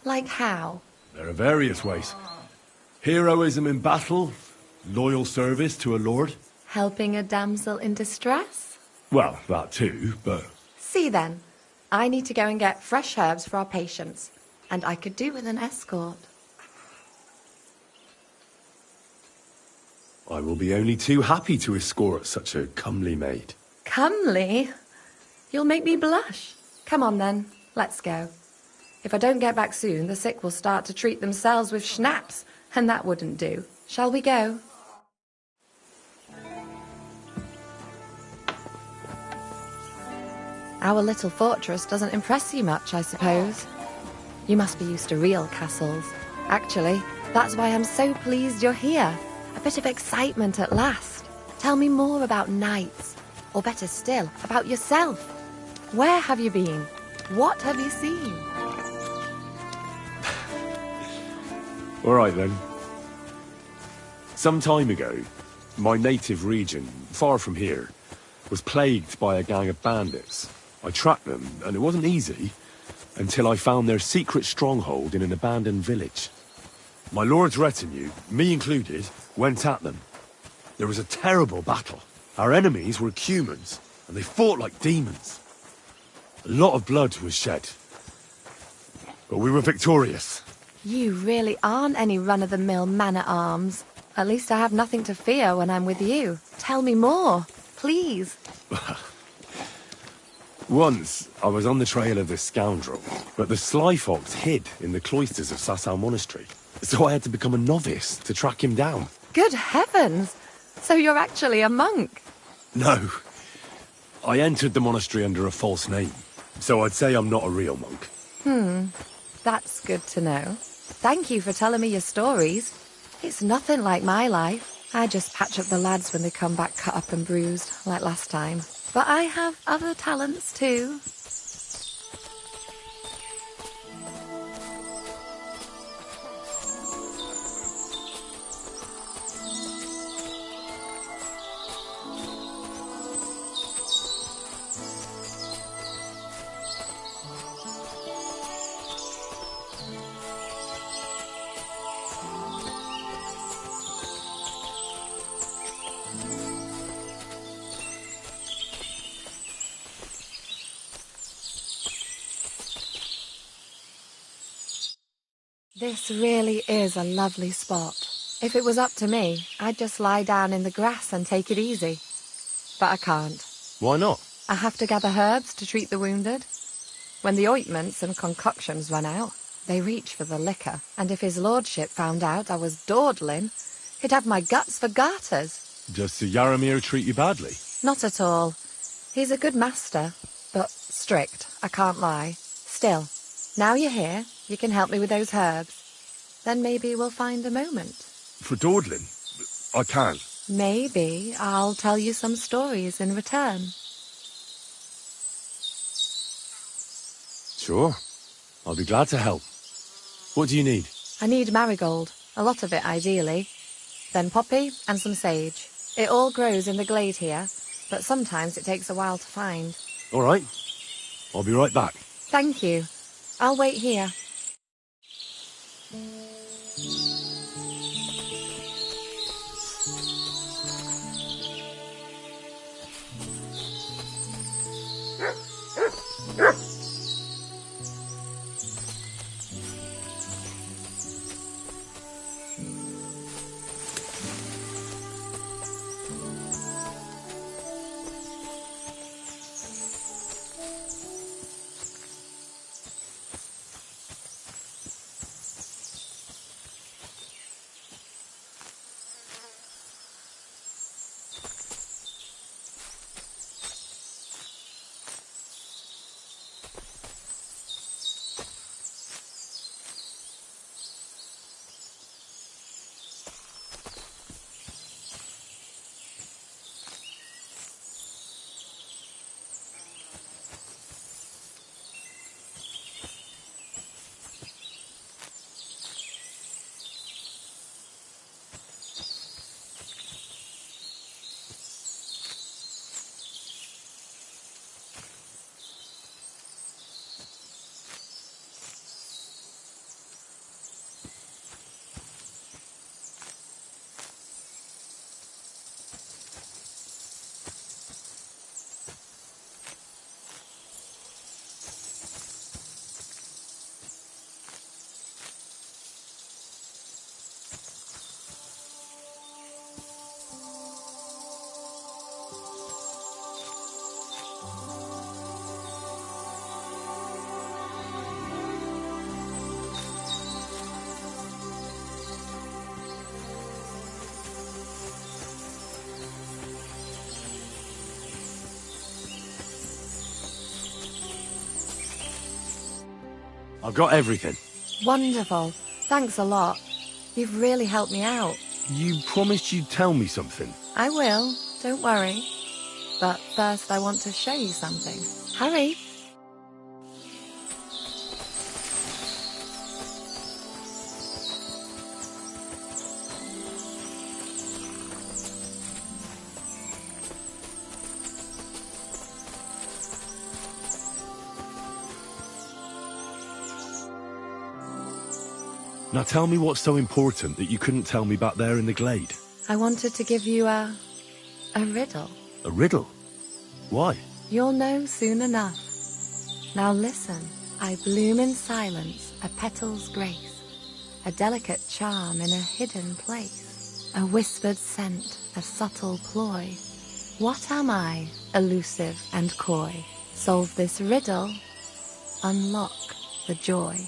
Like how? There are various ways. Heroism in battle, loyal service to a lord. Helping a damsel in distress? Well, that too, but... See then, I need to go and get fresh herbs for our patients, and I could do with an escort. I will be only too happy to escort such a comely maid. Comely? You'll make me blush. Come on then, let's go. If I don't get back soon, the sick will start to treat themselves with schnapps, and that wouldn't do. Shall we go? Our little fortress doesn't impress you much, I suppose. You must be used to real castles. Actually, that's why I'm so pleased you're here. A bit of excitement at last. Tell me more about knights, or better still, about yourself. Where have you been? What have you seen? All right, then. Some time ago, my native region, far from here, was plagued by a gang of bandits. I tracked them, and it wasn't easy, until I found their secret stronghold in an abandoned village. My lord's retinue, me included, went at them. There was a terrible battle. Our enemies were humans, and they fought like demons. A lot of blood was shed. But we were victorious. You really aren't any run-of-the-mill man-at-arms. At least I have nothing to fear when I'm with you. Tell me more, please. Once, I was on the trail of this scoundrel, but the sly fox hid in the cloisters of Sasau Monastery. So I had to become a novice to track him down. Good heavens! So you're actually a monk? No. I entered the monastery under a false name, so I'd say I'm not a real monk. That's good to know. Thank you for telling me your stories. It's nothing like my life. I just patch up the lads when they come back cut up and bruised, like last time. But I have other talents too. This really is a lovely spot. If it was up to me, I'd just lie down in the grass and take it easy. But I can't. Why not? I have to gather herbs to treat the wounded. When the ointments and concoctions run out, they reach for the liquor, and if his lordship found out I was dawdling, he'd have my guts for garters. Does Sir Yaramir treat you badly? Not at all. He's a good master, but strict, I can't lie. Still, now you're here, you can help me with those herbs. Then maybe we'll find a moment. For dawdling? I can't. Maybe I'll tell you some stories in return. Sure. I'll be glad to help. What do you need? I need marigold, a lot of it ideally. Then poppy and some sage. It all grows in the glade here, but sometimes it takes a while to find. All right. I'll be right back. Thank you. I'll wait here. I've got everything. Wonderful. Thanks a lot. You've really helped me out. You promised you'd tell me something. I will. Don't worry. But first I want to show you something. Hurry. Now tell me what's so important that you couldn't tell me back there in the glade. I wanted to give you a riddle. A riddle? Why? You'll know soon enough. Now listen. I bloom in silence, a petal's grace, a delicate charm in a hidden place, a whispered scent, a subtle ploy. What am I, elusive and coy? Solve this riddle, unlock the joy.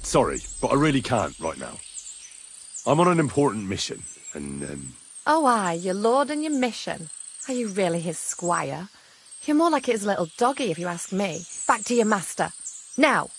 Sorry, but I really can't right now. I'm on an important mission, and, Oh, aye, your lord and your mission. Are you really his squire? You're more like his little doggy, if you ask me. Back to your master. Now!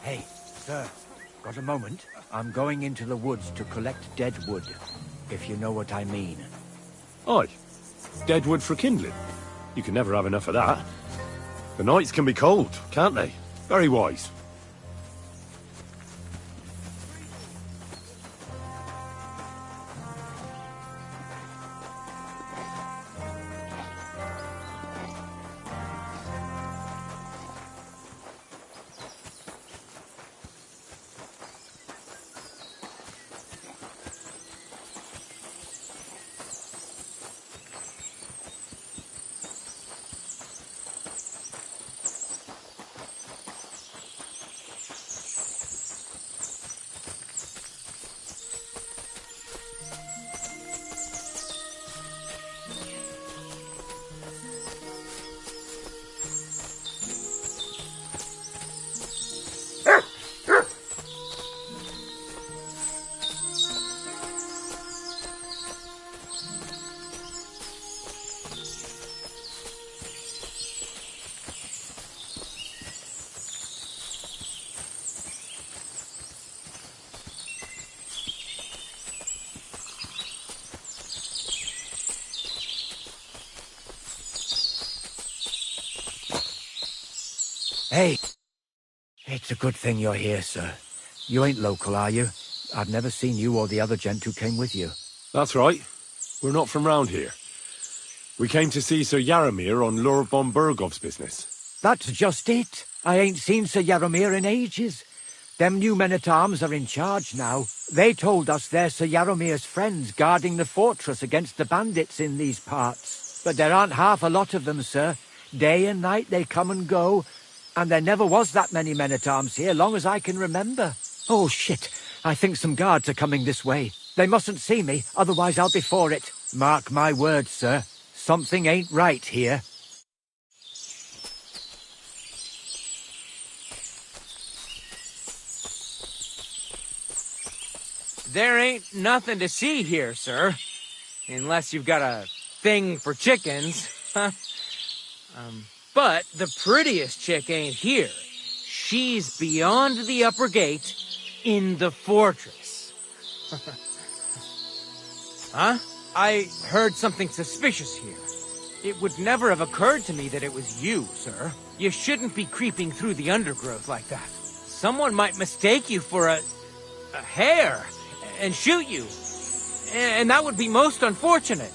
Hey, sir, got a moment? I'm going into the woods to collect dead wood, if you know what I mean. Aye. Dead wood for kindling. You can never have enough of that. The nights can be cold, can't they? Very wise. Hey, it's a good thing you're here, sir. You ain't local, are you? I've never seen you or the other gent who came with you. That's right. We're not from round here. We came to see Sir Yaramir on Lord von Bergov's business. That's just it. I ain't seen Sir Yaramir in ages. Them new men-at-arms are in charge now. They told us they're Sir Yaramir's friends guarding the fortress against the bandits in these parts. But there aren't half a lot of them, sir. Day and night they come and go. And there never was that many men-at-arms here, long as I can remember. Oh, shit. I think some guards are coming this way. They mustn't see me, otherwise I'll be for it. Mark my words, sir. Something ain't right here. There ain't nothing to see here, sir. Unless you've got a thing for chickens. But the prettiest chick ain't here. She's beyond the upper gate in the fortress. Huh? I heard something suspicious here. It would never have occurred to me that it was you, sir. You shouldn't be creeping through the undergrowth like that. Someone might mistake you for a hare and shoot you. And that would be most unfortunate.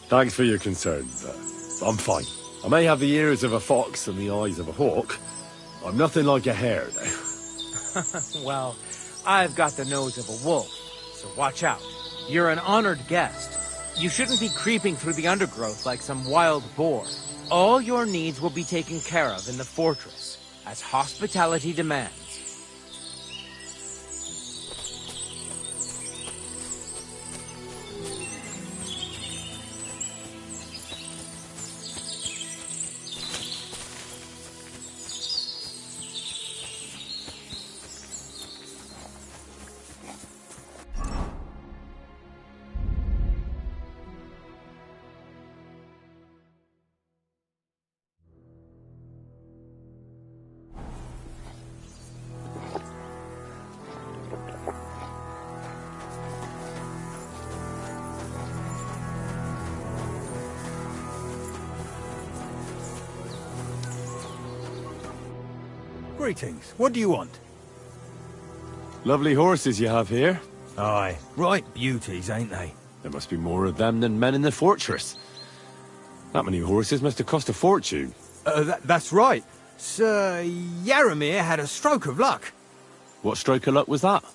Thanks for your concern, but I'm fine. I may have the ears of a fox and the eyes of a hawk. I'm nothing like a hare, though. Well, I've got the nose of a wolf, so watch out. You're an honored guest. You shouldn't be creeping through the undergrowth like some wild boar. All your needs will be taken care of in the fortress, as hospitality demands. Greetings. What do you want? Lovely horses you have here. Aye, right beauties, ain't they? There must be more of them than men in the fortress. That many horses must have cost a fortune. That's right. Sir Yaramir had a stroke of luck. What stroke of luck was that?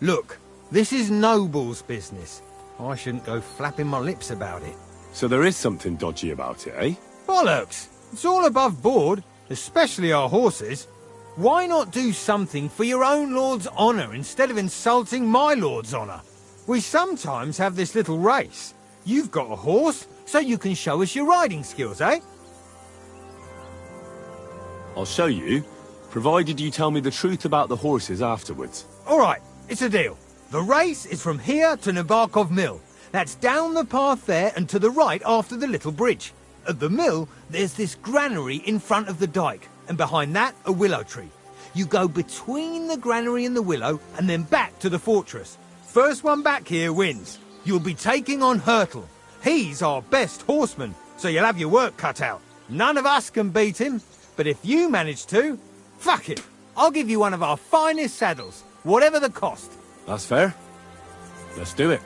Look, this is Noble's business. I shouldn't go flapping my lips about it. So there is something dodgy about it, eh? Bollocks! It's all above board, especially our horses. Why not do something for your own lord's honour instead of insulting my lord's honour? We sometimes have this little race. You've got a horse, so you can show us your riding skills, eh? I'll show you, provided you tell me the truth about the horses afterwards. All right, it's a deal. The race is from here to Nabokov Mill. That's down the path there and to the right after the little bridge. At the mill, there's this granary in front of the dike, and behind that, a willow tree. You go between the granary and the willow, and then back to the fortress. First one back here wins. You'll be taking on Hurtle, He's our best horseman, so you'll have your work cut out. None of us can beat him, but if you manage to, fuck it. I'll give you one of our finest saddles, whatever the cost. That's fair. Let's do it.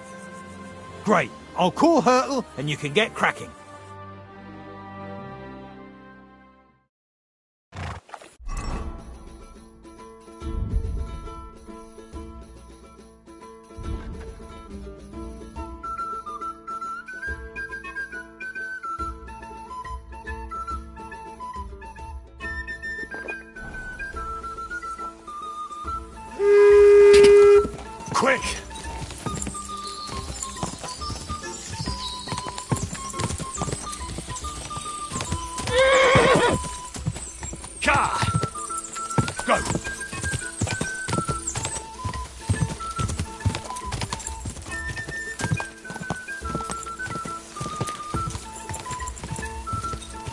Great. I'll call Hurtle and you can get cracking. Quick! Ka! Go!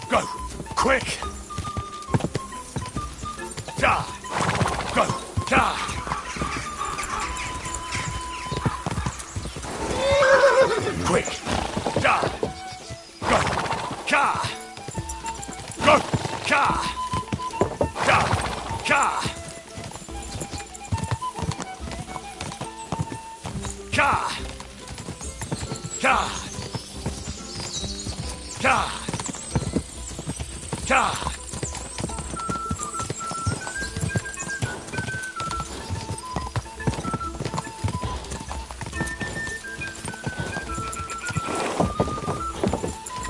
Go! Quick! Da! Go! Da! Quick! Da! Go! Ka! Go! Ka! Da! Ka! Ka! Ka! Ka! Ka!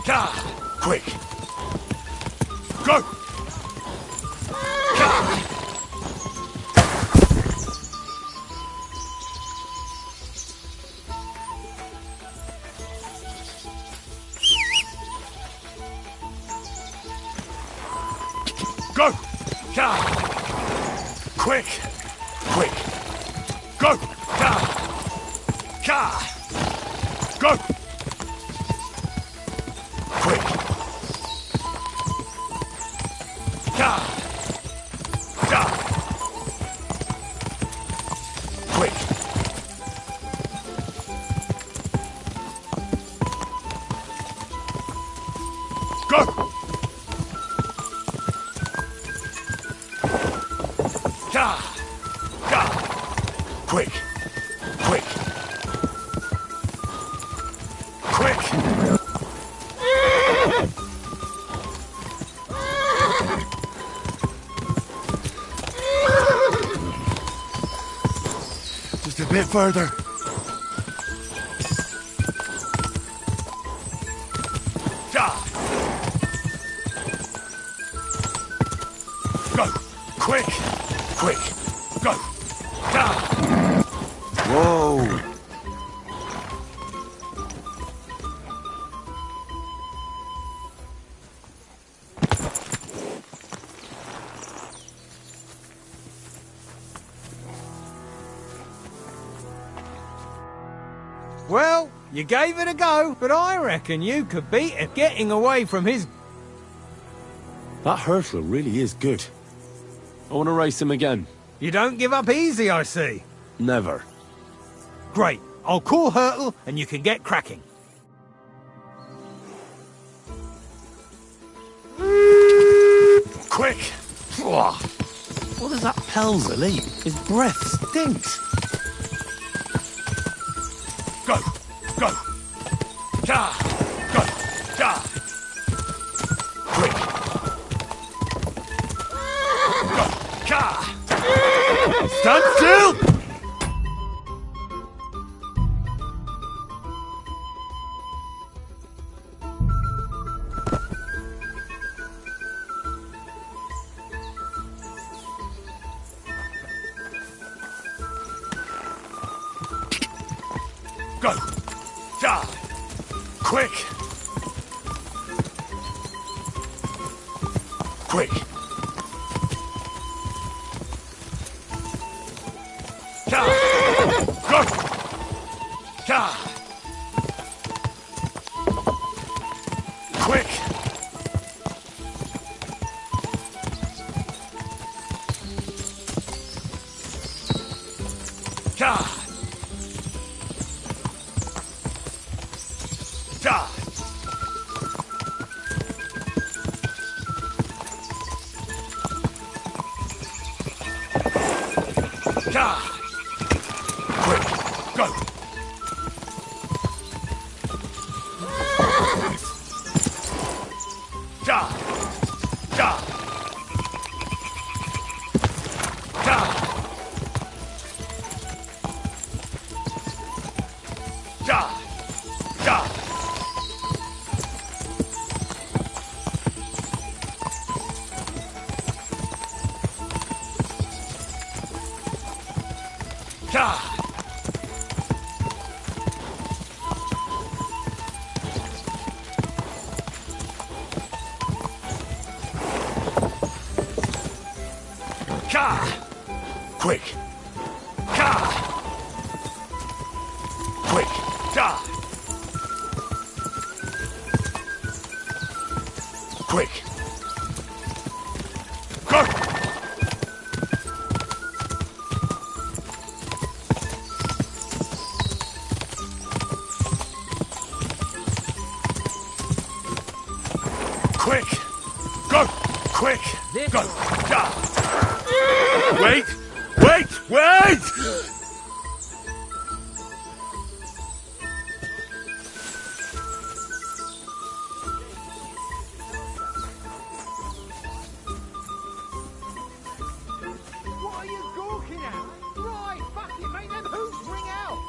Ka! Quick! Go! Ka! Go! Ka! Quick! Quick! Go! Ka! Ka! Go! Quick! Ka! Da! Quick! Go! Da! Da! Quick! Quick! Quick! Just a bit further. Da! Go! Quick! Quick! Go! Da! Whoa! Well, you gave it a go, but I reckon you could beat him getting away from his... That hurdler really is good. I want to race him again. You don't give up easy, I see. Never. Great. I'll call Hurtle and you can get cracking. Quick! What does that Pelzer eat? His breath stinks. Go! Go! Da! Go! Da! Quick! Go! Ka! Stand still! Go! Da! Quick! Quick! Da! Go! Da! Quick! Da! Da! Go! Ja! Ja! Ja! Ja! Ja! Ja! Ka! Quick! Ka! Quick! Ja! Quick! Go! Quick! Go! Quick! Go! Ja! Wait! Wait! Wait! What are you gawking at? Right, fuck it, make them hoops ring out!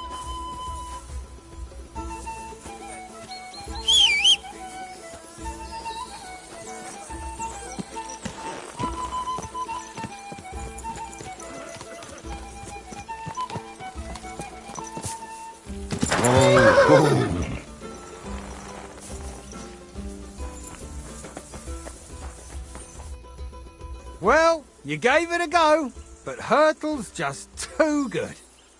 Well, you gave it a go, but Hurtle's just too good.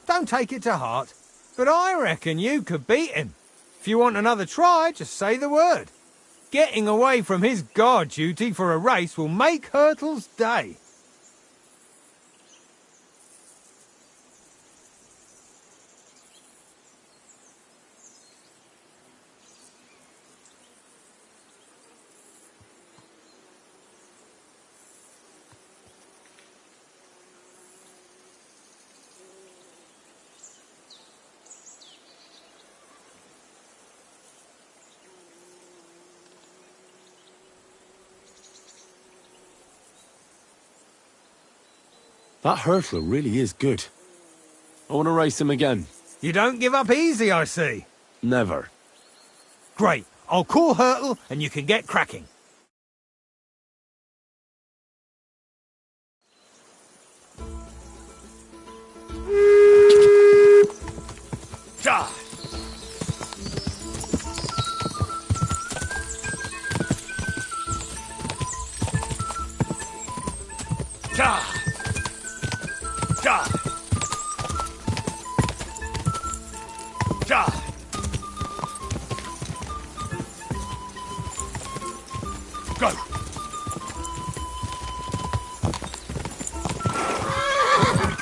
Don't take it to heart, but I reckon you could beat him. If you want another try, just say the word. Getting away from his guard duty for a race will make Hurtle's day. That hurdler really is good. I want to race him again. You don't give up easy, I see. Never. Great. I'll call Hurtle and you can get cracking. Ja! Ja! Ja! Ja! Go!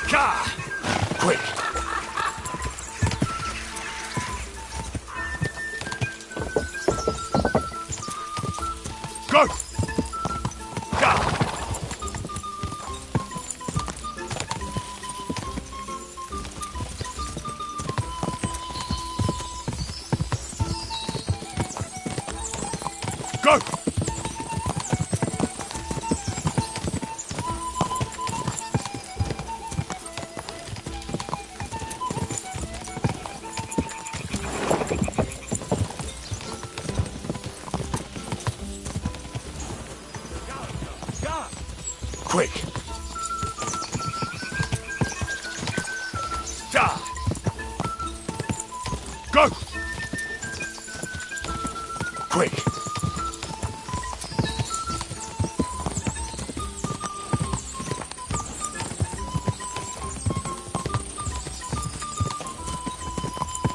Ka! Quick! Go! Ka! Go! Quick! Ja! Go! Quick!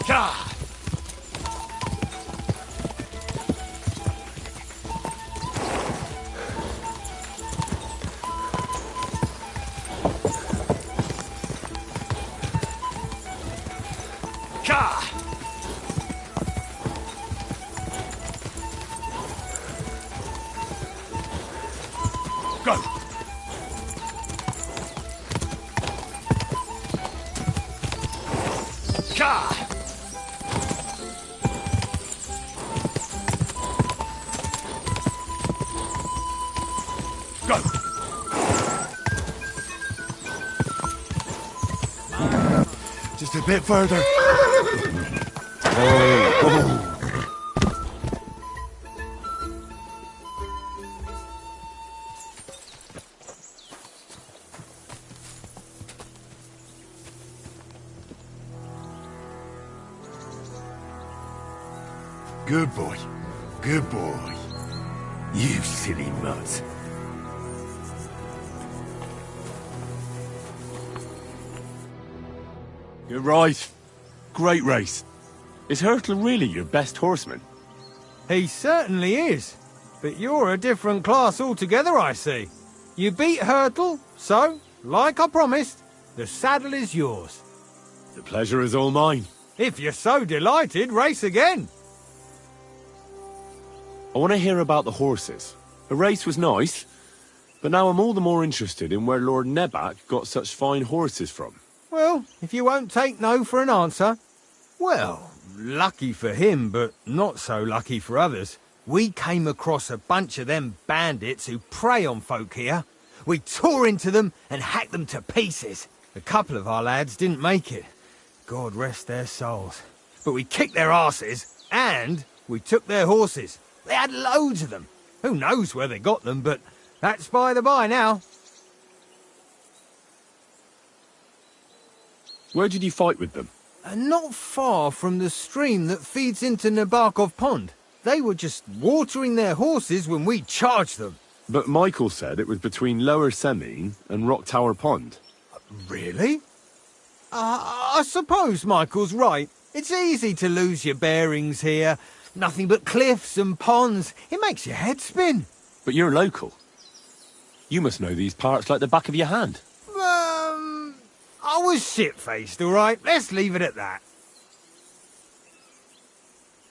Ja! Ka! Go! Go! Just a bit further. Oh. Good boy. Good boy. You silly mutt. You're right. Great race. Is Hurtle really your best horseman? He certainly is. But you're a different class altogether, I see. You beat Hurtle, so, like I promised, the saddle is yours. The pleasure is all mine. If you're so delighted, race again. I want to hear about the horses. The race was nice, but now I'm all the more interested in where Lord Nebac got such fine horses from. Well, if you won't take no for an answer, well, lucky for him, but not so lucky for others. We came across a bunch of them bandits who prey on folk here. We tore into them and hacked them to pieces. A couple of our lads didn't make it. God rest their souls. But we kicked their asses, and we took their horses. They had loads of them. Who knows where they got them, but that's by the by now. Where did you fight with them? Not far from the stream that feeds into Nabarkov Pond. They were just watering their horses when we charged them. But Michael said it was between Lower Semine and Rock Tower Pond. Really? I suppose Michael's right. It's easy to lose your bearings here. Nothing but cliffs and ponds. It makes your head spin. But you're local. You must know these parts like the back of your hand. I was shit-faced, all right? Let's leave it at that.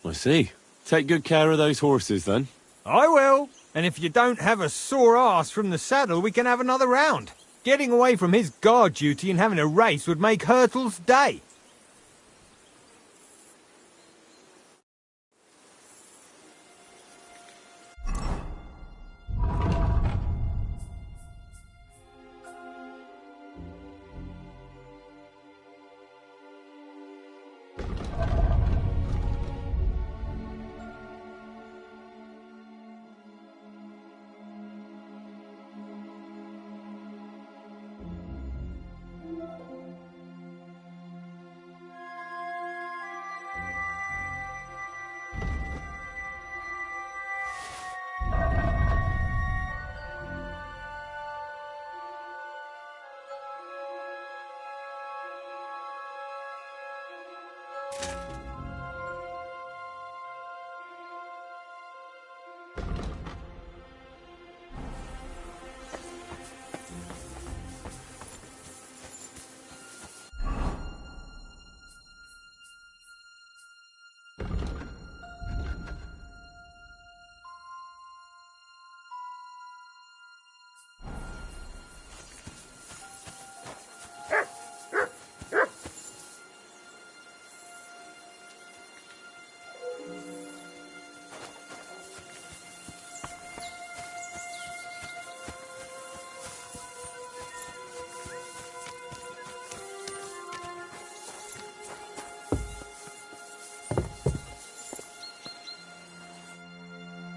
I see. Take good care of those horses, then. I will. And if you don't have a sore ass from the saddle, we can have another round. Getting away from his guard duty and having a race would make Hurtle's day.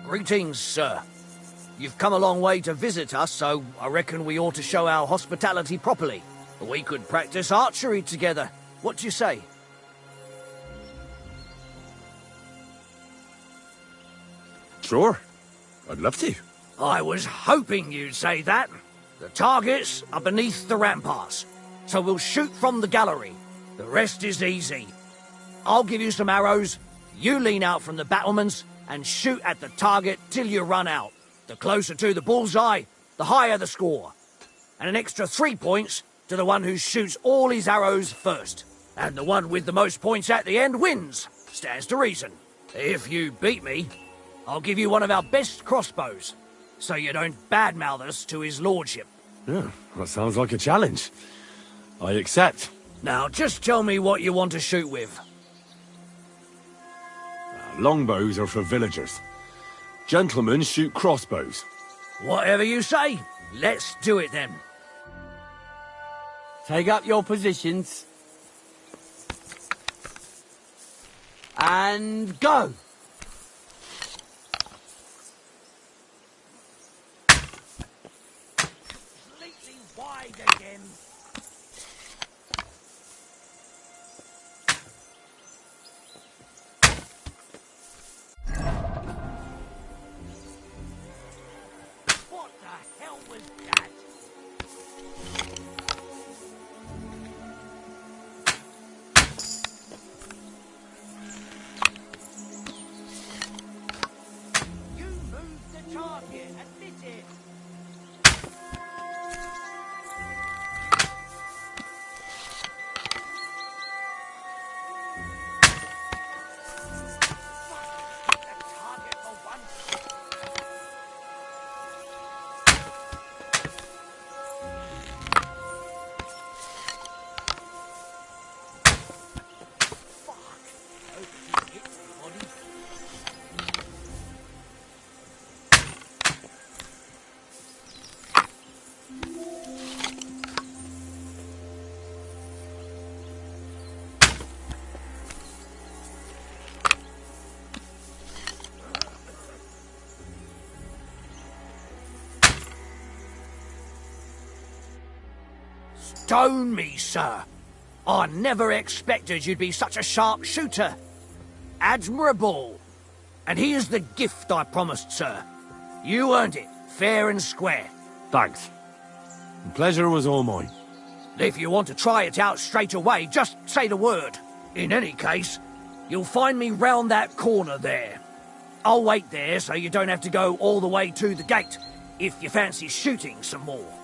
Greetings, sir. You've come a long way to visit us, so I reckon we ought to show our hospitality properly. We could practice archery together. What do you say? Sure. I'd love to. I was hoping you'd say that. The targets are beneath the ramparts, so we'll shoot from the gallery. The rest is easy. I'll give you some arrows, you lean out from the battlements, and shoot at the target till you run out. The closer to the bullseye, the higher the score. And an extra 3 points to the one who shoots all his arrows first. And the one with the most points at the end wins. Stands to reason. If you beat me, I'll give you one of our best crossbows, so you don't badmouth us to his lordship. Yeah, that sounds like a challenge. I accept. Now, just tell me what you want to shoot with. Longbows are for villagers. Gentlemen shoot crossbows. Whatever you say. Let's do it then. Take up your positions. And go! Completely wide again. What the hell was that? You moved the target, admit it. Stone me, sir. I never expected you'd be such a sharp shooter. Admirable. And here's the gift I promised, sir. You earned it, fair and square. Thanks. The pleasure was all mine. If you want to try it out straight away, just say the word. In any case, you'll find me round that corner there. I'll wait there so you don't have to go all the way to the gate, if you fancy shooting some more.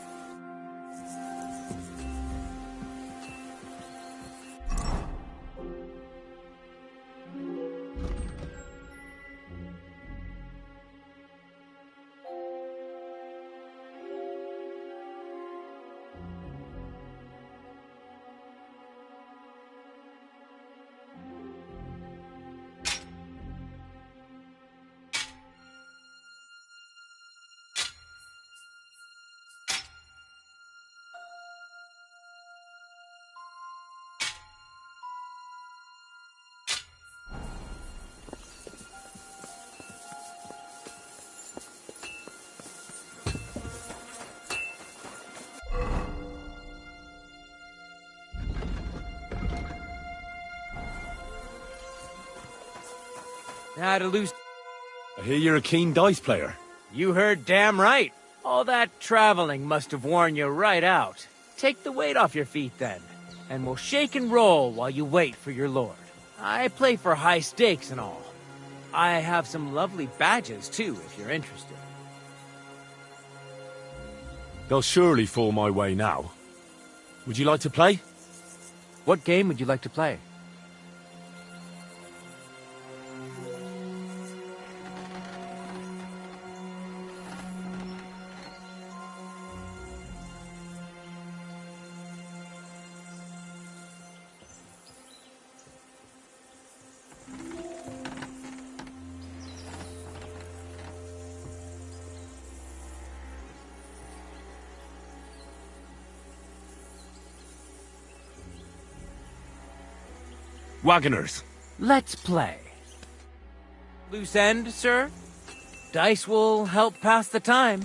Now to lose. I hear you're a keen dice player. You heard damn right. All that traveling must have worn you right out. Take the weight off your feet then, and we'll shake and roll while you wait for your lord. I play for high stakes and all. I have some lovely badges too, if you're interested. They'll surely fall my way now. Would you like to play? What game would you like to play? Wagoners. Let's play. Loose end, sir? Dice will help pass the time.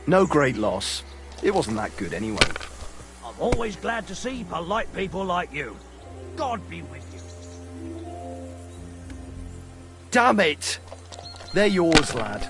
No great loss. It wasn't that good anyway. I'm always glad to see polite people like you. God be with you. Damn it! They're yours, lad.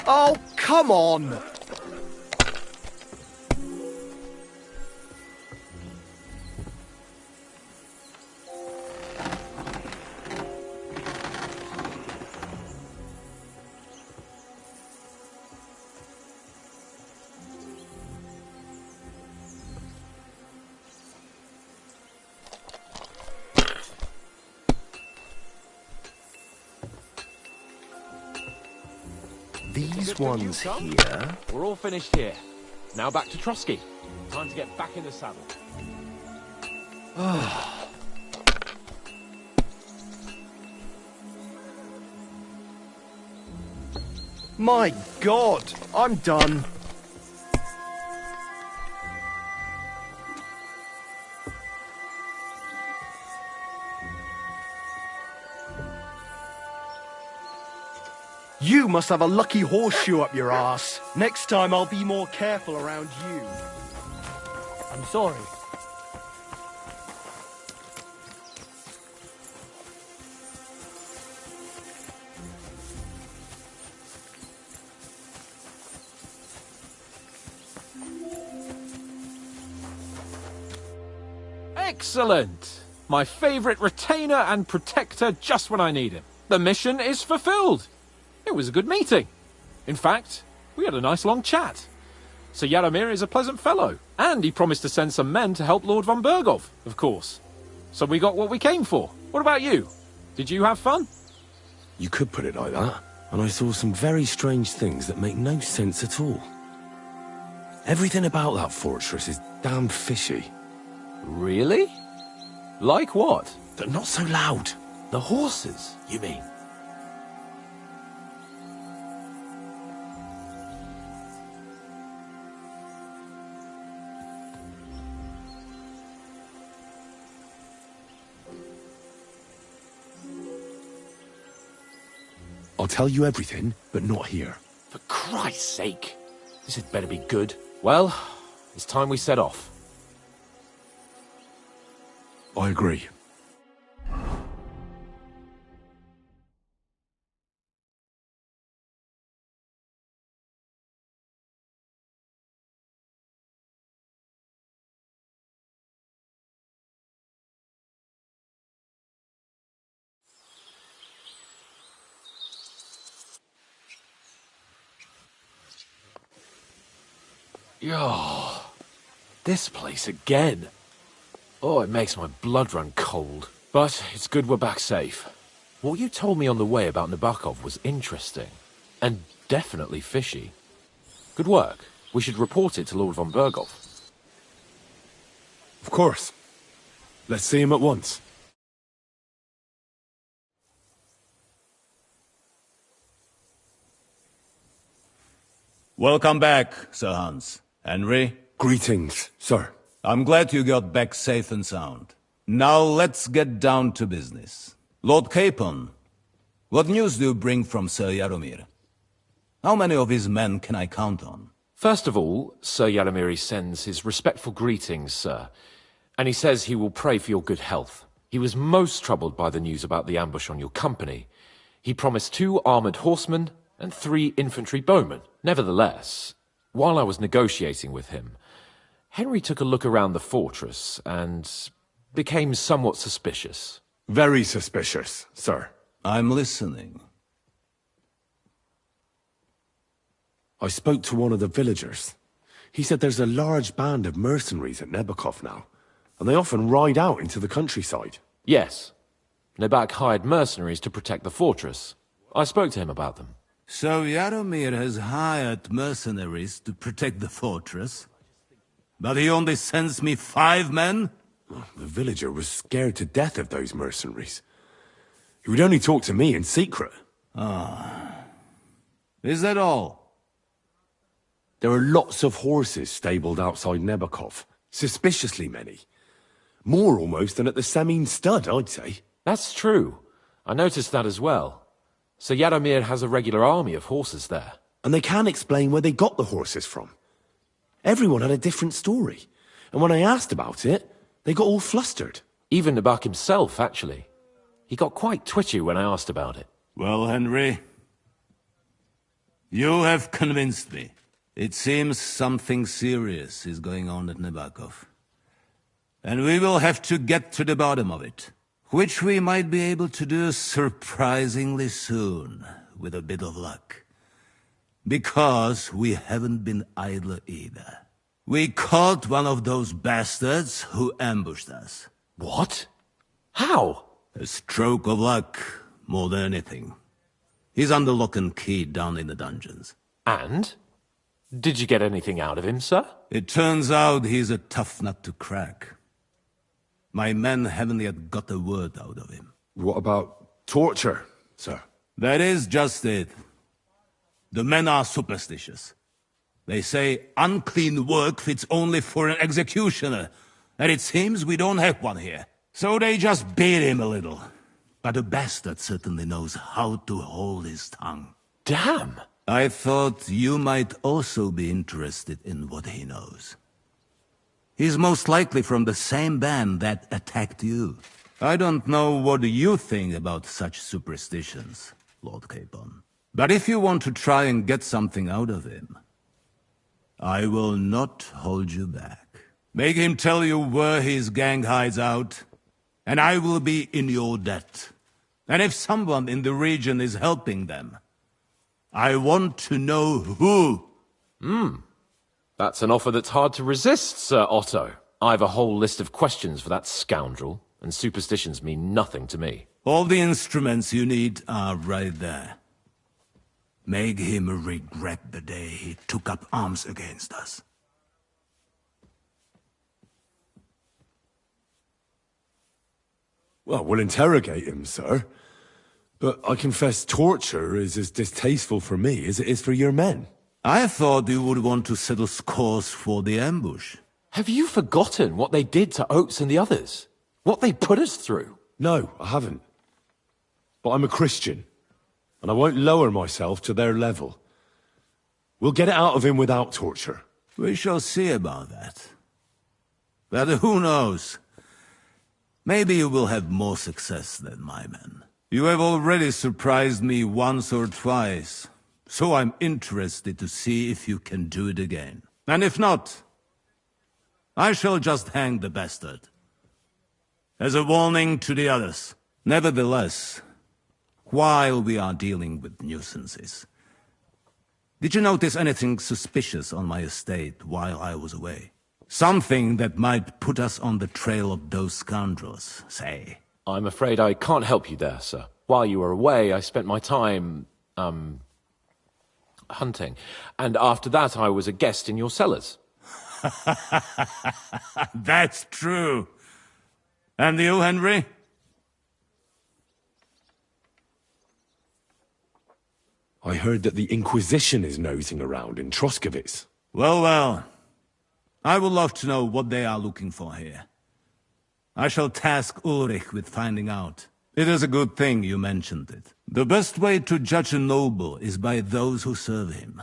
Oh, come on! these ones here... We're all finished here. Now back to Trotsky. Time to get back in the saddle. My God, I'm done. You must have a lucky horseshoe up your ass. Next time I'll be more careful around you. I'm sorry. Excellent! My favourite retainer and protector just when I need him. The mission is fulfilled. It was a good meeting. In fact, we had a nice long chat. Sir Yaromir is a pleasant fellow, and he promised to send some men to help Lord von Bergov, of course. So we got what we came for. What about you? Did you have fun? You could put it like that. And I saw some very strange things that make no sense at all. Everything about that fortress is damn fishy. Really? Like what? They're not so loud. The horses, you mean? I'll tell you everything, but not here. For Christ's sake! This had better be good. Well, it's time we set off. I agree. Oh, this place again. Oh, it makes my blood run cold. But it's good we're back safe. What you told me on the way about Nabokov was interesting. And definitely fishy. Good work. We should report it to Lord von Bergov. Of course. Let's see him at once. Welcome back, Sir Hans. Henry? Greetings, sir. I'm glad you got back safe and sound. Now let's get down to business. Lord Capon, what news do you bring from Sir Yaromir? How many of his men can I count on? First of all, Sir Yaromir sends his respectful greetings, sir. And he says he will pray for your good health. He was most troubled by the news about the ambush on your company. He promised 2 armoured horsemen and 3 infantry bowmen. Nevertheless, while I was negotiating with him, Henry took a look around the fortress and became somewhat suspicious. Very suspicious, sir. I'm listening. I spoke to one of the villagers. He said there's a large band of mercenaries at Nebokov now, and they often ride out into the countryside. Yes. Nebak hired mercenaries to protect the fortress. I spoke to him about them. So Yaromir has hired mercenaries to protect the fortress? But he only sends me 5 men? The villager was scared to death of those mercenaries. He would only talk to me in secret. Ah. Is that all? There are lots of horses stabled outside Nebokov. Suspiciously many. More almost than at the Semine stud, I'd say. That's true. I noticed that as well. So Yaromir has a regular army of horses there. And they can't explain where they got the horses from. Everyone had a different story. And when I asked about it, they got all flustered. Even Nabak himself, actually. He got quite twitchy when I asked about it. Well, Henry, you have convinced me. It seems something serious is going on at Nabokov. And we will have to get to the bottom of it. Which we might be able to do surprisingly soon, with a bit of luck. Because we haven't been idle either. We caught one of those bastards who ambushed us. What? How? A stroke of luck, more than anything. He's under lock and key down in the dungeons. And? Did you get anything out of him, sir? It turns out he's a tough nut to crack. My men haven't yet got a word out of him. What about torture, sir? That is just it. The men are superstitious. They say unclean work fits only for an executioner, and it seems we don't have one here. So they just beat him a little. But the bastard certainly knows how to hold his tongue. Damn! I thought you might also be interested in what he knows. He's most likely from the same band that attacked you. I don't know what you think about such superstitions, Lord Capon. But if you want to try and get something out of him, I will not hold you back. Make him tell you where his gang hides out, and I will be in your debt. And if someone in the region is helping them, I want to know who. That's an offer that's hard to resist, Sir Otto. I've a whole list of questions for that scoundrel, and superstitions mean nothing to me. All the instruments you need are right there. Make him regret the day he took up arms against us. Well, we'll interrogate him, sir. But I confess torture is as distasteful for me as it is for your men. I thought you would want to settle scores for the ambush. Have you forgotten what they did to Oates and the others? What they put us through? No, I haven't. But I'm a Christian, and I won't lower myself to their level. We'll get it out of him without torture. We shall see about that. But who knows? Maybe you will have more success than my men. You have already surprised me once or twice, so I'm interested to see if you can do it again. And if not, I shall just hang the bastard. As a warning to the others. Nevertheless, while we are dealing with nuisances, did you notice anything suspicious on my estate while I was away? Something that might put us on the trail of those scoundrels, say. I'm afraid I can't help you there, sir. While you were away, I spent my time, hunting. And after that, I was a guest in your cellars. That's true. And you, Henry? I heard that the Inquisition is nosing around in Troskowitz. Well, well. I would love to know what they are looking for here. I shall task Ulrich with finding out. It is a good thing you mentioned it. The best way to judge a noble is by those who serve him.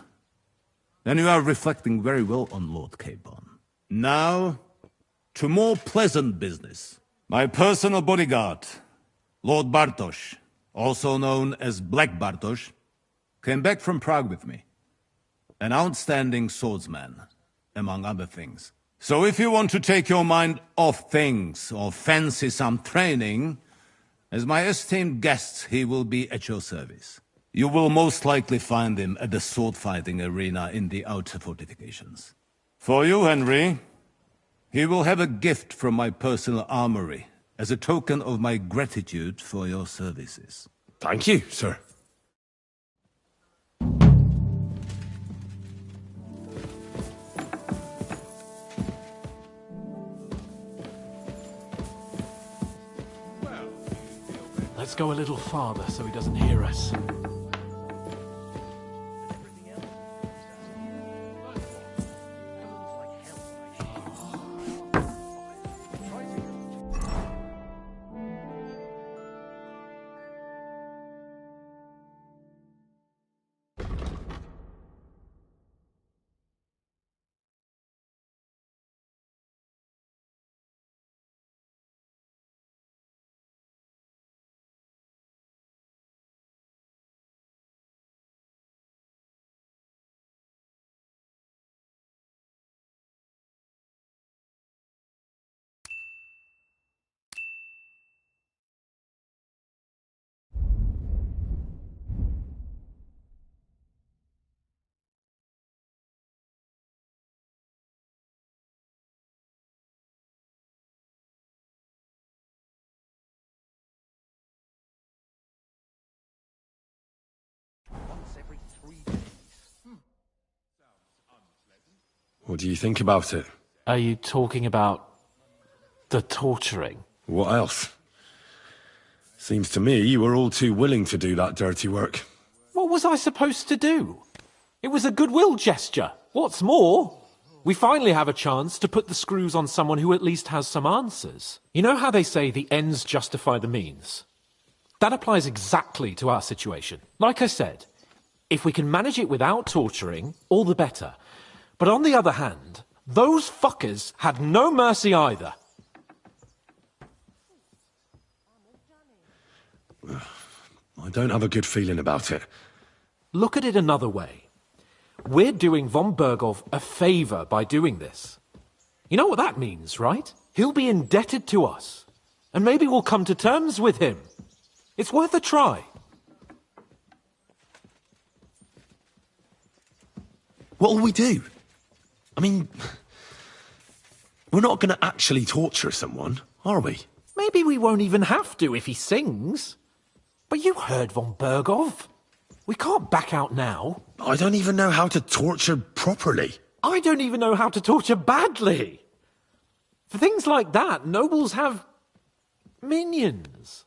And you are reflecting very well on Lord Capon. Now, to more pleasant business. My personal bodyguard, Lord Bartosz, also known as Black Bartosz, came back from Prague with me. An outstanding swordsman, among other things. So if you want to take your mind off things or fancy some training, as my esteemed guest, he will be at your service. You will most likely find him at the sword-fighting arena in the outer fortifications. For you, Henry, he will have a gift from my personal armory as a token of my gratitude for your services. Thank you, sir. Let's go a little farther so he doesn't hear us. What do you think about it? Are you talking about the torturing? What else? Seems to me you were all too willing to do that dirty work. What was I supposed to do? It was a goodwill gesture. What's more, we finally have a chance to put the screws on someone who at least has some answers. You know how they say the ends justify the means? That applies exactly to our situation. Like I said, if we can manage it without torturing, all the better. But on the other hand, those fuckers had no mercy either. I don't have a good feeling about it. Look at it another way. We're doing von Berghoff a favor by doing this. You know what that means, right? He'll be indebted to us. And maybe we'll come to terms with him. It's worth a try. What'll we do? I mean, we're not going to actually torture someone, are we? Maybe we won't even have to if he sings. But you heard von Berghoff. We can't back out now. I don't even know how to torture properly. I don't even know how to torture badly. For things like that, nobles have minions.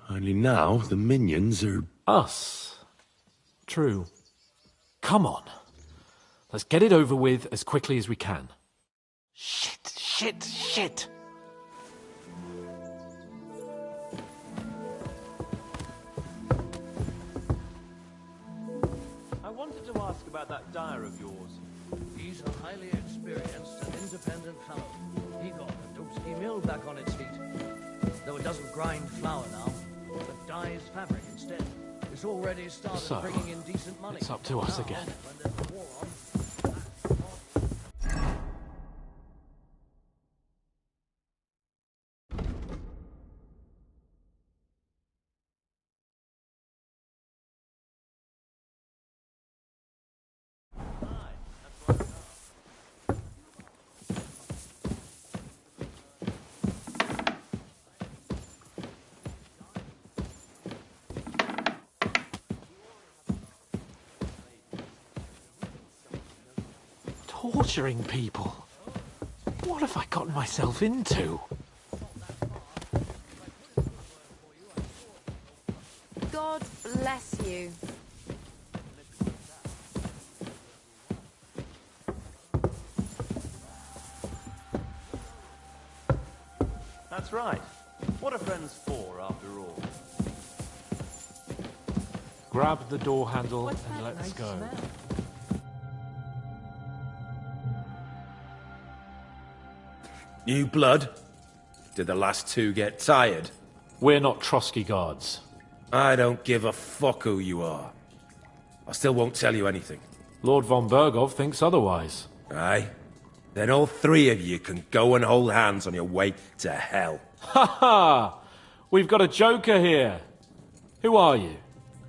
Only now the minions are... Us. True. Come on. Let's get it over with as quickly as we can. Shit. I wanted to ask about that dyer of yours. He's a highly experienced and independent fellow. He got the Dubsky mill back on its feet. Though it doesn't grind flour now, but dyes fabric instead. It's already started So, bringing in decent money. it's up to us again. When there's a war on, Torturing people. What have I gotten myself into? God bless you. That's right. What are friends for, after all? Grab the door handle and let's go. New blood? Did the last two get tired? We're not Trotsky guards. I don't give a fuck who you are. I still won't tell you anything. Lord von Berghoff thinks otherwise. Aye? Then all three of you can go and hold hands on your way to hell. Ha ha! We've got a joker here. Who are you?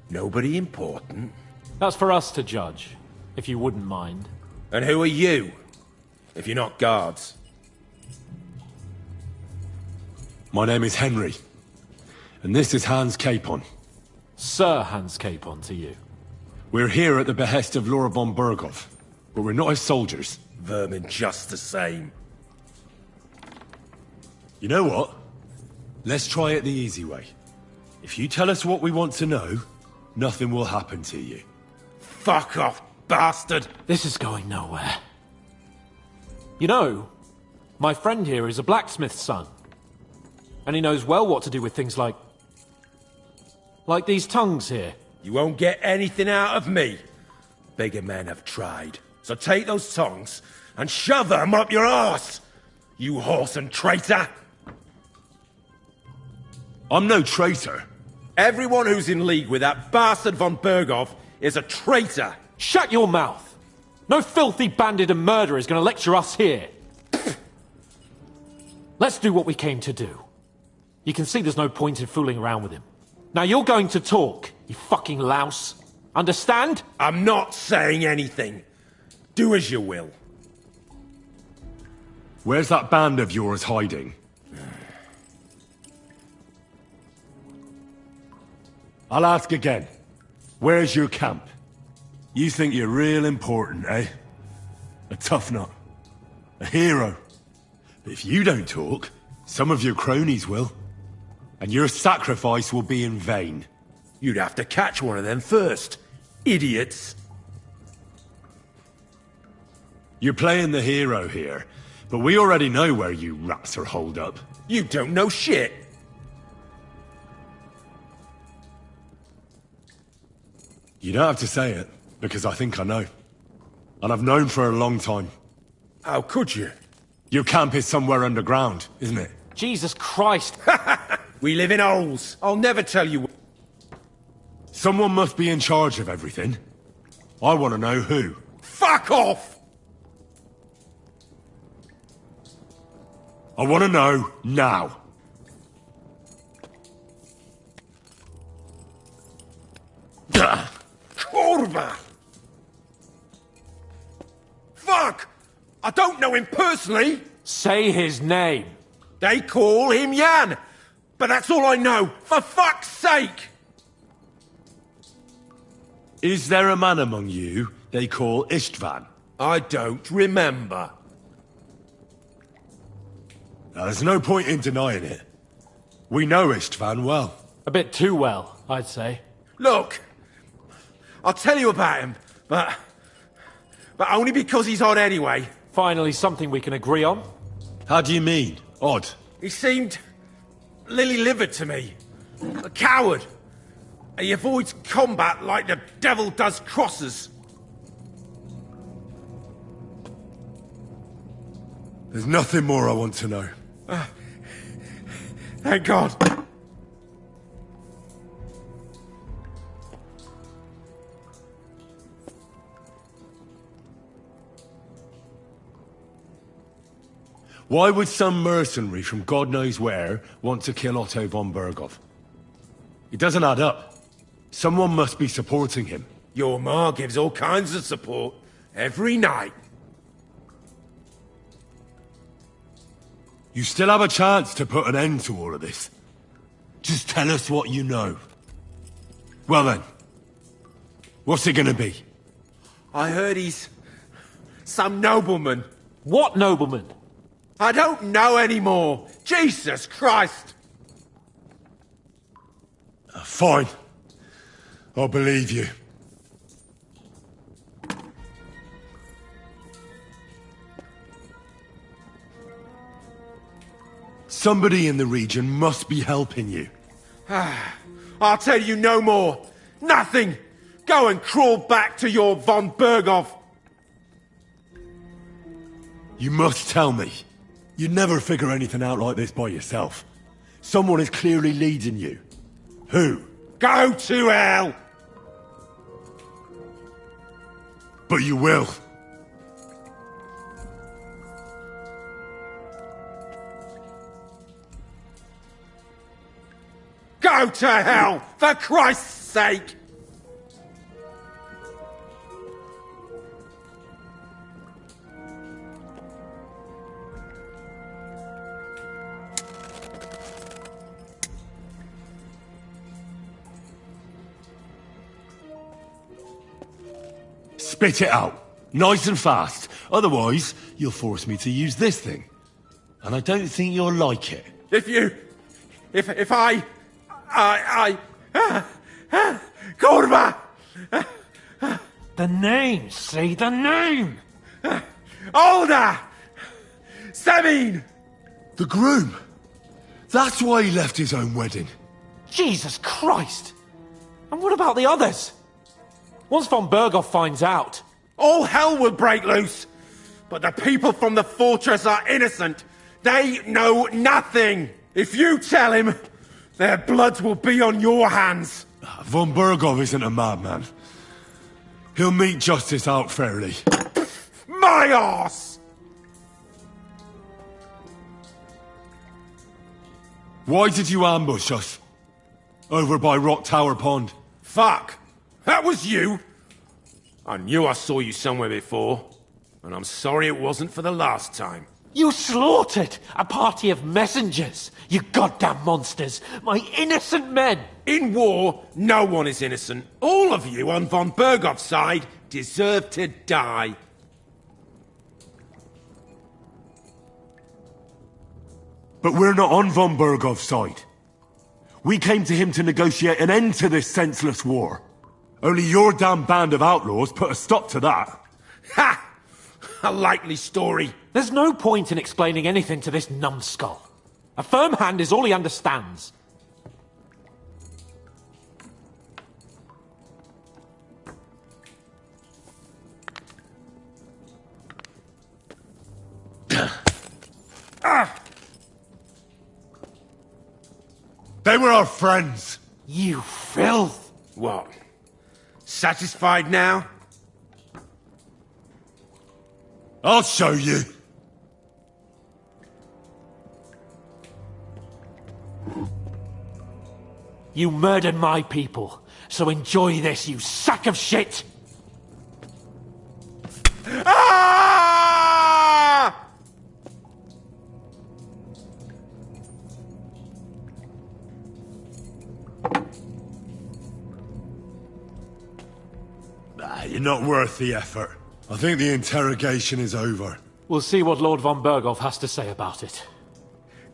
Nobody important. That's for us to judge, if you wouldn't mind. And who are you? If you're not guards. My name is Henry. And this is Hans Capon. Sir Hans Capon to you. We're here at the behest of Lord von Berghoff, but we're not his soldiers. Vermin just the same. You know what? Let's try it the easy way. If you tell us what we want to know, nothing will happen to you. Fuck off, bastard! This is going nowhere. You know, my friend here is a blacksmith's son. And he knows well what to do with things like these tongues here. You won't get anything out of me. Bigger men have tried. So take those tongues and shove them up your arse, you horse and traitor! I'm no traitor. Everyone who's in league with that bastard von Berghoff is a traitor! Shut your mouth! No filthy bandit and murderer is going to lecture us here. Let's do what we came to do. You can see there's no point in fooling around with him. Now you're going to talk, you fucking louse. Understand? I'm not saying anything. Do as you will. Where's that band of yours hiding? I'll ask again. Where's your camp? You think you're real important, eh? A tough nut. A hero. But if you don't talk, some of your cronies will. And your sacrifice will be in vain. You'd have to catch one of them first. Idiots. You're playing the hero here, but we already know where you rats are holed up. You don't know shit. You don't have to say it, because I think I know. And I've known for a long time. How could you? Your camp is somewhere underground, isn't it? Jesus Christ! We live in holes. I'll never tell you. Someone must be in charge of everything. I want to know who. Fuck off! I want to know now. Kurva! Fuck! I don't know him personally. Say his name. They call him Jan, but that's all I know. For fuck's sake! Is there a man among you they call Istvan? I don't remember. Now, there's no point in denying it. We know Istvan well. A bit too well, I'd say. Look, I'll tell you about him, but only because he's odd anyway. Finally, something we can agree on. How do you mean, odd? He seemed lily-livered to me. A coward. He avoids combat like the devil does crosses. There's nothing more I want to know. Thank God. Why would some mercenary from God knows where want to kill Otto von Berghoff? It doesn't add up. Someone must be supporting him. Your ma gives all kinds of support every night. You still have a chance to put an end to all of this. Just tell us what you know. Well then, what's it gonna be? I heard he's some nobleman. What nobleman? I don't know anymore. Jesus Christ! Fine. I'll believe you. Somebody in the region must be helping you. I'll tell you no more. Nothing. Go and crawl back to your von Berghoff. You must tell me. You'd never figure anything out like this by yourself. Someone is clearly leading you. Who? Go to hell! But you will. Go to hell, for Christ's sake! Spit it out. Nice and fast. Otherwise, you'll force me to use this thing. And I don't think you'll like it. If I... Kurva! The name! Say the name! Older! Sabine! The groom! That's why he left his own wedding. Jesus Christ! And what about the others? Once von Berghoff finds out... All hell will break loose! But the people from the fortress are innocent! They know nothing! If you tell him, their blood will be on your hands! Von Berghoff isn't a madman. He'll meet justice out fairly. My arse! Why did you ambush us? Over by Rock Tower Pond. Fuck! That was you! I knew I saw you somewhere before, and I'm sorry it wasn't for the last time. You slaughtered a party of messengers, you goddamn monsters! My innocent men! In war, no one is innocent. All of you on von Berghoff's side deserve to die. But we're not on von Bergov's side. We came to him to negotiate an end to this senseless war. Only your damn band of outlaws put a stop to that. Ha! A likely story. There's no point in explaining anything to this numbskull. A firm hand is all he understands. They were our friends. You filth! What? Satisfied now? I'll show you. You murdered my people, so enjoy this, you sack of shit! Ah! You're not worth the effort. I think the interrogation is over. We'll see what Lord von Berghoff has to say about it.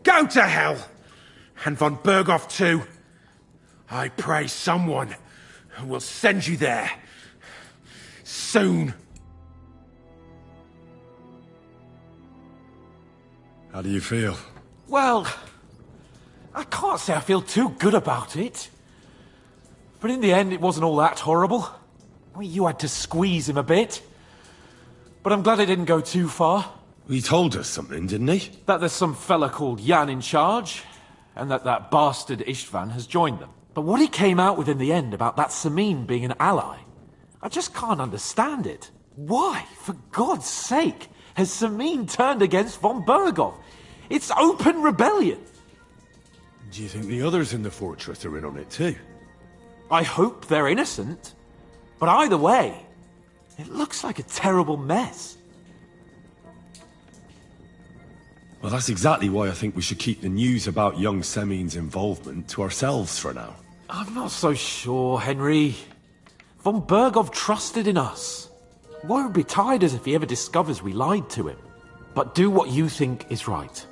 Go to hell! And von Berghoff too. I pray someone will send you there. Soon. How do you feel? Well, I can't say I feel too good about it. But in the end, it wasn't all that horrible. I mean, you had to squeeze him a bit. But I'm glad it didn't go too far. He told us something, didn't he? That there's some fella called Jan in charge, and that bastard Istvan has joined them. But what he came out with in the end about that Samin being an ally, I just can't understand it. Why, for God's sake, has Samin turned against von Berghoff? It's open rebellion. Do you think the others in the fortress are in on it too? I hope they're innocent. But either way, it looks like a terrible mess. Well, that's exactly why I think we should keep the news about young Semin's involvement to ourselves for now. I'm not so sure, Henry. Von Berghoff trusted in us. Won't be tired as if he ever discovers we lied to him. But do what you think is right.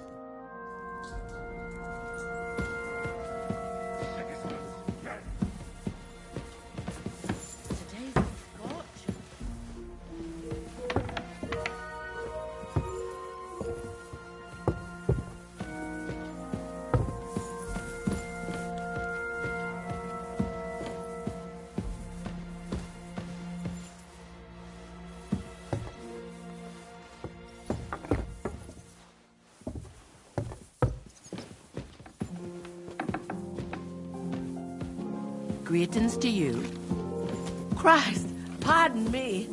Greetings to you. Christ, pardon me.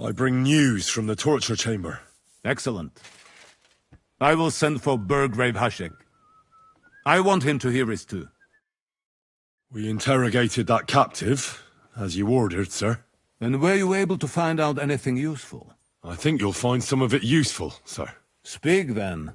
I bring news from the torture chamber. Excellent. I will send for Burgrave Hashek. I want him to hear it too. We interrogated that captive, as you ordered, sir. And were you able to find out anything useful? I think you'll find some of it useful, sir. Speak then.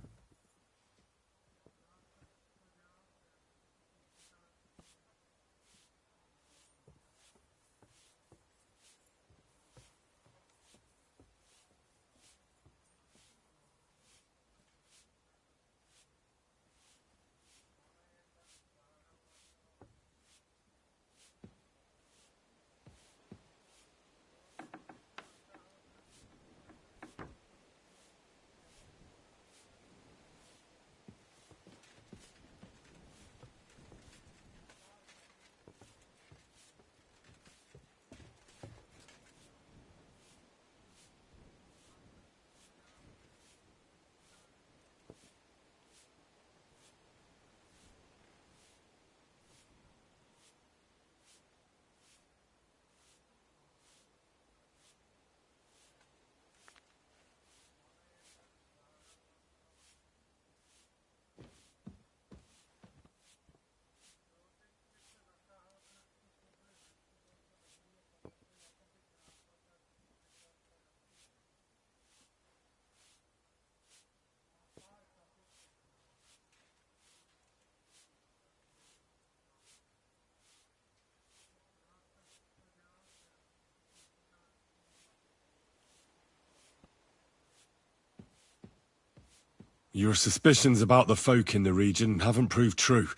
Your suspicions about the folk in the region haven't proved true.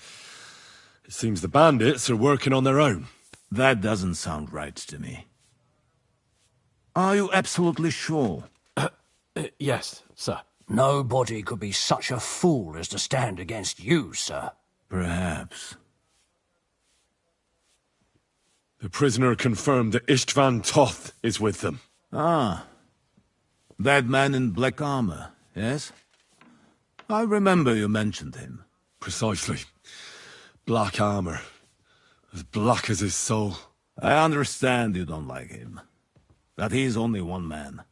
It seems the bandits are working on their own. That doesn't sound right to me. Are you absolutely sure? Yes, sir. Nobody could be such a fool as to stand against you, sir. Perhaps. The prisoner confirmed that Istvan Toth is with them. Ah. That man in black armor, yes? I remember you mentioned him. Precisely. Black armor. As black as his soul. I understand you don't like him. But he's only one man.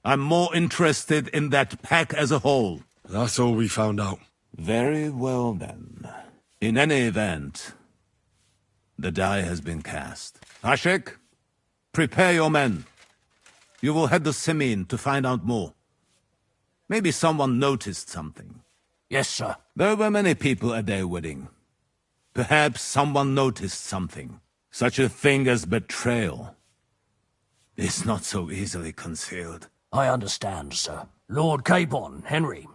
I'm more interested in that pack as a whole. That's all we found out. Very well, then. In any event, the die has been cast. Hashek, prepare your men. You will head to Simin to find out more. Maybe someone noticed something. Yes, sir. There were many people at their wedding. Perhaps someone noticed something. Such a thing as betrayal is not so easily concealed. I understand, sir. Lord Capon, Henry.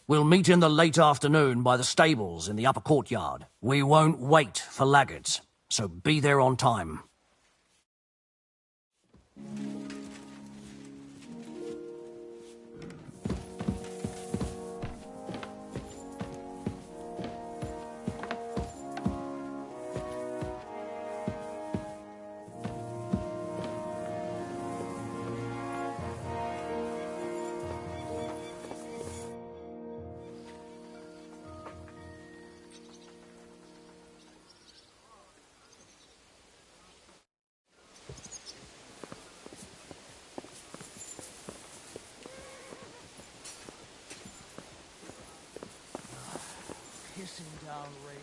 We'll meet in the late afternoon by the stables in the upper courtyard. We won't wait for laggards, so be there on time. Pissing down rain.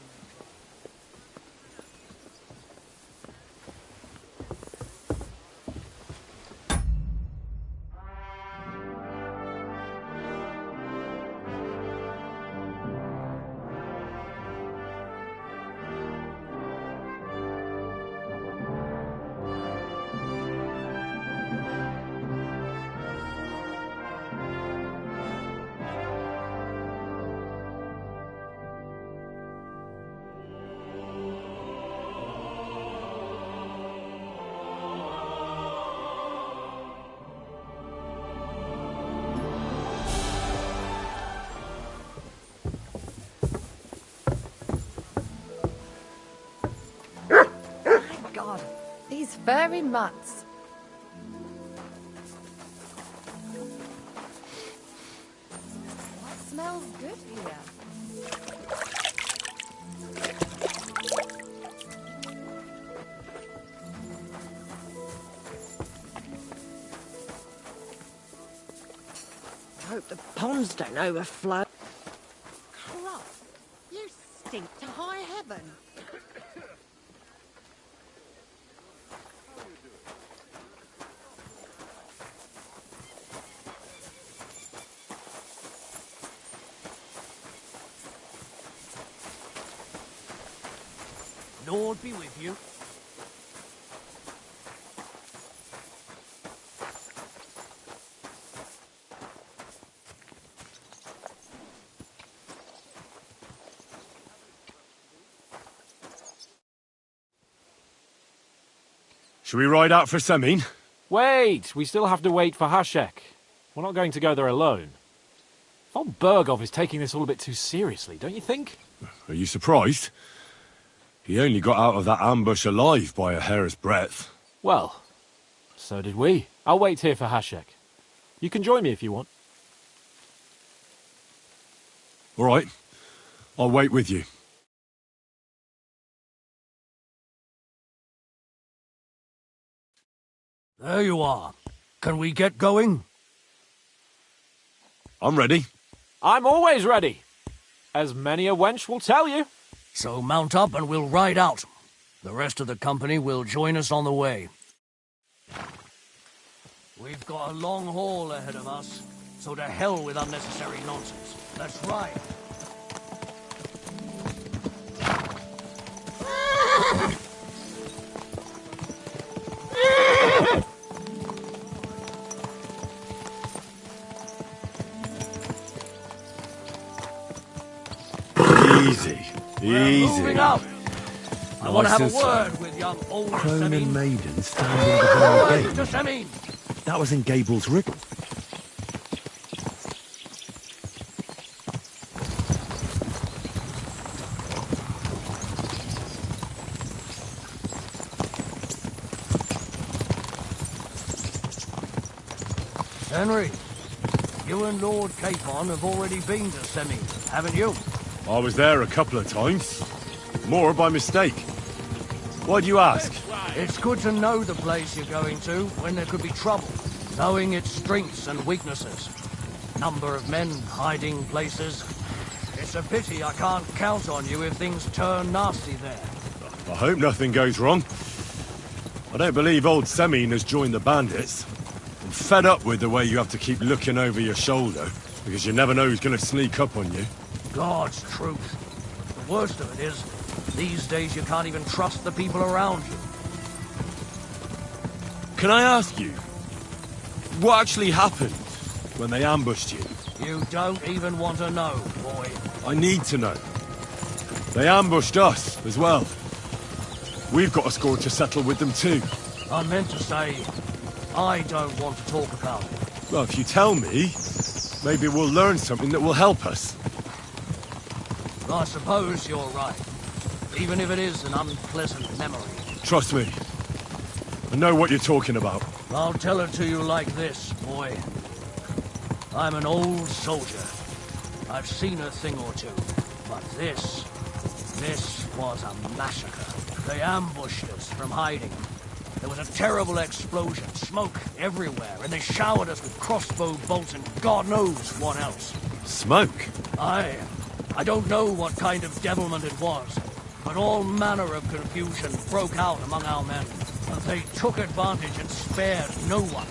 God, these furry mutts. What smells good here? I hope the ponds don't overflow. Christ, you stink to high heaven. Lord be with you. Should we ride out for Semin? Wait! We still have to wait for Hashek. We're not going to go there alone. Von Bergov is taking this all a bit too seriously, don't you think? Are you surprised? He only got out of that ambush alive by a hair's breadth. Well, so did we. I'll wait here for Hashek. You can join me if you want. All right. I'll wait with you. There you are. Can we get going? I'm ready. I'm always ready. As many a wench will tell you. So mount up and we'll ride out. The rest of the company will join us on the way. We've got a long haul ahead of us, so to hell with unnecessary nonsense. Let's ride. Easy. Easy. Moving out. I want to have a Nice and slow. word with young old Crone Semine. and maiden standing behind the Mr. gate. Semine. That was in Gable's riddle. Henry, you and Lord Capon have already been to Semine, haven't you? I was there a couple of times. More by mistake. Why do you ask? It's good to know the place you're going to when there could be trouble, knowing its strengths and weaknesses. Number of men hiding places. It's a pity I can't count on you if things turn nasty there. I hope nothing goes wrong. I don't believe old Semine has joined the bandits. I'm fed up with the way you have to keep looking over your shoulder, because you never know who's going to sneak up on you. God's truth. The worst of it is, these days you can't even trust the people around you. Can I ask you, what actually happened when they ambushed you? You don't even want to know, boy. I need to know. They ambushed us as well. We've got a score to settle with them too. I meant to say, I don't want to talk about it. Well, if you tell me, maybe we'll learn something that will help us. I suppose you're right. Even if it is an unpleasant memory. Trust me. I know what you're talking about. I'll tell it to you like this, boy. I'm an old soldier. I've seen a thing or two. But this was a massacre. They ambushed us from hiding. There was a terrible explosion, smoke everywhere, and they showered us with crossbow bolts and God knows what else. Smoke? I don't know what kind of devilment it was, but all manner of confusion broke out among our men, and they took advantage and spared no one.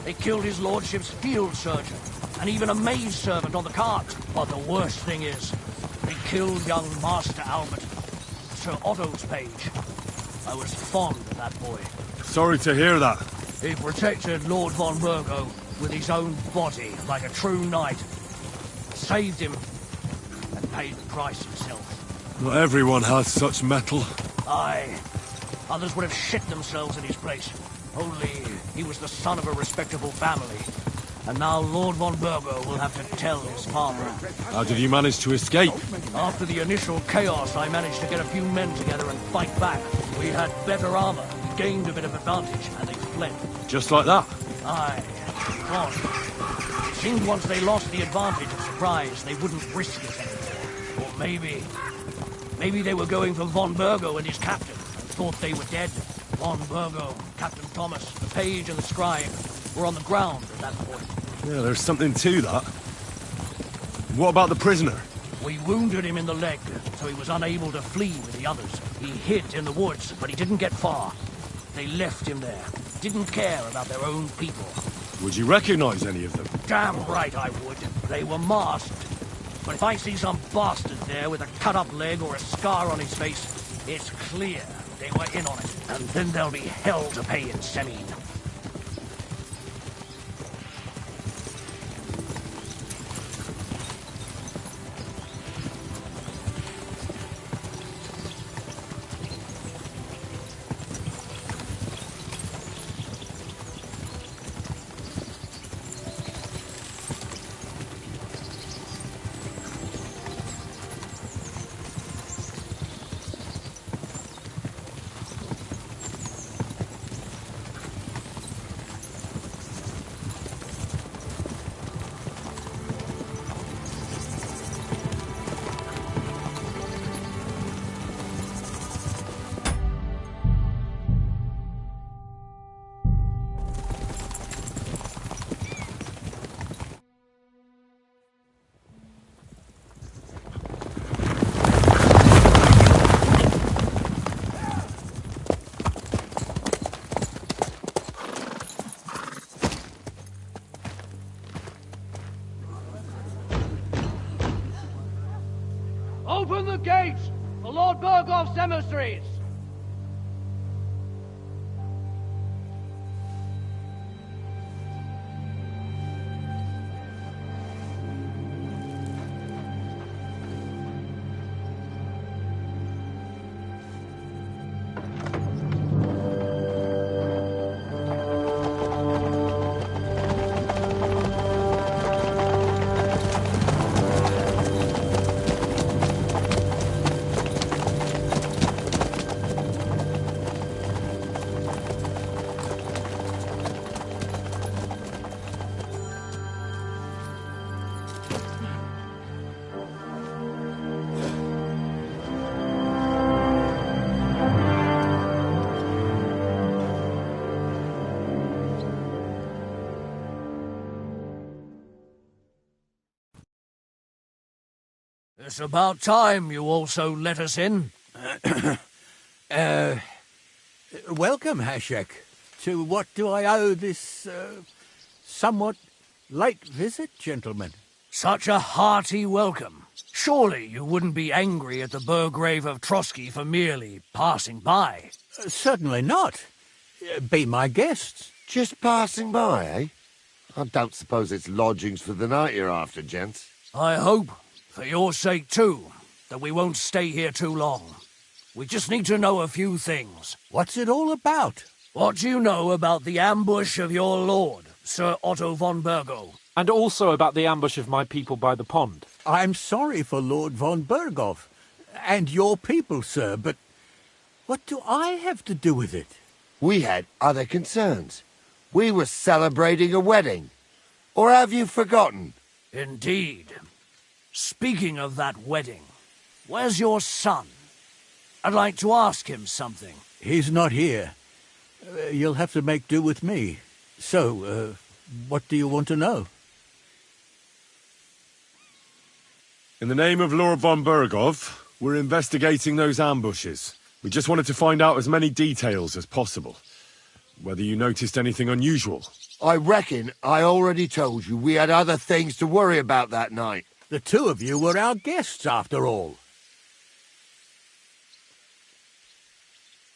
They killed his lordship's field surgeon, and even a maid servant on the cart. But the worst thing is, they killed young Master Albert, Sir Otto's page. I was fond of that boy. Sorry to hear that. He protected Lord von Burgo with his own body like a true knight. Saved him and paid the price himself. Not everyone has such mettle. Aye. Others would have shit themselves in his place. Only he was the son of a respectable family. And now Lord von Burgo will have to tell his father. How did you manage to escape? After the initial chaos, I managed to get a few men together and fight back. We had better armor, gained a bit of advantage, and they fled. Just like that? Aye. Gone. It seemed once they lost the advantage of surprise, they wouldn't risk it anymore. Or maybe they were going for von Burgo and his captain, and thought they were dead. Von Burgo, Captain Thomas, the page and the scribe were on the ground at that point. Yeah, there's something to that. What about the prisoner? We wounded him in the leg, so he was unable to flee with the others. He hid in the woods, but he didn't get far. They left him there. Didn't care about their own people. Would you recognize any of them? Damn right I would. They were masked. But if I see some bastard there with a cut-up leg or a scar on his face, it's clear they were in on it. And then there'll be hell to pay in Semine. Open the gates for Lord Burgoff's emissaries! It's about time you also let us in. Welcome, Hashek. To what do I owe this, somewhat late visit, gentlemen? Such a hearty welcome. Surely you wouldn't be angry at the Burgrave of Trotsky for merely passing by? Certainly not. Be my guests. Just passing by, eh? I don't suppose it's lodgings for the night you're after, gents. I hope, for your sake too, that we won't stay here too long. We just need to know a few things. What's it all about? What do you know about the ambush of your lord, Sir Otto von Burgo? And also about the ambush of my people by the pond. I'm sorry for Lord von Burgov and your people, sir, but what do I have to do with it? We had other concerns. We were celebrating a wedding. Or have you forgotten? Indeed. Speaking of that wedding, where's your son? I'd like to ask him something. He's not here. You'll have to make do with me. So, what do you want to know? In the name of Lord von Burgov, we're investigating those ambushes. We just wanted to find out as many details as possible. Whether you noticed anything unusual. I reckon I already told you we had other things to worry about that night. The two of you were our guests, after all.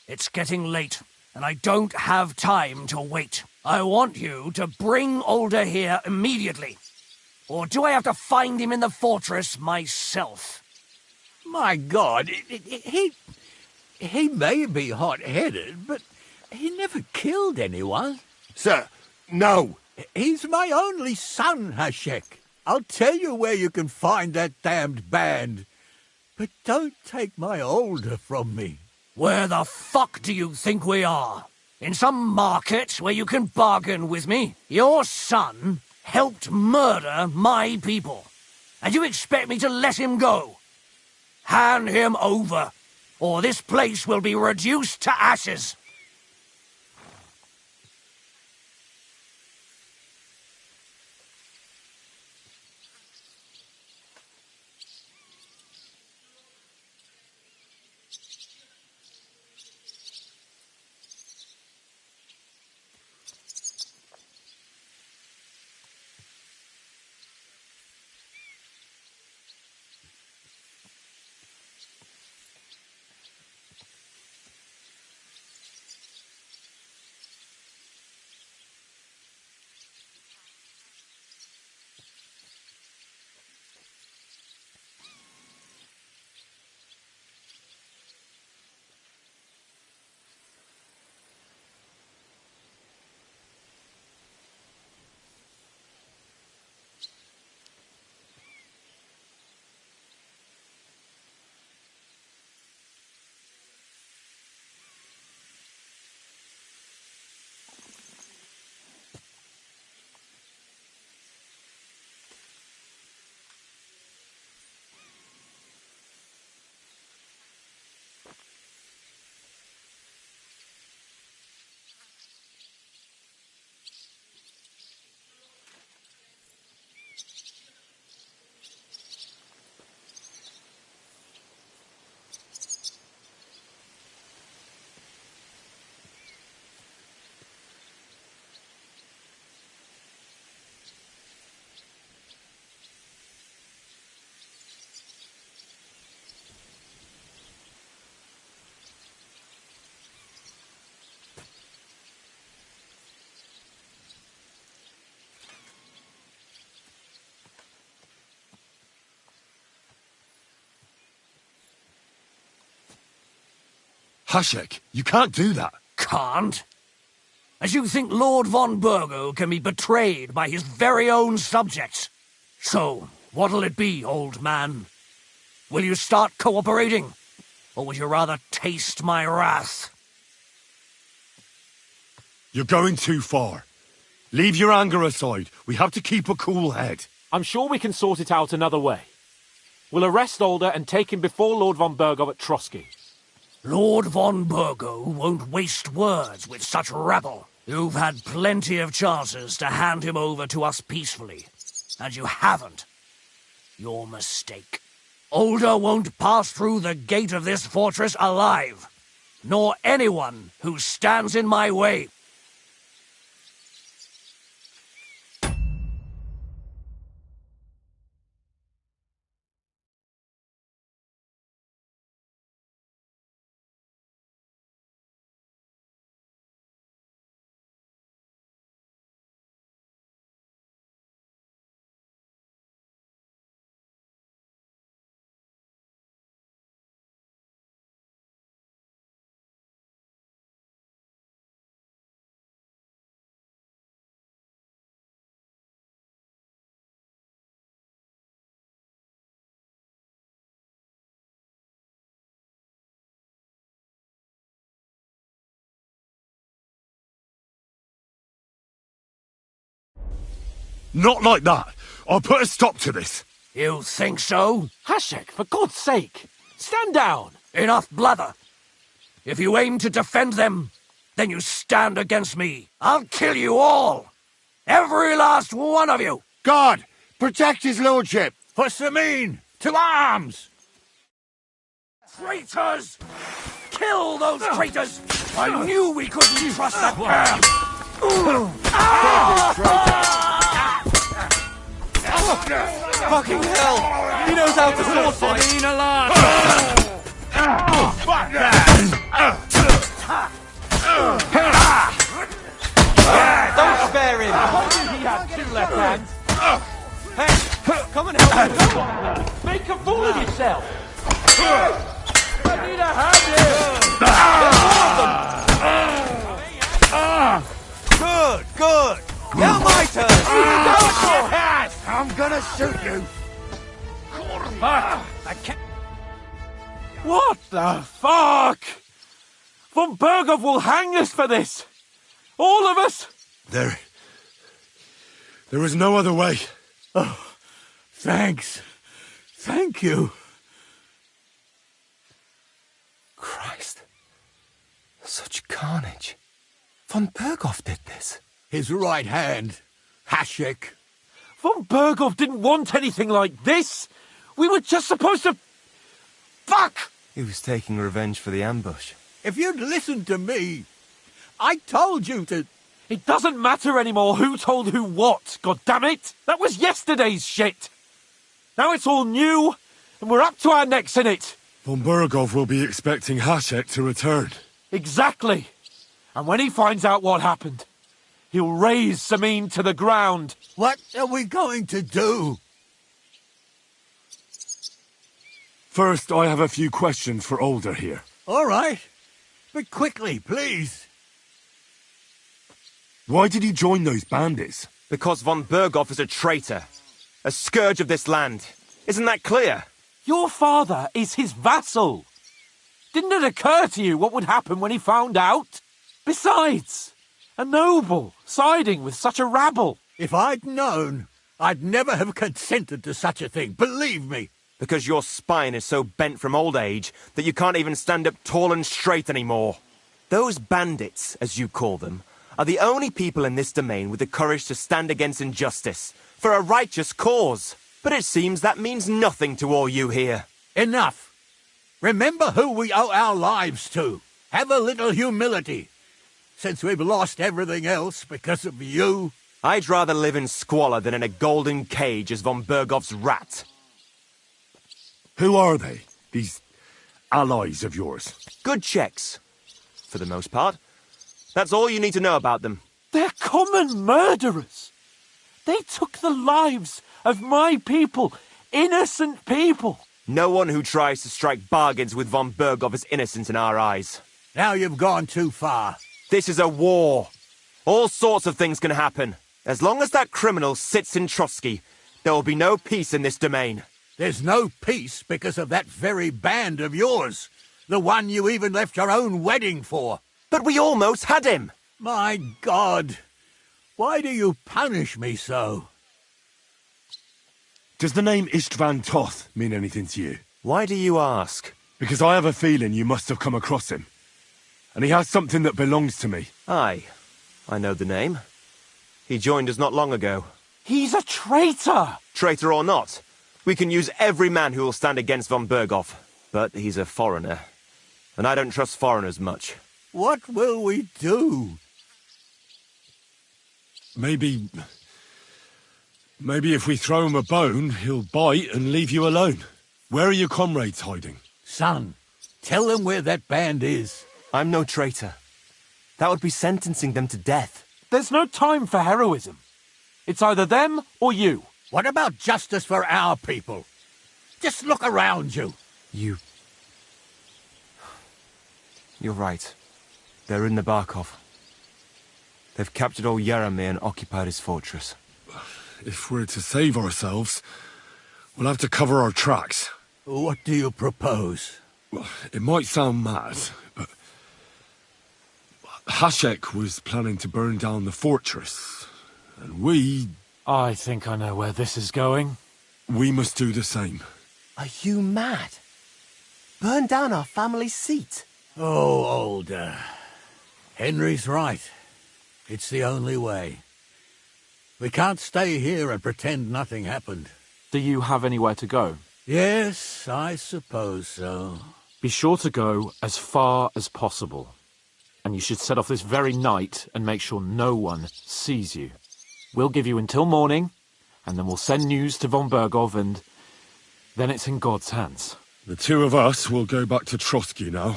It's getting late, and I don't have time to wait. I want you to bring Older here immediately. Or do I have to find him in the fortress myself? My God, he may be hot-headed, but he never killed anyone. Sir, no. He's my only son, Hashek. I'll tell you where you can find that damned band. But don't take my Older from me. Where the fuck do you think we are? In some market where you can bargain with me? Your son helped murder my people. And you expect me to let him go? Hand him over, or this place will be reduced to ashes. Hashek, you can't do that. Can't? As you think Lord von Burgo can be betrayed by his very own subjects? So, what'll it be, old man? Will you start cooperating? Or would you rather taste my wrath? You're going too far. Leave your anger aside. We have to keep a cool head. I'm sure we can sort it out another way. We'll arrest Older and take him before Lord von Burgo at Trotsky. Lord von Burgo won't waste words with such rabble. You've had plenty of chances to hand him over to us peacefully, and you haven't. Your mistake. Older won't pass through the gate of this fortress alive, nor anyone who stands in my way. Not like that. I'll put a stop to this. You think so? Hashek, for God's sake, stand down. Enough blather. If you aim to defend them, then you stand against me. I'll kill you all. Every last one of you. God, protect his lordship. What's the mean? To arms! Traitors! Kill those traitors! I knew we couldn't trust that man! Fucking hell! He knows how to sword fight! Fuck that! Don't spare him! I knew he had two left hands! Hey, come and help me! Make a fool of yourself! I need a hand here! Good, good! Now my turn! I'm gonna shoot you! I can't... What the fuck? Von Berghoff will hang us for this! All of us! There is no other way. Oh, thanks. Thank you. Christ. Such carnage. Von Berghoff did this. His right hand, Hashek. Von Berghoff didn't want anything like this. We were just supposed to... Fuck! He was taking revenge for the ambush. If you'd listened to me, I told you to... It doesn't matter anymore who told who what, goddammit! That was yesterday's shit! Now it's all new, and we're up to our necks in it! Von Berghoff will be expecting Hashek to return. Exactly! And when he finds out what happened, he'll raise Samin to the ground. What are we going to do? First, I have a few questions for Older here. All right. But quickly, please. Why did he join those bandits? Because von Berghoff is a traitor. A scourge of this land. Isn't that clear? Your father is his vassal. Didn't it occur to you what would happen when he found out? Besides, a noble siding with such a rabble. If I'd known, I'd never have consented to such a thing, believe me. Because your spine is so bent from old age that you can't even stand up tall and straight anymore. Those bandits, as you call them, are the only people in this domain with the courage to stand against injustice, for a righteous cause. But it seems that means nothing to all you here. Enough. Remember who we owe our lives to. Have a little humility. Since we've lost everything else because of you. I'd rather live in squalor than in a golden cage as von Berghoff's rat. Who are they, these allies of yours? Good checks, for the most part. That's all you need to know about them. They're common murderers. They took the lives of my people, innocent people. No one who tries to strike bargains with von Berghoff is innocent in our eyes. Now you've gone too far. This is a war. All sorts of things can happen. As long as that criminal sits in Trotsky, there will be no peace in this domain. There's no peace because of that very band of yours. The one you even left your own wedding for. But we almost had him! My God! Why do you punish me so? Does the name Istvan Toth mean anything to you? Why do you ask? Because I have a feeling you must have come across him. And he has something that belongs to me. Aye, I know the name. He joined us not long ago. He's a traitor! Traitor or not, We can use every man who will stand against von Berghoff, but he's a foreigner, and I don't trust foreigners much. What will we do? Maybe if we throw him a bone, he'll bite and leave you alone. Where are your comrades hiding? Son, tell them where that band is. I'm no traitor. That would be sentencing them to death. There's no time for heroism. It's either them or you. What about justice for our people? Just look around you. You're right. They're in the Barkov. They've captured old Yaramir and occupied his fortress. If we're to save ourselves, we'll have to cover our tracks. What do you propose? Well, it might sound mad, but Hashek was planning to burn down the fortress, and we... I think I know where this is going. We must do the same. Are you mad? Burn down our family seat? Oh, Older. Henry's right. It's the only way. We can't stay here and pretend nothing happened. Do you have anywhere to go? Yes, I suppose so. Be sure to go as far as possible. And you should set off this very night and make sure no one sees you. We'll give you until morning, and then we'll send news to von Berghoff, and then it's in God's hands. The two of us will go back to Trotsky now,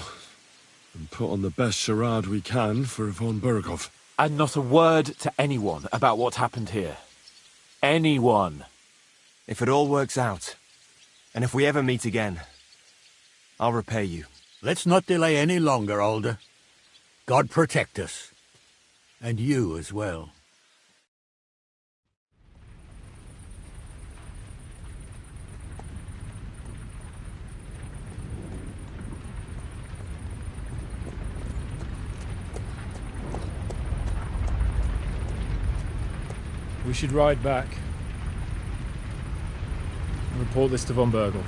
and put on the best charade we can for von Berghoff. And not a word to anyone about what happened here. Anyone. If it all works out, and if we ever meet again, I'll repay you. Let's not delay any longer, Older. God protect us. And you as well. We should ride back and report this to von Berghoff.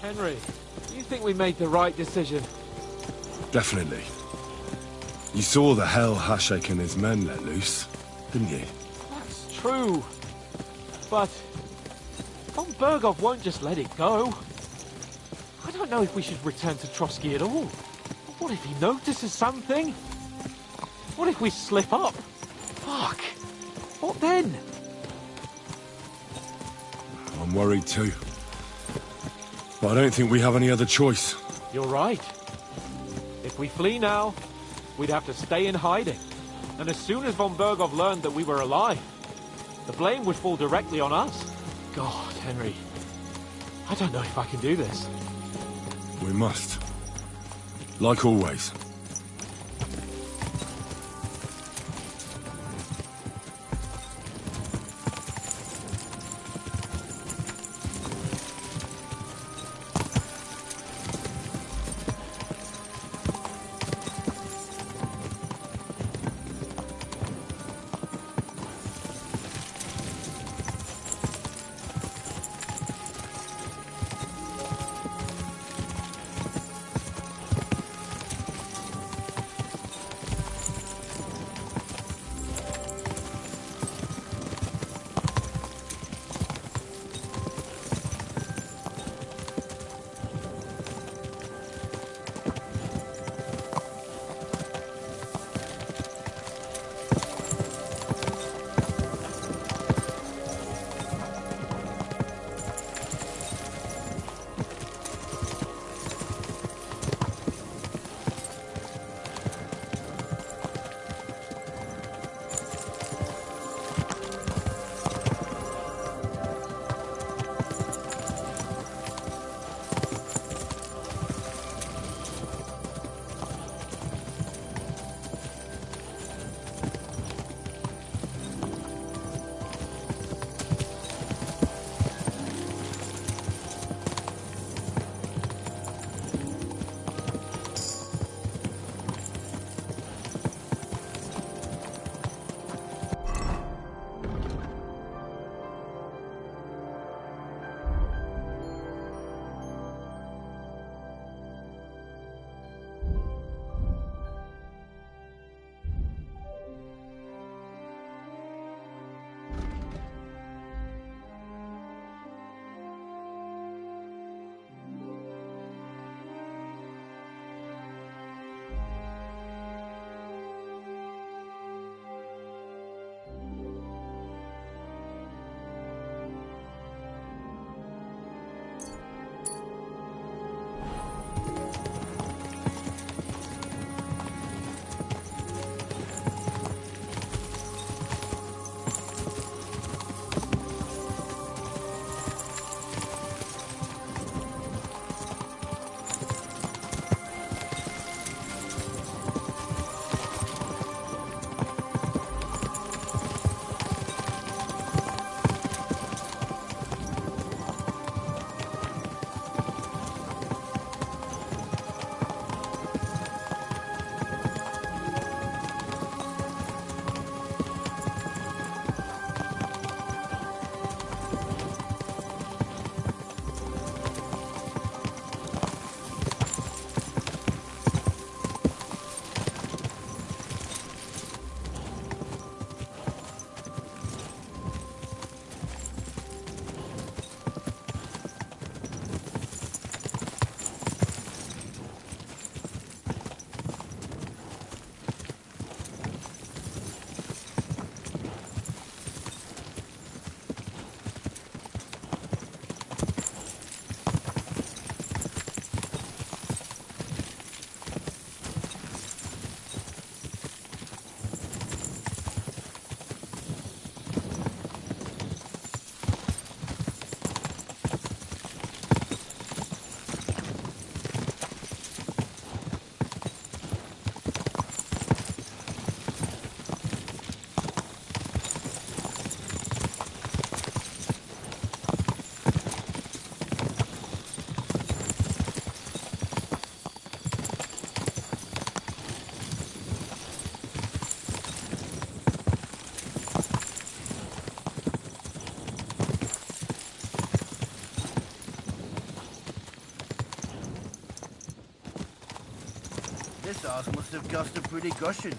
Henry, you think we made the right decision? Definitely. You saw the hell Hashek and his men let loose, didn't you? That's true. But von Berghoff won't just let it go. I don't know if we should return to Trotsky at all. What if he notices something? What if we slip up? Fuck. What then? I'm worried too. But I don't think we have any other choice. You're right. If we flee now, we'd have to stay in hiding. And as soon as von Berghoff learned that we were alive, the blame would fall directly on us. God, Henry, I don't know if I can do this. We must. Like always. Ours must have cost a pretty gushing.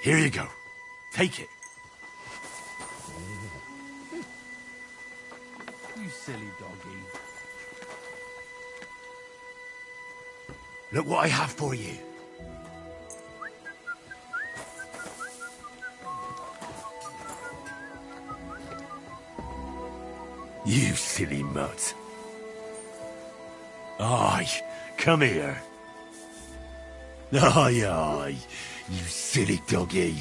Here you go. Take it. You silly doggy. Look what I have for you. You silly mutt. Aye, come here. Aye, aye, you silly doggy.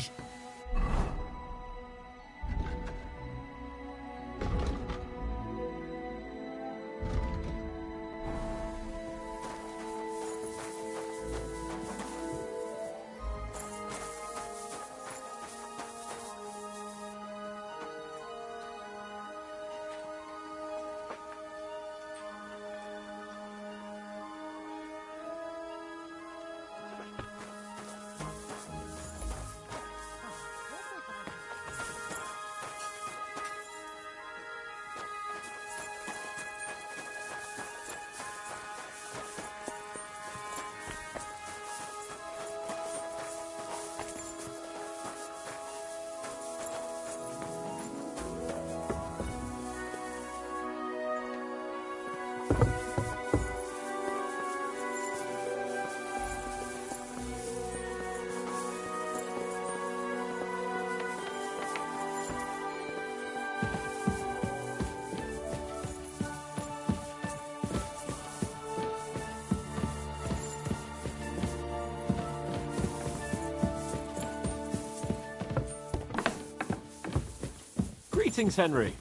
Greetings, Henry.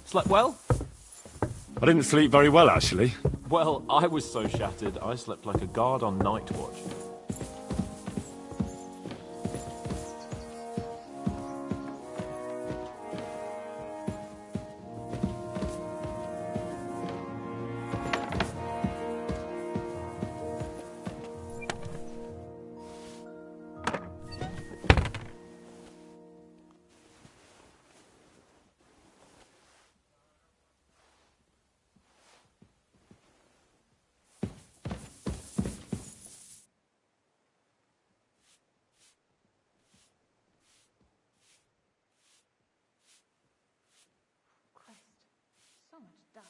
Slept well? I didn't sleep very well, actually. Well, I was so shattered, I slept like a guard on night watch. So much dust.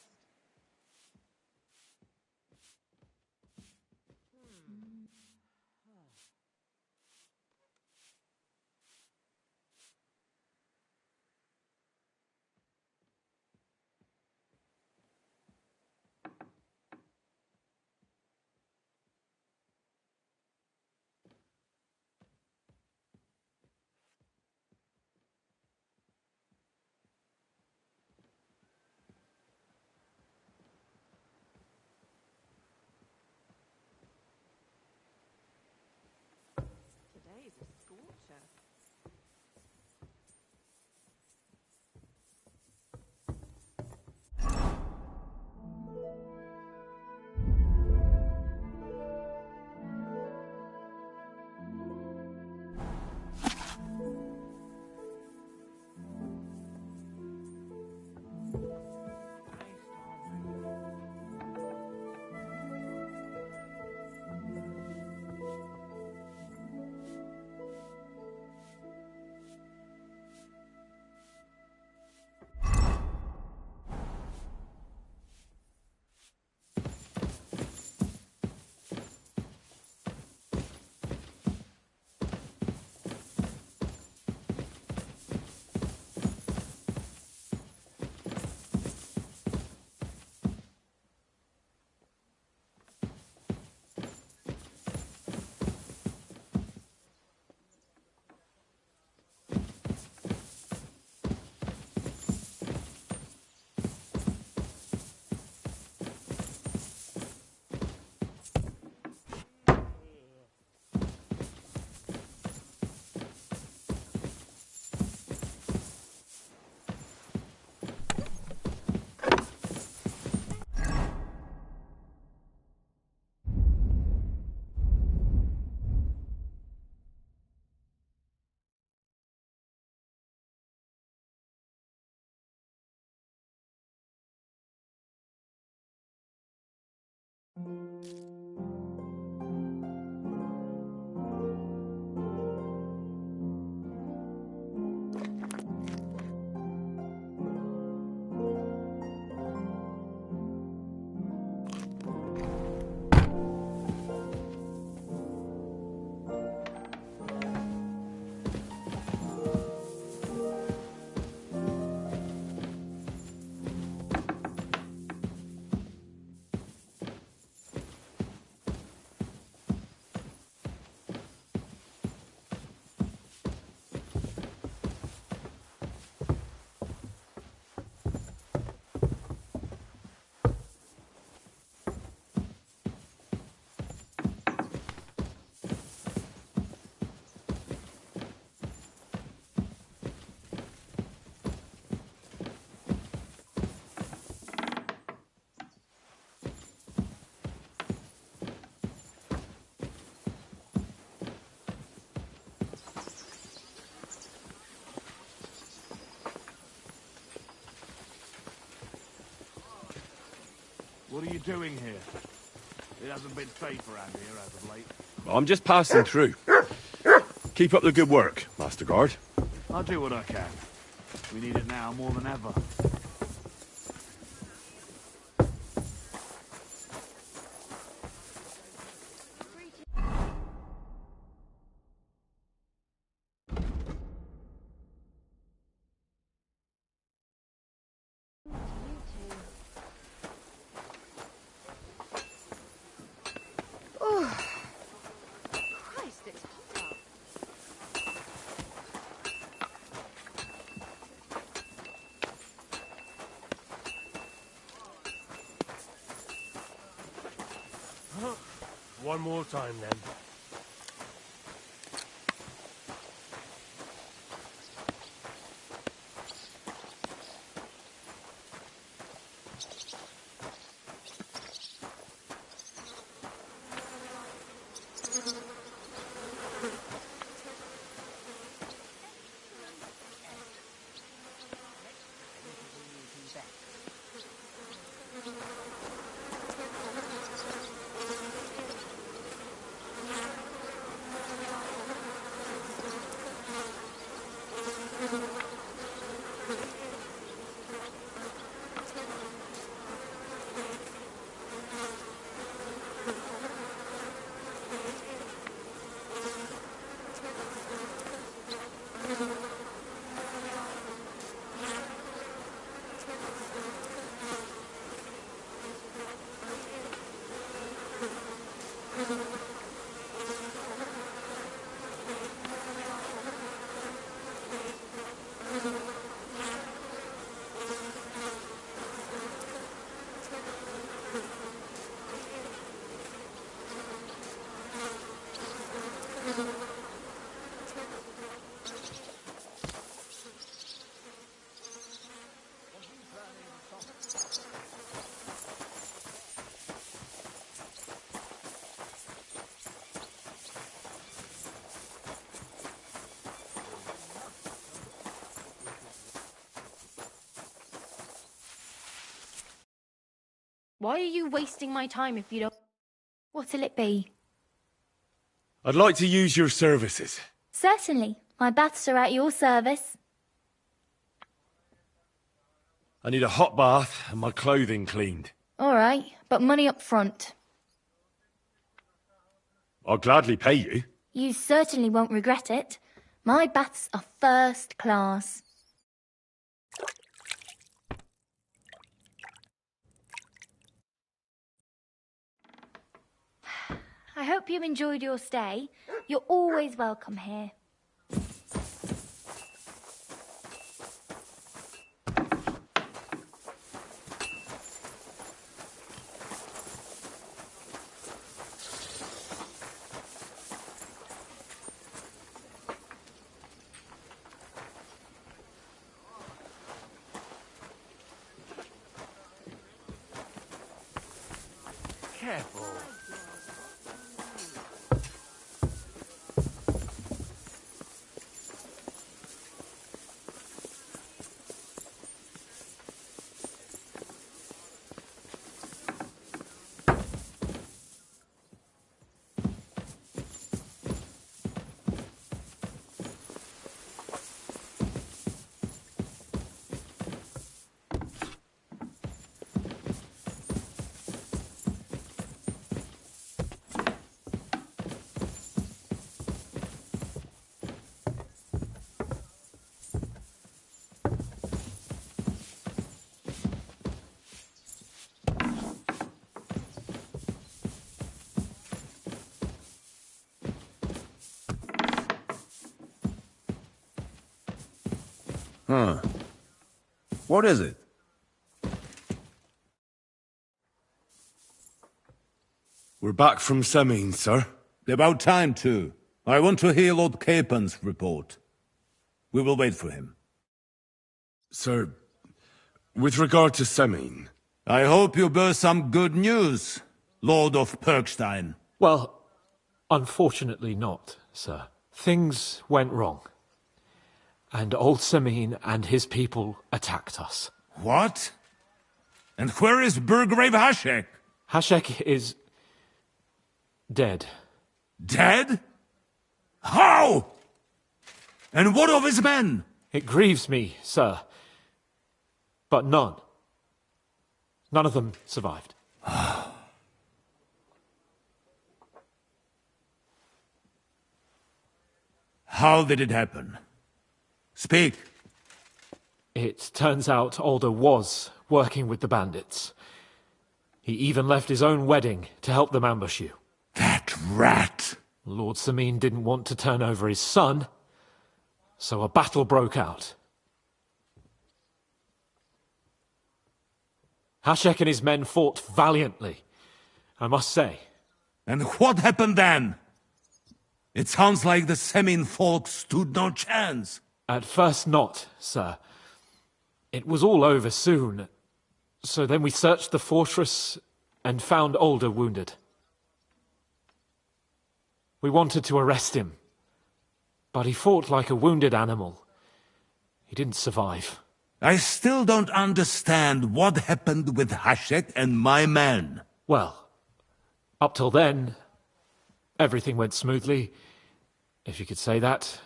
Today's a scorcher. What are you doing here? It hasn't been safe around here as of late. I'm just passing through. Keep up the good work, Master Guard. I'll do what I can. We need it now more than ever. Christ, it's hot out. One more time, then. Why are you wasting my time if you don't... What'll it be? I'd like to use your services. Certainly. My baths are at your service. I need a hot bath and my clothing cleaned. All right, but money up front. I'll gladly pay you. You certainly won't regret it. My baths are first class. I hope you enjoyed your stay. You're always welcome here. Careful. Huh. What is it? We're back from Semine, sir. About time, too. I want to hear Lord Capen's report. We will wait for him. Sir, with regard to Semine... I hope you bear some good news, Lord of Perkstein. Well, unfortunately not, sir. Things went wrong. And old Semine and his people attacked us. What? And where is Burgrave Hashek? Hashek is... dead. Dead? How? And what of his men? It grieves me, sir. But none. None of them survived. How did it happen? Speak. It turns out Alder was working with the bandits. He even left his own wedding to help them ambush you. That rat! Lord Samin didn't want to turn over his son, so a battle broke out. Hashek and his men fought valiantly, I must say. And what happened then? It sounds like the Semin folk stood no chance. At first not, sir. It was all over soon. So then we searched the fortress and found Alder wounded. We wanted to arrest him, but he fought like a wounded animal. He didn't survive. I still don't understand what happened with Hashek and my men. Well, up till then, everything went smoothly, if you could say that.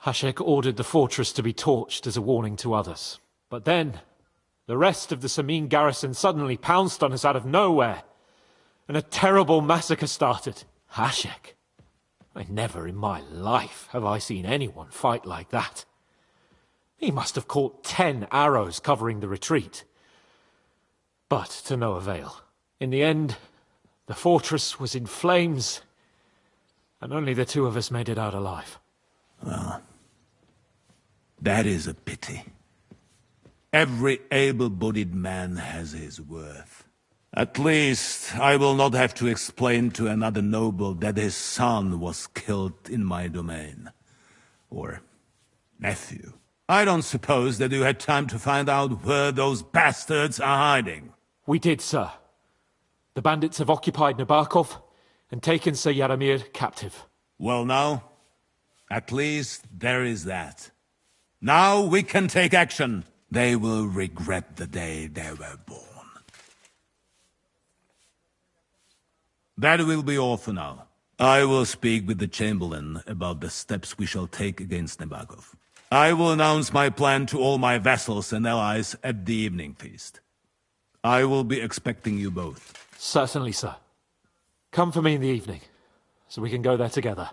Hashek ordered the fortress to be torched as a warning to others. But then, the rest of the Samin garrison suddenly pounced on us out of nowhere, and a terrible massacre started. Hashek? Never in my life have I seen anyone fight like that. He must have caught 10 arrows covering the retreat. But to no avail. In the end, the fortress was in flames, and only the two of us made it out alive. Well, that is a pity. Every able-bodied man has his worth. At least, I will not have to explain to another noble that his son was killed in my domain. Or nephew. I don't suppose that you had time to find out where those bastards are hiding. We did, sir. The bandits have occupied Nabokov and taken Sir Yaramir captive. Well now, at least there is that. Now we can take action. They will regret the day they were born. That will be all for now. I will speak with the Chamberlain about the steps we shall take against Nabokov. I will announce my plan to all my vassals and allies at the evening feast. I will be expecting you both. Certainly, sir. Come for me in the evening, so we can go there together.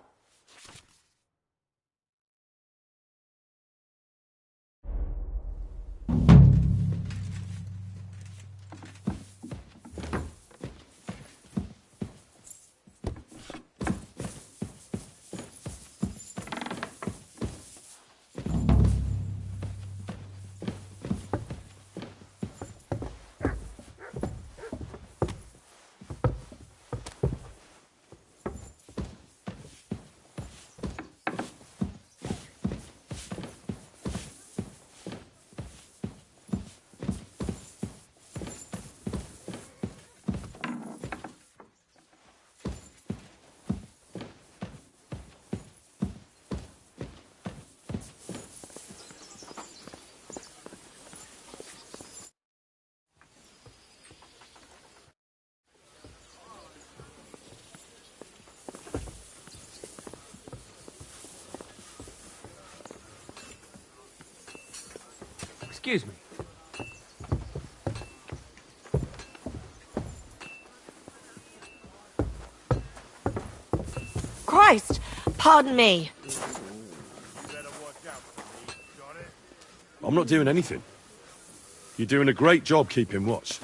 Excuse me. Christ! Pardon me. I'm not doing anything. You're doing a great job keeping watch.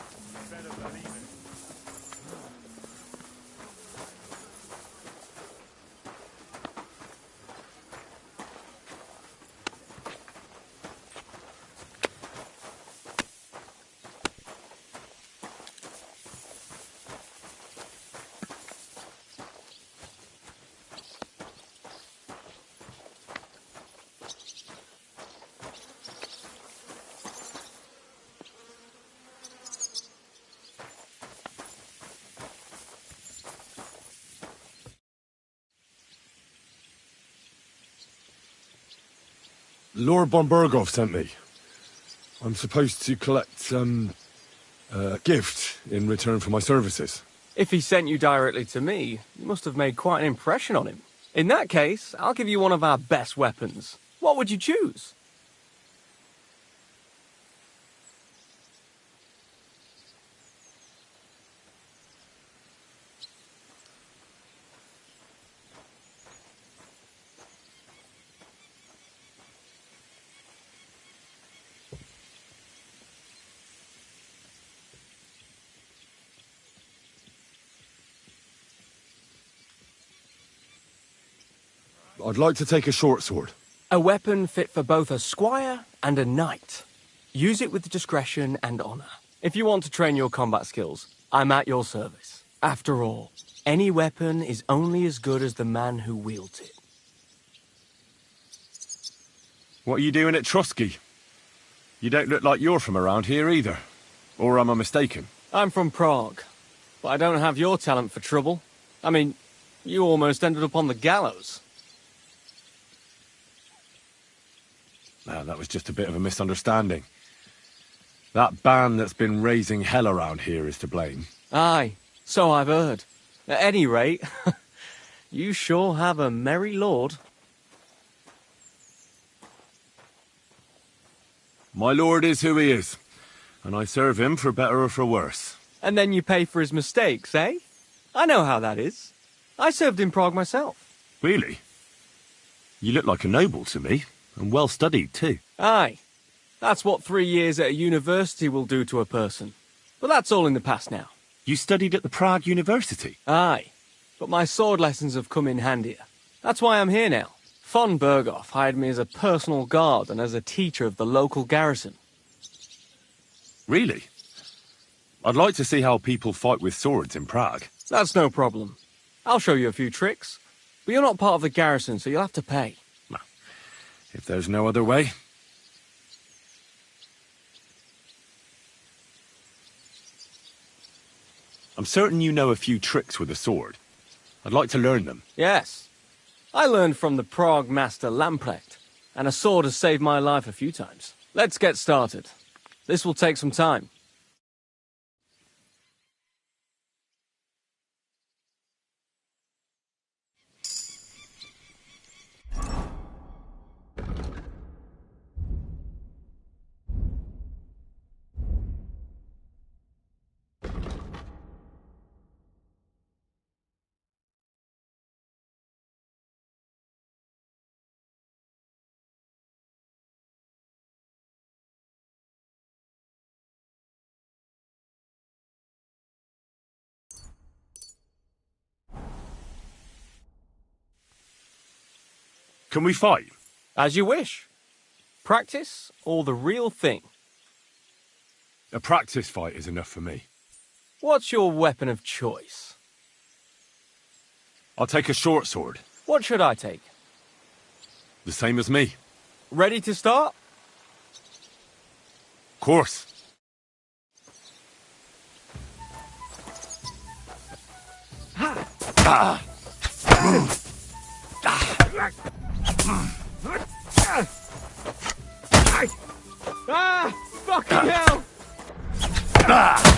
Lord von Burgov sent me. I'm supposed to collect, A gift in return for my services. If he sent you directly to me, you must have made quite an impression on him. In that case, I'll give you one of our best weapons. What would you choose? I'd like to take a short sword. A weapon fit for both a squire and a knight. Use it with discretion and honor. If you want to train your combat skills, I'm at your service. After all, any weapon is only as good as the man who wields it. What are you doing at Trusky? You don't look like you're from around here either. Or am I mistaken? I'm from Prague, but I don't have your talent for trouble. I mean, you almost ended up on the gallows. No, that was just a bit of a misunderstanding. That band that's been raising hell around here is to blame. Aye, so I've heard. At any rate, you sure have a merry lord. My lord is who he is, and I serve him for better or for worse. And then you pay for his mistakes, eh? I know how that is. I served in Prague myself. Really? You look like a noble to me, and well studied too. Aye. That's what 3 years at a university will do to a person. But that's all in the past now. You studied at the Prague University? Aye. But my sword lessons have come in handier. That's why I'm here now. Von Berghoff hired me as a personal guard and as a teacher of the local garrison. Really? I'd like to see how people fight with swords in Prague. That's no problem. I'll show you a few tricks. But you're not part of the garrison, so you'll have to pay. If there's no other way. I'm certain you know a few tricks with a sword. I'd like to learn them. Yes. I learned from the Prague master Lamprecht, and a sword has saved my life a few times. Let's get started. This will take some time. Can we fight? As you wish. Practice or the real thing? A practice fight is enough for me. What's your weapon of choice? I'll take a short sword. What should I take? The same as me. Ready to start? Of course. Ah! Ah! Fucking hell! Ah!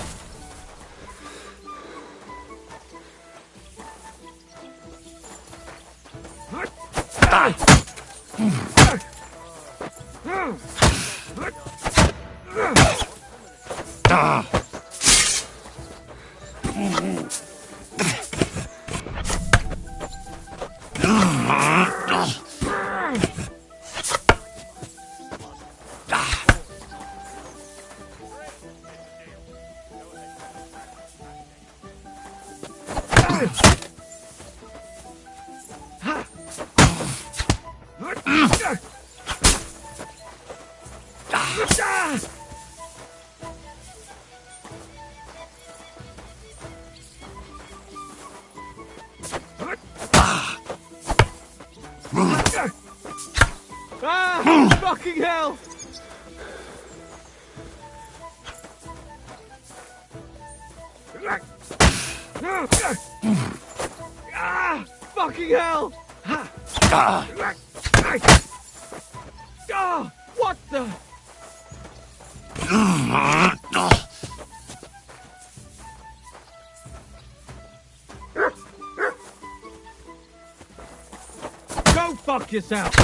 Fucking hell! Ah! Fucking hell! Ah! What the? fuck yourself.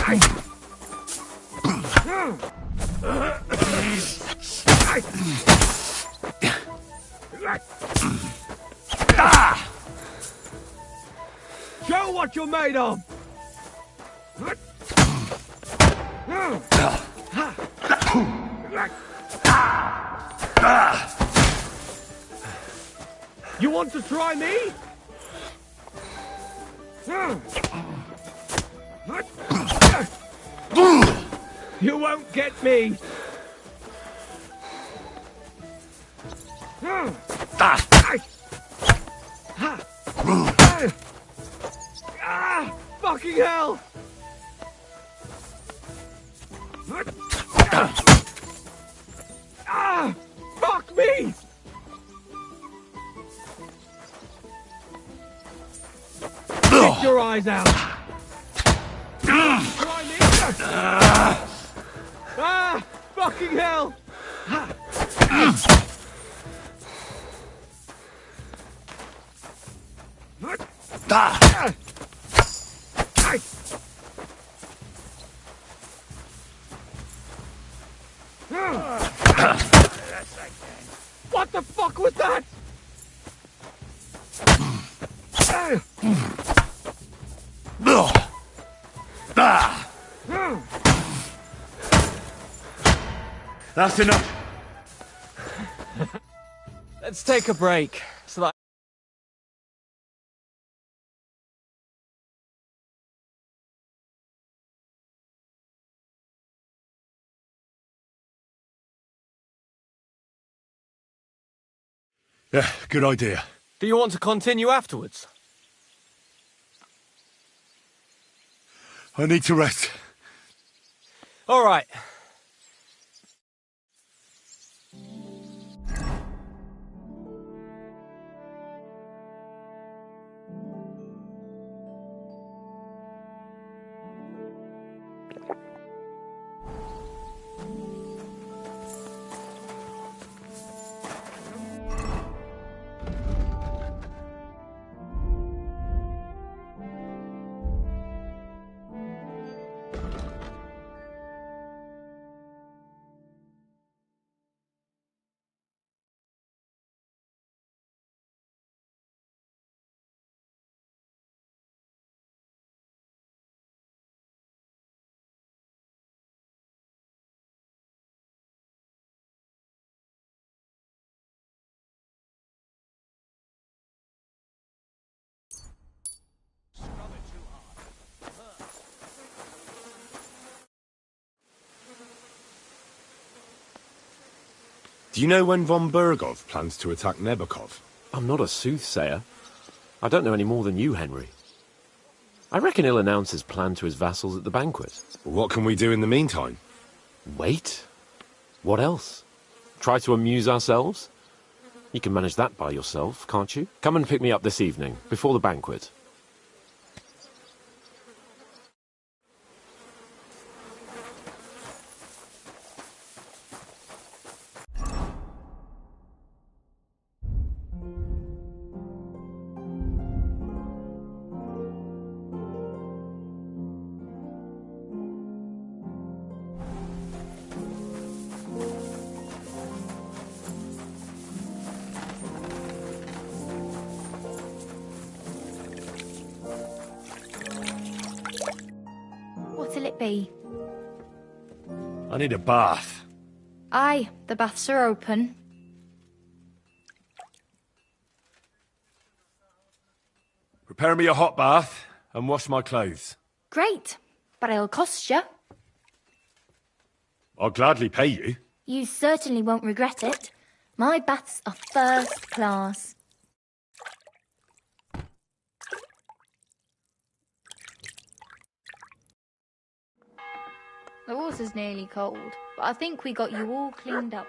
Show what you're made of. You want to try me? You won't get me. Fucking hell! Fuck me! Stick your eyes out! Try me! Fucking hell! What the fuck was that? That's enough. Let's take a break so that Yeah, good idea. Do you want to continue afterwards? I need to rest. All right. Do you know when von Bergov plans to attack Nebukov? I'm not a soothsayer. I don't know any more than you, Henry. I reckon he'll announce his plan to his vassals at the banquet. What can we do in the meantime? Wait? What else? Try to amuse ourselves? You can manage that by yourself, can't you? Come and pick me up this evening, before the banquet. What'll it be? I need a bath. Aye, the baths are open. Prepare me a hot bath and wash my clothes. Great, but it'll cost you. I'll gladly pay you. You certainly won't regret it. My baths are first class. The water's nearly cold, but I think we got you all cleaned up.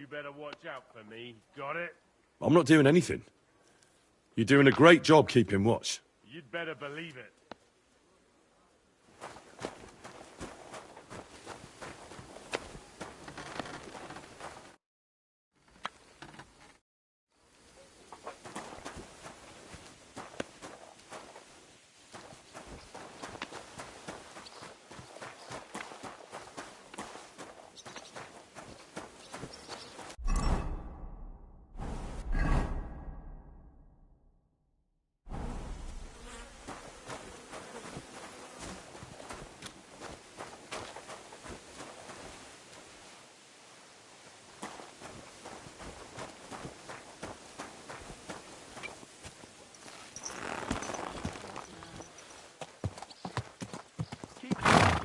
better watch out for me. Got it? I'm not doing anything. You're doing a great job keeping watch. You'd better believe it.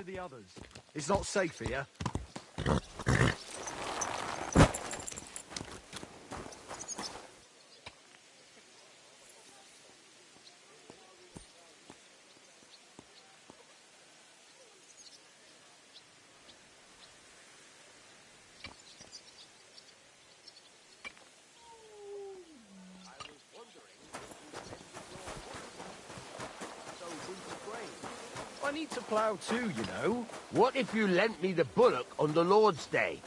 The others. It's not safe here. I need to plough too, you know. What if you lent me the bullock on the Lord's Day?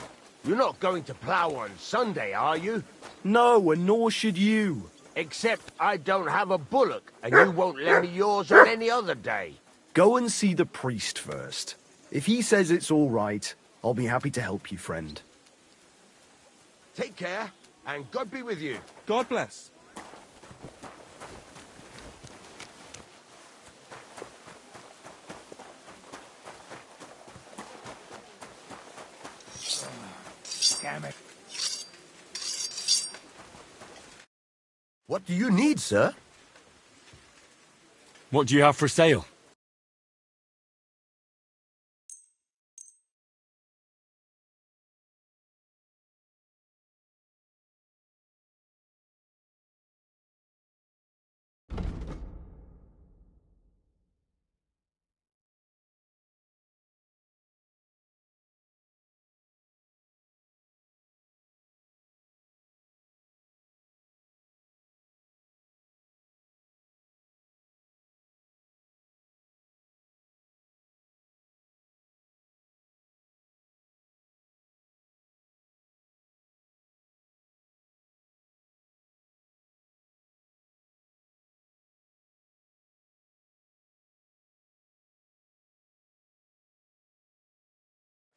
You're not going to plough on Sunday, are you? No, and nor should you. Except I don't have a bullock, and you won't lend me yours on any other day. Go and see the priest first. If he says it's all right, I'll be happy to help you, friend. Take care, and God be with you. God bless. Damn it. What do you need, sir? What do you have for sale?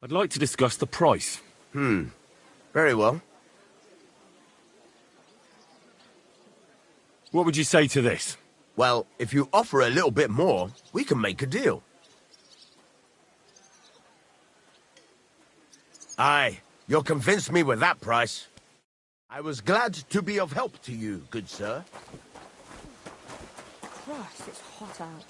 I'd like to discuss the price. Very well. What would you say to this? Well, if you offer a little bit more, we can make a deal. Aye, you'll convince me with that price. I was glad to be of help to you, good sir. Christ, it's hot out.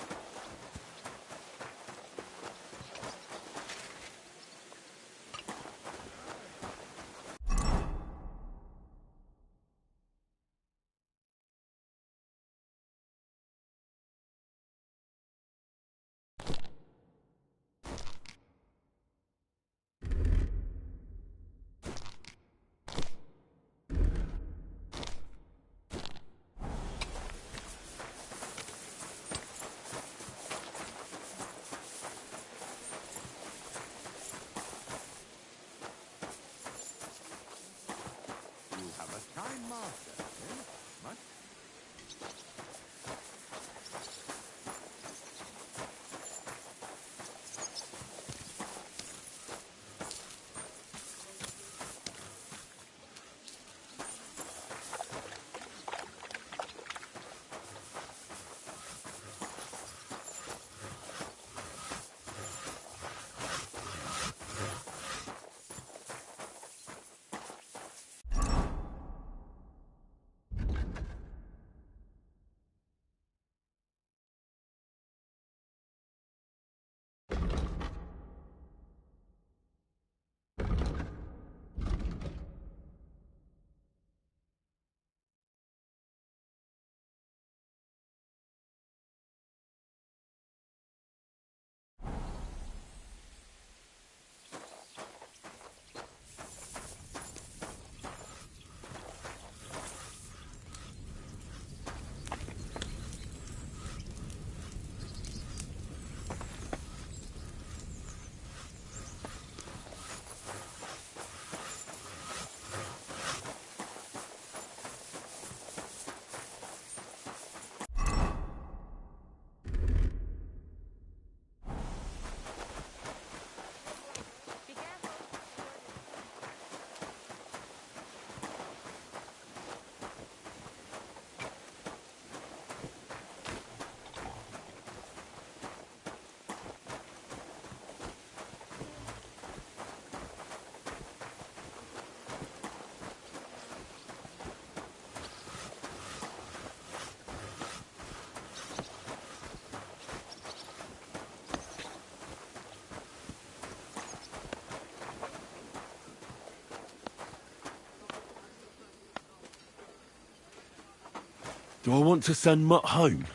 Do I want to send Mutt home?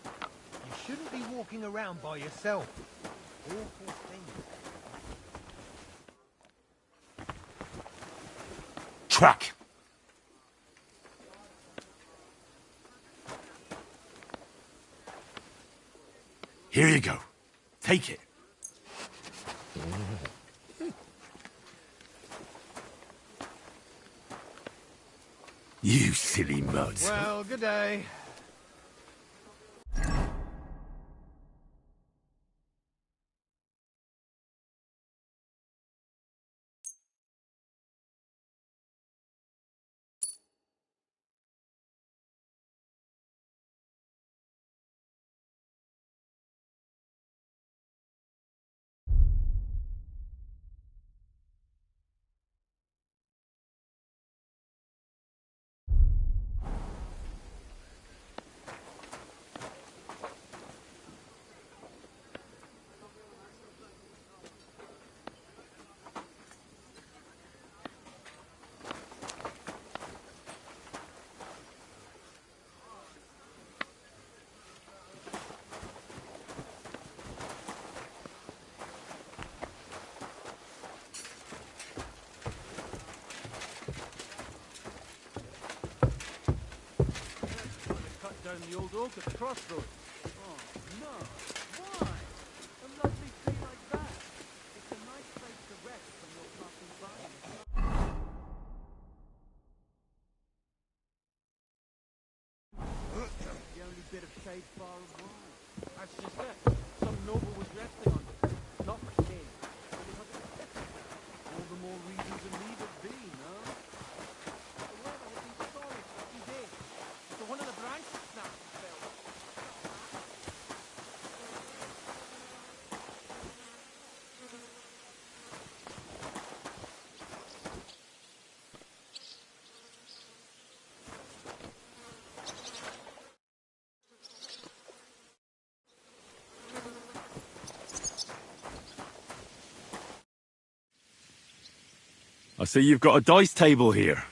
You shouldn't be walking around by yourself. Awful thing. Track! Here you go. Take it. You silly muds. Well, good day. Down the old oak at the crossroads. Oh, no. Why? A lovely tree like that. It's a nice place to rest when you're passing by. The only bit of shade far and wide. That's just it. Some noble was resting on it. Not the king. All the more reason to leave it be, no? The weather would be sorry for what he did. So one of the branches snapped and fell. I see you've got a dice table here.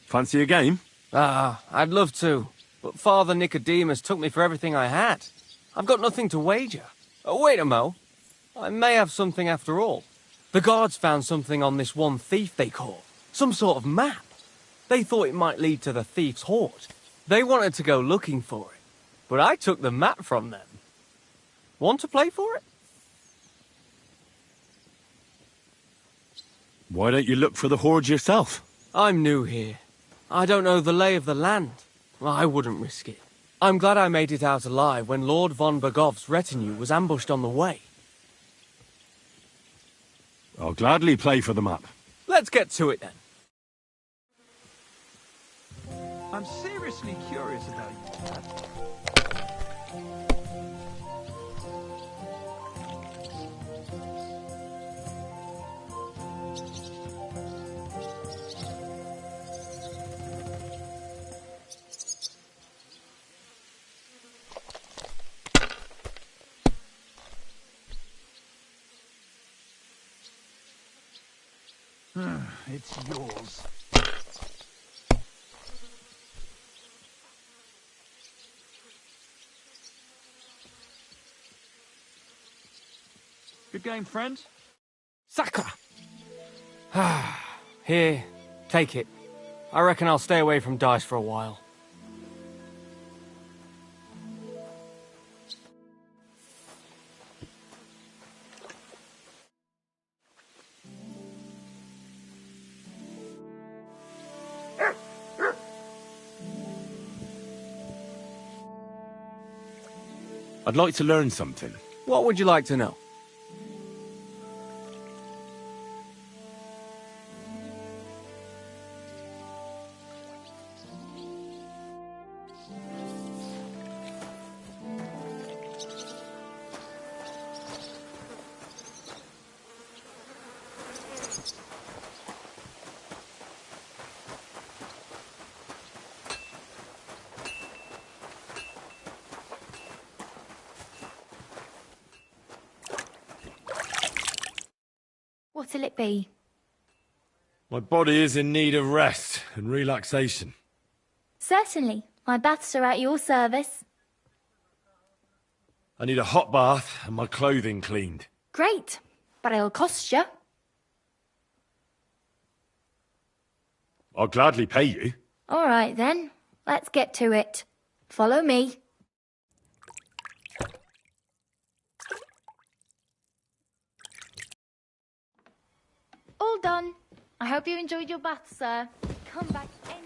Fancy a game? I'd love to, but Father Nicodemus took me for everything I had. I've got nothing to wager. Oh, wait a mo. I may have something after all. The guards found something on this one thief they caught. Some sort of map. They thought it might lead to the thief's hoard. They wanted to go looking for it, but I took the map from them. Want to play for it? Why don't you look for the hoard yourself? I'm new here. I don't know the lay of the land. I wouldn't risk it. I'm glad I made it out alive when Lord von Bergov's retinue was ambushed on the way. I'll gladly play for the map. Let's get to it then. I'm seriously curious about you. It's yours. Good game, friend. Sacre! Here, take it. I reckon I'll stay away from dice for a while. I'd like to learn something. What would you like to know? What'll it be? My body is in need of rest and relaxation. Certainly. My baths are at your service. I need a hot bath and my clothing cleaned. Great, but it'll cost you. I'll gladly pay you. All right then, let's get to it. Follow me. All done. I hope you enjoyed your bath, sir. Come back anytime.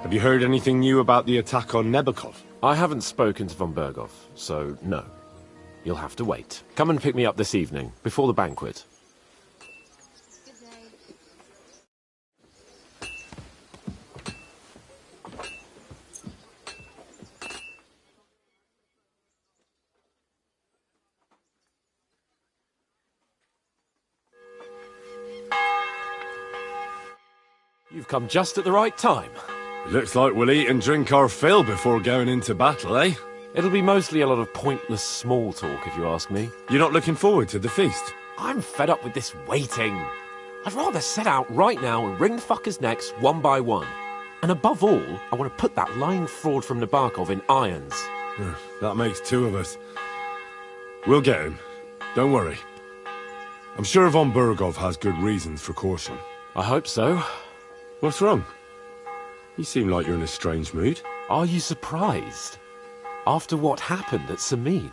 Have you heard anything new about the attack on Nebakov? I haven't spoken to von Berghoff, so no. You'll have to wait. Come and pick me up this evening, before the banquet. You've come just at the right time. It looks like we'll eat and drink our fill before going into battle, eh? It'll be mostly a lot of pointless small talk, if you ask me. You're not looking forward to the feast? I'm fed up with this waiting. I'd rather set out right now and wring fuckers' necks one by one. And above all, I want to put that lying fraud from Nabokov in irons. That makes two of us. We'll get him. Don't worry. I'm sure von Berghoff has good reasons for caution. I hope so. What's wrong? You seem like you're in a strange mood. Are you surprised? After what happened at Samin?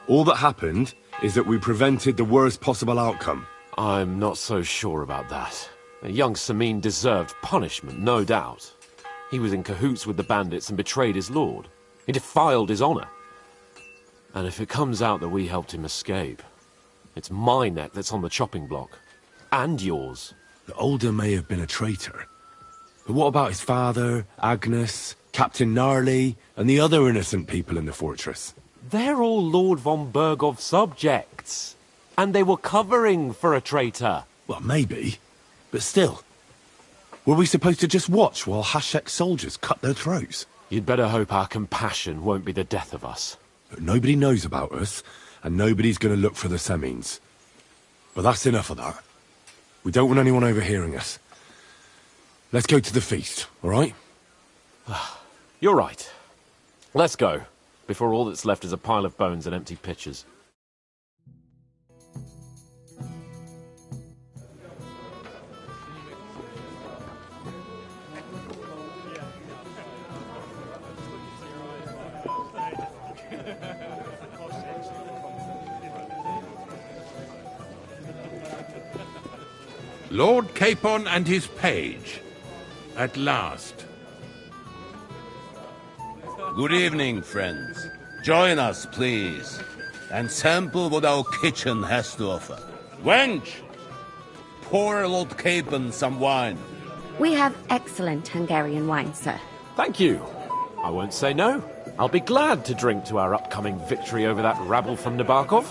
All that happened is that we prevented the worst possible outcome. I'm not so sure about that. Young Samin deserved punishment, no doubt. He was in cahoots with the bandits and betrayed his lord. He defiled his honor. And if it comes out that we helped him escape, it's my neck that's on the chopping block. And yours. The Older may have been a traitor. But what about his father, Agnes, Captain Gnarly, and the other innocent people in the fortress? They're all Lord von Berghoff's subjects. And they were covering for a traitor. Well, maybe. But still. Were we supposed to just watch while Hashek's soldiers cut their throats? You'd better hope our compassion won't be the death of us. But nobody knows about us, and nobody's going to look for the Semines. But that's enough of that. We don't want anyone overhearing us. Let's go to the feast, all right? You're right. Let's go, before all that's left is a pile of bones and empty pitchers. Lord Capon and his page. At last. Good evening, friends. Join us, please, and sample what our kitchen has to offer. Wench, pour Lord Capon some wine. We have excellent Hungarian wine, sir. Thank you. I won't say no. I'll be glad to drink to our upcoming victory over that rabble from Nabokov.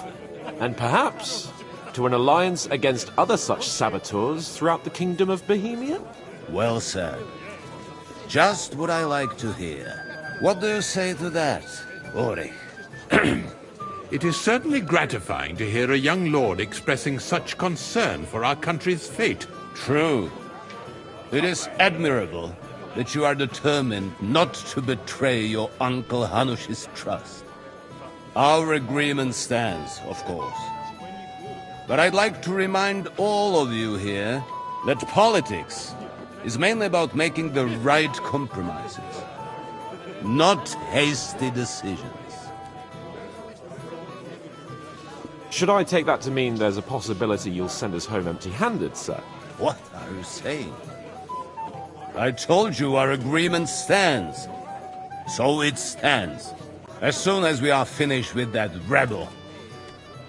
And perhaps to an alliance against other such saboteurs throughout the kingdom of Bohemia? Well said. Just what I like to hear. What do you say to that, Ulrich? It is certainly gratifying to hear a young lord expressing such concern for our country's fate. True. It is admirable that you are determined not to betray your Uncle Hanush's trust. Our agreement stands, of course. But I'd like to remind all of you here that politics is mainly about making the right compromises, not hasty decisions. Should I take that to mean there's a possibility you'll send us home empty-handed, sir? What are you saying? I told you our agreement stands. So it stands. As soon as we are finished with that rebel,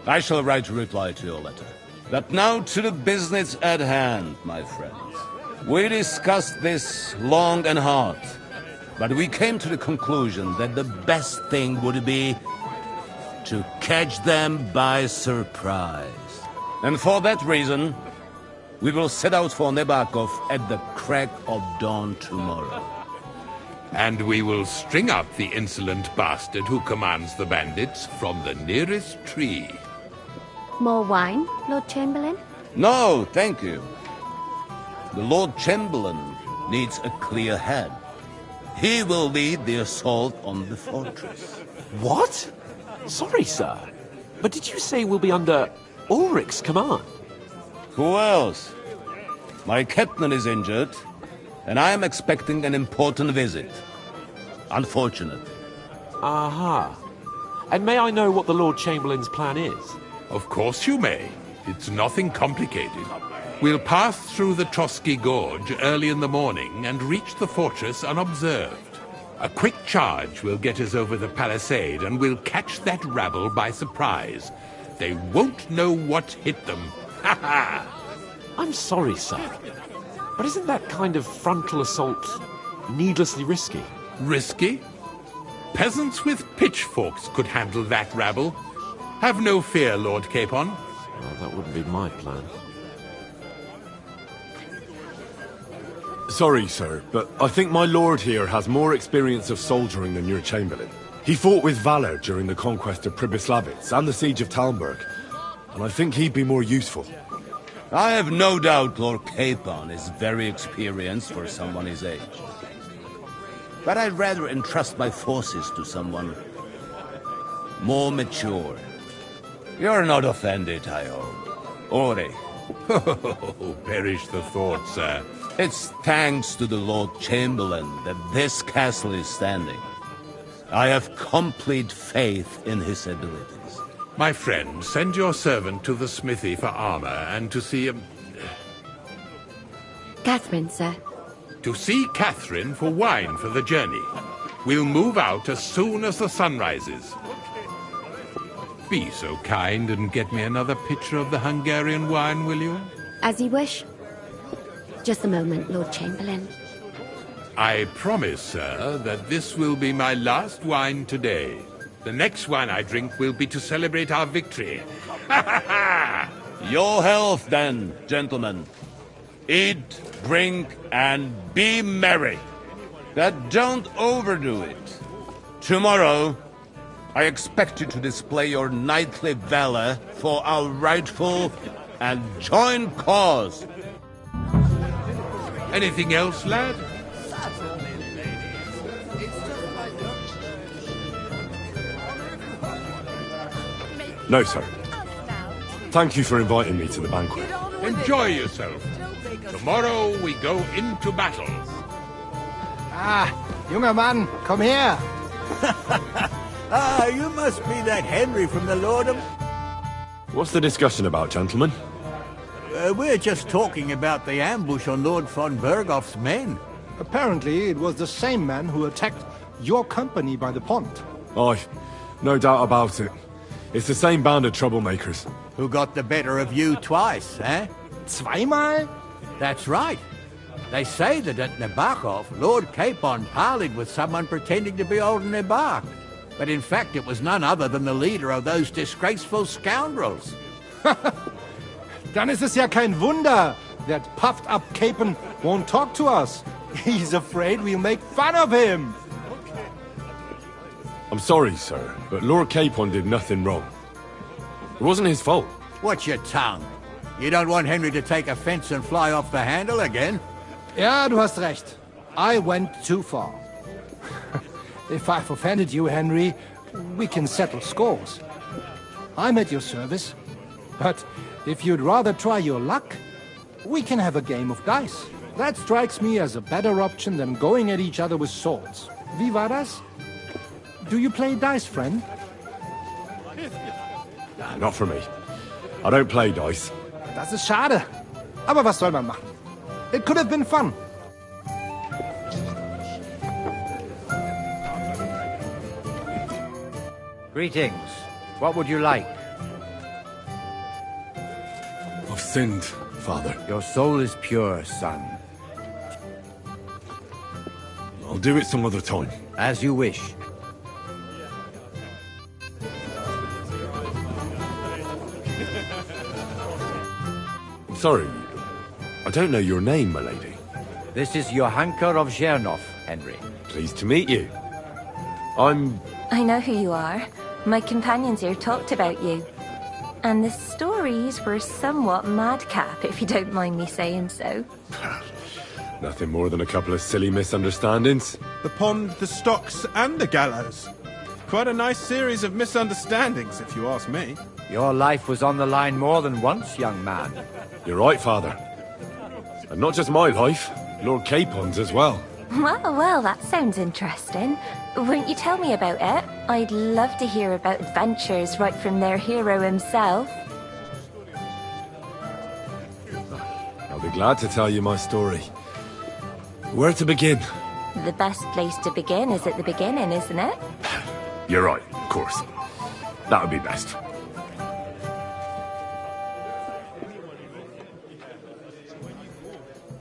I shall write a reply to your letter. But now to the business at hand, my friends. We discussed this long and hard, but we came to the conclusion that the best thing would be to catch them by surprise. And for that reason, we will set out for Nebakov at the crack of dawn tomorrow. And we will string up the insolent bastard who commands the bandits from the nearest tree. More wine, Lord Chamberlain? No, thank you. The Lord Chamberlain needs a clear head. He will lead the assault on the fortress. What? Sorry, sir. But did you say we'll be under Ulrich's command? Who else? My captain is injured, and I am expecting an important visit. Unfortunate. Aha. And may I know what the Lord Chamberlain's plan is? Of course you may. It's nothing complicated. We'll pass through the Trotsky Gorge early in the morning and reach the fortress unobserved. A quick charge will get us over the palisade, and we'll catch that rabble by surprise. They won't know what hit them. Ha ha! I'm sorry, sir. But isn't that kind of frontal assault needlessly risky? Risky? Peasants with pitchforks could handle that rabble. Have no fear, Lord Capon. Well, that wouldn't be my plan. Sorry, sir, but I think my lord here has more experience of soldiering than your Chamberlain. He fought with valor during the conquest of Pribyslavitz and the siege of Talmberg, and I think he'd be more useful. I have no doubt Lord Capon is very experienced for someone his age. But I'd rather entrust my forces to someone more mature. You're not offended, I hope. Ori. Oh, perish the thought, sir. It's thanks to the Lord Chamberlain that this castle is standing. I have complete faith in his abilities. My friend, send your servant to the smithy for armor and to see... Catherine, sir. To see Catherine for wine for the journey. We'll move out as soon as the sun rises. Be so kind and get me another pitcher of the Hungarian wine, will you? As you wish. Just a moment, Lord Chamberlain. I promise, sir, that this will be my last wine today. The next wine I drink will be to celebrate our victory. Your health, then, gentlemen. Eat, drink, and be merry. But don't overdo it. Tomorrow, I expect you to display your knightly valor for our rightful and joint cause. Anything else, lad? No, sir. Thank you for inviting me to the banquet. Enjoy yourself. Tomorrow we go into battle. Ah, junger Mann, komm her. Ah, you must be that Henry from the Lordum. What's the discussion about, gentlemen? We're just talking about the ambush on Lord von Bergoff's men. Apparently, it was the same man who attacked your company by the pond. Aye, no doubt about it. It's the same band of troublemakers. Who got the better of you twice, eh? Zweimal? That's right. They say that at Nebakov, Lord Capon parleyed with someone pretending to be old Nebak. But in fact, it was none other than the leader of those disgraceful scoundrels. Dann ist es ja kein Wunder that puffed-up Capon won't talk to us. He's afraid we'll make fun of him. I'm sorry, sir, but Lord Capon did nothing wrong. It wasn't his fault. Watch your tongue. You don't want Henry to take offense and fly off the handle again? Ja, du hast recht. I went too far. If I've offended you, Henry, we can settle scores. I'm at your service. But if you'd rather try your luck, we can have a game of dice. That strikes me as a better option than going at each other with swords. Wie war das? Do you play dice, friend? Nah, not for me. I don't play dice. Das ist schade. Aber was soll man machen? It could have been fun. Greetings. What would you like? sinned, Father. Your soul is pure, son. I'll do it some other time. As you wish. Sorry, I don't know your name, my lady. This is Johanka of Zhernov, Henry. Pleased to meet you. I'm... I know who you are. My companions here talked about you. And the stories were somewhat madcap, if you don't mind me saying so. Nothing more than a couple of silly misunderstandings. The pond, the stocks, and the gallows. Quite a nice series of misunderstandings, if you ask me. Your life was on the line more than once, young man. You're right, Father. And not just my life, Lord Capon's as well. Well, that sounds interesting. Won't you tell me about it? I'd love to hear about adventures right from their hero himself. I'll be glad to tell you my story. Where to begin? The best place to begin is at the beginning, isn't it? You're right, of course. That would be best.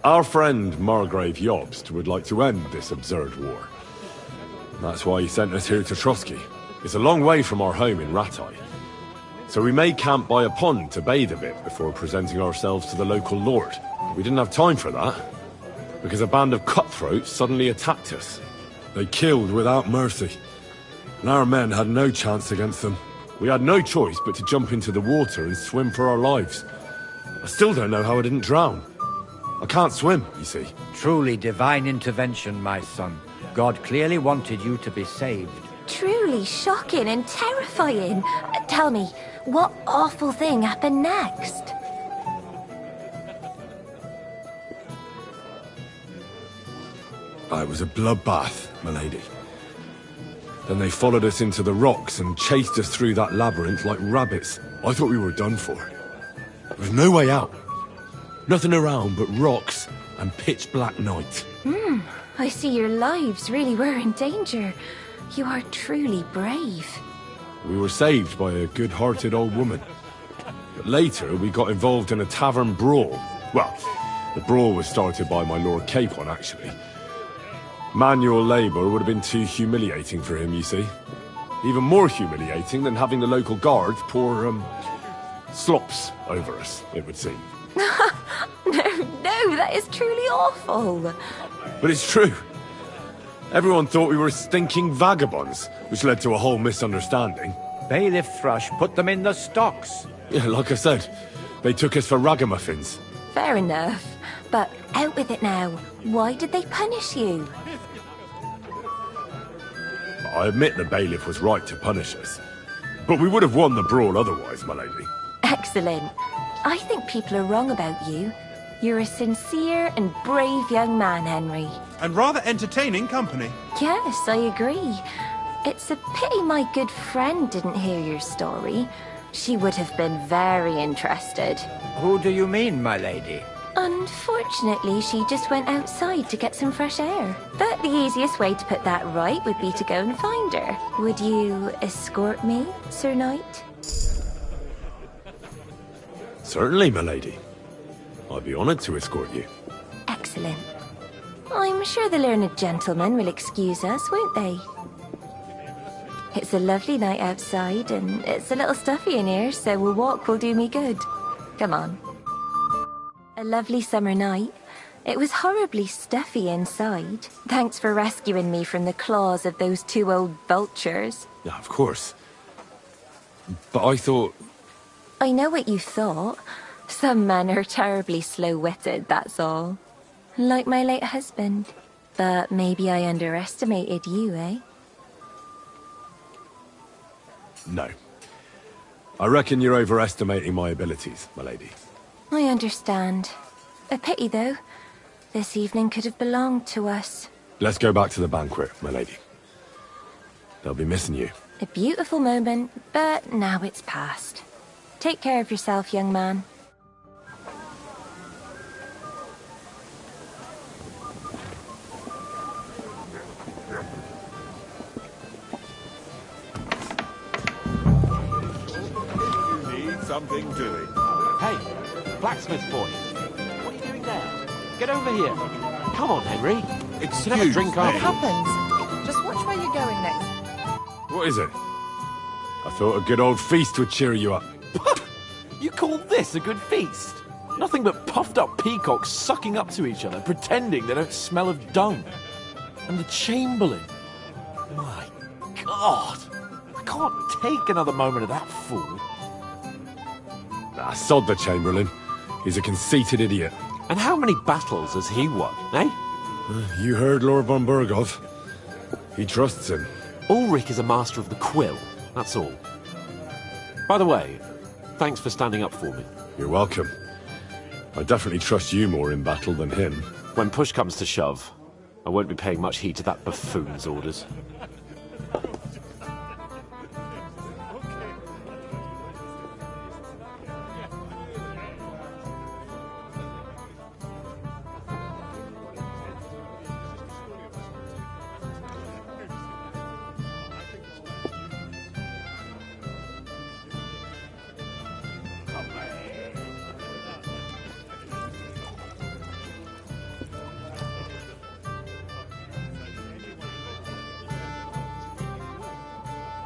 Our friend Margrave Jobst would like to end this absurd war. That's why he sent us here to Trotsky. It's a long way from our home in Ratai. So we made camp by a pond to bathe a bit before presenting ourselves to the local lord. We didn't have time for that, because a band of cutthroats suddenly attacked us. They killed without mercy, and our men had no chance against them. We had no choice but to jump into the water and swim for our lives. I still don't know how I didn't drown. I can't swim, you see. Truly divine intervention, my son. God clearly wanted you to be saved. Truly shocking and terrifying. Tell me, what awful thing happened next? It was a bloodbath, my lady. Then they followed us into the rocks and chased us through that labyrinth like rabbits. I thought we were done for. There was no way out. Nothing around but rocks and pitch-black night. I see your lives really were in danger. You are truly brave. We were saved by a good-hearted old woman. But later, we got involved in a tavern brawl. Well, the brawl was started by my Lord Capon, actually. Manual labour would have been too humiliating for him, you see. Even more humiliating than having the local guard pour, slops over us, it would seem. No, that is truly awful. But it's true. Everyone thought we were stinking vagabonds, which led to a whole misunderstanding. Bailiff Thrush put them in the stocks. Yeah, like I said, they took us for ragamuffins. Fair enough. But out with it now. Why did they punish you? I admit the bailiff was right to punish us. But we would have won the brawl otherwise, my lady. Excellent. I think people are wrong about you. You're a sincere and brave young man, Henry. And rather entertaining company. Yes, I agree. It's a pity my good friend didn't hear your story. She would have been very interested. Who do you mean, my lady? Unfortunately, she just went outside to get some fresh air. But the easiest way to put that right would be to go and find her. Would you escort me, Sir Knight? Certainly, my lady. I'd be honoured to escort you. Excellent. I'm sure the learned gentlemen will excuse us, won't they? It's a lovely night outside, and it's a little stuffy in here, so a walk will do me good. Come on. A lovely summer night. It was horribly stuffy inside. Thanks for rescuing me from the claws of those two old vultures. Yeah, of course. But I thought... I know what you thought. Some men are terribly slow-witted, that's all. Like my late husband. But maybe I underestimated you, eh? No. I reckon you're overestimating my abilities, my lady. I understand. A pity, though. This evening could have belonged to us. Let's go back to the banquet, my lady. They'll be missing you. A beautiful moment, but now it's past. Take care of yourself, young man. Need something doing. Hey, blacksmith boy. What are you doing there? Get over here. Come on, Henry. Excuse Can I have a drink me. after? Happens. Just watch where you're going next. What is it? I thought a good old feast would cheer you up. You call this a good feast? Nothing but puffed up peacocks sucking up to each other, pretending they don't smell of dung. And the Chamberlain. My God. I can't take another moment of that fool. Nah, sod the Chamberlain. He's a conceited idiot. And how many battles has he won, eh? You heard Lord von Burgov. He trusts him. Ulrich is a master of the quill, that's all. By the way, thanks for standing up for me. You're welcome. I definitely trust you more in battle than him. When push comes to shove, I won't be paying much heed to that buffoon's orders.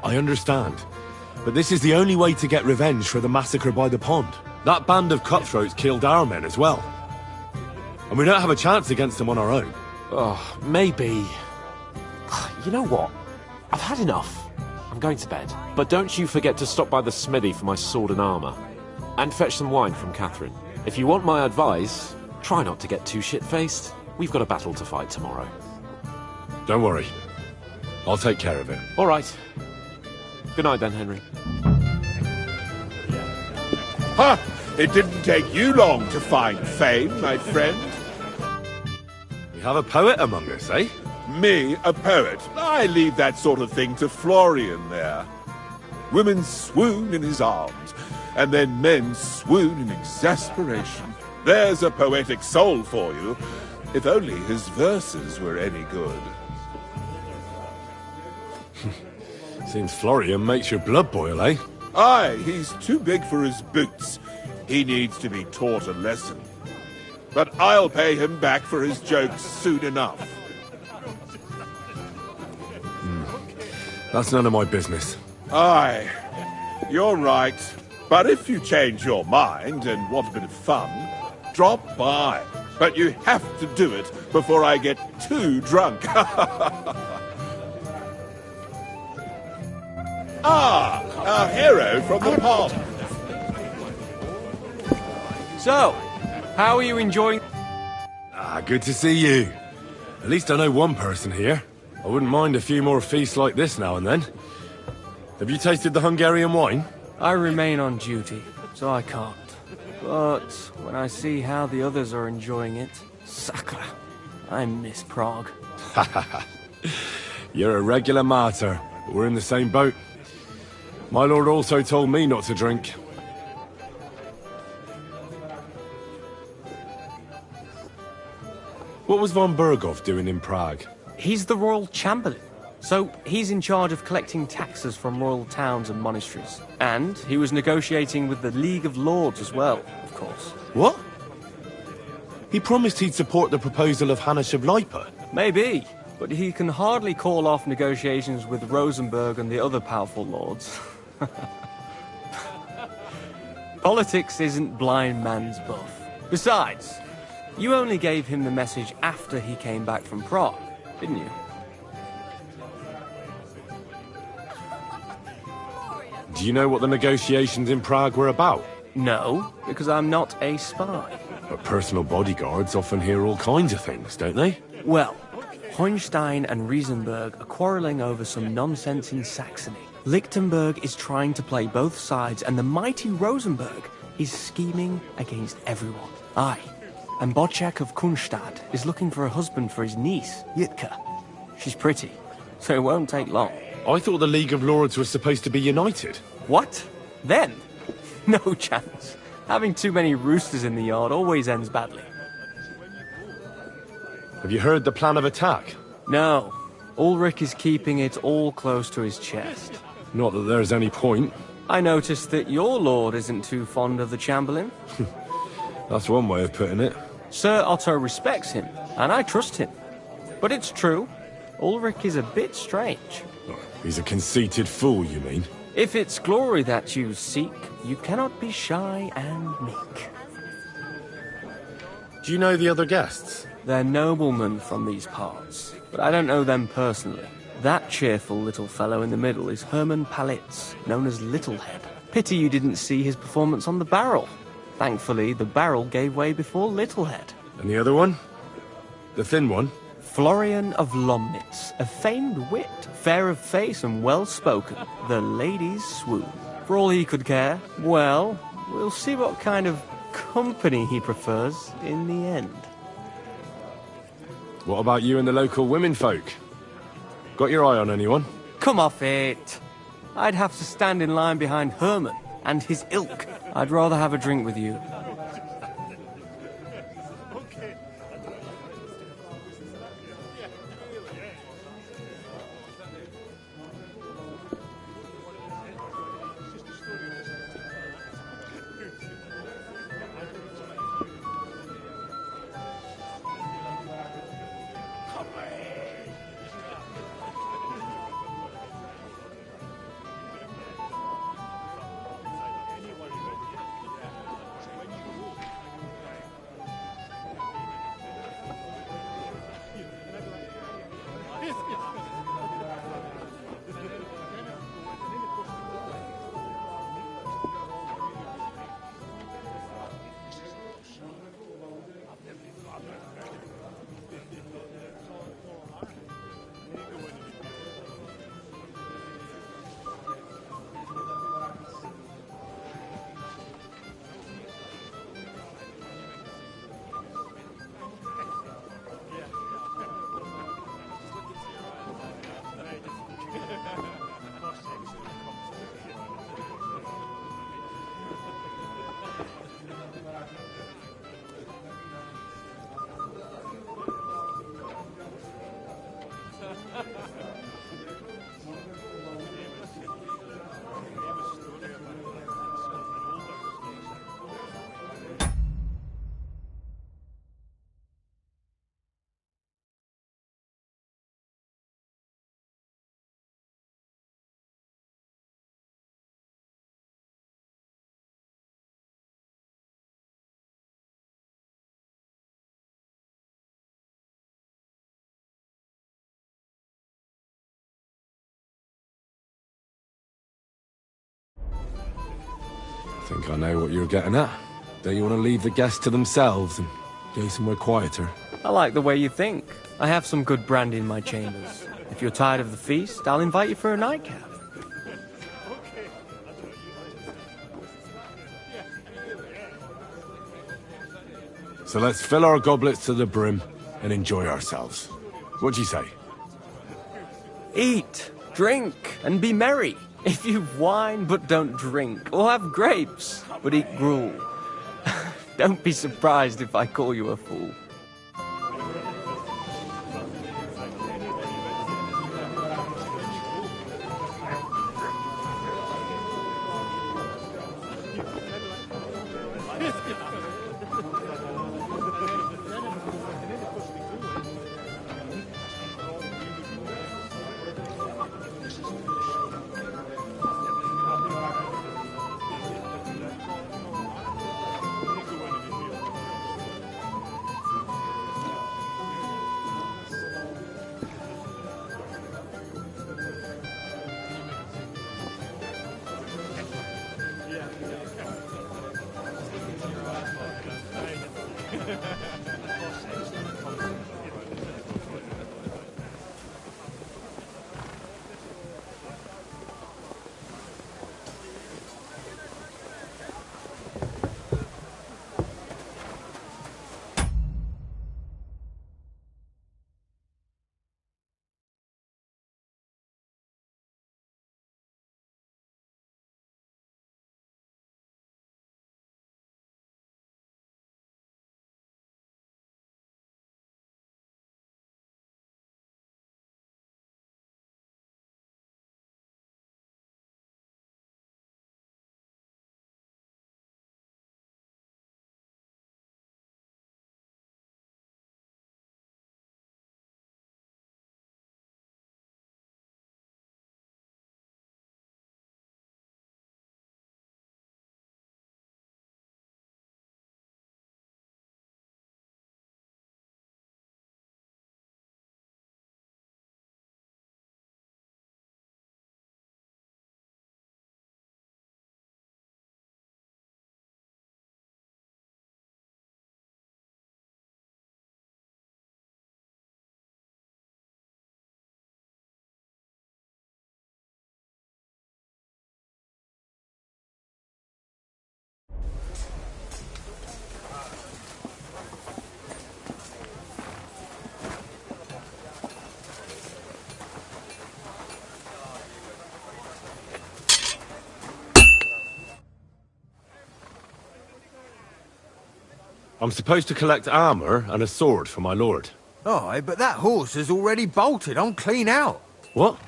I understand. But this is the only way to get revenge for the massacre by the pond. That band of cutthroats killed our men as well. And we don't have a chance against them on our own. Oh, maybe. You know what? I've had enough. I'm going to bed. But don't you forget to stop by the smithy for my sword and armour. And fetch some wine from Catherine. If you want my advice, try not to get too shit-faced. We've got a battle to fight tomorrow. Don't worry. I'll take care of it. All right. Good night then, Henry. Ha! It didn't take you long to find fame, my friend. We have a poet among us, eh? Me, a poet. I leave that sort of thing to Florian there. Women swoon in his arms, and then men swoon in exasperation. There's a poetic soul for you, if only his verses were any good. Seems Florian makes your blood boil, eh? Aye, he's too big for his boots. He needs to be taught a lesson. But I'll pay him back for his jokes soon enough. That's none of my business. Aye, you're right. But if you change your mind and want a bit of fun, drop by. But you have to do it before I get too drunk. Ah, our hero from the pond. So, how are you enjoying... Ah, good to see you. At least I know one person here. I wouldn't mind a few more feasts like this now and then. Have you tasted the Hungarian wine? I remain on duty, so I can't. But when I see how the others are enjoying it, sacre, I miss Prague. You're a regular martyr, but we're in the same boat. My lord also told me not to drink. What was von Burgov doing in Prague? He's the royal chamberlain, so he's in charge of collecting taxes from royal towns and monasteries. And he was negotiating with the League of Lords as well, of course. What? He promised he'd support the proposal of Hannes of Lipa. Maybe, but he can hardly call off negotiations with Rosenberg and the other powerful lords. Politics isn't blind man's buff. Besides, you only gave him the message after he came back from Prague, didn't you? Do you know what the negotiations in Prague were about? No, because I'm not a spy. But personal bodyguards often hear all kinds of things, don't they? Well, Hohenstein and Riesenberg are quarrelling over some nonsense in Saxony. Lichtenberg is trying to play both sides, and the mighty Rosenberg is scheming against everyone. Aye, and Bocek of Kunstadt is looking for a husband for his niece, Jitka. She's pretty, so it won't take long. I thought the League of Lords was supposed to be united. What? Then? No chance. Having too many roosters in the yard always ends badly. Have you heard the plan of attack? No. Ulrich is keeping it all close to his chest. Not that there's any point. I noticed that your lord isn't too fond of the Chamberlain. That's one way of putting it. Sir Otto respects him, and I trust him. But it's true, Ulrich is a bit strange. He's a conceited fool, you mean? If it's glory that you seek, you cannot be shy and meek. Do you know the other guests? They're noblemen from these parts, but I don't know them personally. That cheerful little fellow in the middle is Herman Palitz, known as Littlehead. Pity you didn't see his performance on the barrel. Thankfully, the barrel gave way before Littlehead. And the other one? The thin one? Florian of Lomnitz, a famed wit, fair of face and well-spoken. The ladies swoon. For all he could care, well, we'll see what kind of company he prefers in the end. What about you and the local womenfolk? Got your eye on anyone? Come off it. I'd have to stand in line behind Herman and his ilk. I'd rather have a drink with you. I think I know what you're getting at. Don't you want to leave the guests to themselves and go somewhere quieter? I like the way you think. I have some good brandy in my chambers. If you're tired of the feast, I'll invite you for a nightcap. So let's fill our goblets to the brim and enjoy ourselves. What do you say? Eat, drink, and be merry. If you whine but don't drink, or have grapes but eat gruel, don't be surprised if I call you a fool. I'm supposed to collect armor and a sword for my lord. Aye, but that horse has already bolted on clean out. What?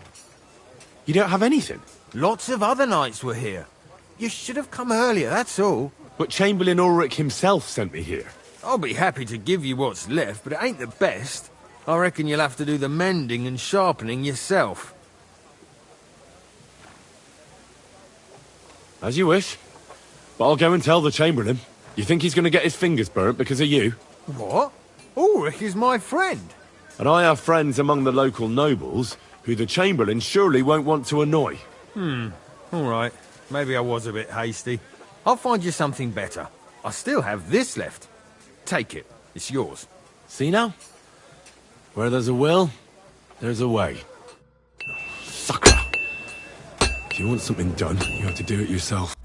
You don't have anything? Lots of other knights were here. You should have come earlier, that's all. But Chamberlain Ulrich himself sent me here. I'll be happy to give you what's left, but it ain't the best. I reckon you'll have to do the mending and sharpening yourself. As you wish. But I'll go and tell the Chamberlain. You think he's going to get his fingers burnt because of you? What? Ulrich is my friend. And I have friends among the local nobles who the Chamberlain surely won't want to annoy. All right. Maybe I was a bit hasty. I'll find you something better. I still have this left. Take it. It's yours. See now? Where there's a will, there's a way. Sucker! If you want something done, you have to do it yourself.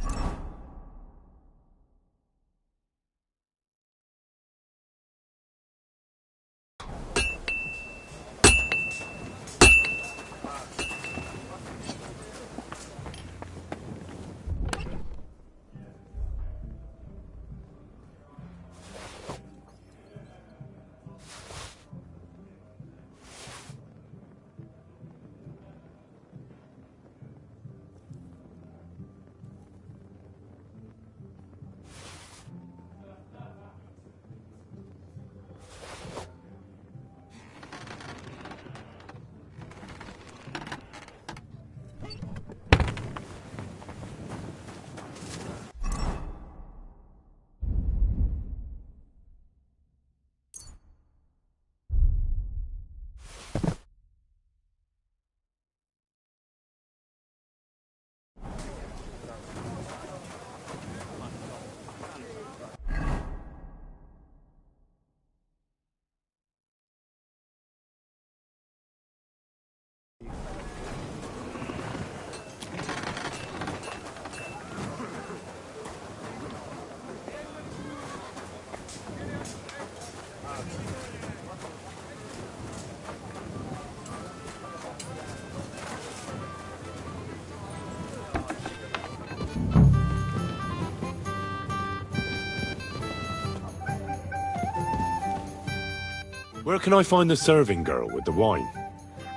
Where can I find the serving girl with the wine?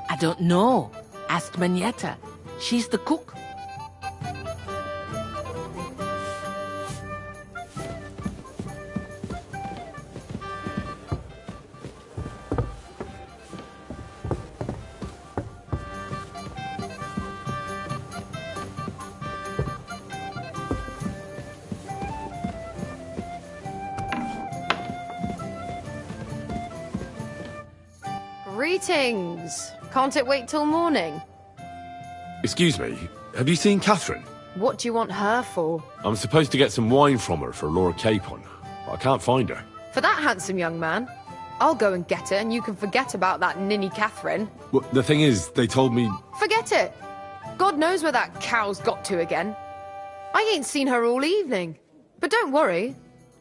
I don't know. Ask Manietta. She's the cook. Greetings. Can't it wait till morning? Excuse me, have you seen Catherine? What do you want her for? I'm supposed to get some wine from her for Lord Capon, but I can't find her. For that handsome young man? I'll go and get her, and you can forget about that ninny Catherine. Well, the thing is, they told me... Forget it! God knows where that cow's got to again. I ain't seen her all evening. But don't worry.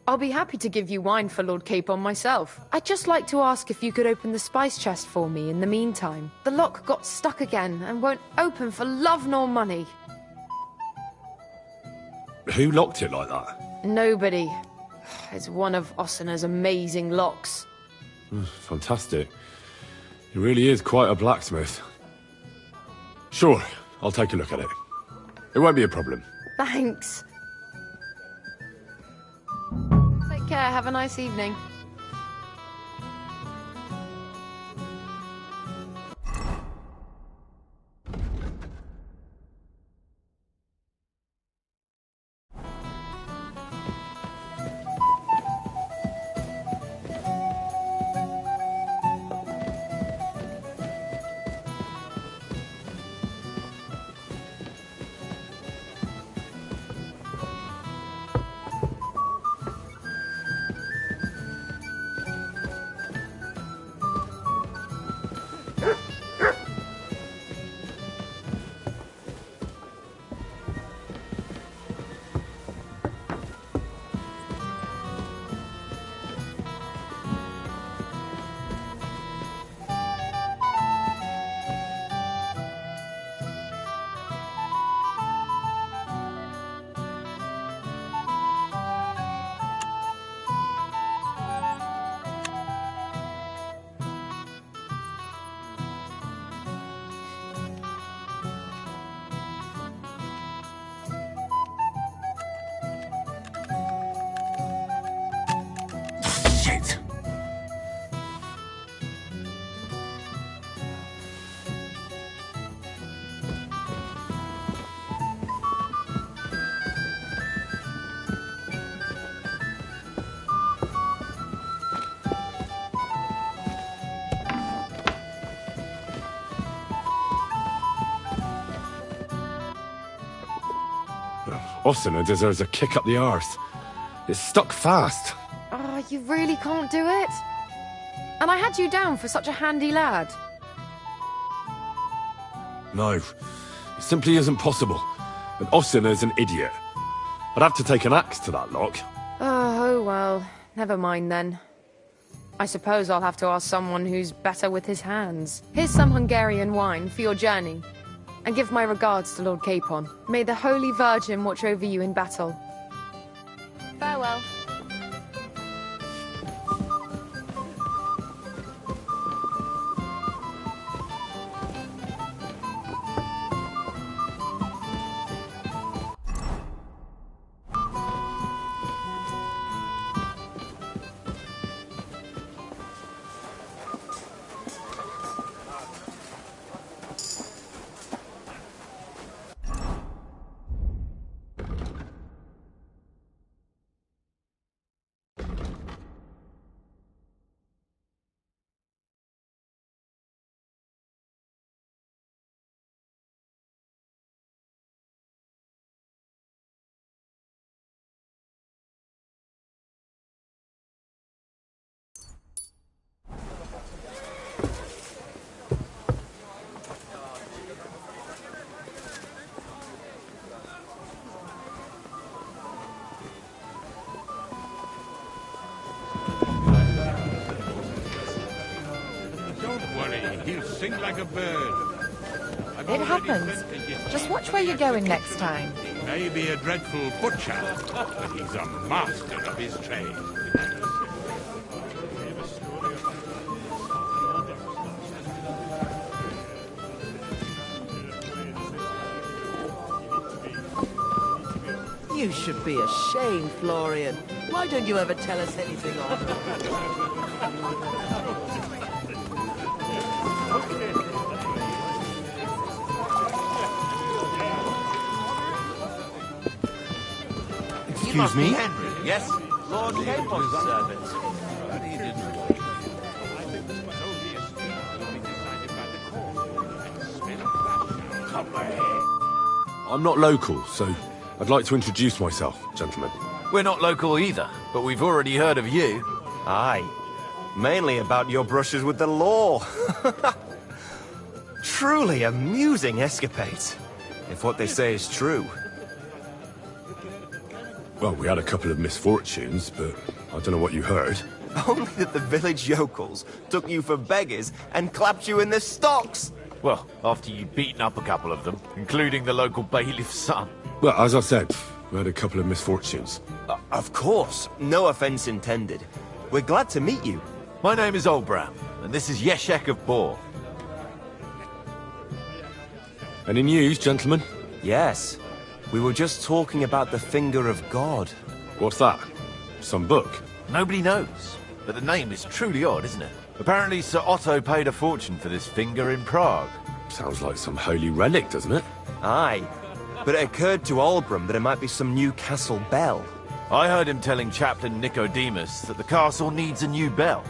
I'll be happy to give you wine for Lord Capon myself. I'd just like to ask if you could open the spice chest for me in the meantime. The lock got stuck again and won't open for love nor money. Who locked it like that? Nobody. It's one of Ossina's amazing locks. Fantastic. He really is quite a blacksmith. Sure, I'll take a look at it. It won't be a problem. Thanks. Take care, have a nice evening. Osina deserves a kick up the arse. It's stuck fast. Oh, you really can't do it? And I had you down for such a handy lad. No, it simply isn't possible. And Osina's an idiot. I'd have to take an axe to that lock. Oh, well, never mind then. I suppose I'll have to ask someone who's better with his hands. Here's some Hungarian wine for your journey. And give my regards to Lord Capon. May the Holy Virgin watch over you in battle. Farewell. He'll sing like a bird. It happens. Just watch where you're going next time. He may be a dreadful butcher, but he's a master of his trade. You should be ashamed, Florian. Why don't you ever tell us anything Excuse me? Henry, yes? Lord Capon's servant. I'm not local, so I'd like to introduce myself, gentlemen. We're not local either, but we've already heard of you. Aye. Mainly about your brushes with the law. Truly amusing escapades, if what they say is true. Well, we had a couple of misfortunes, but I don't know what you heard. Only that the village yokels took you for beggars and clapped you in the stocks. Well, after you'd beaten up a couple of them, including the local bailiff's son. Well, as I said, we had a couple of misfortunes. Of course, no offense intended. We're glad to meet you. My name is Olbram, and this is Yeshek of Bor. Any news, gentlemen? Yes. We were just talking about the Finger of God. What's that? Some book? Nobody knows, but the name is truly odd, isn't it? Apparently Sir Otto paid a fortune for this finger in Prague. Sounds like some holy relic, doesn't it? Aye. But it occurred to Olbram that it might be some new castle bell. I heard him telling Chaplain Nicodemus that the castle needs a new bell.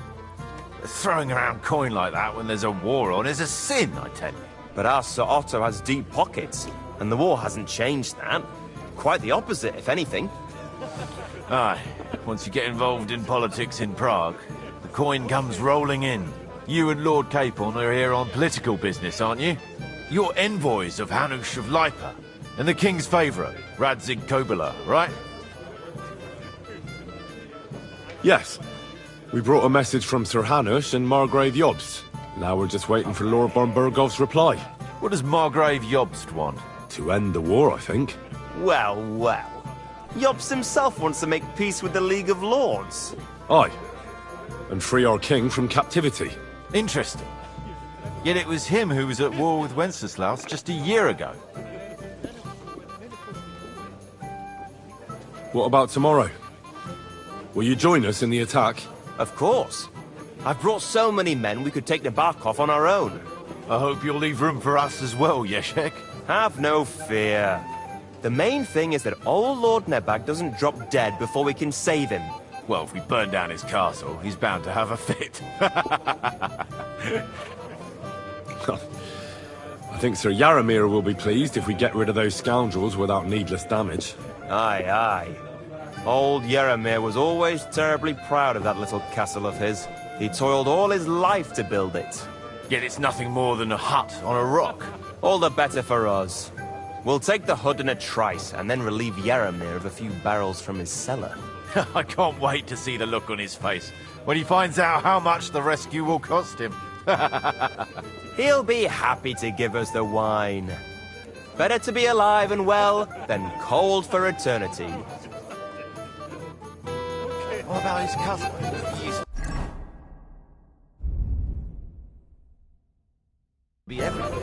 Throwing around coin like that when there's a war on is a sin, I tell you. But our Sir Otto has deep pockets, and the war hasn't changed that. Quite the opposite, if anything. Aye, once you get involved in politics in Prague, the coin comes rolling in. You and Lord Capon are here on political business, aren't you? You're envoys of Hanush of Lipa, and the king's favourite, Radzig Kobyla, right? Yes. We brought a message from Sir Hanush and Margrave Jobst. Now we're just waiting for Lord Bornbergov's reply. What does Margrave Jobst want? To end the war, I think. Well, well. Jobst himself wants to make peace with the League of Lords. Aye. And free our king from captivity. Interesting. Yet it was him who was at war with Wenceslaus just a year ago. What about tomorrow? Will you join us in the attack? Of course. I've brought so many men we could take the Barkov on our own. I hope you'll leave room for us as well, Yeshek. Have no fear. The main thing is that old Lord Nebag doesn't drop dead before we can save him. Well, if we burn down his castle, he's bound to have a fit. I think Sir Yaramir will be pleased if we get rid of those scoundrels without needless damage. Aye, aye. Old Yeremir was always terribly proud of that little castle of his. He toiled all his life to build it. Yet it's nothing more than a hut on a rock. All the better for us. We'll take the hut in a trice, and then relieve Yeremir of a few barrels from his cellar. I can't wait to see the look on his face when he finds out how much the rescue will cost him. He'll be happy to give us the wine. Better to be alive and well than cold for eternity. What about his cousin? Be everywhere.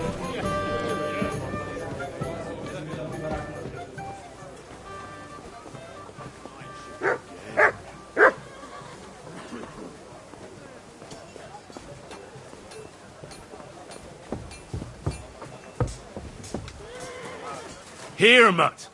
Here, Mutt.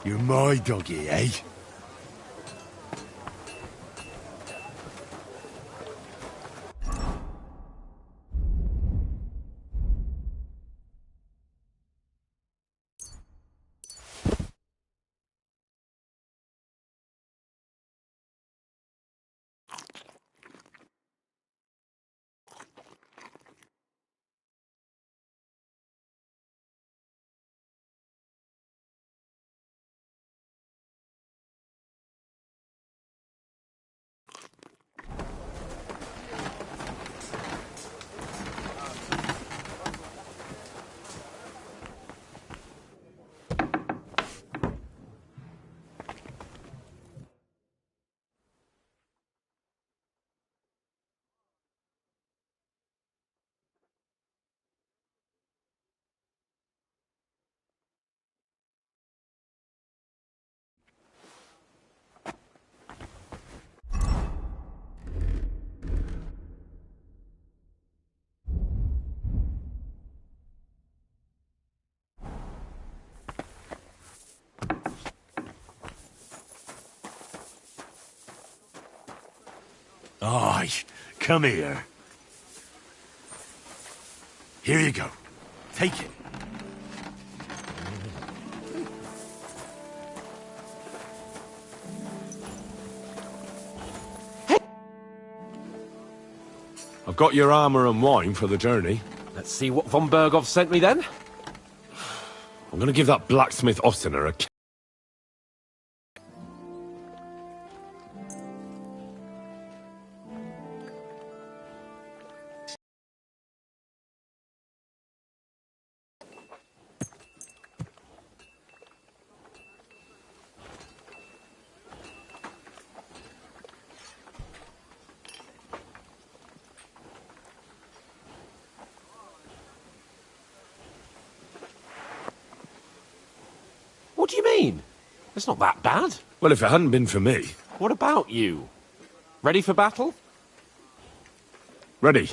You're my doggy, eh? Aye, come here. Here you go. Take it. I've got your armor and wine for the journey. Let's see what von Berghoff sent me then. I'm gonna give that blacksmith Ostener a... What do you mean? It's not that bad. Well, if it hadn't been for me... What about you? Ready for battle? Ready.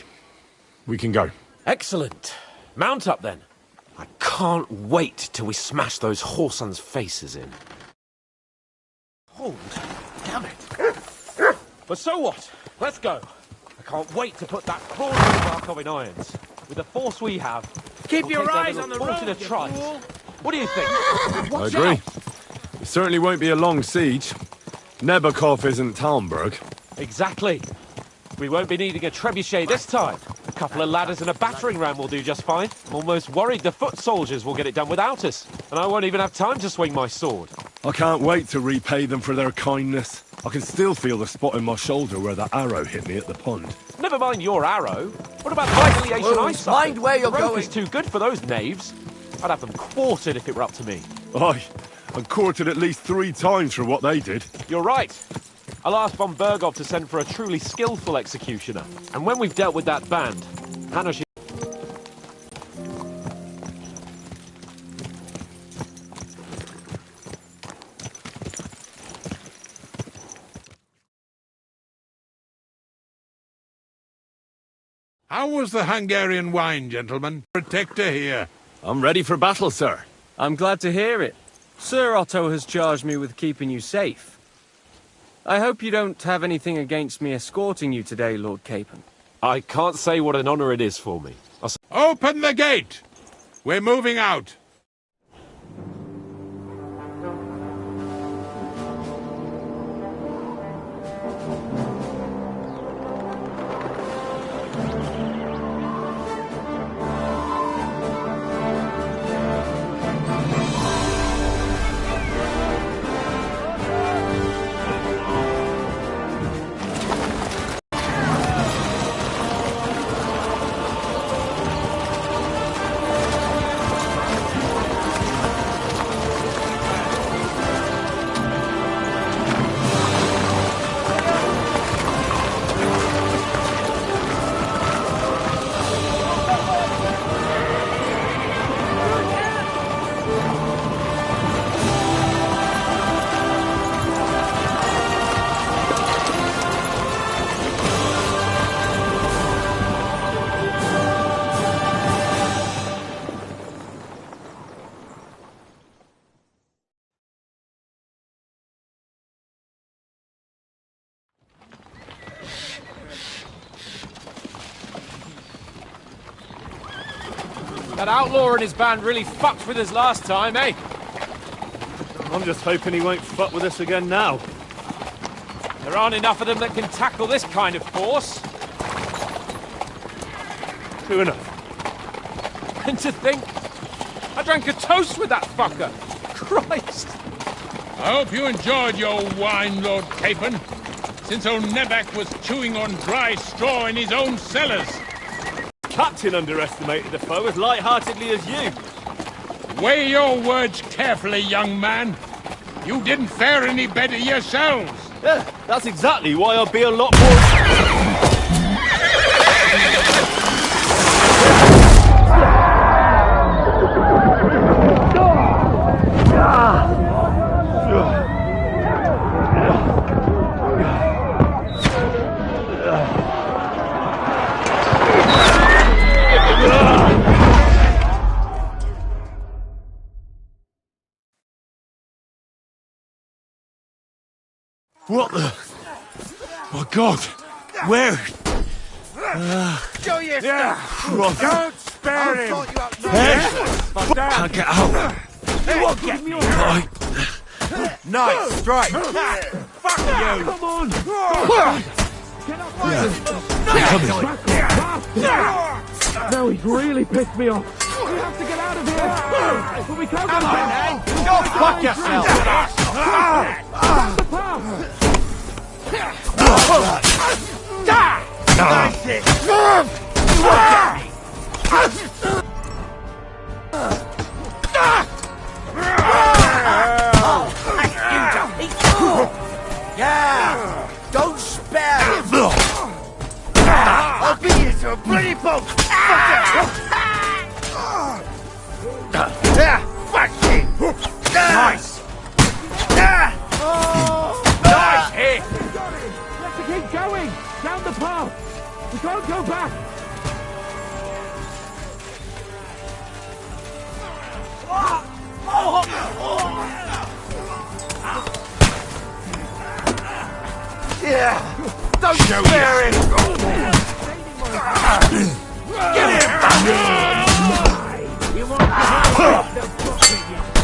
We can go. Excellent. Mount up then. I can't wait till we smash those whoresons' faces in. Hold. Damn it. But so what? Let's go. I can't wait to put that crawling Barkov in irons. With the force we have... Keep your take eyes that on the little road, fort in a you trice. fool. What do you think? I agree. It certainly won't be a long siege. Nebakov isn't Talmberg. Exactly. We won't be needing a trebuchet this time. A couple of ladders and a battering ram will do just fine. I'm almost worried the foot soldiers will get it done without us. And I won't even have time to swing my sword. I can't wait to repay them for their kindness. I can still feel the spot in my shoulder where that arrow hit me at the pond. Never mind your arrow. What about the humiliation I suffered? Mind where you're the rope going. is too good for those knaves. I'd have them quartered if it were up to me. Aye, and quartered at least 3 times for what they did. You're right. I'll ask von Berghoff to send for a truly skillful executioner. And when we've dealt with that band, Hanush... How was the Hungarian wine, gentlemen? Protector here. I'm ready for battle, sir. I'm glad to hear it. Sir Otto has charged me with keeping you safe. I hope you don't have anything against me escorting you today, Lord Capon. I can't say what an honour it is for me. Open the gate! We're moving out. That outlaw and his band really fucked with us last time, eh? I'm just hoping he won't fuck with us again now. There aren't enough of them that can tackle this kind of force. True enough. And to think, I drank a toast with that fucker. Christ! I hope you enjoyed your wine, Lord Capon, since old Nebac was chewing on dry straw in his own cellars. Captain underestimated the foe as light-heartedly as you. Weigh your words carefully, young man. You didn't fare any better yourselves. Yeah, that's exactly why I'll be a lot more... What the... My God! Where? Show your stuff! Don't spare him! Can't get out! You won't get me! Nice strike! Fuck you! Come on! Get up! Now he's really pissed me off. We have to get out of here. But we can't go back. Go fuck yourself! That's the path. Nice hit! You won't get me! Yeah! Don't spare him! I'll beat you to a bloody pulp! Fuck you! Nice! Nice hit! Let's keep going. Down the path. We can't go back. Yeah! Don't spare him! Get him! You want to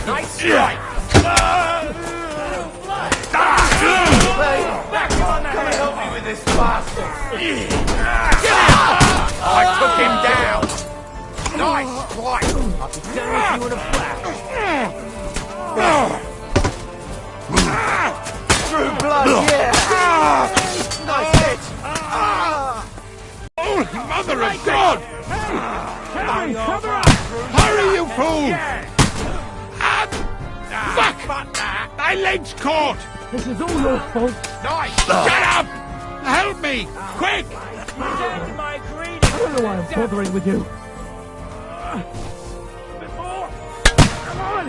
nice strike! Come and help me with this bastard! I took him down! Nice strike! I'll be done with you in a flash! True blood, yeah! Nice hit! Oh, mother of God! Henry, cover up! Hurry, you fool! Fuck! My leg's caught! This is all your fault. Nice! Shut up! Help me! Quick! I don't know why I'm bothering with you. Come on!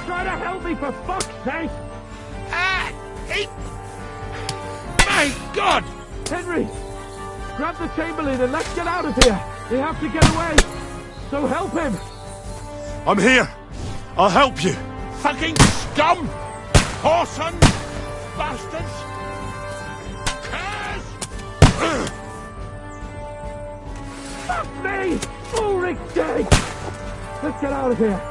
Try to help me for fuck's sake! My God! Henry! Grab the Chamberlain and let's get out of here! We have to get away! So help him! I'm here! I'll help you! Fucking scum! Whoreson! bastards! Curse! Fuck me! Ulrich's dead! Let's get out of here.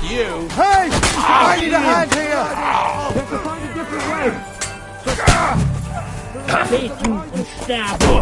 You! Hey! I need a hand here! We have to find a different way. Beat you and stab you.